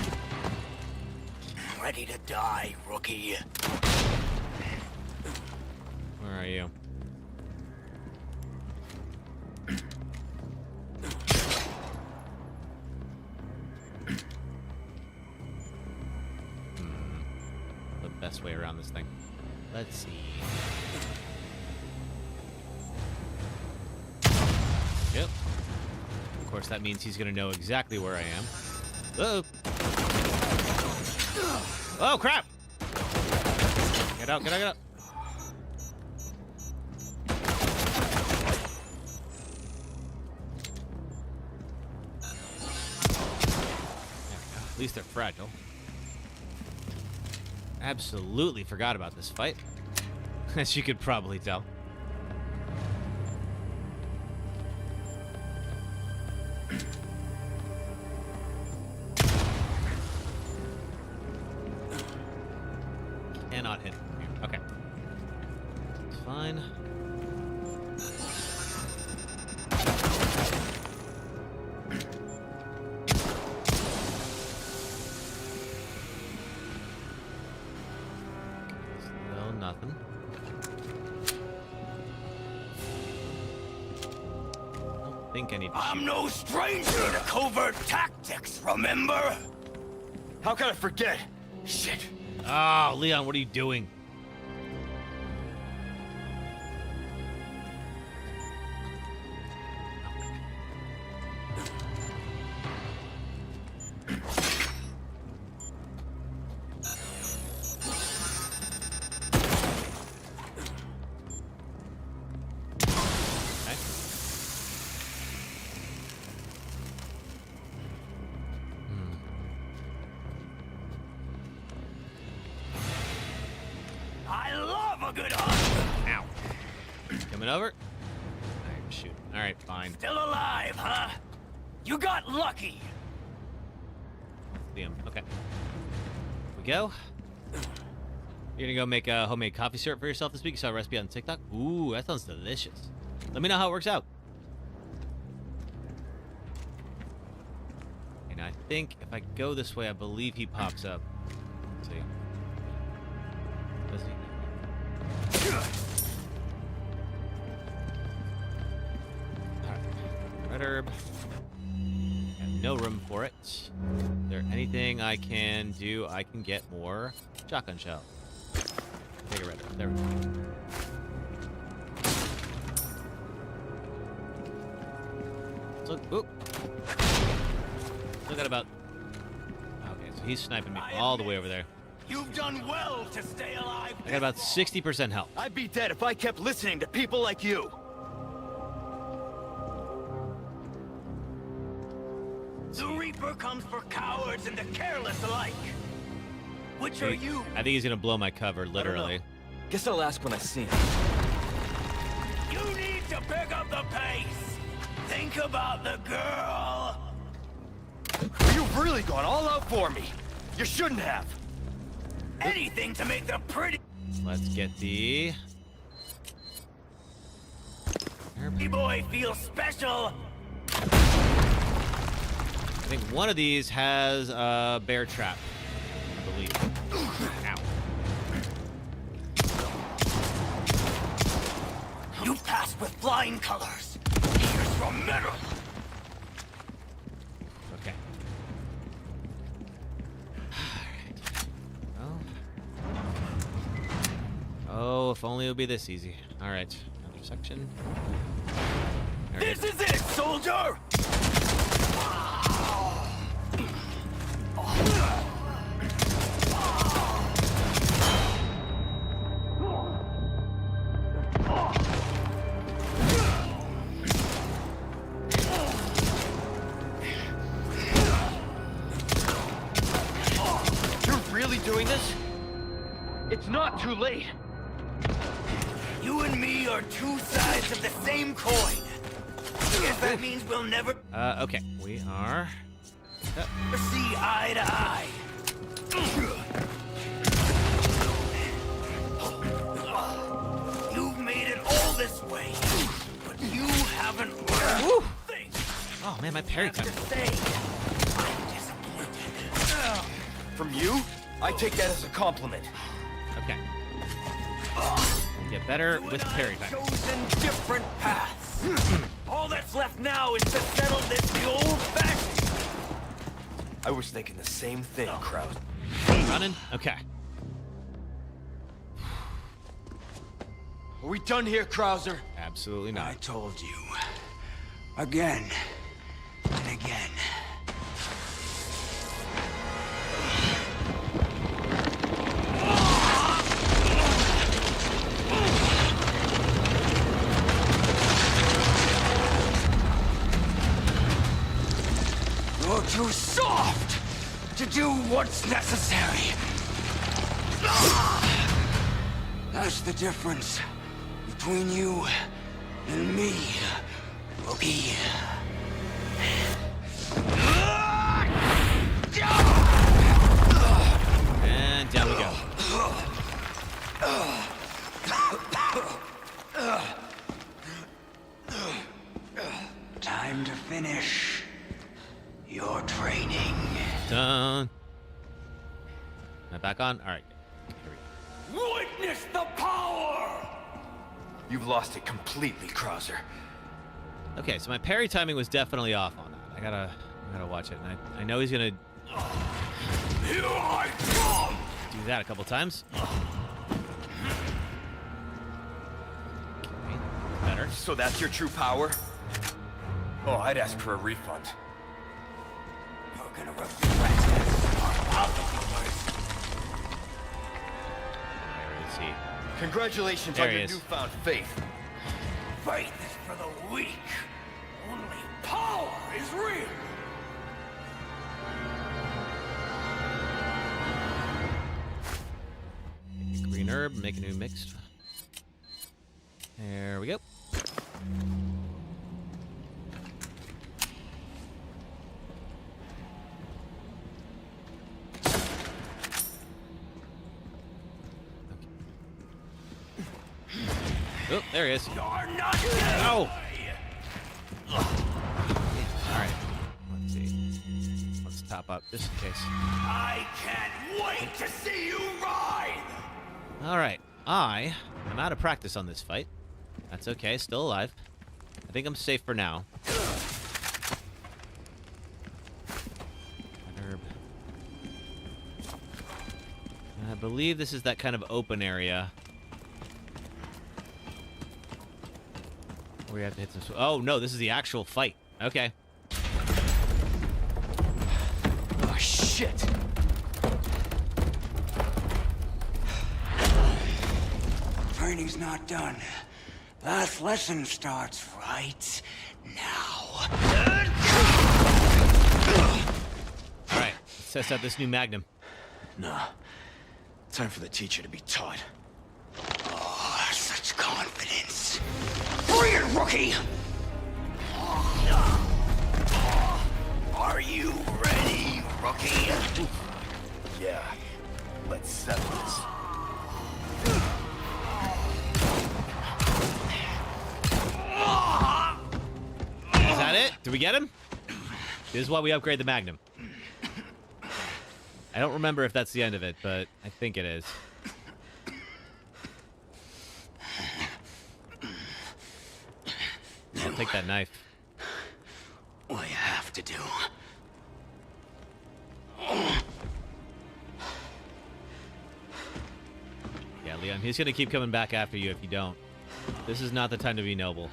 Ready to die, rookie. Where are you? The best way around this thing. Let's see. Yep. Of course, that means he's gonna know exactly where I am. Oh. Oh, crap! Get out, get out, get out. At least they're fragile. Absolutely forgot about this fight. As you could probably tell. Cannot hit from here. Okay. It's fine. Still nothing. I don't think I need to I'm shoot. no stranger to covert tactics, remember? How can I forget? Shit. Oh, Leon, what are you doing? good husband. Ow. Coming over. I'm shooting. All right, fine. Still alive, huh? You got lucky. See him. Okay. Here we go. You're gonna go make a homemade coffee syrup for yourself this week. You saw a recipe on TikTok. Ooh, that sounds delicious. Let me know how it works out. And I think if I go this way, I believe he pops up. Let's see. Does he? Alright. Red herb. Have no room for it. Is there anything I can do? I can get more shotgun shell. Take a red herb. There we go. Look, oop. Look at about. Okay, so he's sniping me all the way over there. You've done well to stay alive. I got about 60% health. I'd be dead if I kept listening to people like you. The Reaper comes for cowards and the careless alike. Which are you? I think he's gonna blow my cover, literally. Guess I'll ask when I see him. You need to pick up the pace. Think about the girl. You've really gone all out for me. You shouldn't have. Anything to make the pretty Let's get the boy feel special. I think one of these has a bear trap, I believe. Ow. You passed with flying colors. Here's your medal. Okay. Oh, if only it would be this easy. All right, another section. This is it, soldier! You're really doing this? It's not too late. You and me are two sides of the same coin. Guess that means we'll never Okay, we are. see eye to eye. You've made it all this way, but you haven't learned a thing. Oh man, my parry time. From you, I take that as a compliment. Okay. Get better with parry time. Chosen different paths. All that's left now is to settle this the old-fashioned. I was thinking the same thing, Kraus. Running? Okay. Are we done here, Krauser? Absolutely not. I told you. Again. And again. You're too soft to do what's necessary. That's the difference between you and me, Rookie. And down we go. Time to finish your training. Done. Am I back on? All right. Witness the power! You've lost it completely, Krauser. Okay, so my parry timing was definitely off on that. I gotta watch it. And I know he's gonna Here I come! do that a couple times. Okay, better. So that's your true power? Oh, I'd ask for a refund. You're gonna rip the rat's ass out of yours. Let's see. Congratulations There on he your is. newfound faith. Faith is for the weak. Only power is real. Green herb, make a new mixed. There we go. Oh, there he is. Oh! Alright. Let's see. Let's top up just in case. I can't wait to see you ride! Alright. I'm out of practice on this fight. That's okay. Still alive. I think I'm safe for now. Herb. I believe this is that kind of open area. We have to hit some... Oh, no, this is the actual fight. Okay. Oh, shit! Training's not done. Last lesson starts right now. Alright, let's test out this new Magnum. Nah. Time for the teacher to be taught. Oh, such confidence. Bring it, rookie! Are you ready, rookie? Yeah. Let's settle this. Is that it? Did we get him? This is why we upgrade the Magnum. I don't remember if that's the end of it, but I think it is. I'll take that knife. What you have to do. Yeah, Leon, he's gonna keep coming back after you if you don't. This is not the time to be noble.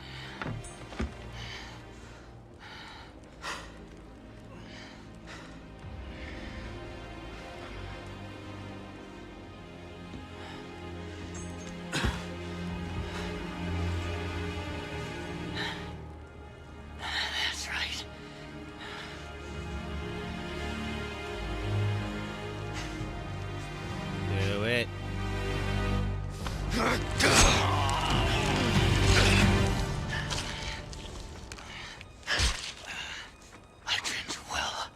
That's right. Do it. I trained you well.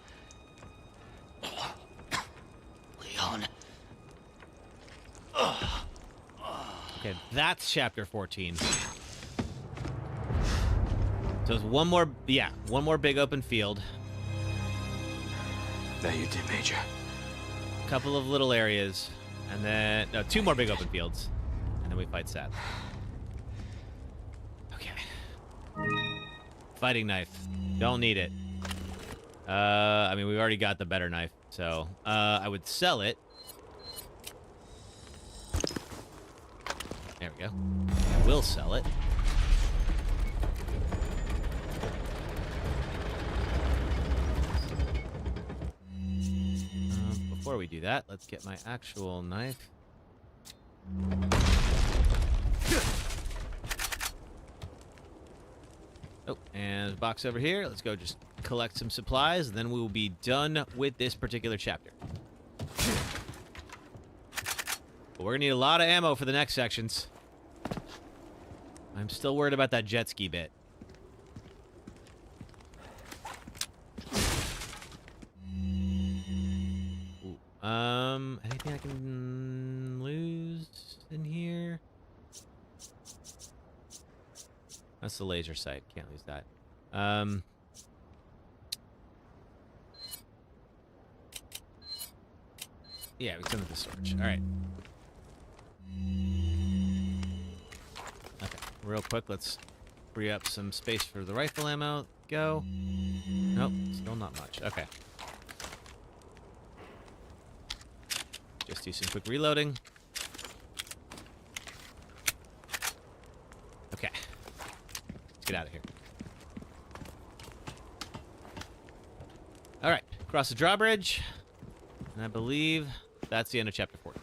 Leon. Okay, that's chapter 14. So it's one more, yeah, one more big open field. That you did, Major. A couple of little areas, and then, no, 2 more big open fields. And then we fight Seth. Okay. Fighting knife. Don't need it. I mean, we've already got the better knife, so I would sell it. There we go. I will sell it. Before we do that, let's get my actual knife. Oh, and there's a box over here. Let's go just collect some supplies, and then we will be done with this particular chapter. But we're gonna need a lot of ammo for the next sections. I'm still worried about that jet ski bit. Ooh, anything I can lose in here? That's the laser sight. Can't lose that. Yeah, we send it to storage. All right. Okay, real quick, let's free up some space for the rifle ammo. Go. Nope, still not much. Okay. Just do some quick reloading. Okay. Let's get out of here. All right, cross the drawbridge. And I believe that's the end of chapter 14.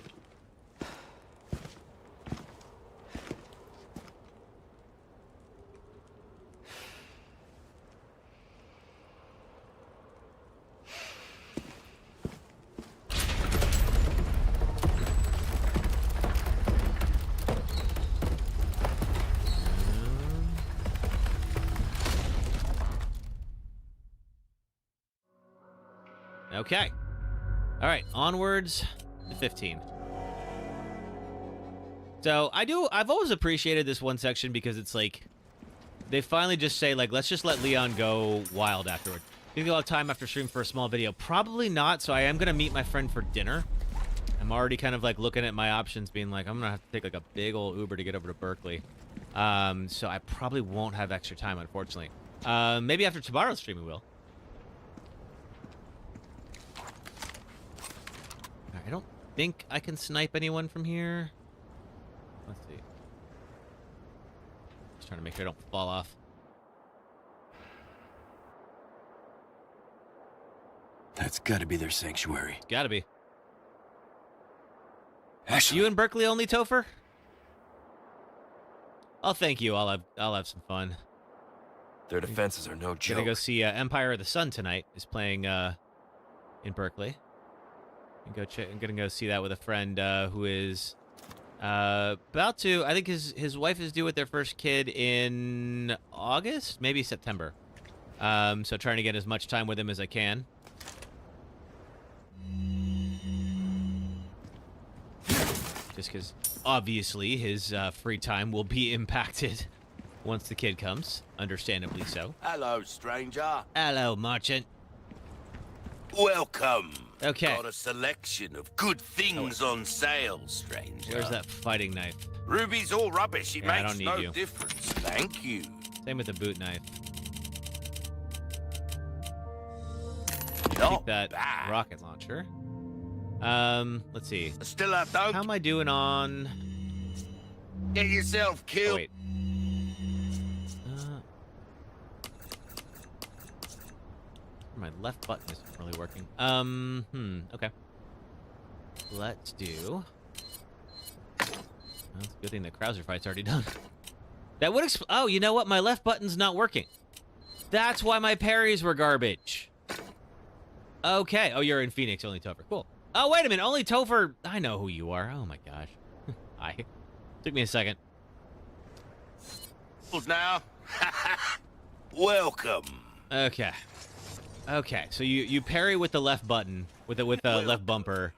Okay. All right, onwards to 15. So I've always appreciated this one section because it's like, they finally just say, like, let's just let Leon go wild afterward. Do you think I'll have time after stream for a small video? Probably not, so I am going to meet my friend for dinner. I'm already kind of, like, looking at my options, being like, I'm going to have to take, like, a big old Uber to get over to Berkeley. So I probably won't have extra time, unfortunately. Maybe after tomorrow's stream we will. I don't think I can snipe anyone from here. Let's see. Just trying to make sure I don't fall off. That's gotta be their sanctuary. Gotta be. Ashley. You in Berkeley only, Topher? Oh, thank you. I'll have some fun. Their defenses are no joke. Gonna go see Empire of the Sun tonight. Is playing in Berkeley. I'm gonna go see that with a friend who is about to. I think his wife is due with their first kid in August, maybe September. So trying to get as much time with him as I can. Just because, obviously, his free time will be impacted once the kid comes. Understandably so. Hello, stranger. Hello, merchant. Welcome. Okay. Got a selection of good things on sale, stranger. Where's that fighting knife? Ruby's all rubbish. It Yeah, I makes don't need no you. difference. Thank you. Same with the boot knife. Not Take that bad. rocket launcher. Let's see. Still have dope. How am I doing on... Get yourself Oh, killed. wait. My left button isn't really working. Okay. Let's do... Well, it's a good thing the Krauser fight's already done. That would oh, you know what? My left button's not working. That's why my parries were garbage. Okay. Oh, you're in Phoenix, only Topher. Cool. Oh, wait a minute. Only Topher. I know who you are. Oh, my gosh. Hi. Took me a second. Now. Welcome. Okay. Okay. So you parry with the left button, with the left bumper,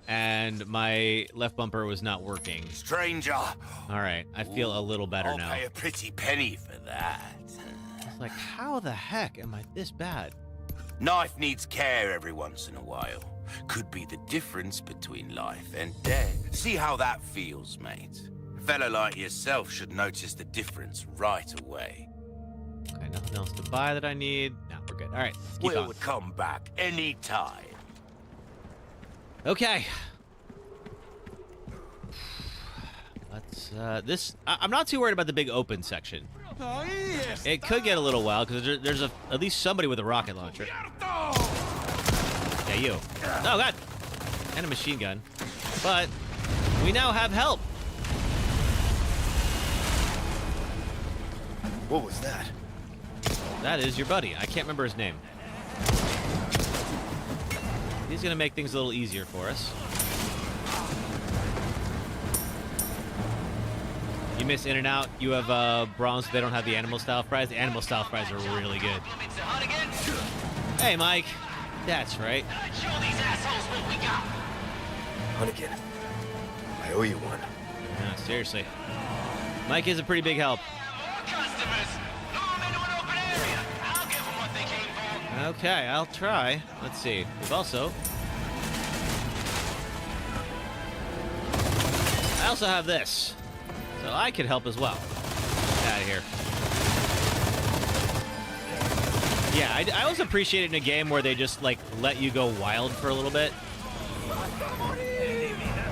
and my left bumper was not working. Stranger. All right. I feel a little better I'll now. pay a pretty penny for that. It's like, how the heck am I this bad? Knife needs care every once in a while. Could be the difference between life and death. See how that feels, mate. A fella like yourself should notice the difference right away. Okay, nothing else to buy that I need. No, we're good. All right, let's keep We'll on. come back anytime. Okay. Let's, I'm not too worried about the big open section. It could get a little wild, because there's at least somebody with a rocket launcher. Yeah, you. Oh, God. And a machine gun. But we now have help. What was that? That is your buddy. I can't remember his name. He's going to make things a little easier for us. You miss In-N-Out. You have bronze. They don't have the animal-style fries. The animal-style fries are really good. Hey, Mike. That's right. Hunnigan, I owe you one. No, seriously. Mike is a pretty big help. Okay, I'll try. Let's see. We've also... I also have this. So I could help as well. Get out of here. Yeah, I always appreciate it in a game where they just, like, let you go wild for a little bit.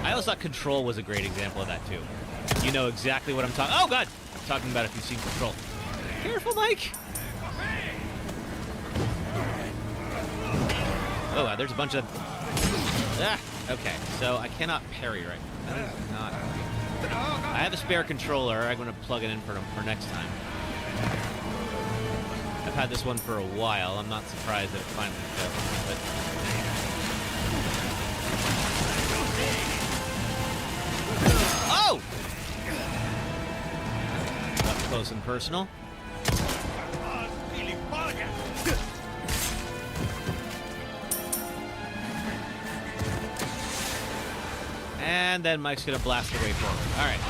I always thought Control was a great example of that, too. You know exactly what I'm talking... Oh, God! I'm talking about if you've seen Control. Careful, Mike! Oh, there's a bunch of... Ah! Okay, so I cannot parry right now. That is not... I have a spare controller. I'm going to plug it in for next time. I've had this one for a while. I'm not surprised that it finally fits, but... Oh! Up close and personal. And then Mike's gonna blast the way forward. All right.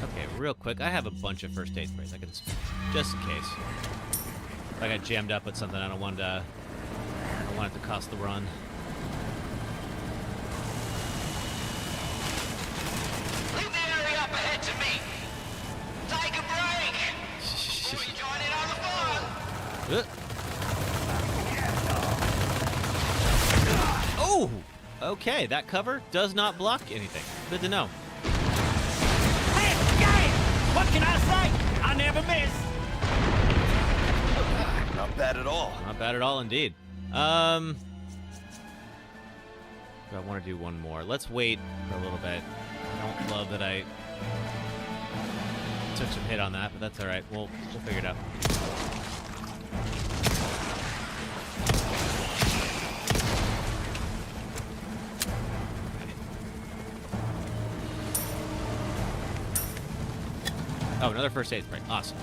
Okay, real quick. I have a bunch of first aid sprays. I can, just in case. If I got jammed up with something, I don't want it to cost the run. Leave the area up ahead to me. Take a break. Before you join in on the fun. Oh! Okay, that cover does not block anything. Good to know. Hey, guys! What can I say? I never miss. Not bad at all. Not bad at all, indeed. I want to do one more. Let's wait for a little bit. I don't love that I took some hit on that, but that's all right. We'll figure it out. Oh, another first aid spray. Awesome.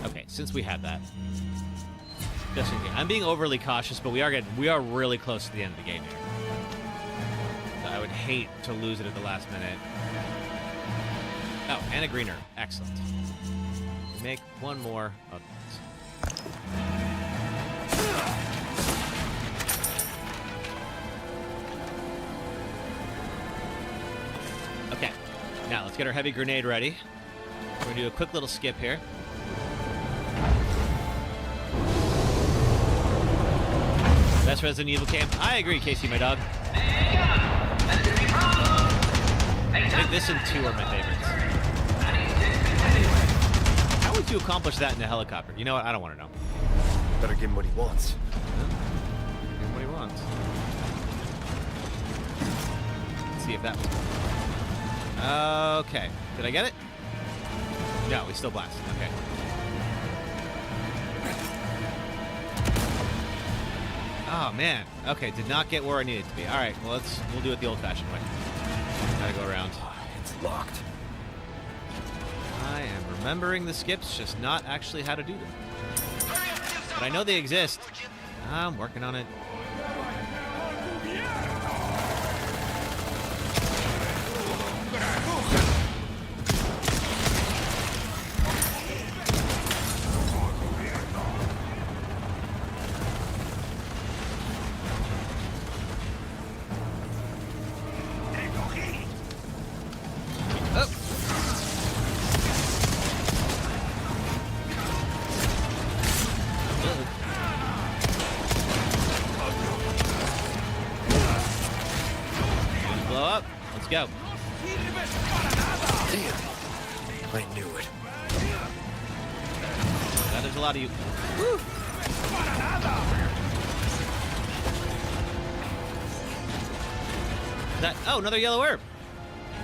Okay, since we have that, just in case. I'm being overly cautious, but we are really close to the end of the game here. So I would hate to lose it at the last minute. Oh, and a greener. Excellent. Make one more of these. Okay, now let's get our heavy grenade ready. We're gonna do a quick little skip here. Best Resident Evil game? I agree, Casey, my dog. I think this and 2 are my favorites. How would you accomplish that in a helicopter? You know what? I don't want to know. Better give him what he wants. Give him what he wants. Let's see if that was... Okay. Did I get it? No, we still blasted. Okay. Oh, man. Okay, did not get where I needed to be. All right, well, we'll do it the old-fashioned way. Gotta go around. It's locked. I am remembering the skips, just not actually how to do them. But I know they exist. I'm working on it. Go. Damn. I knew it. Now there's a lot of you. Woo. Oh, another yellow herb.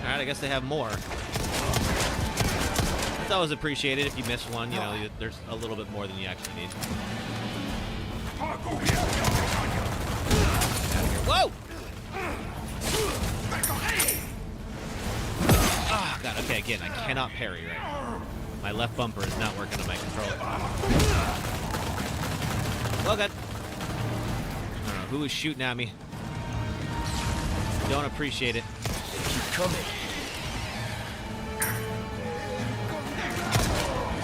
All right, I guess they have more. It's always appreciated if you miss one. You know, there's a little bit more than you actually need. Whoa! Oh, God. Okay, again, I cannot parry right now. My left bumper is not working on my controller. Well, God. I don't know who is shooting at me. Don't appreciate it. Keep coming.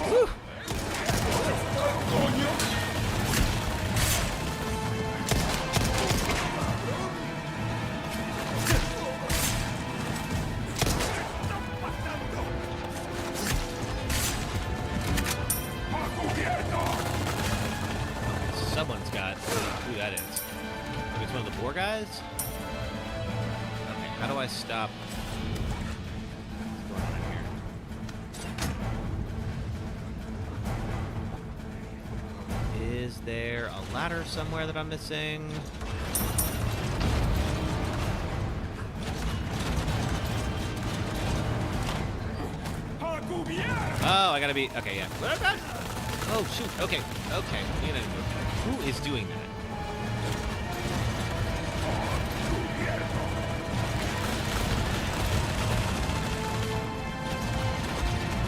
Woo. Someone's got who that is. Maybe it's one of the boar guys? Okay, how do I stop? What's going on in here? Is there a ladder somewhere that I'm missing? Oh, I gotta be. Okay, yeah. Oh, shoot. Okay, okay. Who is doing that?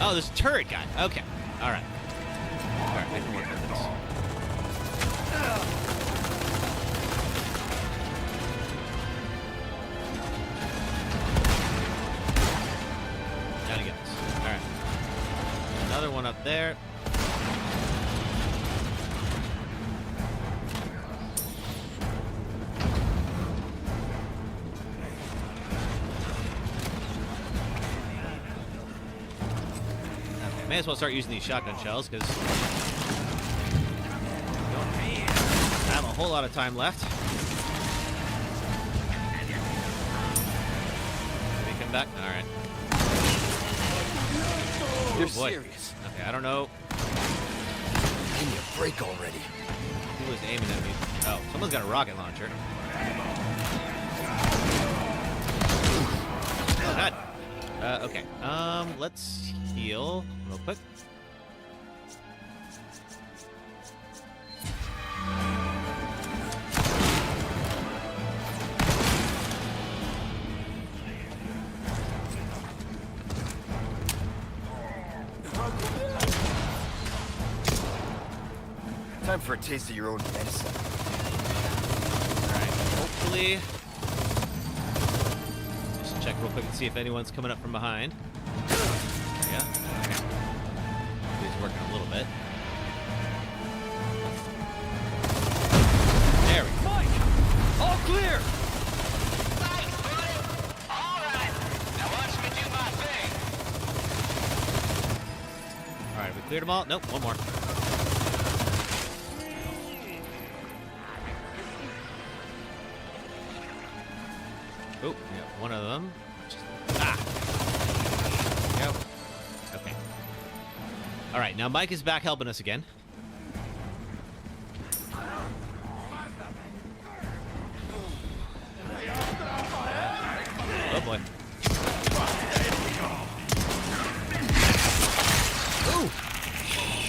Oh, this turret guy. Okay. All right. All right. I can work with this. Gotta get this. All right. Another one up there. May as well start using these shotgun shells because don't have a whole lot of time left. Can we come back? All right. You're Oh, boy. serious? Okay, I don't know. Give me a break already. Who was aiming at me? Oh, someone's got a rocket launcher. Oh, God. Okay. Let's heal real quick. Time for a taste of your own medicine. Alright, hopefully. Just check real quick and see if anyone's coming up from behind. There we go. Okay. He's working a little bit. There we go. Mike! All clear! Thanks, buddy. All right. Now watch me do my thing. Alright, we cleared them all? Nope, one more. Oh, we got one of them. Ah! There we go. Okay. Alright, now Mike is back helping us again. Oh boy. Ooh!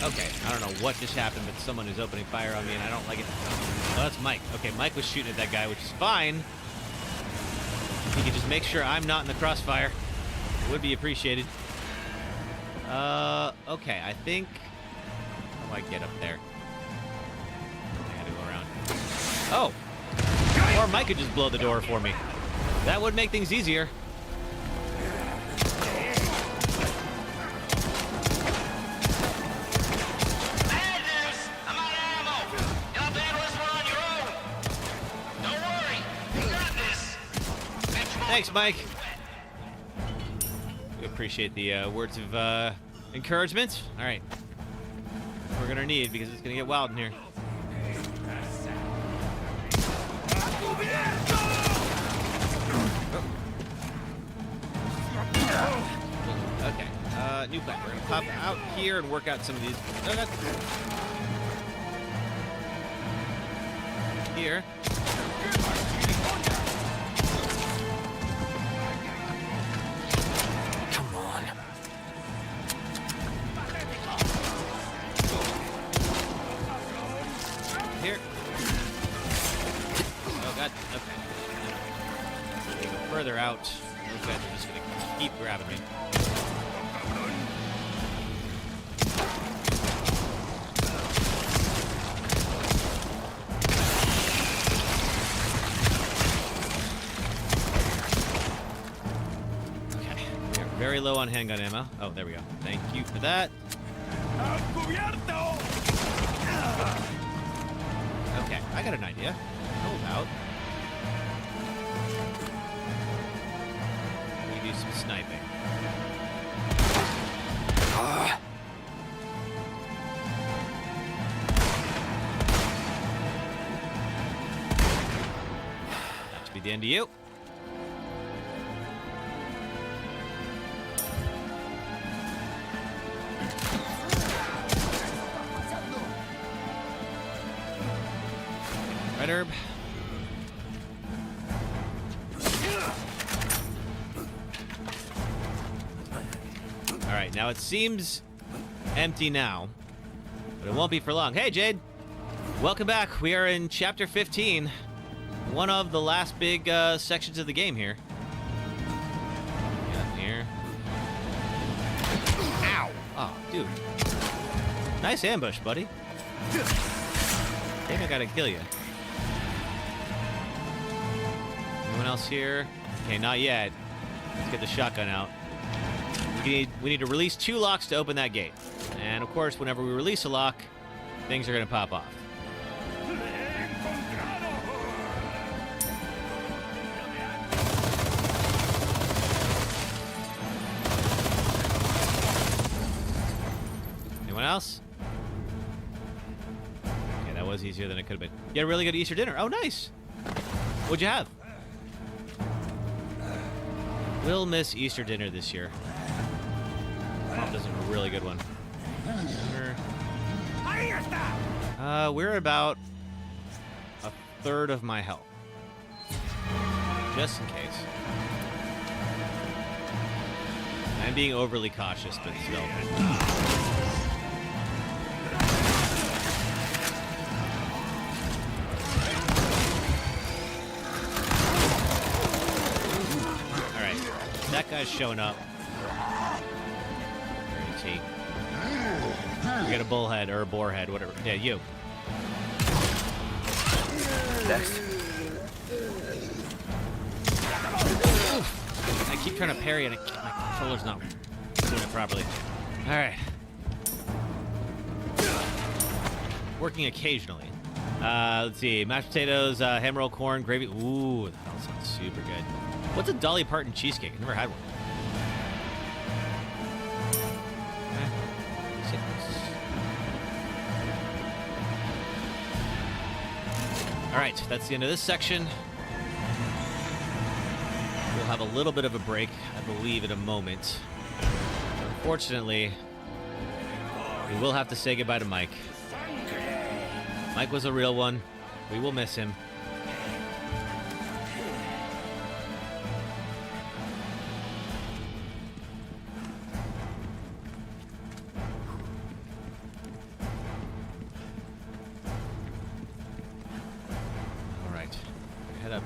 Okay, I don't know what just happened, but someone is opening fire on me and I don't like it. Oh, that's Mike. Okay, Mike was shooting at that guy, which is fine. He can just make sure I'm not in the crossfire. It would be appreciated. Okay, I think... How do I get up there? I gotta go around. Oh! Or Mike could just blow the door for me. That would make things easier. Bad news. I'm out of ammo. Y'all handle this one on your own. Don't worry. You got this. Thanks, Mike. We appreciate the words of encouragement. All right. We're gonna need because it's gonna get wild in here. Okay. New plan. We're gonna pop out here and work out some of these. Here. Come on. Here. Oh god. Okay. They go further out. Those guys are just gonna keep grabbing me. Okay. We're very low on handgun ammo. Oh, there we go. Thank you for that. Okay, I got an idea. How about we do some sniping? That should be the end of you. Red herb. Alright, now it seems empty now, but it won't be for long. Hey, Jade! Welcome back. We are in Chapter 15, one of the last big sections of the game here. Get up here. Ow! Oh, dude. Nice ambush, buddy. Damn, I gotta kill you. Anyone else here? Okay, not yet. Let's get the shotgun out. We need to release 2 locks to open that gate. And of course, whenever we release a lock, things are gonna pop off. Anyone else? Okay, that was easier than it could have been. You had a really good Easter dinner. Oh, nice. What'd you have? We'll miss Easter dinner this year. Mom does a really good one. We're about a third of my health. Just in case. I'm being overly cautious, but still. Alright, that guy's showing up. Where is he? We got a bullhead or a boarhead, whatever. Yeah, you. Next. I keep trying to parry and my controller's not doing it properly. Alright. Working occasionally. Let's see. Mashed potatoes, ham roll corn, gravy. Ooh, that sounds super good. What's a Dolly Parton cheesecake? I've never had one. Alright, that's the end of this section. We'll have a little bit of a break, I believe, in a moment. Unfortunately, we will have to say goodbye to Mike. Mike was a real one. We will miss him.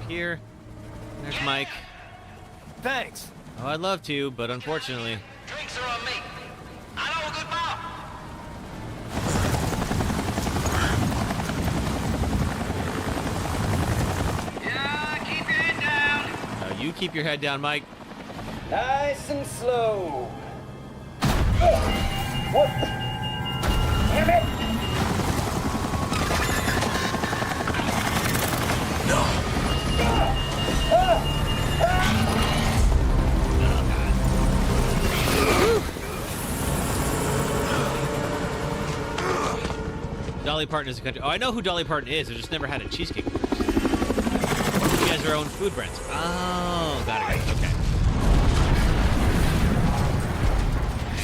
Here. There's Mike. Thanks. Oh, I'd love to, but unfortunately. Drinks are on me. I know a good bar. Yeah, keep your head down. You keep your head down, Mike. Nice and slow. What? Damn it! Dolly Parton is a country. Oh, I know who Dolly Parton is. I just never had a cheesecake. You guys are own food brands. Oh, got it. Okay.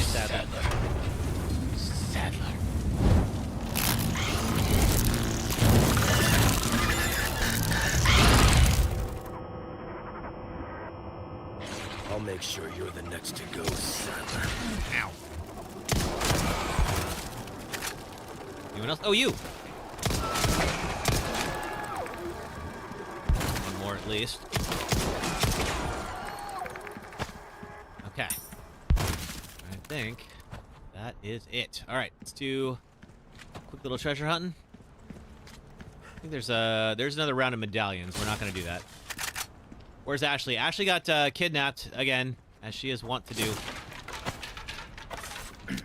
Sadler. I'll make sure you're the next to go, Sadler. Ow. Anyone else? Oh, you! One more at least. Okay. I think that is it. Alright, let's do a quick little treasure hunting. I think there's another round of medallions. We're not going to do that. Where's Ashley? Ashley got kidnapped again, as she is wont to do.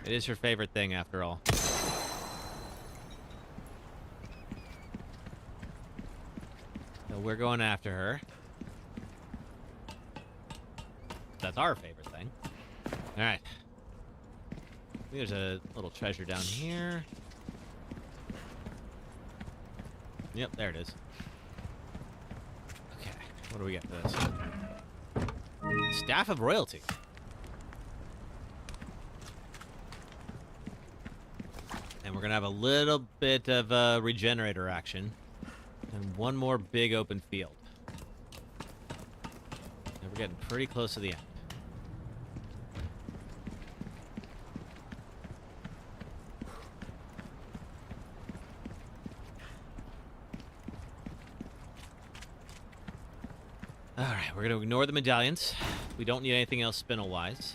It is her favorite thing, after all. So we're going after her. That's our favorite thing. Alright. I think there's a little treasure down here. Yep, there it is. Okay, what do we get for this? Staff of Royalty. And we're gonna have a little bit of regenerator action. And one more big open field. And we're getting pretty close to the end. Alright, we're going to ignore the medallions. We don't need anything else spinel-wise.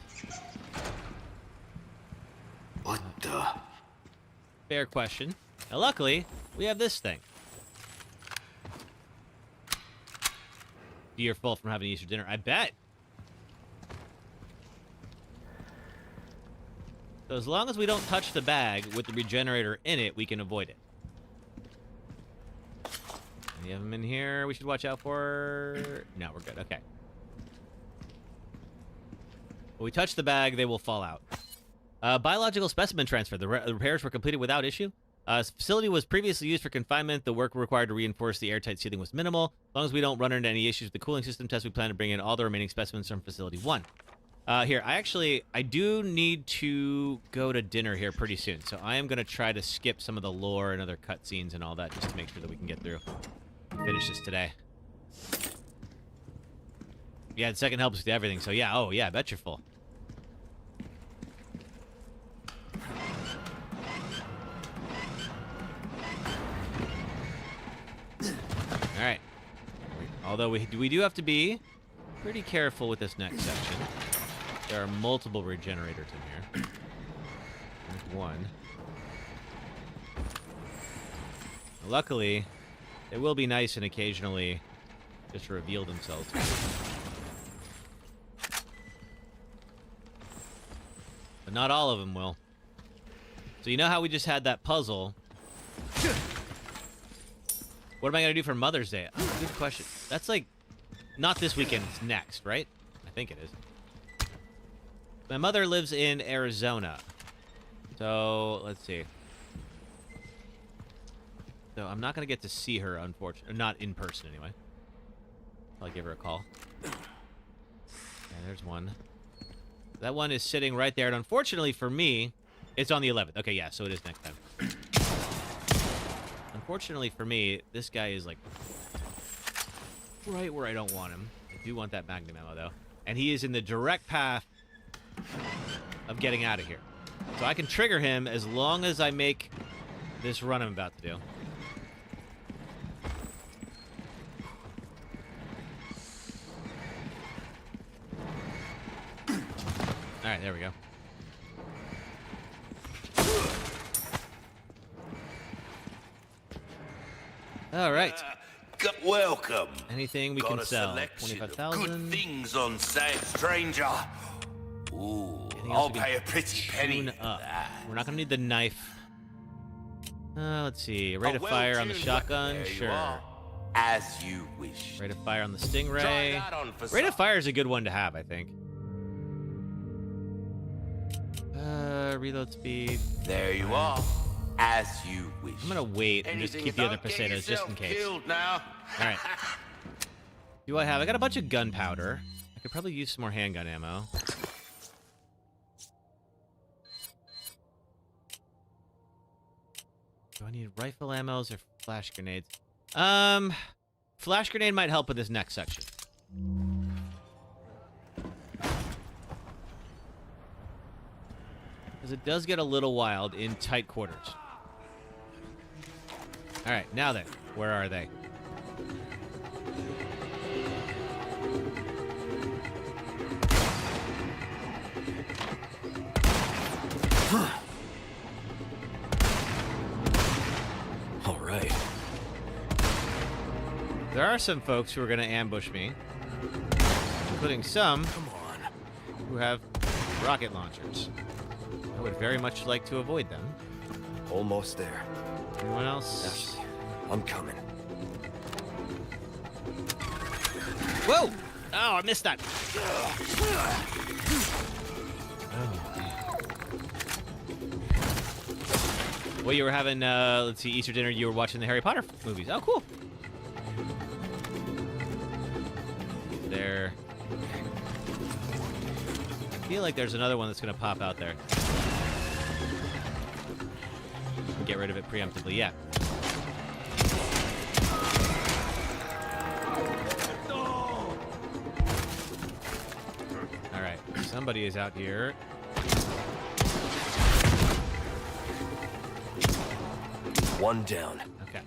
What the? Fair question. Now, luckily, we have this thing. You're full from having Easter dinner. I bet. So as long as we don't touch the bag with the regenerator in it, we can avoid it. Any of them in here we should watch out for? No, we're good. Okay. When we touch the bag, they will fall out. Biological specimen transfer. The repairs were completed without issue. Facility was previously used for confinement. The work required to reinforce the airtight sealing was minimal. As long as we don't run into any issues with the cooling system test, we plan to bring in all the remaining specimens from Facility 1. Here, I do need to go to dinner here pretty soon, so I am going to try to skip some of the lore and other cutscenes and all that just to make sure that we can get through. Finish this today. Yeah, the second helps with everything, so yeah, oh yeah, I bet you're full. Alright. Although we do have to be pretty careful with this next section. There are multiple regenerators in here. There's one. Luckily, they will be nice and occasionally just reveal themselves. But not all of them will. So you know how we just had that puzzle? What am I going to do for Mother's Day? Oh, good question. That's like, not this weekend, it's next, right? I think it is. My mother lives in Arizona. So, let's see. So, I'm not going to get to see her, unfortunately. Not in person, anyway. I'll give her a call. Yeah, there's one. That one is sitting right there, and unfortunately for me, it's on the 11th. Okay, yeah, so it is next time. Unfortunately for me, this guy is, like, right where I don't want him. I do want that Magnum ammo, though. And he is in the direct path of getting out of here. So I can trigger him as long as I make this run I'm about to do. Alright, there we go. Alright. Welcome. Anything we can sell. 25,000. Good things on sale, stranger. Ooh, I'll pay a pretty penny. We're not gonna need the knife. Let's see. Rate of fire on the shotgun. Sure. As you wish. Rate of fire on the Stingray. Rate of fire is a good one to have, I think. Reload speed. There you are. As you wish. I'm gonna wait and just keep the other pesetas just in case. Now. Alright. Do I have? I got a bunch of gunpowder. I could probably use some more handgun ammo. Do I need rifle ammos or flash grenades? Flash grenade might help with this next section. Because it does get a little wild in tight quarters. Alright, now then, where are they? Alright. There are some folks who are going to ambush me, including some who have rocket launchers. I would very much like to avoid them. Almost there. Anyone else? Ashley, I'm coming. Whoa! Oh, I missed that. Well, you were having, let's see, Easter dinner. You were watching the Harry Potter movies. Oh, cool. There. I feel like there's another one that's going to pop out there. Get rid of it preemptively, yeah. Alright, somebody is out here. One down. Okay.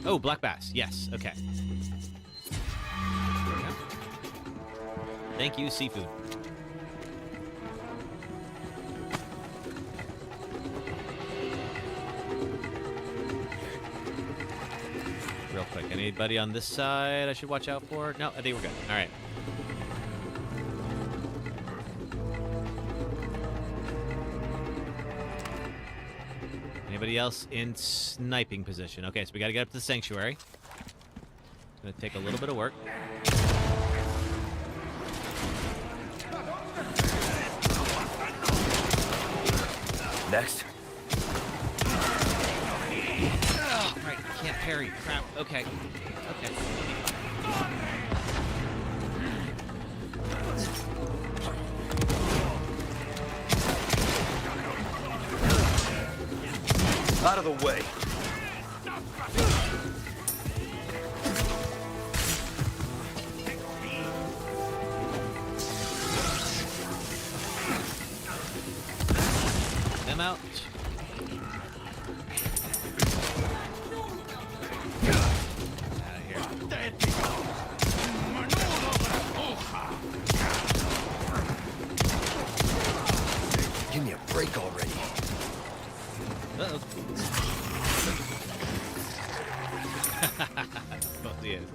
Oh, black bass. Yes, okay. Thank you, seafood. Anybody on this side I should watch out for? No, I think we're good. All right. Anybody else in sniping position? Okay, so we got to get up to the sanctuary. It's going to take a little bit of work. Next. Oh, right, I can't parry. Crap. Okay. Okay. Out of the way. Them out. Give me a break already. Uh-oh. Both he is.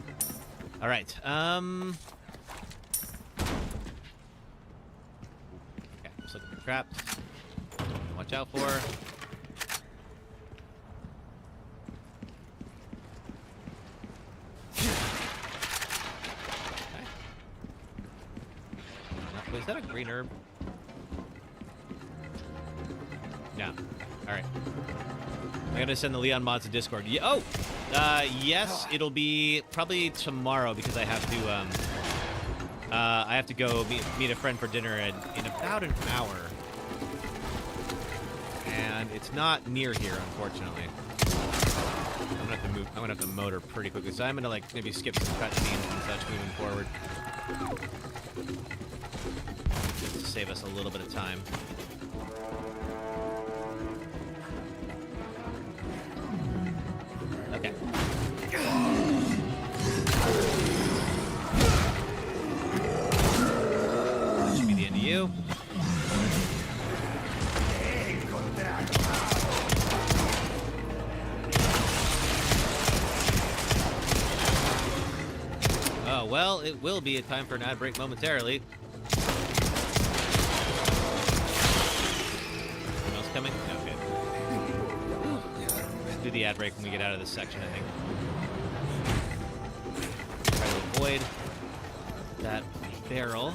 All right. Okay, just looking for traps. Watch out for. Okay. Was that a green herb? No. All right. I gotta send the Leon mods to Discord. Yes, it'll be probably tomorrow because I have to go meet a friend for dinner in about an hour, and it's not near here, unfortunately. I'm gonna have to motor pretty quickly, so I'm gonna like maybe skip some cutscenes and such moving forward, just to save us a little bit of time. Okay. That should be the end of you. Oh, well, it will be a time for an ad break momentarily. Anyone else coming? Okay. Do the ad break when we get out of this section, I think. Try to avoid that barrel.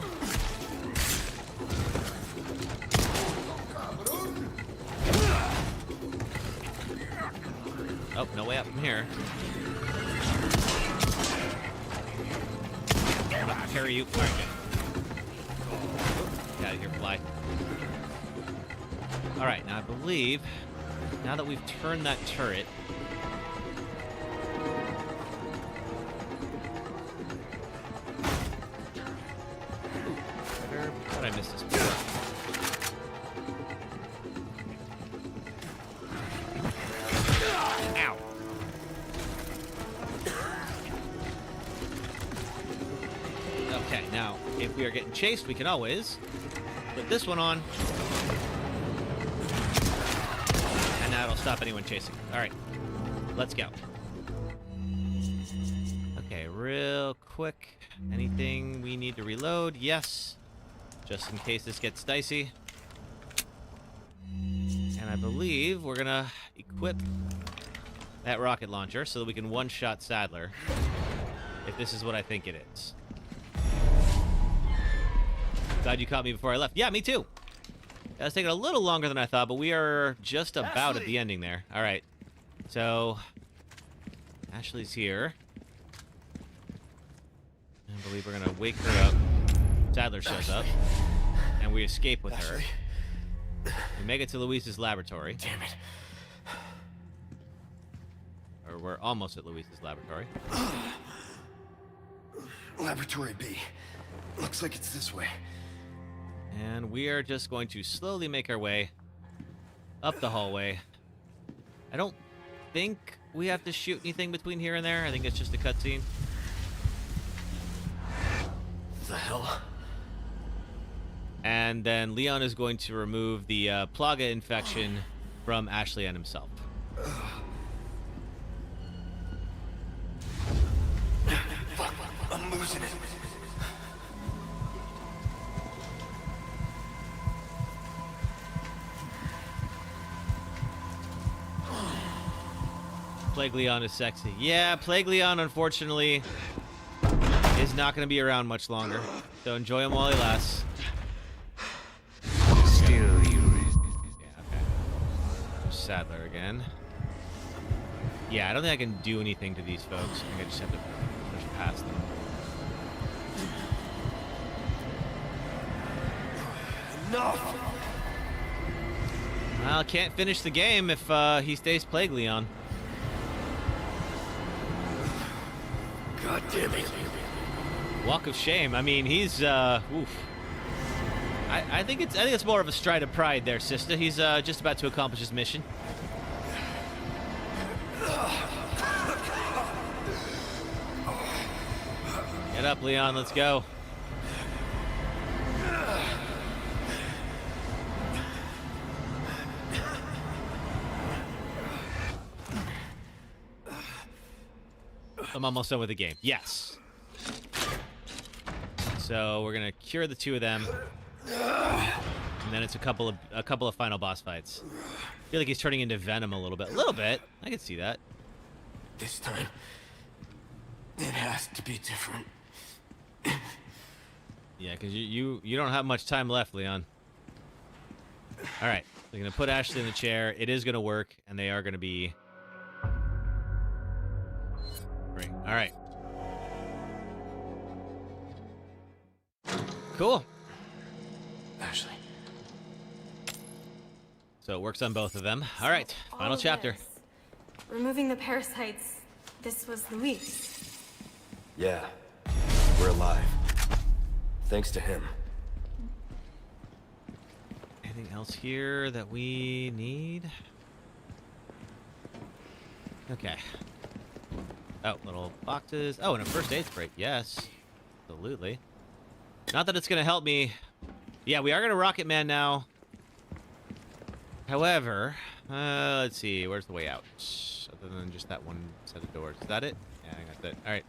Oh, no way up from here. I'm gonna carry you. All right, good. Get out of here, fly. All right, now I believe, now that we've turned that turret, how did I miss this before? Ow. Okay, now, if we are getting chased, we can always put this one on. And that'll stop anyone chasing. Alright, let's go. Okay, real quick. Anything we need to reload? Yes. Just in case this gets dicey. And I believe we're gonna equip that rocket launcher so that we can one-shot Sadler. If this is what I think it is. Glad you caught me before I left. Yeah, me too. That's taking a little longer than I thought, but we are just about at the ending there. All right. So, Ashley's here. I believe we're going to wake her up. Sadler shows up. And we escape with her. We make it to Luis's laboratory. Damn it. Or we're almost at Luis's laboratory. Laboratory B. Looks like it's this way. And we are just going to slowly make our way up the hallway. I don't think we have to shoot anything between here and there. I think it's just a cutscene. The hell? And then Leon is going to remove the Plaga infection from Ashley and himself. losing it. Plague Leon is sexy. Yeah, Plague Leon, unfortunately, is not going to be around much longer. So enjoy him while he lasts. Still you. Yeah, okay. Sadler again. Yeah, I don't think I can do anything to these folks. I think I just have to push past them. Enough! Well, can't finish the game if he stays Plague Leon. God damn it. Walk of shame. I mean, he's oof. I think it's more of a stride of pride there, sister. He's just about to accomplish his mission. Get up, Leon. Let's go. I'm almost done with the game. Yes. So we're gonna cure the two of them, and then it's a couple of final boss fights. I feel like he's turning into Venom a little bit. A little bit. I can see that. This time, it has to be different. Yeah, because you don't have much time left, Leon. All right, we're gonna put Ashley in the chair. It is gonna work, and they are gonna be. Great. All right. Cool. Ashley. So it works on both of them. All right, final chapter. Removing the parasites, this was Luis. Yeah, we're alive. Thanks to him. Anything else here that we need? Okay. Oh, little boxes. Oh, and a first aid spray. Yes, absolutely. Not that it's going to help me. Yeah, we are going to Rocket Man now. However, let's see. Where's the way out? Other than just that one set of doors. Is that it? Yeah, I think that's it. All right.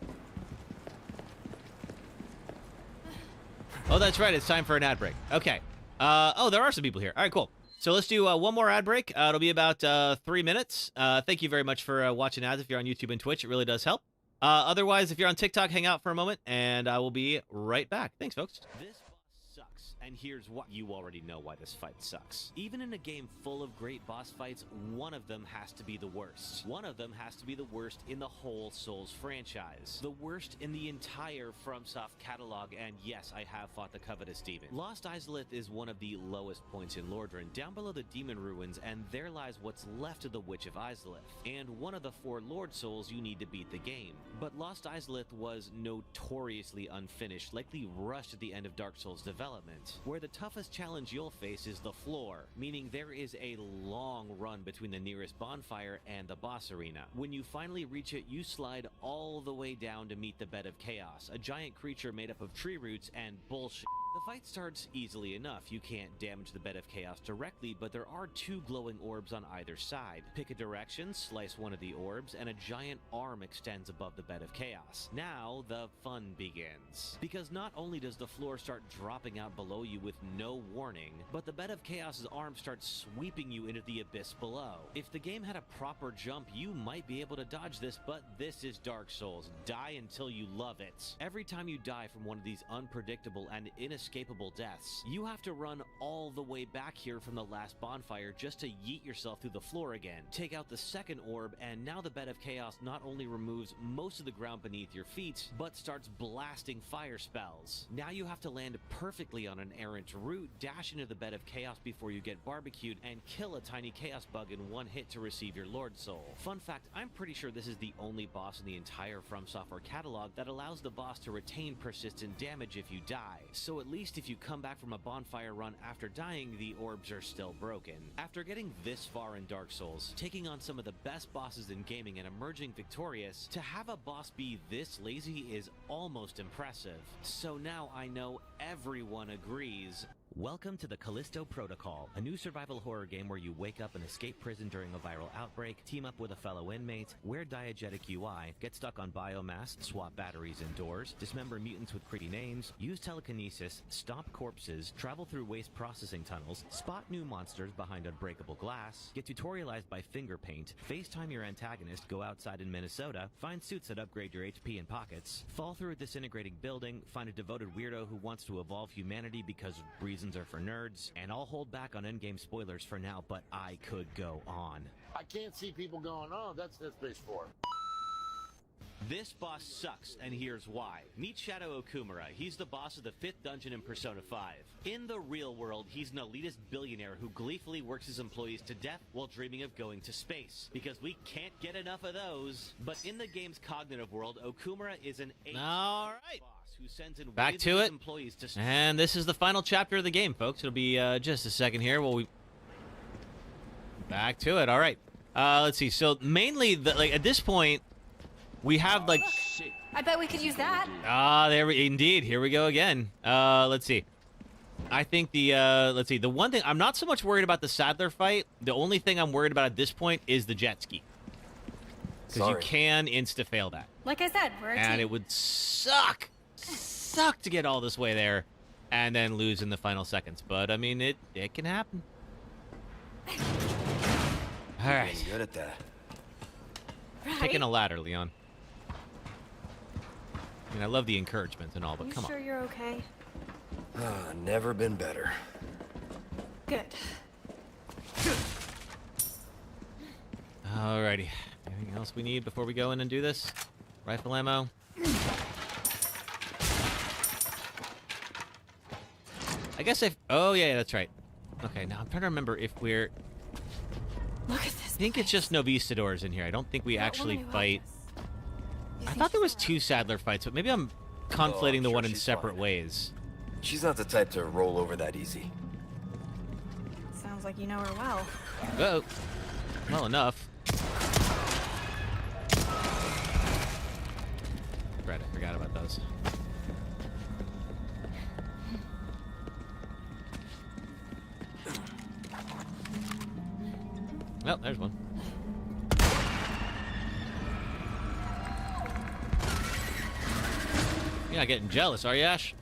Oh, that's right. It's time for an ad break. Okay. Oh, there are some people here. All right, cool. So let's do one more ad break. It'll be about 3 minutes. Thank you very much for watching ads if you're on YouTube and Twitch. It really does help. Otherwise, if you're on TikTok, hang out for a moment, and I will be right back. Thanks, folks. This boss sucks, and here's why. You already know why this fight sucks. Even in a game full of great boss fights, one of them has to be the worst. One of them has to be the worst in the whole Souls franchise. The worst in the entire FromSoft catalog, and yes, I have fought the covetous demon. Lost Izalith is one of the lowest points in Lordran, down below the demon ruins, and there lies what's left of the Witch of Izalith, and one of the 4 Lord Souls you need to beat the game. But Lost Izalith was notoriously unfinished, likely rushed at the end of Dark Souls development, where the toughest challenge you'll face is the floor, meaning there is a long run between the nearest bonfire and the boss arena. When you finally reach it, you slide all the way down to meet the Bed of Chaos, a giant creature made up of tree roots and bullshit. The fight starts easily enough. You can't damage the Bed of Chaos directly, but there are 2 glowing orbs on either side. Pick a direction, slice one of the orbs, and a giant arm extends above the Bed of Chaos. Now, the fun begins. Because not only does the floor start dropping out below you with no warning, but the Bed of Chaos's arm starts sweeping you into the abyss below. If the game had a proper jump, you might be able to dodge this, but this is Dark Souls. Die until you love it. Every time you die from one of these unpredictable and inescapable deaths, you have to run all the way back here from the last bonfire just to yeet yourself through the floor again. Take out the second orb, and now the Bed of Chaos not only removes most of the ground beneath your feet, but starts blasting fire spells. Now you have to land perfectly on an errant route, dash into the Bed of Chaos before you get barbecued, and kill a tiny chaos bug in one hit to receive your Lord Soul. Fun fact, I'm pretty sure this is the only boss in the entire FromSoftware catalog that allows the boss to retain persistent damage if you die. So at least if you come back from a bonfire run after dying, the orbs are still broken. After getting this far in Dark Souls, taking on some of the best bosses in gaming and emerging victorious, to have a boss be this lazy is almost impressive. So now I know everyone agrees Welcome to the Callisto Protocol, a new survival horror game where you wake up and escape prison during a viral outbreak, team up with a fellow inmate, wear diegetic UI, get stuck on biomass, swap batteries indoors, dismember mutants with creepy names, use telekinesis, stomp corpses, travel through waste processing tunnels, spot new monsters behind unbreakable glass, get tutorialized by finger paint, FaceTime your antagonist, go outside in Minnesota, find suits that upgrade your HP and pockets, fall through a disintegrating building, find a devoted weirdo who wants to evolve humanity because reasons are for nerds, and I'll hold back on endgame spoilers for now, but I could go on. I can't see people going, oh, that's Dead Space 4. This boss sucks, and here's why. Meet Shadow Okumura. He's the boss of the 5th dungeon in Persona 5. In the real world, he's an elitist billionaire who gleefully works his employees to death while dreaming of going to space. Because we can't get enough of those. But in the game's cognitive world, Okumura is an All right. boss who sends in Back waves to of his it. employees to And this is the final chapter of the game, folks. It'll be just a second here. Back to it. All right. Let's see. So mainly, at this point, we have like. I bet we could use that. Indeed. Here we go again. Let's see. I think let's see. The one thing I'm not so much worried about the Sadler fight. The only thing I'm worried about at this point is the jet ski. Because you can insta fail that. Like I said, we're a team. And it would suck to get all this way there and then lose in the final seconds. But I mean, it can happen. All right. Getting good at that. Taking a ladder, Leon. I mean, I love the encouragement and all, but come sure on. You're okay? Never been better. Good. Alrighty. Anything else we need before we go in and do this? Rifle ammo. I guess if... Oh, yeah, that's right. Okay, now I'm trying to remember if we're... Look at this. I think it's just Novistadors in here. I don't think we actually fight... I thought there was 2 Sadler fights, but maybe I'm conflating the one in separate ways. She's not the type to roll over that easy. Sounds like you know her well. Oh, well enough. Right, I forgot about those. Oh, there's one. You're not getting jealous, are you, Ash?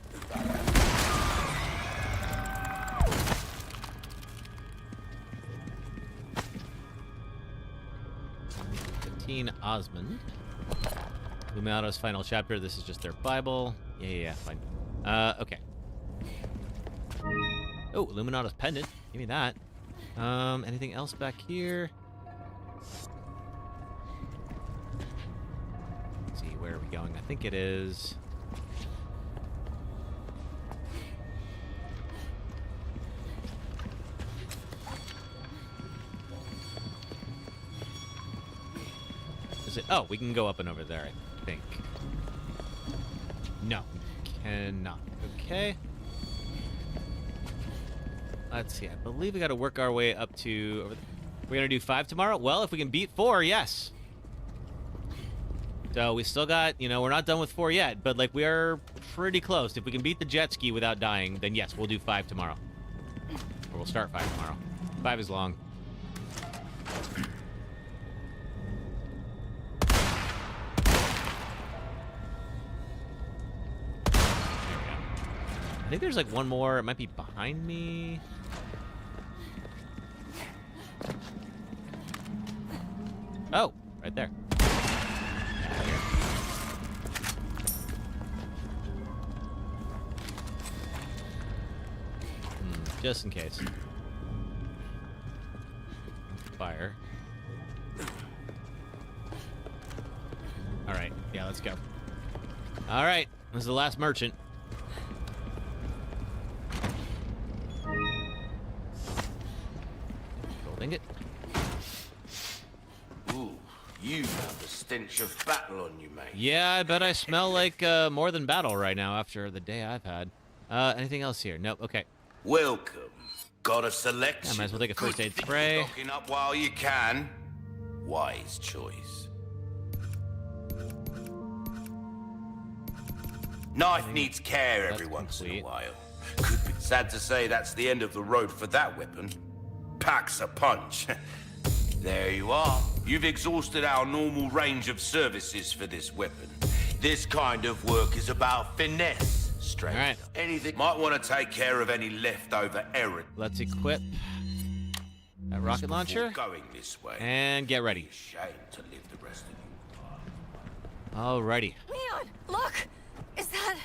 Osmond. Luminato's final chapter. This is just their Bible. Yeah, fine. Okay. Oh, Luminato's pendant. Give me that. Anything else back here? Let's see, where are we going? I think it is... Oh, we can go up and over there, I think. No, cannot. Okay. Let's see. I believe we got to work our way up to... We're going to do 5 tomorrow? Well, if we can beat 4, yes. So we still got... we're not done with 4 yet, but, we are pretty close. If we can beat the jet ski without dying, then yes, we'll do 5 tomorrow. Or we'll start 5 tomorrow. 5 is long. I think there's one more. It might be behind me. Oh, right there. Just in case. Fire. All right. Yeah, let's go. All right. This is the last merchant. It. Ooh, you have the stench of battle on you, mate. Yeah, I bet I smell like more than battle right now after the day I've had. Anything else here? Nope. Okay. Welcome. Got a selection. Yeah, might as well take a first aid spray. Stocking up while you can. Wise choice. Knife needs care every once in a while. Could be sad to say that's the end of the road for that weapon. Packs a punch. There you are. You've exhausted our normal range of services for this weapon. This kind of work is about finesse, stranger. All right. Anything might want to take care of any leftover errand. Let's equip that rocket launcher Going this way. and get ready. Shame to live the rest of you. Alrighty. Leon, look! Is that...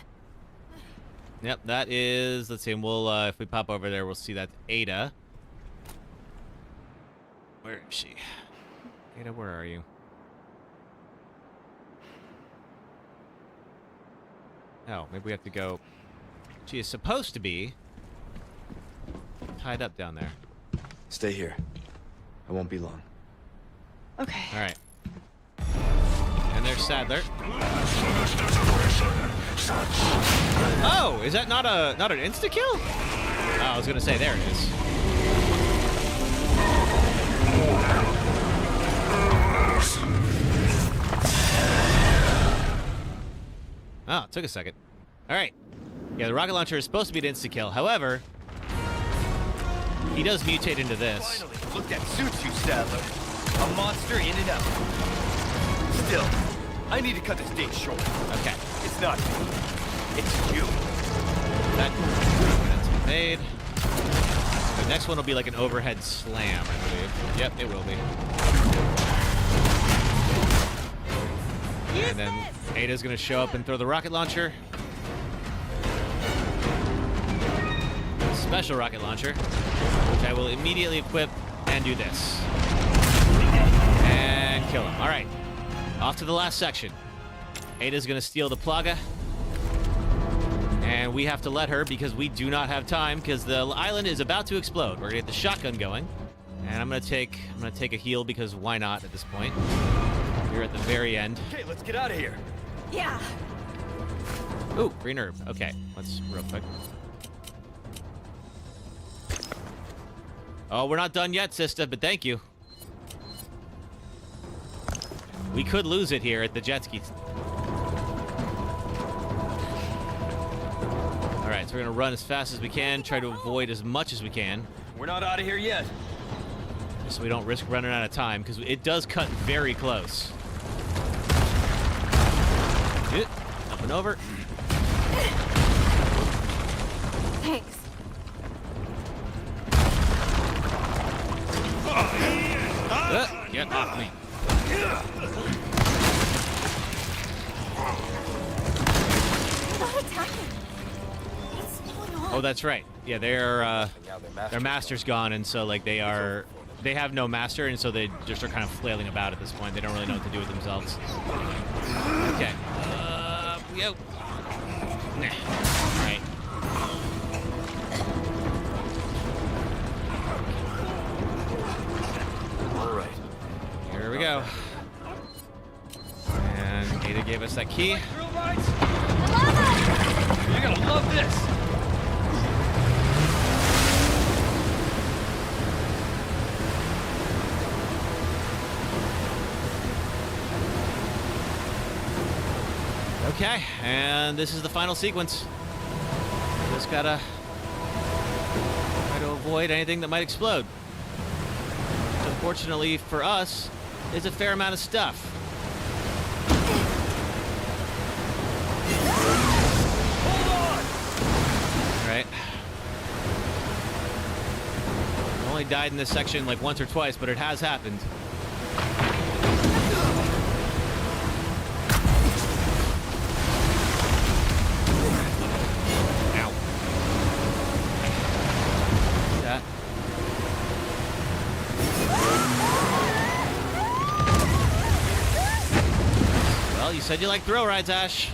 Yep, that is. Let's see. We'll if we pop over there, we'll see that Ada. Where is she? Ada, where are you? Oh, maybe we have to go. She is supposed to be tied up down there. Stay here. I won't be long. Okay. All right. And there's Sadler. Oh, is that not an insta kill? Oh, I was gonna say there it is. Oh, it took a second. All right. Yeah, the rocket launcher is supposed to be an insta-kill. However, he does mutate into this. Finally, look, that suits you, Sadler. A monster in and out. Still, I need to cut this date short. Okay. It's not me. It's you. That's made. The next one will be like an overhead slam, I believe. Yep, it will be. And then Ada's gonna show up and throw the rocket launcher. Special rocket launcher, which I will immediately equip and do this. And kill him. All right, off to the last section. Ada's gonna steal the Plaga. And we have to let her because we do not have time because the island is about to explode. We're gonna get the shotgun going. And I'm gonna take a heal because why not at this point? We're at the very end. Okay, let's get out of here. Yeah. Ooh, green herb. Okay, let's real quick. Oh, we're not done yet, sister, but thank you. We could lose it here at the jet ski. All right, so we're gonna run as fast as we can, try to avoid as much as we can. We're not out of here yet. So we don't risk running out of time, because it does cut very close. Up and over. Thanks. Get off me. Not attacking. What's going on? Oh, that's right. Yeah, their master's gone, and so like they have no master, and so they just are kind of flailing about at this point. They don't really know what to do with themselves. Okay. Yo. Nah. All right. All right. Here we go. And Ada gave us that key. You're gonna love this. Okay, and this is the final sequence. Just gotta try to avoid anything that might explode. Unfortunately for us, is a fair amount of stuff. Right. I've only died in this section like once or twice, but it has happened. You said you like thrill rides, Ash.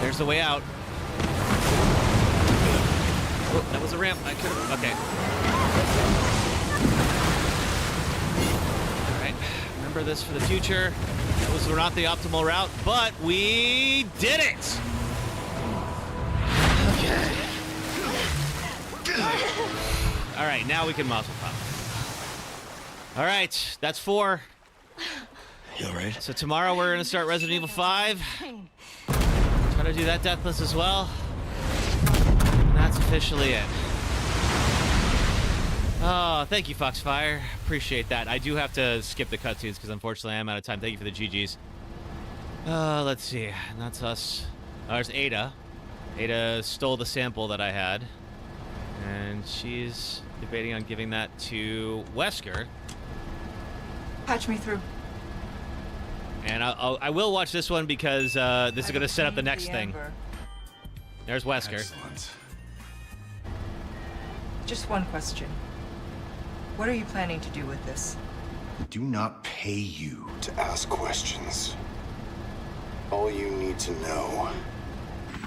There's the way out. Oh, that was a ramp. I could have. Okay. remember this for the future. Those were not the optimal route, but we did it! Okay. All right, now we can muzzle pop. All right, that's 4. You all right? So tomorrow we're gonna start Resident Evil 5. Try to do that Deathless as well. And that's officially it. Oh, thank you, Foxfire. Appreciate that. I do have to skip the cutscenes because unfortunately I'm out of time. Thank you for the GGs. Let's see. And that's us. There's Ada. Ada stole the sample that I had. And she's debating on giving that to Wesker. Patch me through. And I will watch this one because this is going to set up the next thing. There's Wesker. Excellent. Just one question. What are you planning to do with this? I do not pay you to ask questions. All you need to know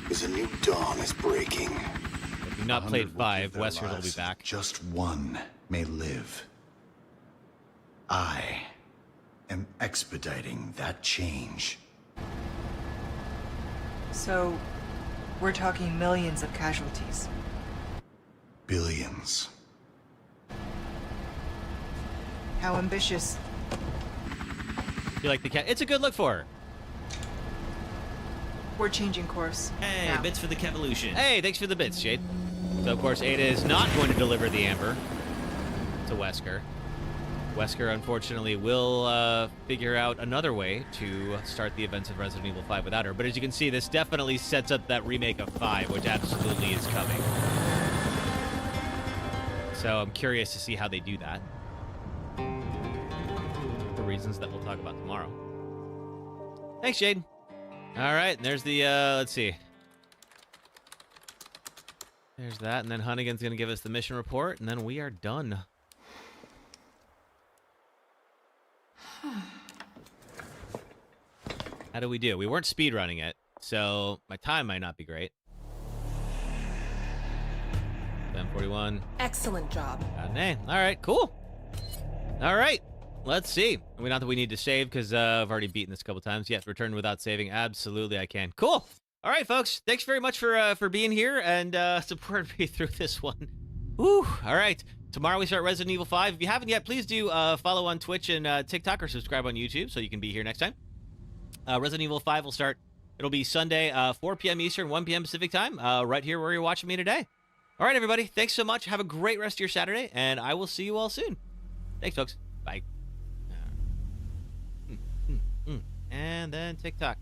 is a new dawn is breaking. If you've not played 5, Wesker will be back. Just one may live. I am expediting that change. So, we're talking millions of casualties. Billions. How ambitious. You like the cat? It's a good look for her. We're changing course. Hey, now. bits for the Kevolution. Hey, thanks for the bits, Jade. So, of course, Ada is not going to deliver the amber to Wesker. Wesker, unfortunately, will figure out another way to start the events of Resident Evil 5 without her. But as you can see, this definitely sets up that remake of 5, which absolutely is coming. So I'm curious to see how they do that. For reasons that we'll talk about tomorrow. Thanks, Jade. All right, and there's the, let's see. There's that, and then Hunnigan's going to give us the mission report, and then we are done. How do we do? We weren't speedrunning it, so my time might not be great. 7:41. Excellent job. All right, cool. All right, let's see. Not that we need to save because I've already beaten this a couple times. Yes, return without saving. Absolutely, I can. Cool. All right, folks. Thanks very much for being here and supporting me through this one. Woo. All right. Tomorrow we start Resident Evil 5. If you haven't yet, please do follow on Twitch and TikTok or subscribe on YouTube so you can be here next time. Resident Evil 5 will start. It'll be Sunday, 4 p.m. Eastern, 1 p.m. Pacific time, right here where you're watching me today. All right, everybody. Thanks so much. Have a great rest of your Saturday, and I will see you all soon. Thanks, folks. Bye. And then TikTok.